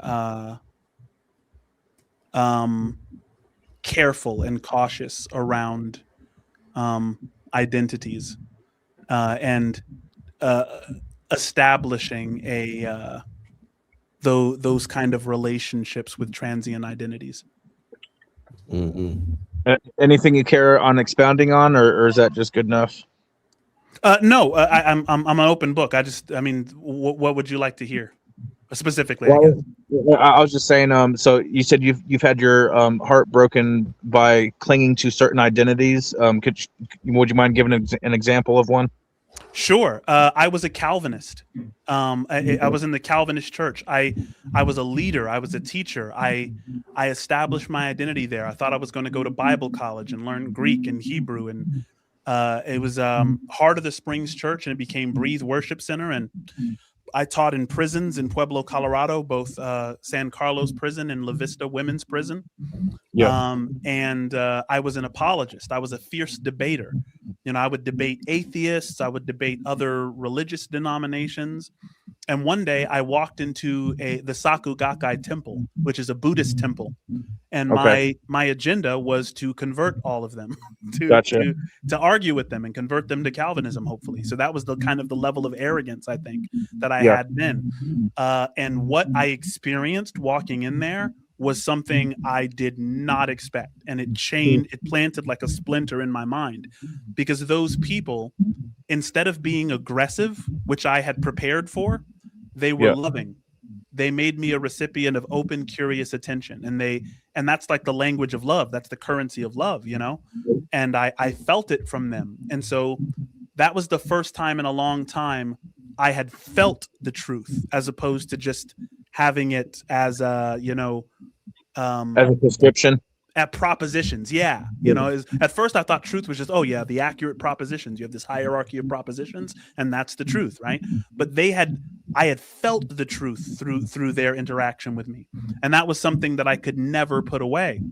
careful and cautious around identities and establishing those kind of relationships with transient identities. Mm-hmm. Anything you care on expounding on, or is that just good enough? No, I'm an open book. What would you like to hear specifically? Well, I was just saying. So you said you've had your heart broken by clinging to certain identities. Would you mind giving an example of one? Sure. I was a Calvinist. I was in the Calvinist church. I was a leader. I was a teacher. I established my identity there. I thought I was going to go to Bible college and learn Greek and Hebrew. And it was Heart of the Springs Church, and it became Breathe Worship Center. And I taught in prisons in Pueblo, Colorado, both San Carlos Prison and La Vista Women's Prison. Yeah. And I was an apologist. I was a fierce debater. I would debate atheists. I would debate other religious denominations. And one day I walked into the Saku Gakkai temple, which is a Buddhist temple. And my agenda was to convert all of them, to argue with them and convert them to Calvinism, hopefully. So that was the kind of the level of arrogance, I think, that I had then. And what I experienced walking in there was something I did not expect. And it planted like a splinter in my mind, because those people, instead of being aggressive, which I had prepared for, they were loving. They made me a recipient of open, curious attention. And that's like the language of love. That's the currency of love, and I felt it from them. And so that was the first time in a long time I had felt the truth, as opposed to just having it as as a prescription. At propositions. At first I thought truth was just, the accurate propositions. You have this hierarchy of propositions, and that's the truth, right? But I had felt the truth through their interaction with me. And that was something that I could never put away.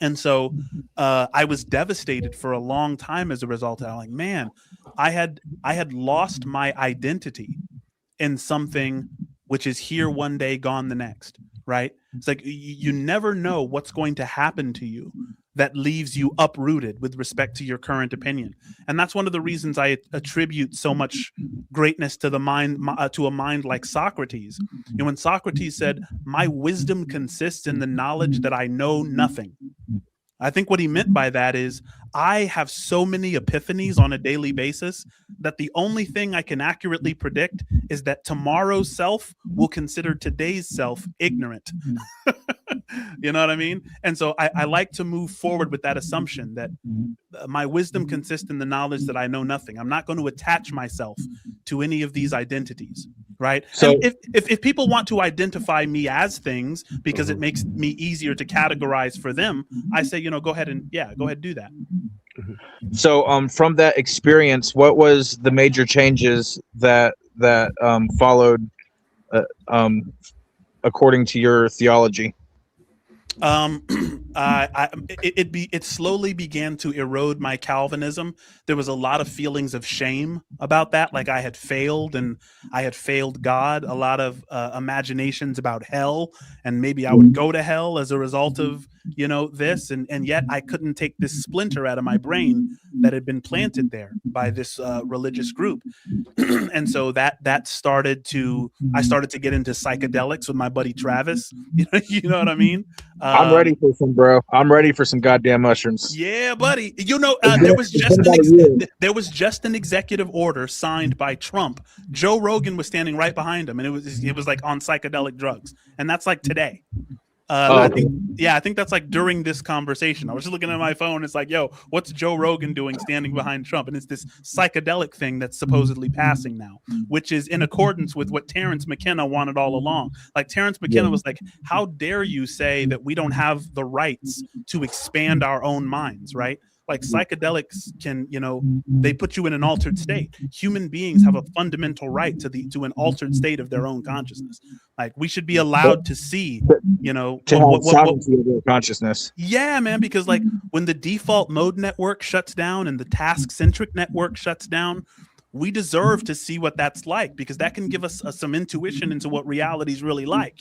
And so I was devastated for a long time as a result. I'm like, man, I had lost my identity in something which is here one day, gone the next, right? It's like you never know what's going to happen to you that leaves you uprooted with respect to your current opinion. And that's one of the reasons I attribute so much greatness to the mind, to a mind like Socrates. When Socrates said, "My wisdom consists in the knowledge that I know nothing," I think what he meant by that is, I have so many epiphanies on a daily basis that the only thing I can accurately predict is that tomorrow's self will consider today's self ignorant. You know what I mean? And so I like to move forward with that assumption that my wisdom consists in the knowledge that I know nothing. I'm not going to attach myself to any of these identities, right? So if people want to identify me as things because it makes me easier to categorize for them, I say, go ahead and do that. So from that experience, what was the major changes that followed according to your theology? It slowly began to erode my Calvinism. There was a lot of feelings of shame about that, like I had failed and I had failed God. A lot of imaginations about hell, and maybe I would go to hell as a result of this, and yet I couldn't take this splinter out of my brain that had been planted there by this religious group. And so that started to, I started to get into psychedelics with my buddy Travis. You know what I mean? I'm ready for some, bro. I'm ready for some goddamn mushrooms. Yeah, buddy. There was just an executive order signed by Trump. Joe Rogan was standing right behind him, and it was like on psychedelic drugs, and that's like today. Oh, I think that's like during this conversation. I was just looking at my phone. It's like, yo, what's Joe Rogan doing standing behind Trump? And it's this psychedelic thing that's supposedly passing now, which is in accordance with what Terrence McKenna wanted all along. Like Terrence McKenna was like, how dare you say that we don't have the rights to expand our own minds, right? Like psychedelics can, they put you in an altered state. Human beings have a fundamental right to an altered state of their own consciousness. Like we should be allowed to see, to have sovereignty of their consciousness. Yeah, man, because like when the default mode network shuts down and the task-centric network shuts down, we deserve to see what that's like, because that can give us some intuition into what reality is really like,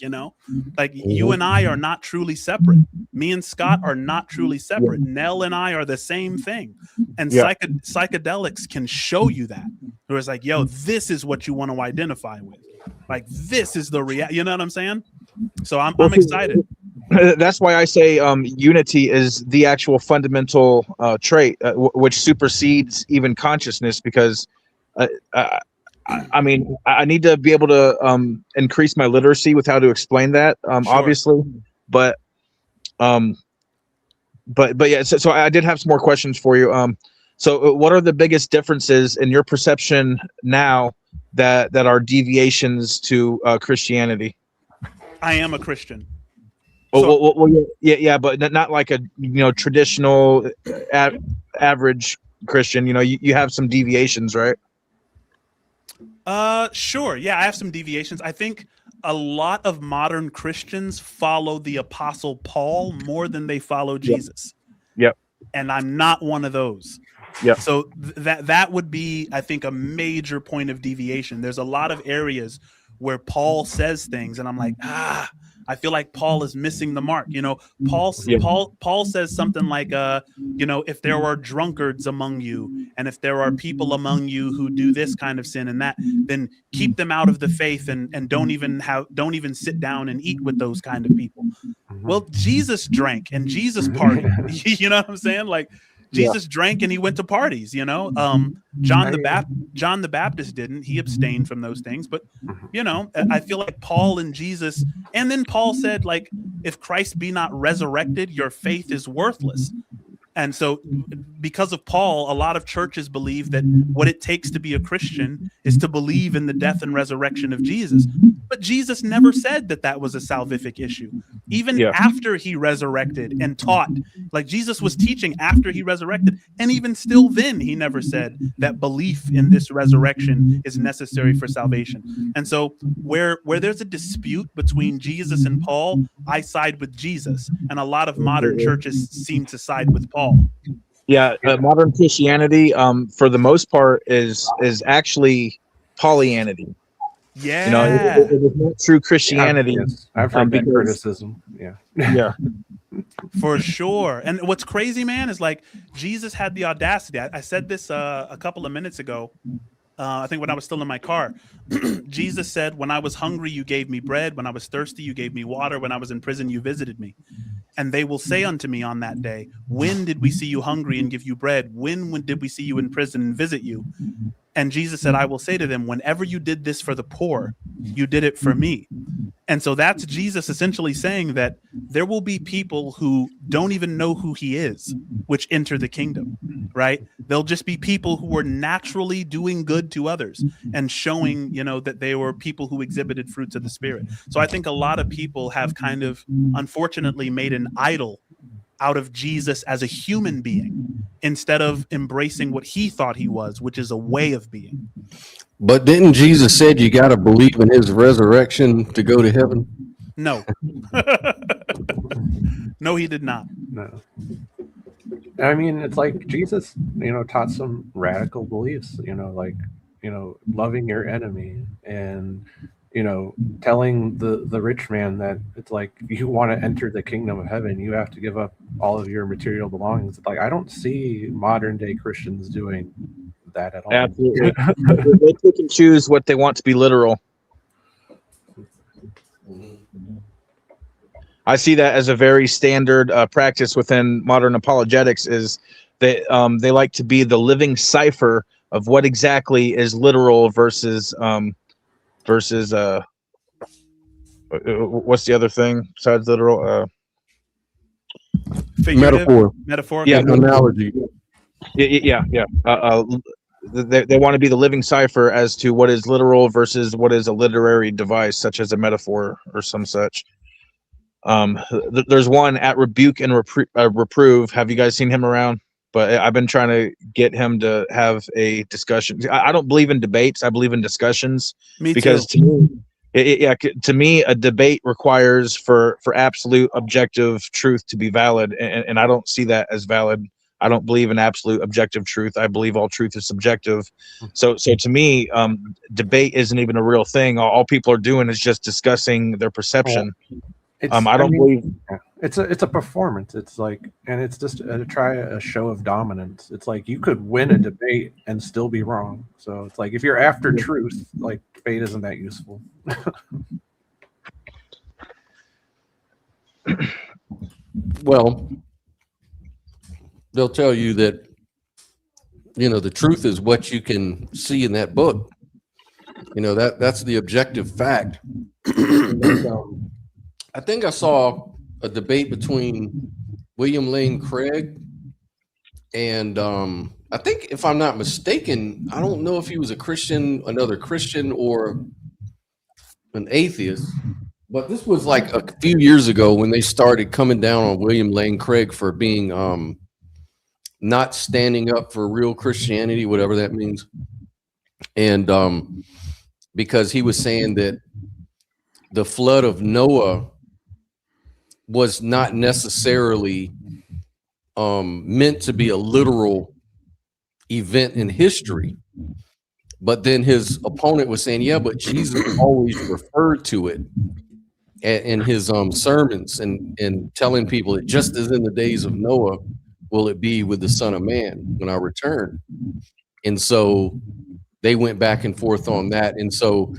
Like you and I are not truly separate. Me and Scott are not truly separate. Nell and I are the same thing. And psychedelics can show you that. Where it's like, yo, this is what you want to identify with. Like this is the reality. You know what I'm saying? So I'm excited. That's why I say unity is the actual fundamental trait, which supersedes even consciousness, because I mean, I need to be able to increase my literacy with how to explain that, obviously, but yeah. So I did have some more questions for you. So what are the biggest differences in your perception now that are deviations to Christianity? I am a Christian. Yeah, but not like a traditional average Christian. You have some deviations, right? Sure. Yeah, I have some deviations. I think a lot of modern Christians follow the Apostle Paul more than they follow Jesus. Yep. And I'm not one of those. Yep. So that would be, I think, a major point of deviation. There's a lot of areas where Paul says things, and I'm like, I feel like Paul is missing the mark. Paul says something like, if there are drunkards among you, and if there are people among you who do this kind of sin and that, then keep them out of the faith and don't even sit down and eat with those kind of people. Well, Jesus drank and Jesus partied. You know what I'm saying? Like Jesus drank and he went to parties, John the Baptist didn't. He abstained from those things. But, I feel like Paul and Jesus, and then Paul said, like, if Christ be not resurrected, your faith is worthless. And so because of Paul, a lot of churches believe that what it takes to be a Christian is to believe in the death and resurrection of Jesus. But Jesus never said that was a salvific issue. Even after he resurrected and taught, like Jesus was teaching after he resurrected, and even still then he never said that belief in this resurrection is necessary for salvation. And so where there's a dispute between Jesus and Paul, I side with Jesus, and a lot of modern churches seem to side with Paul. Yeah, modern Christianity, for the most part, is actually Paulianity. Yeah, it is not true Christianity. I've heard that criticism. Yeah, for sure. And what's crazy, man, is like Jesus had the audacity. I said this a couple of minutes ago. I think when I was still in my car, Jesus said, when I was hungry, you gave me bread. When I was thirsty, you gave me water. When I was in prison, you visited me. And they will say unto me on that day, when did we see you hungry and give you bread? When did we see you in prison and visit you? And Jesus said, I will say to them, whenever you did this for the poor, you did it for me. And so that's Jesus essentially saying that there will be people who don't even know who he is, which enter the kingdom, right? They'll just be people who were naturally doing good to others and showing, that they were people who exhibited fruits of the Spirit. So I think a lot of people have kind of, unfortunately, made an idol out of Jesus as a human being instead of embracing what he thought he was, which is a way of being. But didn't Jesus said you got to believe in his resurrection to go to heaven? No. No, he did not. No. I mean, it's like Jesus, taught some radical beliefs, like, loving your enemy and, telling the rich man that it's like, if you want to enter the kingdom of heaven, you have to give up all of your material belongings. Like, I don't see modern day Christians doing that at all. Absolutely. They pick and choose what they want to be literal. I see that as a very standard practice within modern apologetics. Is they like to be the living cipher of what exactly is literal versus What's the other thing besides literal? Figurative, Metaphor. metaphorical. Yeah, Analogy. Yeah. They want to be the living cipher as to what is literal versus what is a literary device, such as a metaphor or some such. There's one at Rebuke and Reprove. Have you guys seen him around? But I've been trying to get him to have a discussion. I don't believe in debates. I believe in discussions. Me Because too. to me, a debate requires for absolute objective truth to be valid, and I don't see that as valid. I don't believe in absolute objective truth. I believe all truth is subjective. So to me, debate isn't even a real thing. All people are doing is just discussing their perception. I don't believe it's a performance. It's like, and it's just try a show of dominance. It's like you could win a debate and still be wrong. So it's like if you're after truth, like debate isn't that useful. Well, they'll tell you that, the truth is what you can see in that book. That's the objective fact. I think I saw a debate between William Lane Craig and I think, if I'm not mistaken, I don't know if he was another Christian or an atheist, but this was like a few years ago when they started coming down on William Lane Craig for being not standing up for real Christianity, whatever that means. And because he was saying that the flood of Noah was not necessarily meant to be a literal event in history. But then his opponent was saying, yeah, but Jesus always referred to it in his sermons and telling people it just as in the days of Noah will it be with the Son of Man when I return. And so they went back and forth on that. And so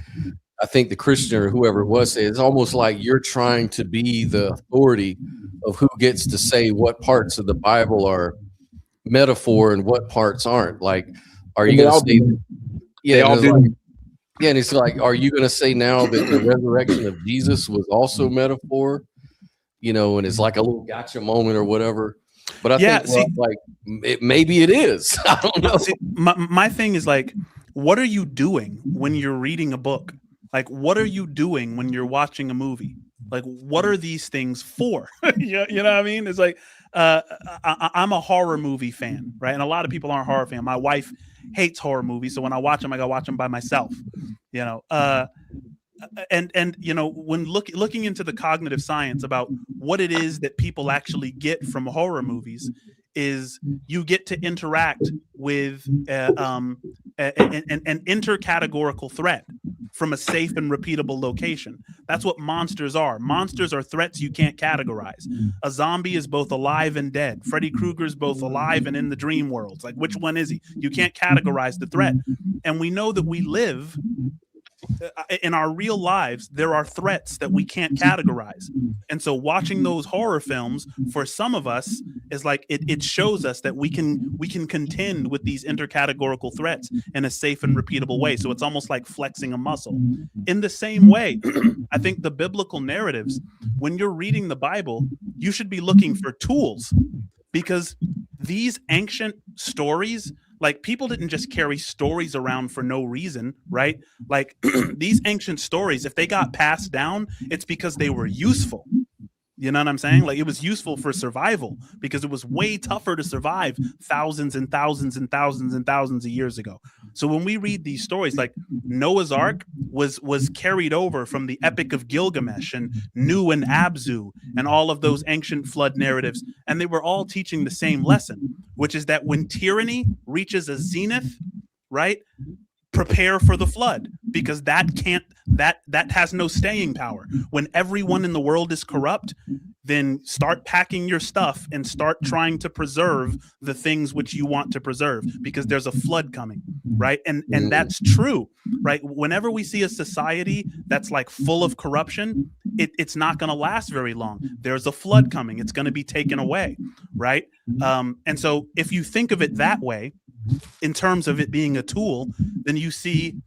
I think the Christian or whoever it was said, it's almost like you're trying to be the authority of who gets to say what parts of the Bible are metaphor and what parts aren't. Like, are you going to say? Yeah, they all do. Like, yeah, and it's like, are you going to say now that the resurrection of Jesus was also metaphor? And it's like a little gotcha moment or whatever. But I think, maybe it is. I don't know. See, my thing is like, what are you doing when you're reading a book? Like, what are you doing when you're watching a movie? Like, what are these things for? You know what I mean? It's like, I'm a horror movie fan, right? And a lot of people aren't horror fan. My wife hates horror movies, so when I watch them, I go watch them by myself. And when looking into the cognitive science about what it is that people actually get from horror movies is you get to interact with an intercategorical threat from a safe and repeatable location. That's what monsters are. Monsters are threats you can't categorize. A zombie is both alive and dead. Freddy Krueger is both alive and in the dream worlds. Like, which one is he? You can't categorize the threat. And we know that we live in our real lives, there are threats that we can't categorize. And so watching those horror films for some of us is like it shows us that we can contend with these intercategorical threats in a safe and repeatable way. So it's almost like flexing a muscle. In the same way, I think the biblical narratives, when you're reading the Bible, you should be looking for tools, because these ancient stories, like, people didn't just carry stories around for no reason, right? Like, these ancient stories, if they got passed down, it's because they were useful. You know what I'm saying? Like, it was useful for survival because it was way tougher to survive thousands and thousands and thousands and thousands of years ago. So when we read these stories, like Noah's Ark was carried over from the Epic of Gilgamesh and Nu and Abzu and all of those ancient flood narratives. And they were all teaching the same lesson, which is that when tyranny reaches a zenith, right, prepare for the flood, because that has no staying power. When everyone in the world is corrupt, then start packing your stuff and start trying to preserve the things which you want to preserve, because there's a flood coming, right? And that's true, right? Whenever we see a society that's like full of corruption, it's not going to last very long. There's a flood coming. It's going to be taken away, right? And so if you think of it that way, in terms of it being a tool, then you see,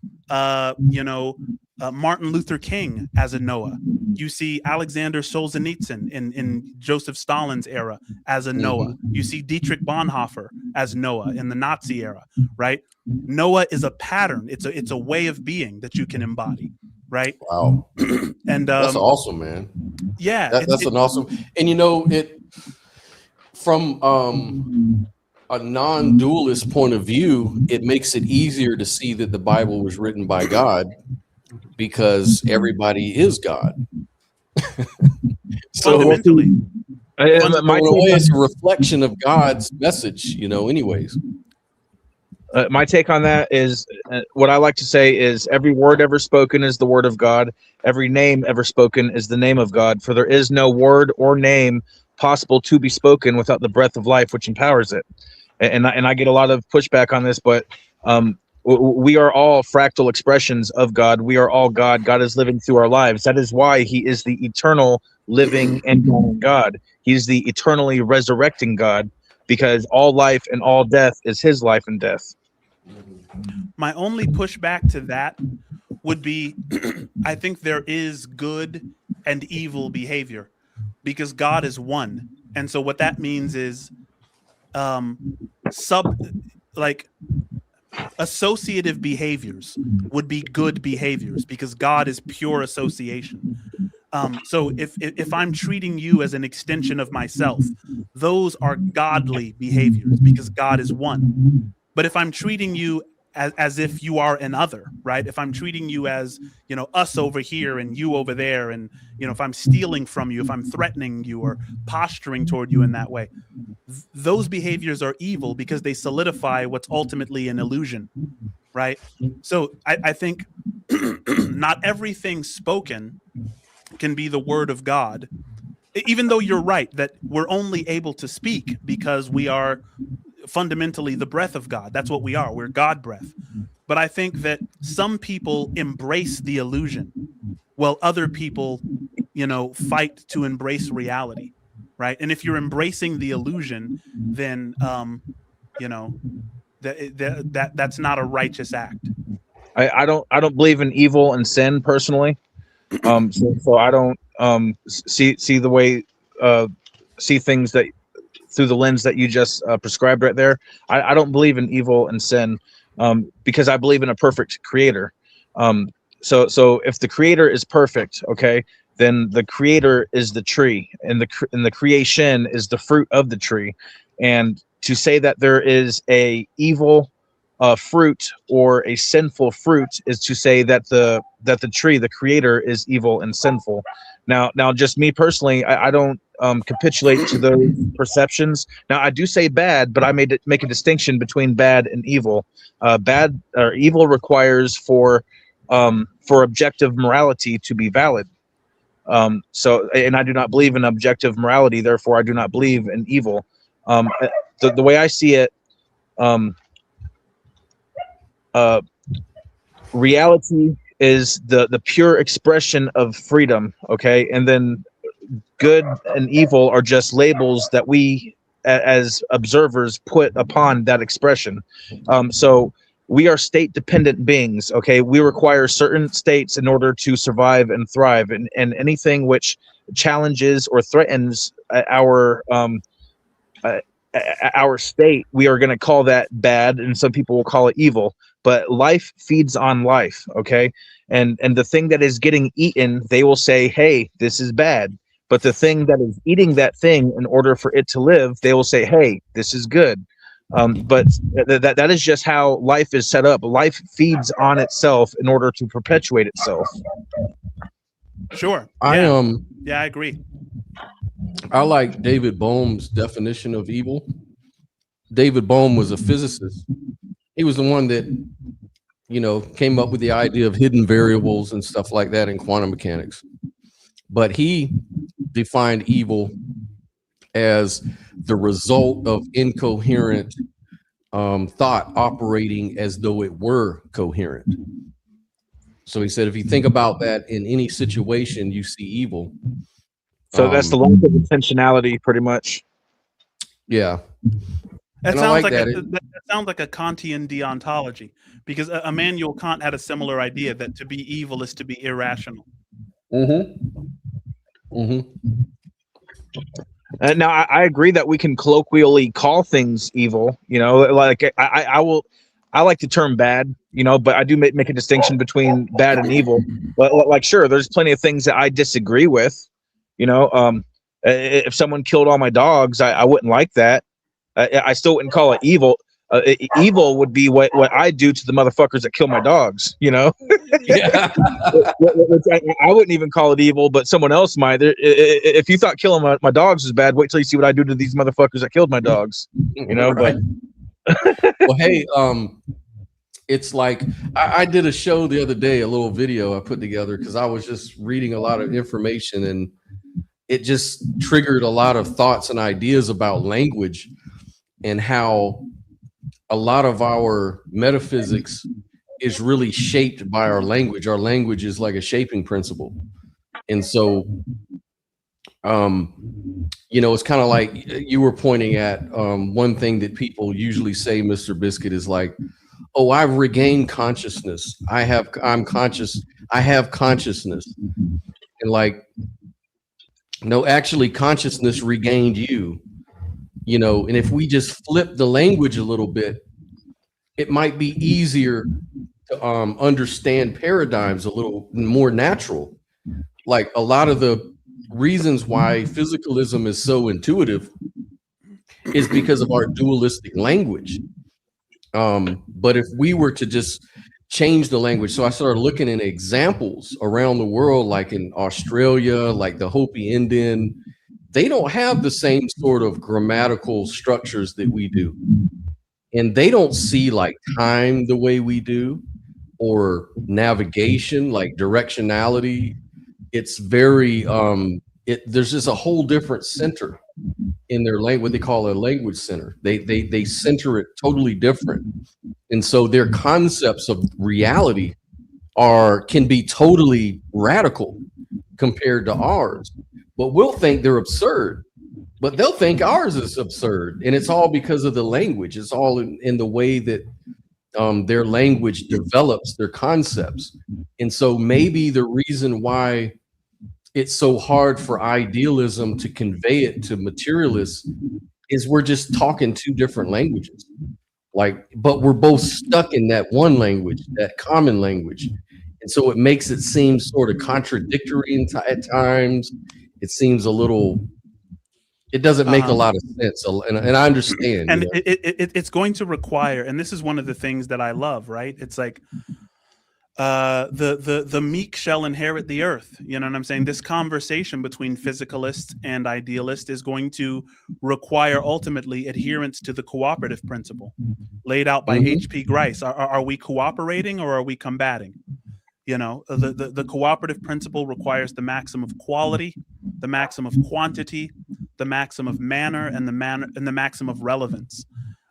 Martin Luther King as a Noah. You see Alexander Solzhenitsyn in Joseph Stalin's era as a Noah. You see Dietrich Bonhoeffer as Noah in the Nazi era, right? Noah is a pattern. It's a way of being that you can embody, right? Wow. And that's awesome, man. Yeah, that's an awesome. And you know, it from a non-dualist point of view, it makes it easier to see that the Bible was written by God, because everybody is God. So fundamentally, it's a reflection of God's message, you know, anyways. My take on that is what I like to say is every word ever spoken is the word of God. Every name ever spoken is the name of God. For there is no word or name possible to be spoken without the breath of life, which empowers it. And I get a lot of pushback on this, but we are all fractal expressions of God. We are all God. God is living through our lives. That is why he is the eternal living and going God. He's the eternally resurrecting God, because all life and all death is his life and death. My only pushback to that would be I think there is good and evil behavior, because God is one. And so what that means is associative behaviors would be good behaviors, because God is pure association. So if I'm treating you as an extension of myself, those are godly behaviors, because God is one. But if I'm treating you as if you are an other, right? If I'm treating you as, you know, us over here and you over there, and, you know, if I'm stealing from you, if I'm threatening you or posturing toward you in that way, those behaviors are evil, because they solidify what's ultimately an illusion, right? So I think not everything spoken can be the word of God, even though you're right that we're only able to speak because we are fundamentally the breath of God. That's what we are. We're God breath. But I think that some people embrace the illusion, while other people, you know, fight to embrace reality, right? And if you're embracing the illusion, then you know, that's not a righteous act. I don't believe in evil and sin personally. So I don't see the way see things that through the lens that you just prescribed right there. I don't believe in evil and sin, because I believe in a perfect creator. So if the creator is perfect, okay, then the creator is the tree, and the creation is the fruit of the tree. And to say that there is a evil fruit or a sinful fruit is to say that the tree, the creator, is evil and sinful. Now just me personally, I don't capitulate to those perceptions. Now I do say bad, but I make a distinction between bad and evil. Bad or evil requires for objective morality to be valid. So, and I do not believe in objective morality, therefore I do not believe in evil. The way I see it, reality is the pure expression of freedom, okay? And then good and evil are just labels that we as observers put upon that expression. So we are state dependent beings, okay? We require certain states in order to survive and thrive, and anything which challenges or threatens our state, we are going to call that bad, and some people will call it evil. But life feeds on life, okay? And the thing that is getting eaten, they will say, hey, this is bad. But the thing that is eating that thing, in order for it to live, they will say, hey, this is good. But that is just how life is set up. Life feeds on itself in order to perpetuate itself. Sure. Yeah. I agree. I like David Bohm's definition of evil. David Bohm was a physicist. He was the one that, you know, came up with the idea of hidden variables and stuff like that in quantum mechanics. But he defined evil as the result of incoherent thought operating as though it were coherent. So he said, if you think about that in any situation, you see evil. So that's the lack of intentionality, pretty much. Yeah. That sounds like a Kantian deontology, because Immanuel Kant had a similar idea that to be evil is to be irrational. Now, I agree that we can colloquially call things evil. You know, like I like the term bad. You know, but I do make a distinction between bad and evil. But like, sure, there's plenty of things that I disagree with. You know, if someone killed all my dogs, I wouldn't like that. I still wouldn't call it evil. Evil would be what I do to the motherfuckers that kill my dogs, you know. Yeah. I wouldn't even call it evil, but someone else might. If you thought killing my dogs is bad, wait till you see what I do to these motherfuckers that killed my dogs, you know. Right. Well, hey, it's like I did a show the other day, a little video I put together because I was just reading a lot of information, and it just triggered a lot of thoughts and ideas about language and how a lot of our metaphysics is really shaped by our language. Our language is like a shaping principle. And so, you know, it's kind of like you were pointing at one thing that people usually say, Mr. Biscuit, is like, oh, I've regained consciousness. I'm conscious. I have consciousness. And like, no, actually consciousness regained you. You know, and if we just flip the language a little bit, it might be easier to understand paradigms a little more natural. Like a lot of the reasons why physicalism is so intuitive is because of our dualistic language. But if we were to just change the language, so I started looking at examples around the world, like in Australia, like the Hopi Indian. They don't have the same sort of grammatical structures that we do. And they don't see like time the way we do, or navigation, like directionality. It's very, there's just a whole different center in their language, what they call a language center. They center it totally different. And so their concepts of reality can be totally radical compared to ours. But we'll think they're absurd, but they'll think ours is absurd. And it's all because of the language. It's all in the way that their language develops their concepts. And so maybe the reason why it's so hard for idealism to convey it to materialists is we're just talking two different languages. Like, but we're both stuck in that one language, that common language. And so it makes it seem sort of contradictory at times. It seems a little, it doesn't make a lot of sense. And I understand. And it's going to require, and this is one of the things that I love, right? It's like the meek shall inherit the earth. You know what I'm saying? This conversation between physicalists and idealists is going to require ultimately adherence to the cooperative principle laid out by H.P. Grice. Are we cooperating or are we combating? You know, the cooperative principle requires the maxim of quality, the maxim of quantity, the maxim of manner, and the maxim of relevance.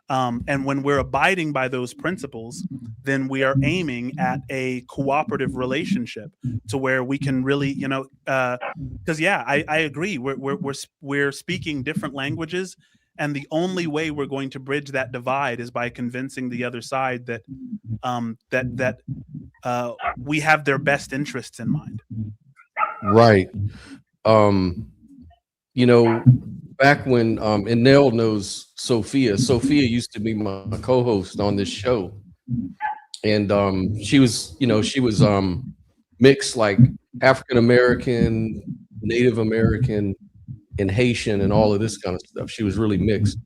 And when we're abiding by those principles, then we are aiming at a cooperative relationship to where we can really, you know, because I agree. We're speaking different languages, and the only way we're going to bridge that divide is by convincing the other side that we have their best interests in mind. Right. You know, back when and Nell knows Sophia. Sophia used to be my co-host on this show, and she was mixed, like African American, Native American, and Haitian, and all of this kind of stuff. She was really mixed,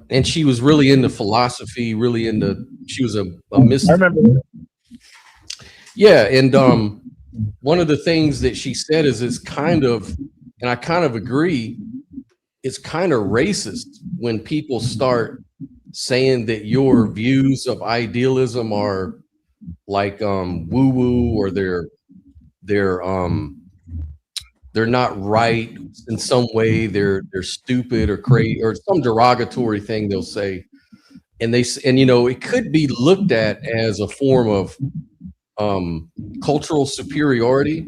and she was really into philosophy, really into. She was a mystic. I remember. Yeah, and one of the things that she said is it's kind of, and I kind of agree, it's kind of racist when people start saying that your views of idealism are like woo-woo, or they're not right in some way, they're stupid or crazy or some derogatory thing they'll say. And you know, it could be looked at as a form of cultural superiority,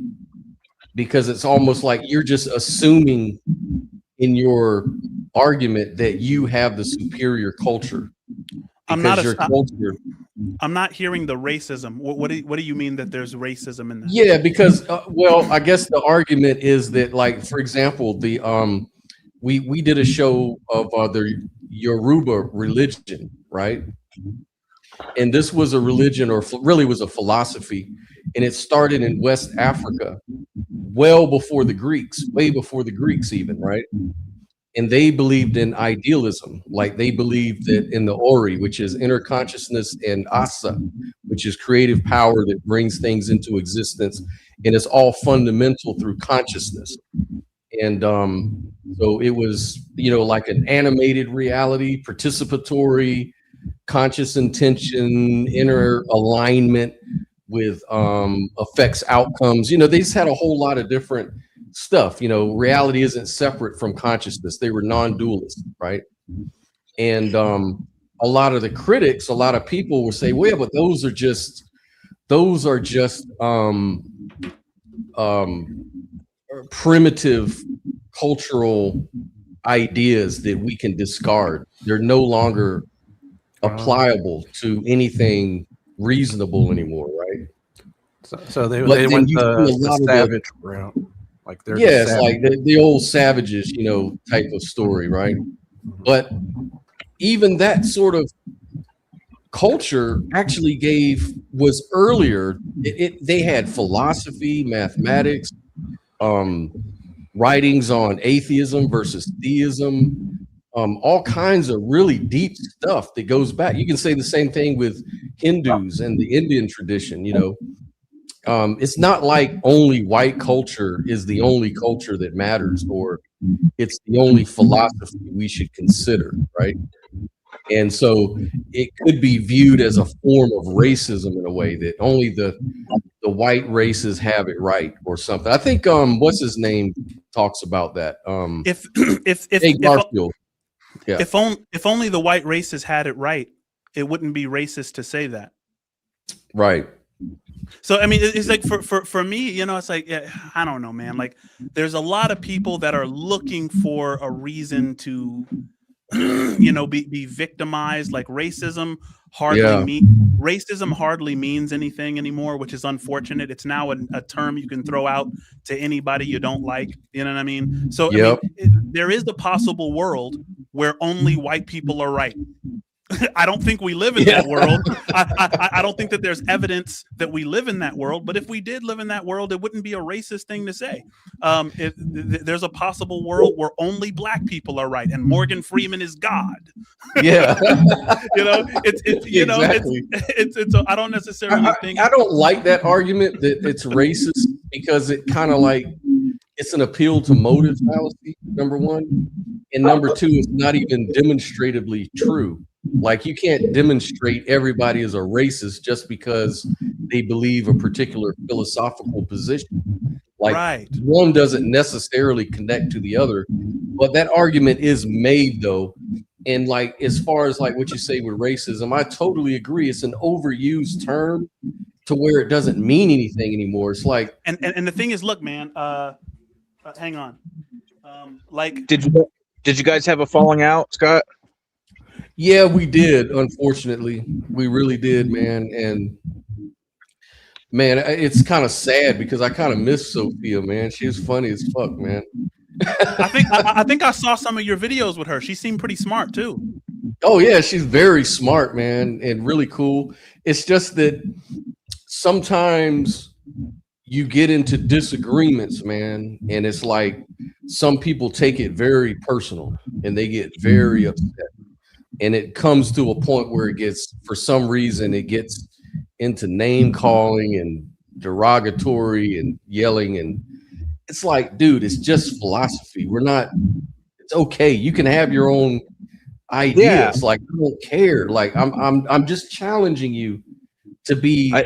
because it's almost like you're just assuming in your argument that you have the superior culture. because your culture. I'm not hearing the racism. What do you mean that there's racism in that? Yeah, because well, I guess the argument is that, like, for example, the we did a show of the Yoruba religion, right? And this was a religion, or really was a philosophy, and it started in West Africa, well before the Greeks, way before the Greeks even, right? And they believed in idealism, like they believed that in the Ori, which is inner consciousness, and Asa, which is creative power that brings things into existence, and it's all fundamental through consciousness. And so it was, you know, like an animated reality, participatory, conscious intention, inner alignment with affects outcomes. You know, they just had a whole lot of different stuff. You know, reality isn't separate from consciousness. They were non-dualist, right? And a lot of the critics, a lot of people will say, well, yeah, but those are just primitive cultural ideas that we can discard. They're no longer applicable to anything reasonable anymore, right? So they went the savage route. Like they're it's like the old savages, you know, type of story, right? But even that sort of culture actually was earlier. They had philosophy, mathematics, writings on atheism versus theism, all kinds of really deep stuff that goes back. You can say the same thing with Hindus and the Indian tradition, you know. It's not like only white culture is the only culture that matters, or it's the only philosophy we should consider, right? And so it could be viewed as a form of racism in a way, that only the white races have it right or something. I think what's his name talks about that. If Garfield. Yeah. If only the white races had it right, it wouldn't be racist to say that. Right. So I mean, it's like for me, you know, it's like, yeah, I don't know, man. Like, there's a lot of people that are looking for a reason to, you know, be victimized. Like racism hardly means anything anymore, which is unfortunate. It's now a term you can throw out to anybody you don't like. You know what I mean? So I mean, there is a possible world where only white people are right. I don't think we live in that world. I don't think that there's evidence that we live in that world. But if we did live in that world, it wouldn't be a racist thing to say. There's a possible world where only black people are right, and Morgan Freeman is God. Yeah, you know, it's you know, it's I don't necessarily think I don't like that argument that it's racist, because it kind of like, it's an appeal to motive fallacy, number one, and number two, it's not even demonstratively true. Like, you can't demonstrate everybody is a racist just because they believe a particular philosophical position. Like, one doesn't necessarily connect to the other, but that argument is made though. And like, as far as like what you say with racism, I totally agree. It's an overused term to where it doesn't mean anything anymore. It's like, and the thing is, look, man, hang on. Like, did you guys have a falling out, Scott? Yeah, we did. Unfortunately, we really did, man. And man, it's kind of sad because I kind of miss Sophia, man. She was funny as fuck, man. I think I saw some of your videos with her. She seemed pretty smart too. Oh yeah, she's very smart, man, and really cool. It's just that sometimes you get into disagreements, man, and it's like some people take it very personal and they get very upset. And it comes to a point where it gets, for some reason, it gets into name calling and derogatory and yelling. And it's like, dude, it's just philosophy. It's okay. You can have your own ideas. Yeah. Like, I don't care. Like, I'm just challenging you to be a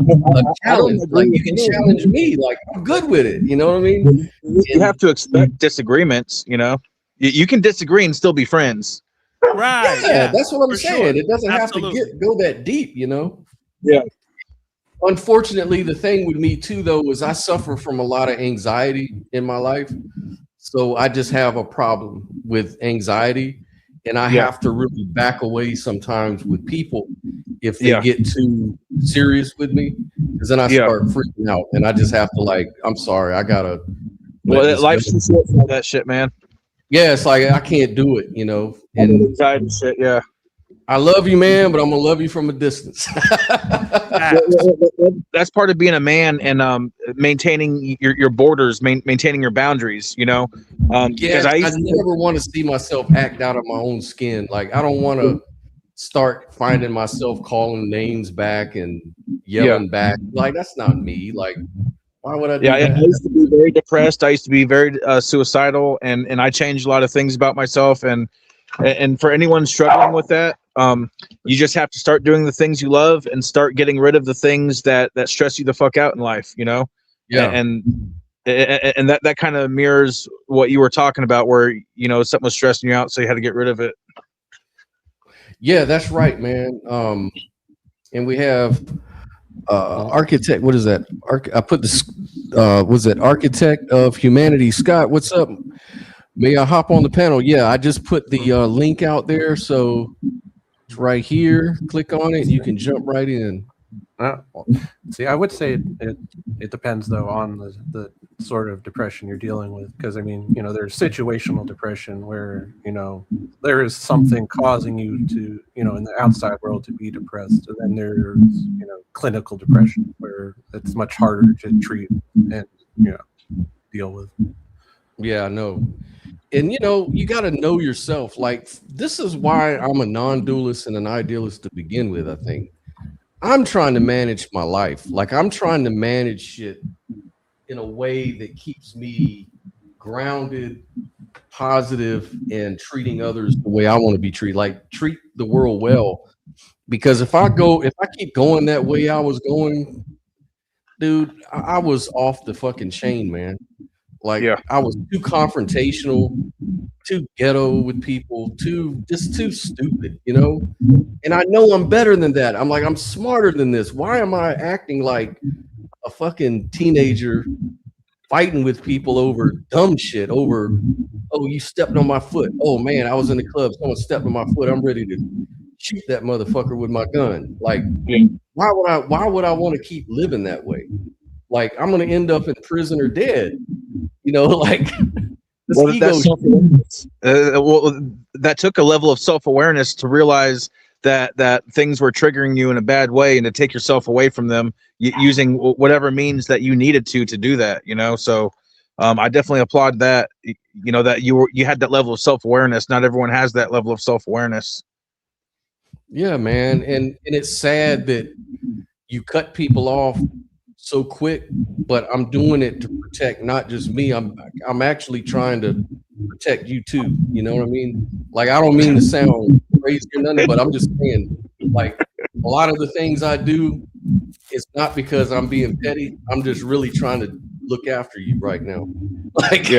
challenge. Like, you can challenge me. Like, I'm good with it. You know what I mean? You have to expect disagreements, you know? You can disagree and still be friends. Right. Yeah, that's what I'm saying. Sure. It doesn't Absolutely. have to go that deep, you know? Yeah. Unfortunately, the thing with me too, though, is I suffer from a lot of anxiety in my life. So I just have a problem with anxiety. and I have to really back away sometimes with people if they get too serious with me, because then I start freaking out, and I just have to, like, I'm sorry, I gotta. Well, life's too short for all that shit, man. Yeah, it's like I can't do it, you know. And anxiety shit, yeah. I love you, man, but I'm gonna love you from a distance. That's part of being a man, and maintaining your borders, maintaining your boundaries. You know, because I never want to see myself act out of my own skin. Like, I don't want to start finding myself calling names back and yelling back. Like, that's not me. Like, why would I do that? I used to be very depressed. I used to be very suicidal, and I changed a lot of things about myself. And for anyone struggling with that, you just have to start doing the things you love and start getting rid of the things that stress you the fuck out in life. You know, and that kind of mirrors what you were talking about, where you know something was stressing you out, so you had to get rid of it. Yeah, that's right, man. And we have architect. What is that? I put this. Was that architect of humanity? Scott, what's up? May I hop on the panel? Yeah, I just put the link out there, so it's right here. Click on it. You can jump right in. See, I would say it depends, though, on the sort of depression you're dealing with. Because, I mean, you know, there's situational depression where, you know, there is something causing you to, you know, in the outside world to be depressed. And then there's, you know, clinical depression where it's much harder to treat and, you know, deal with. Yeah, I know. And, you know, you got to know yourself. Like, this is why I'm a non-dualist and an idealist to begin with, I think. I'm trying to manage my life. Like, I'm trying to manage shit in a way that keeps me grounded, positive, and treating others the way I want to be treated. Like, treat the world well. Because if I keep going that way I was going, dude, I was off the fucking chain, man. Like, I was too confrontational, too ghetto with people, too stupid, you know? And I know I'm better than that. I'm like, I'm smarter than this. Why am I acting like a fucking teenager fighting with people over dumb shit, over, oh, you stepped on my foot. Oh, man, I was in the club. Someone stepped on my foot. I'm ready to shoot that motherfucker with my gun. Like, why would I want to keep living that way? Like, I'm going to end up in prison or dead. You know, like, that took a level of self-awareness to realize that things were triggering you in a bad way, and to take yourself away from them using whatever means that you needed to do that. You know, so I definitely applaud that. You know, that you had that level of self-awareness. Not everyone has that level of self-awareness. Yeah, man, and it's sad that you cut people off so quick, but I'm doing it to protect not just me. I'm actually trying to protect you too. You know what I mean? Like, I don't mean to sound crazy or nothing, but I'm just saying, like, a lot of the things I do, it's not because I'm being petty. I'm just really trying to look after you right now. Like,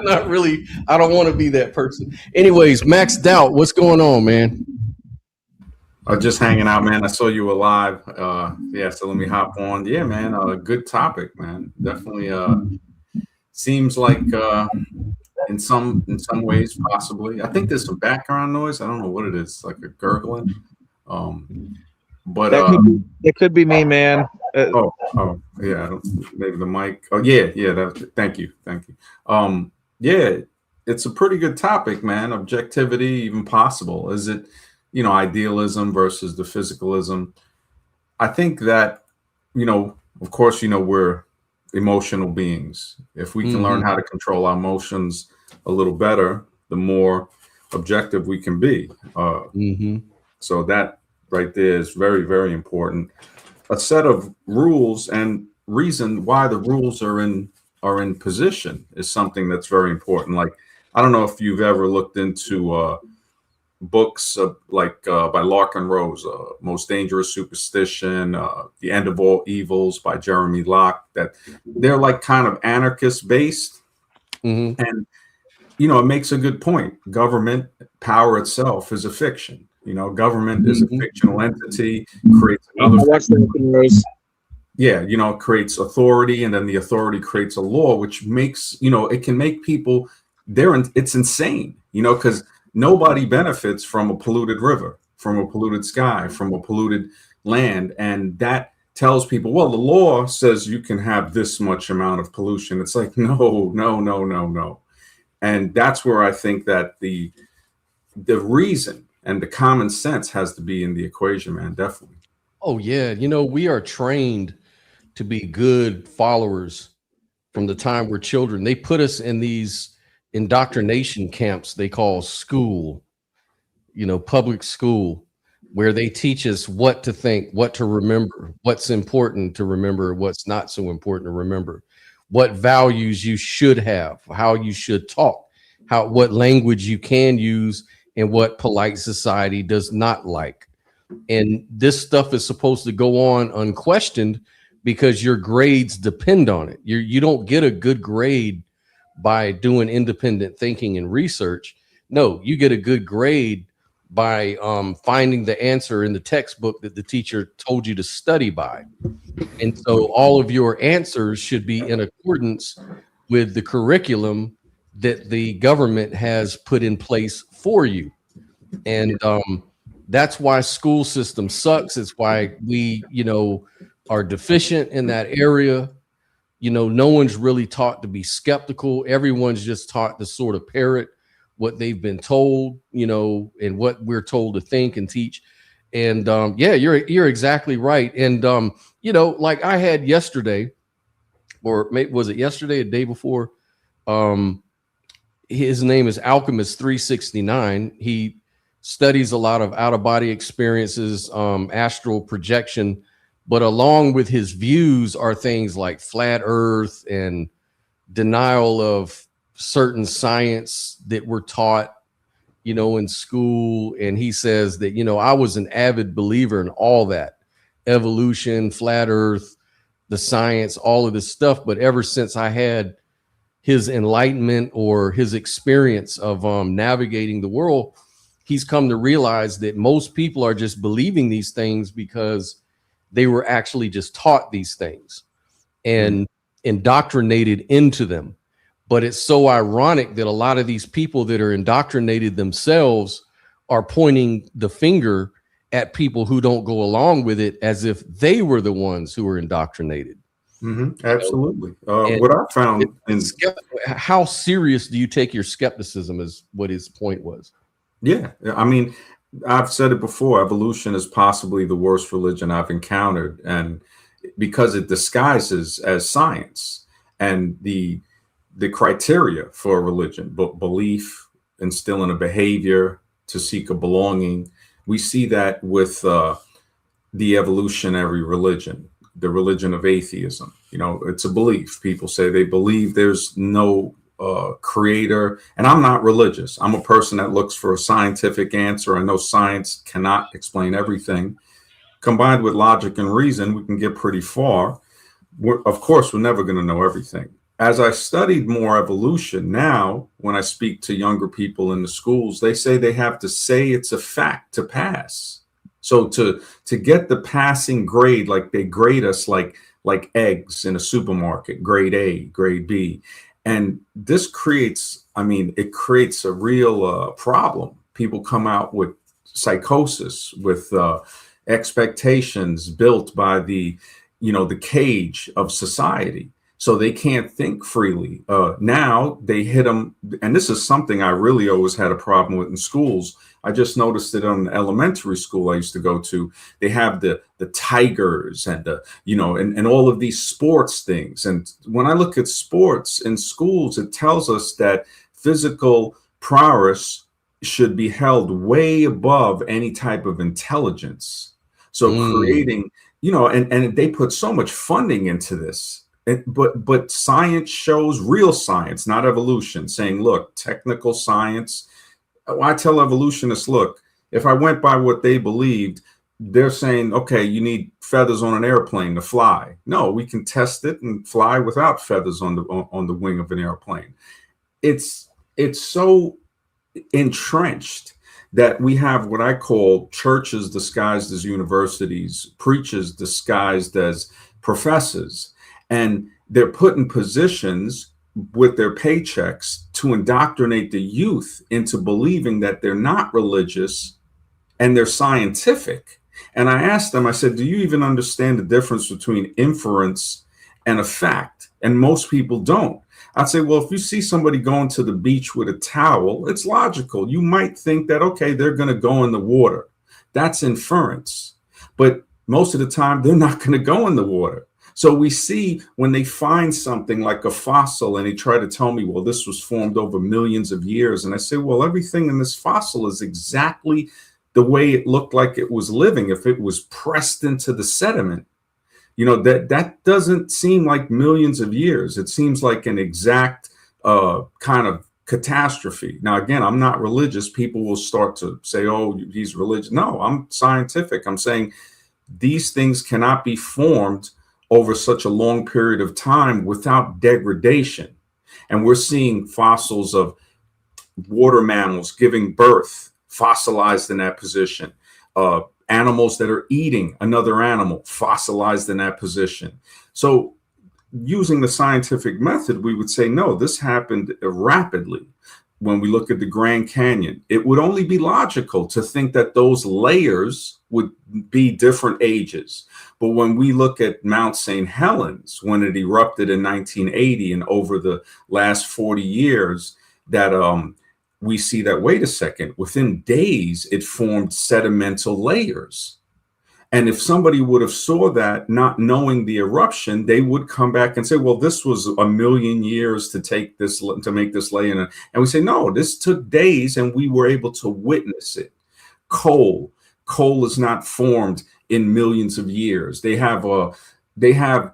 not really. I don't want to be that person. Anyways, Max Doubt, what's going on, man? Just hanging out, man. I saw you were live. Yeah, so let me hop on. Yeah, man. Good topic, man. Definitely seems like in some ways, possibly. I think there's some background noise. I don't know what it is, like a gurgling. But it could be me, man. Oh, yeah. Maybe the mic. Oh, yeah. Thank you. Yeah, it's a pretty good topic, man. Objectivity, even possible. Is it? You know, idealism versus the physicalism. I think that, you know, of course, you know, we're emotional beings. If we can learn how to control our emotions a little better, the more objective we can be. So that right there is very, very important. A set of rules and reason why the rules are in position is something that's very important. Like, I don't know if you've ever looked into books by Larkin Rose, Most Dangerous Superstition, The End of All Evils by Jeremy Locke, that they're like kind of anarchist based. And, you know, it makes a good point. Government power itself is a fiction. You know, government is a fictional entity, creates another. Yeah, you know, it creates authority, and then the authority creates a law, which makes, you know, it can make people it's insane, you know, because Nobody benefits from a polluted river, from a polluted sky, from a polluted land. And that tells people, well, the law says you can have this much amount of pollution. It's like, no, no, no, no, no. And that's where I think that the reason and the common sense has to be in the equation, man, definitely. Oh, yeah. You know, we are trained to be good followers from the time we're children. They put us in these indoctrination camps they call school, you know, public school, where they teach us what to think, what to remember, what's important to remember, what's not so important to remember, what values you should have, how you should talk, what language you can use, and what polite society does not like. And this stuff is supposed to go on unquestioned because your grades depend on it. You don't get a good grade by doing independent thinking and research. No, you get a good grade by finding the answer in the textbook that the teacher told you to study by. And so all of your answers should be in accordance with the curriculum that the government has put in place for you. And that's why school system sucks. It's why we, you know, are deficient in that area. You know, no one's really taught to be skeptical. Everyone's just taught to sort of parrot what they've been told, you know, and what we're told to think and teach. And yeah, you're exactly right. And you know, like I had yesterday, or maybe was it yesterday, a day before? His name is Alchemist 369. He studies a lot of out-of-body experiences, astral projection, but along with his views are things like flat earth and denial of certain science that we're taught, you know, in school. And he says that, you know, I was an avid believer in all that, evolution, flat earth, the science, all of this stuff. But ever since I had his enlightenment or his experience of navigating the world, he's come to realize that most people are just believing these things because they were actually just taught these things and indoctrinated into them. But it's so ironic that a lot of these people that are indoctrinated themselves are pointing the finger at people who don't go along with it as if they were the ones who were indoctrinated. Absolutely. What I found how serious do you take your skepticism is what his point was. Yeah, I mean, I've said it before, evolution is possibly the worst religion I've encountered, and because it disguises as science. And the criteria for a religion, belief, instilling a behavior to seek a belonging, we see that with the evolutionary religion, the religion of atheism. You know, it's a belief. People say they believe there's no creator. And I'm not religious. I'm a person that looks for a scientific answer. I know science cannot explain everything. Combined with logic and reason, we can get pretty far. Of course, we're never going to know everything. As I studied more evolution, now when I speak to younger people in the schools, they say they have to say it's a fact to pass. So to get the passing grade, like they grade us like eggs in a supermarket, grade A, grade B. And this creates, I mean, it creates a real problem. People come out with psychosis, with expectations built by the cage of society. So they can't think freely. Now they hit them. And this is something I really always had a problem with in schools. I just noticed it on the elementary school I used to go to. They have the tigers and and all of these sports things. And when I look at sports in schools, it tells us that physical prowess should be held way above any type of intelligence. So creating, and they put so much funding into this. But science shows real science, not evolution, saying, look, technical science. I tell evolutionists, look, if I went by what they believed, they're saying, okay, you need feathers on an airplane to fly. No, we can test it and fly without feathers on the wing of an airplane. It's so entrenched that we have what I call churches disguised as universities, preachers disguised as professors. And they're put in positions with their paychecks to indoctrinate the youth into believing that they're not religious and they're scientific. And I asked them, I said, do you even understand the difference between inference and a fact? And most people don't. I'd say, well, if you see somebody going to the beach with a towel, it's logical. You might think that, okay, they're going to go in the water. That's inference. But most of the time, they're not going to go in the water. So we see when they find something like a fossil and they try to tell me, well, this was formed over millions of years. And I say, well, everything in this fossil is exactly the way it looked like it was living if it was pressed into the sediment. You know, that doesn't seem like millions of years. It seems like an exact kind of catastrophe. Now, again, I'm not religious. People will start to say, oh, he's religious. No, I'm scientific. I'm saying these things cannot be formed over such a long period of time without degradation. And we're seeing fossils of water mammals giving birth, fossilized in that position. Animals that are eating another animal, fossilized in that position. So using the scientific method, we would say, no, this happened rapidly. When we look at the Grand Canyon, it would only be logical to think that those layers would be different ages. But when we look at Mount St. Helens, when it erupted in 1980 and over the last 40 years, that we see that, wait a second, within days, it formed sedimental layers. And if somebody would have saw that, not knowing the eruption, they would come back and say, well, this was 1 million years to take this, to make this layer. And we say, no, this took days and we were able to witness it. Coal is not formed in millions of years. They have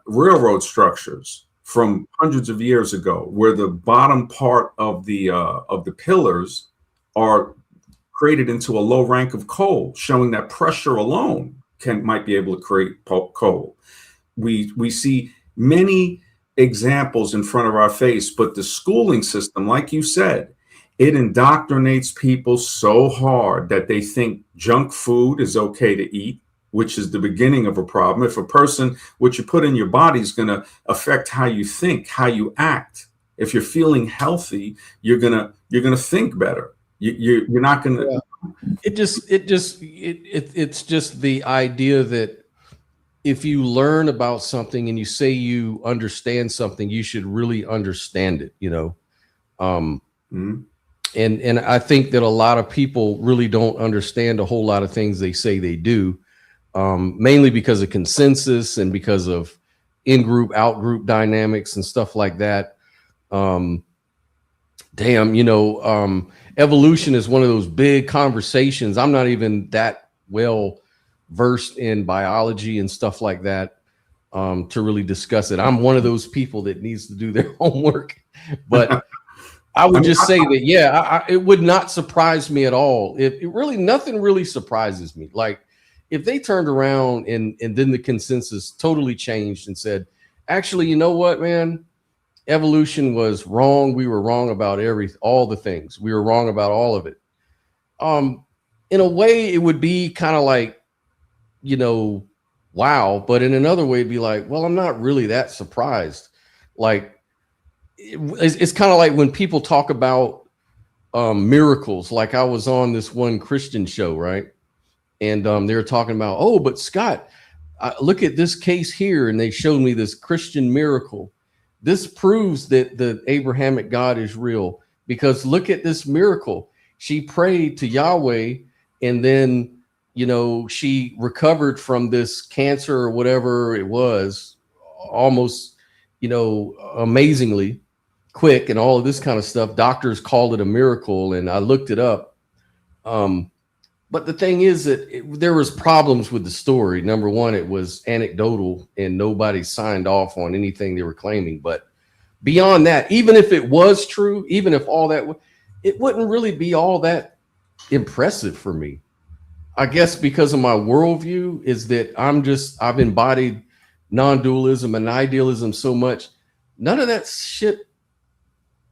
railroad structures from hundreds of years ago, where the bottom part of the pillars are created into a low rank of coal, showing that pressure alone might be able to create coal. We see many examples in front of our face, but the schooling system, like you said, it indoctrinates people so hard that they think junk food is okay to eat, which is the beginning of a problem. If a person, what you put in your body is going to affect how you think, how you act. If you're feeling healthy, you're gonna think better. You're not going to. It's just the idea that if you learn about something and you say you understand something, you should really understand it, you know. And I think that a lot of people really don't understand a whole lot of things they say they do, mainly because of consensus and because of in-group, out-group dynamics and stuff like that. Evolution is one of those big conversations. I'm not even that well versed in biology and stuff like that to really discuss it. I'm one of those people that needs to do their homework, but I would just say that, yeah, it would not surprise me at all. Nothing really surprises me. Like if they turned around and then the consensus totally changed and said, actually, you know what, man? Evolution was wrong. We were wrong about all the things. We were wrong about all of it. In a way, it would be kind of like, you know, wow. But in another way, it'd be like, well, I'm not really that surprised. Like, it's kind of like when people talk about miracles. Like I was on this one Christian show, right? And they were talking about, oh, but Scott, look at this case here. And they showed me this Christian miracle. This proves that the Abrahamic God is real, because look at this miracle. She prayed to Yahweh, and then, you know, she recovered from this cancer or whatever it was, almost, you know, amazingly quick and all of this kind of stuff. Doctors called it a miracle, and I looked it up. But the thing is that there was problems with the story. Number one, it was anecdotal and nobody signed off on anything they were claiming. But beyond that, even if it was true, even if all that, it wouldn't really be all that impressive for me. I guess because of my worldview is that I've embodied non-dualism and idealism so much. None of that shit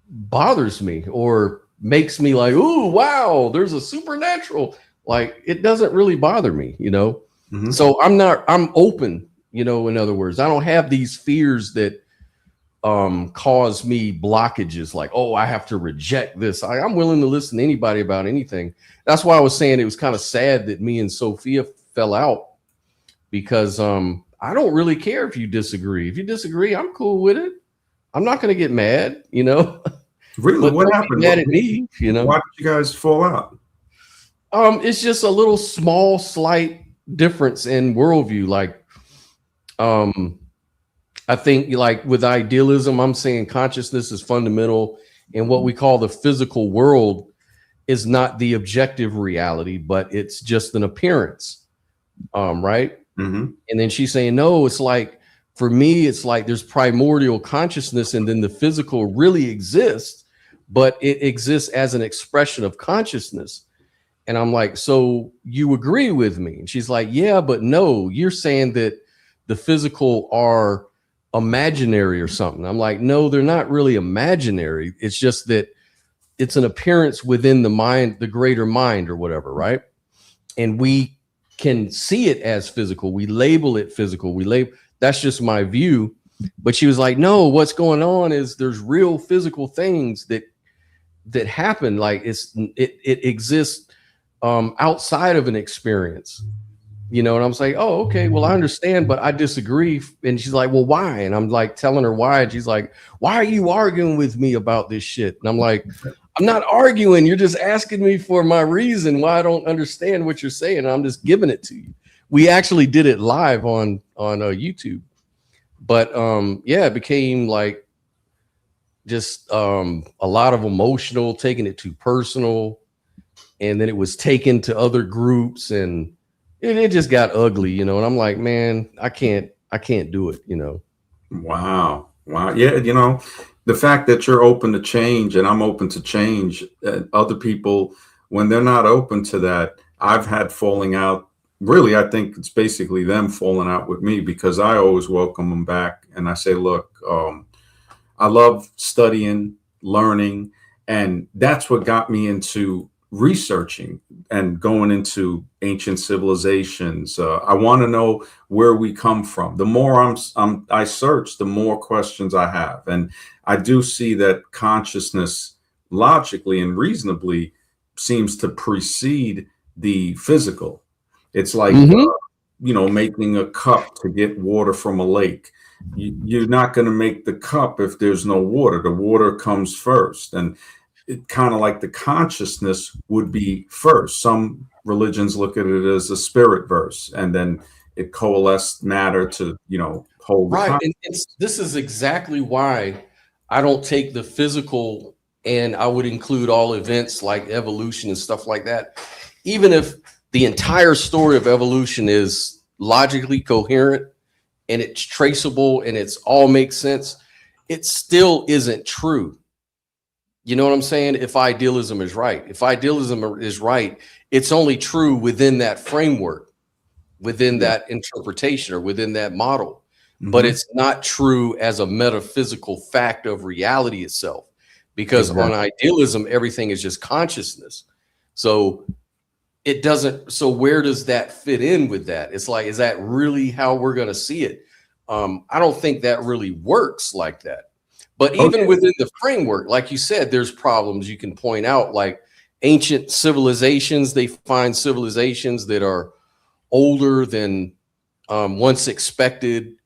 bothers me or makes me like, ooh, wow, there's a supernatural. Like, it doesn't really bother me, you know? So I'm open, you know, in other words, I don't have these fears that cause me blockages like, oh, I have to reject this. I'm willing to listen to anybody about anything. That's why I was saying it was kind of sad that me and Sophia fell out, because I don't really care if you disagree. If you disagree, I'm cool with it. I'm not going to get mad, you know. Really, what happened? Mad at me, you know. Why did you guys fall out? It's just a little small, slight difference in worldview. Like, I think, like with idealism, I'm saying consciousness is fundamental, and what we call the physical world is not the objective reality, but it's just an appearance, right? Mm-hmm. And then she's saying, no, it's like, for me, it's like there's primordial consciousness, and then the physical really exists, but it exists as an expression of consciousness. And I'm like, so you agree with me? And she's like, yeah, but no, you're saying that the physical are imaginary or something. I'm like, no, they're not really imaginary. It's just that it's an appearance within the mind, the greater mind or whatever, right? And we can see it as physical. We label it physical. That's just my view. But she was like, no, what's going on is there's real physical things that happen. Like it exists outside of an experience, you know. And I'm saying, oh, okay, well, I understand, but I disagree. And she's like, well, why? And I'm like telling her why, and she's like, why are you arguing with me about this shit? And I'm like, I'm not arguing, you're just asking me for my reason why I don't understand what you're saying. I'm just giving it to you. We actually did it live on YouTube, but yeah, it became like just a lot of emotional, taking it too personal. And then it was taken to other groups, and it just got ugly, you know. And I'm like, man, I can't do it, you know. Wow. Yeah, you know, the fact that you're open to change and I'm open to change, other people, when they're not open to that, I've had falling out. Really, I think it's basically them falling out with me, because I always welcome them back. And I say, look, I love studying, learning, and that's what got me into researching and going into ancient civilizations. I want to know where we come from. The more I search, the more questions I have. And I do see that consciousness logically and reasonably seems to precede the physical. It's like, you know, making a cup to get water from a lake. You're not going to make the cup if there's no water. The water comes first. And it kind of like the consciousness would be first. Some religions look at it as a spirit verse, and then it coalesced matter to, you know, hold. Right. And this is exactly why I don't take the physical, and I would include all events like evolution and stuff like that. Even if the entire story of evolution is logically coherent and it's traceable and it's all makes sense, it still isn't true. You know what I'm saying? If idealism is right, it's only true within that framework, within that interpretation, or within that model. But it's not true as a metaphysical fact of reality itself, because on idealism, everything is just consciousness. So it doesn't. So where does that fit in with that? It's like, is that really how we're going to see it? I don't think that really works like that. But even within the framework, like you said, there's problems you can point out, like ancient civilizations. They find civilizations that are older than once expected.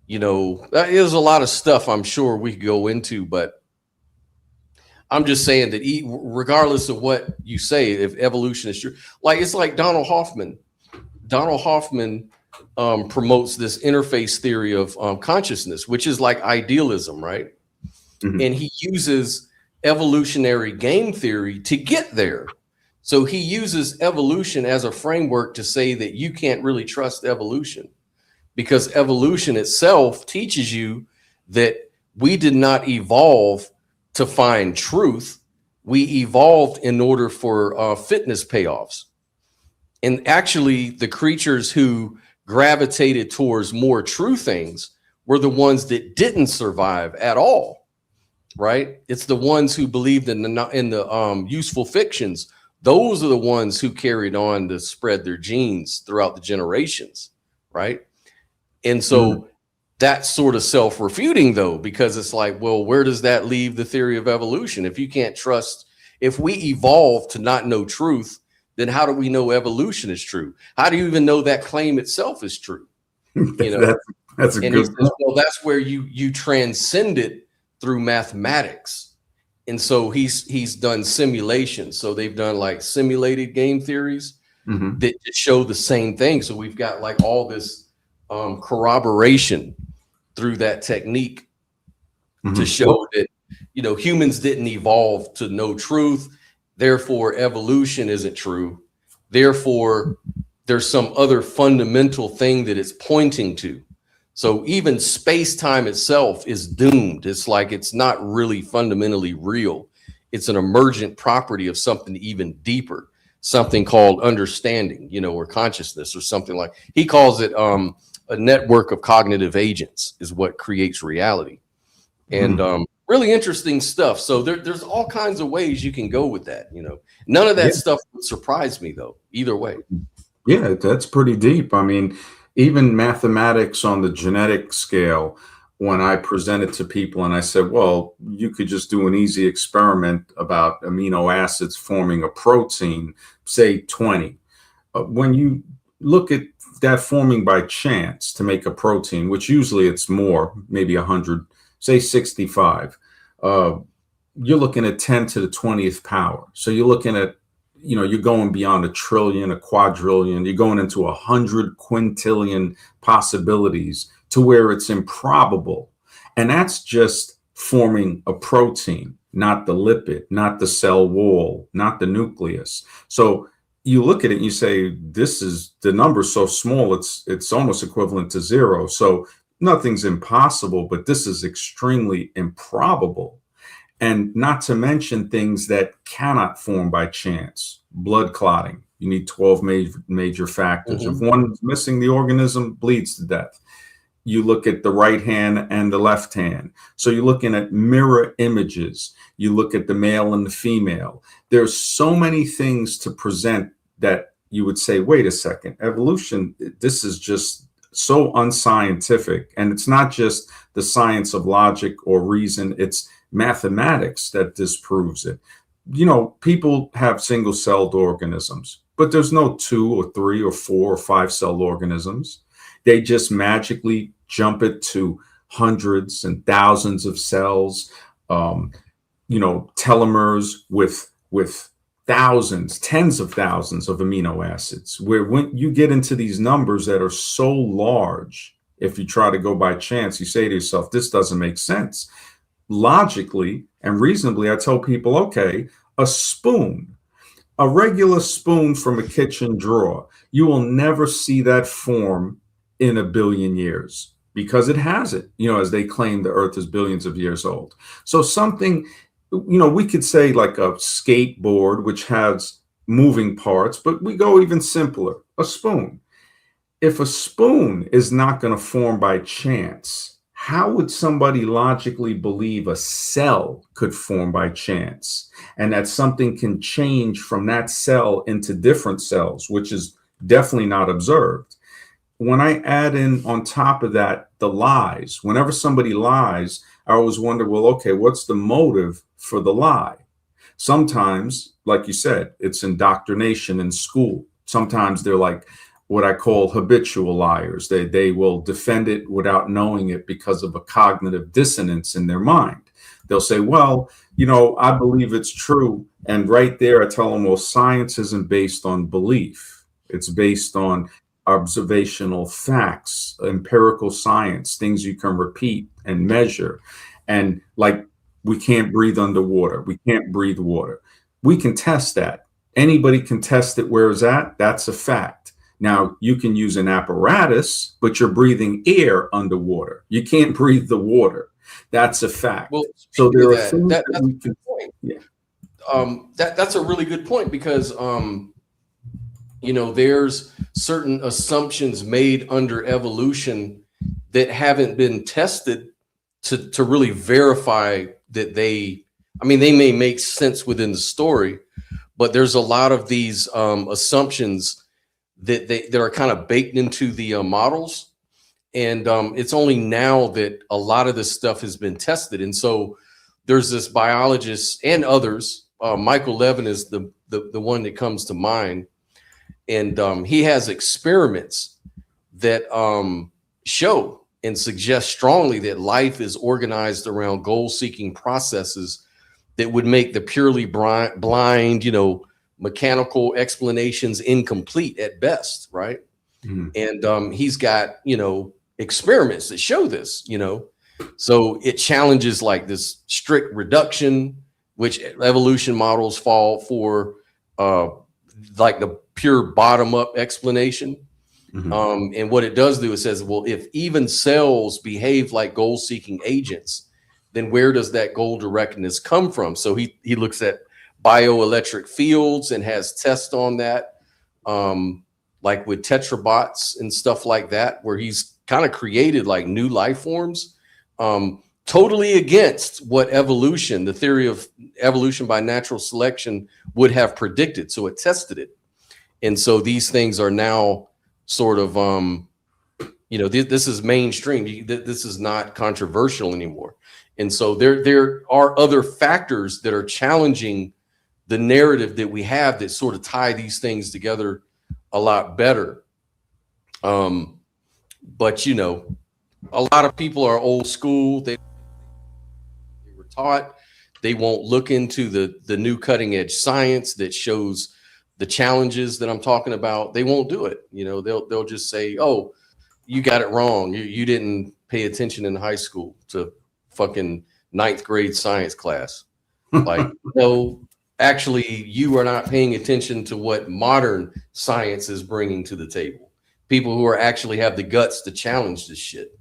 You know, there's a lot of stuff I'm sure we could go into, but I'm just saying that regardless of what you say, if evolution is true, like it's like Donald Hoffman. Donald Hoffman promotes this interface theory of consciousness, which is like idealism, right? And he uses evolutionary game theory to get there. So he uses evolution as a framework to say that you can't really trust evolution, because evolution itself teaches you that we did not evolve to find truth. We evolved in order for fitness payoffs. And actually, the creatures who gravitated towards more true things were the ones that didn't survive at all. Right? It's the ones who believed in the useful fictions. Those are the ones who carried on to spread their genes throughout the generations. Right? And so that's sort of self-refuting though, because it's like, well, where does that leave the theory of evolution? If you can't trust, if we evolve to not know truth, then how do we know evolution is true? How do you even know that claim itself is true? You know, that's a and good he says, well, that's where you transcend it through mathematics. And so he's done simulations. So they've done like simulated game theories that show the same thing. So we've got like all this corroboration through that technique to show that, you know, humans didn't evolve to know truth. Therefore, evolution isn't true. Therefore, there's some other fundamental thing that it's pointing to. So even space-time itself is doomed. It's like it's not really fundamentally real. It's an emergent property of something even deeper, something called understanding, you know, or consciousness or something like. He calls it a network of cognitive agents is what creates reality. And really interesting stuff. So there's all kinds of ways you can go with that. You know, none of that stuff would surprise me though, either way. Yeah, that's pretty deep. I mean, even mathematics on the genetic scale, when I presented to people and I said, well, you could just do an easy experiment about amino acids forming a protein, say 20. When you look at that forming by chance to make a protein, which usually it's more, maybe 100, say 65, you're looking at 10 to the 20th power. So you're looking at, you know, you're going beyond a trillion, a quadrillion, you're going into 100 quintillion possibilities to where it's improbable. And that's just forming a protein, not the lipid, not the cell wall, not the nucleus. So you look at it and you say, this is, the number's so small, it's almost equivalent to zero. So nothing's impossible, but this is extremely improbable. And not to mention things that cannot form by chance. Blood clotting. You need 12 major factors. If one's missing, the organism bleeds to death. You look at the right hand and the left hand. So you're looking at mirror images. You look at the male and the female. There's so many things to present that you would say, wait a second, evolution, this is just so unscientific. And it's not just the science of logic or reason. It's mathematics that disproves it. You know, people have single-celled organisms, but there's no 2 or 3 or 4 or 5-celled organisms. They just magically jump it to hundreds and thousands of cells, you know, telomeres with thousands, tens of thousands of amino acids, where when you get into these numbers that are so large, if you try to go by chance, you say to yourself, this doesn't make sense. Logically and reasonably, I tell people, okay, a spoon, a regular spoon from a kitchen drawer, you will never see that form in a billion years because it hasn't, you know, as they claim the earth is billions of years old. So something, you know, we could say like a skateboard, which has moving parts, but we go even simpler, a spoon. If a spoon is not going to form by chance, how would somebody logically believe a cell could form by chance and that something can change from that cell into different cells, which is definitely not observed? When I add in on top of that, the lies, whenever somebody lies, I always wonder, well, okay, what's the motive for the lie? Sometimes, like you said, it's indoctrination in school. Sometimes they're like what I call habitual liars. They will defend it without knowing it because of a cognitive dissonance in their mind. They'll say, well, you know, I believe it's true. And right there, I tell them, well, science isn't based on belief. It's based on observational facts, empirical science, things you can repeat and measure. And like, we can't breathe underwater. We can't breathe water. We can test that. Anybody can test it where it's at. That's a fact. Now, you can use an apparatus, but you're breathing air underwater. You can't breathe the water. That's a fact. Well, so there are that's things that a we good can, point. yeah. That's a really good point because you know, there's certain assumptions made under evolution that haven't been tested to really verify that they may make sense within the story, but there's a lot of these assumptions that are kind of baked into the models. And it's only now that a lot of this stuff has been tested. And so there's this biologist and others. Michael Levin is the one that comes to mind. And he has experiments that show and suggest strongly that life is organized around goal-seeking processes that would make the purely blind, mechanical explanations incomplete at best, right? And he's got, experiments that show this, so it challenges like this strict reduction, which evolution models fall for, like the pure bottom-up explanation. And what it does do, it says, well, if even cells behave like goal-seeking agents, then where does that goal directness come from? So he looks at bioelectric fields and has tests on that, like with tetrabots and stuff like that, where he's kind of created like new life forms, totally against what evolution, the theory of evolution by natural selection, would have predicted. So it tested it. And so these things are now sort of, this is mainstream. This is not controversial anymore. And so there are other factors that are challenging the narrative that we have that sort of tie these things together a lot better. But, a lot of people are old school. They were taught. They won't look into the new cutting edge science that shows the challenges that I'm talking about. They won't do it. They'll just say, oh, you got it wrong. You didn't pay attention in high school to fucking 9th grade science class. Like, no, actually, you are not paying attention to what modern science is bringing to the table. People who are actually have the guts to challenge this shit,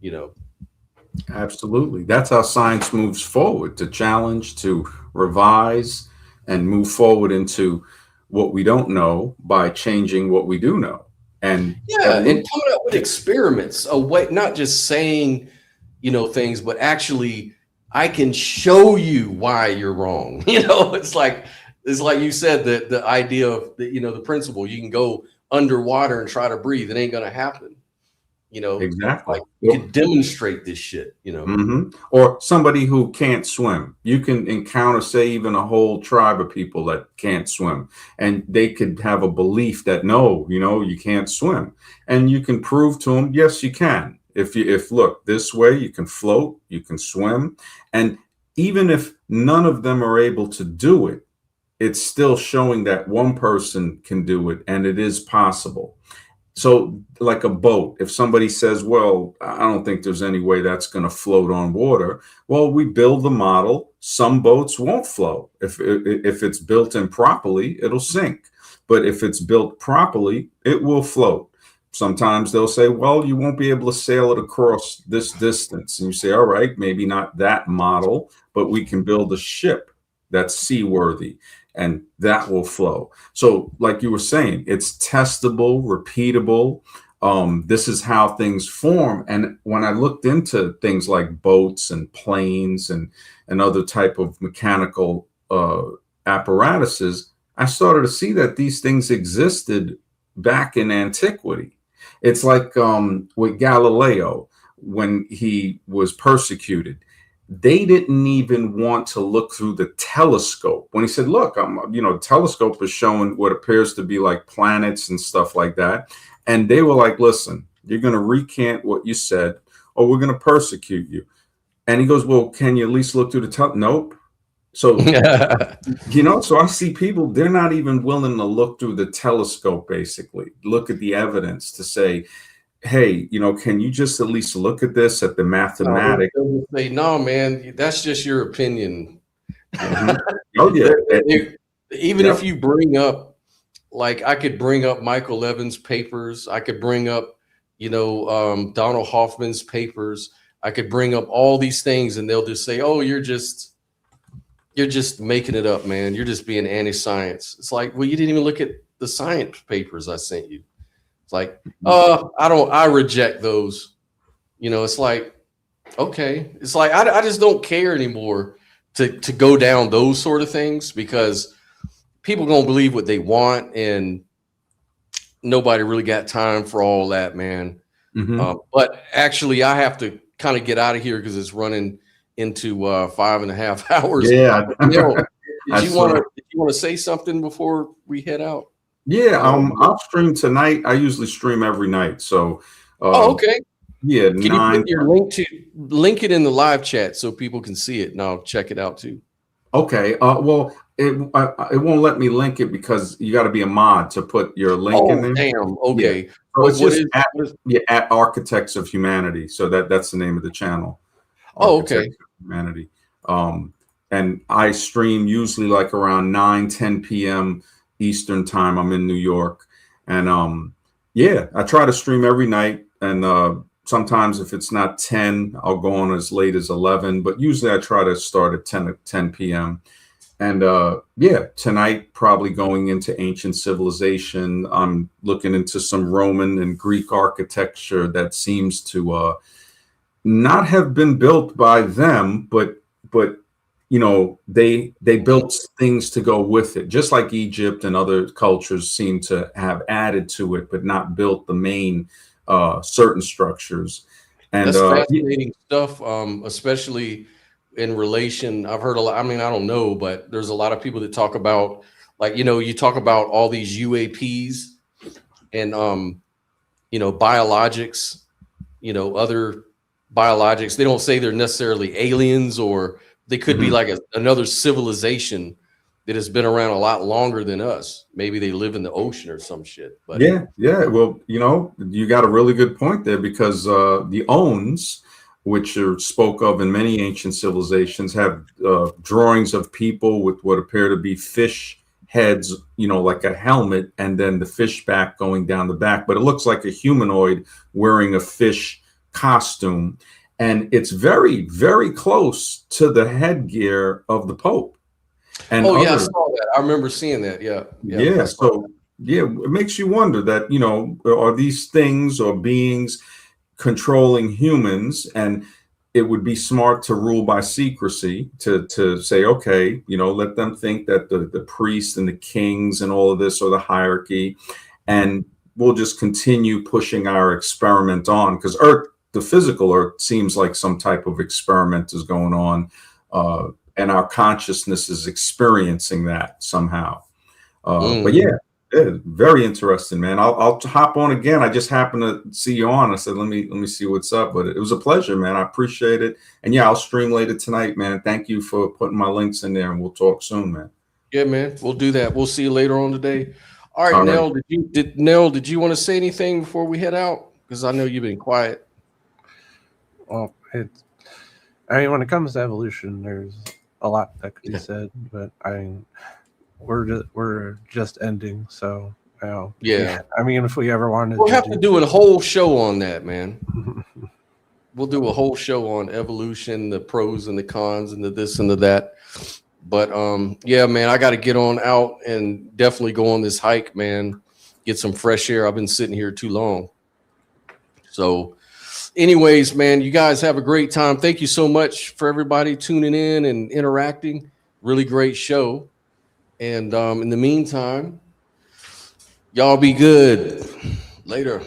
Absolutely. That's how science moves forward, to challenge, to revise, and move forward into what we don't know by changing what we do know. And and coming up with experiments, a way, not just saying, things, but actually, I can show you why you're wrong. It's like you said, the idea of the principle, you can go underwater and try to breathe. It ain't going to happen. Exactly. Like you can demonstrate this shit, Or somebody who can't swim. You can encounter, say, even a whole tribe of people that can't swim, and they could have a belief that, no, you can't swim. And you can prove to them, yes, you can. If look, this way, you can float, you can swim. And even if none of them are able to do it, it's still showing that one person can do it, and it is possible. So like a boat, if somebody says, well, I don't think there's any way that's going to float on water. Well, we build the model. Some boats won't float. If it's built improperly, it'll sink. But if it's built properly, it will float. Sometimes they'll say, well, you won't be able to sail it across this distance. And you say, all right, maybe not that model, but we can build a ship that's seaworthy, and that will flow. So like you were saying, it's testable, repeatable. This is how things form. And when I looked into things like boats and planes and other type of mechanical apparatuses, I started to see that these things existed back in antiquity. It's like with Galileo, when he was persecuted, they didn't even want to look through the telescope. When he said, look, telescope is showing what appears to be like planets and stuff like that. And they were like, listen, you're going to recant what you said, or we're going to persecute you. And he goes, well, can you at least look through the telescope? Nope. So, so I see people, they're not even willing to look through the telescope, basically, look at the evidence to say, hey, can you just at least look at this, at the mathematics? Say, no, man, that's just your opinion. Oh, yeah. Even if you bring up, like, I could bring up Michael Levin's papers. I could bring up, Donald Hoffman's papers. I could bring up all these things, and they'll just say, oh, you're just making it up, man. You're just being anti-science. It's like, well, you didn't even look at the science papers I sent you. It's like, I reject those. It's like, okay. It's like, I just don't care anymore to go down those sort of things, because people gonna believe what they want, and nobody really got time for all that, man. But actually, I have to kind of get out of here because it's running into 5.5 hours. Yeah. Neil, did you want to say something before we head out? Yeah, I'll stream tonight. I usually stream every night. So okay. Yeah, can you put your link it in the live chat so people can see it, and I'll check it out too. Okay. Well, it won't let me link it because you got to be a mod to put your link in there. Damn. Okay. Yeah. So it's just at Architects of Humanity. So that's the name of the channel. Okay. Humanity. And I stream usually like around 9-10 p.m. Eastern time. I'm in New York, and yeah, I try to stream every night. And sometimes if it's not 10, I'll go on as late as 11. But usually I try to start at 10 p.m. And yeah, tonight probably going into ancient civilization. I'm looking into some Roman and Greek architecture that seems to not have been built by them, but you know, they built things to go with it, just like Egypt and other cultures seem to have added to it, but not built the main certain structures. And that's fascinating stuff, especially in relation. I've heard a lot. I mean, I don't know, but there's a lot of people that talk about, like, you know, you talk about all these UAPs and you know, biologics, you know, other biologics. They don't say they're necessarily aliens, or they could be like another civilization that has been around a lot longer than us. Maybe they live in the ocean or some shit. But yeah. Well, you know, you got a really good point there, because the Ons, which are spoke of in many ancient civilizations, have drawings of people with what appear to be fish heads, you know, like a helmet, and then the fish back going down the back. But it looks like a humanoid wearing a fish costume. And it's very, very close to the headgear of the Pope. And yeah, I saw that. I remember seeing that. Yeah. So yeah, it makes you wonder that, you know, are these things or beings controlling humans? And it would be smart to rule by secrecy, to say, okay, you know, let them think that the priests and the kings and all of this are the hierarchy, and we'll just continue pushing our experiment on, because Earth, the physical Earth, seems like some type of experiment is going on, and our consciousness is experiencing that somehow. But yeah, very interesting, man. I'll hop on again. I just happened to see you on. I said, let me see what's up. But it was a pleasure, man. I appreciate it. And yeah, I'll stream later tonight, man. Thank you for putting my links in there, and we'll talk soon, man. Yeah, man. We'll do that. We'll see you later on today. All right, Nell. Nell, did you want to say anything before we head out? Because I know you've been quiet. Well, I mean, when it comes to evolution, there's a lot that could be said, but I mean, we're just ending, so you know, yeah. I mean, if we ever wanted, we'll have to do a whole show on that, man. We'll do a whole show on evolution, the pros and the cons, and the this and the that. But yeah, man, I got to get on out and definitely go on this hike, man. Get some fresh air. I've been sitting here too long. So anyways, man, you guys have a great time. Thank you so much for everybody tuning in and interacting. Really great show. And in the meantime, y'all be good. Later.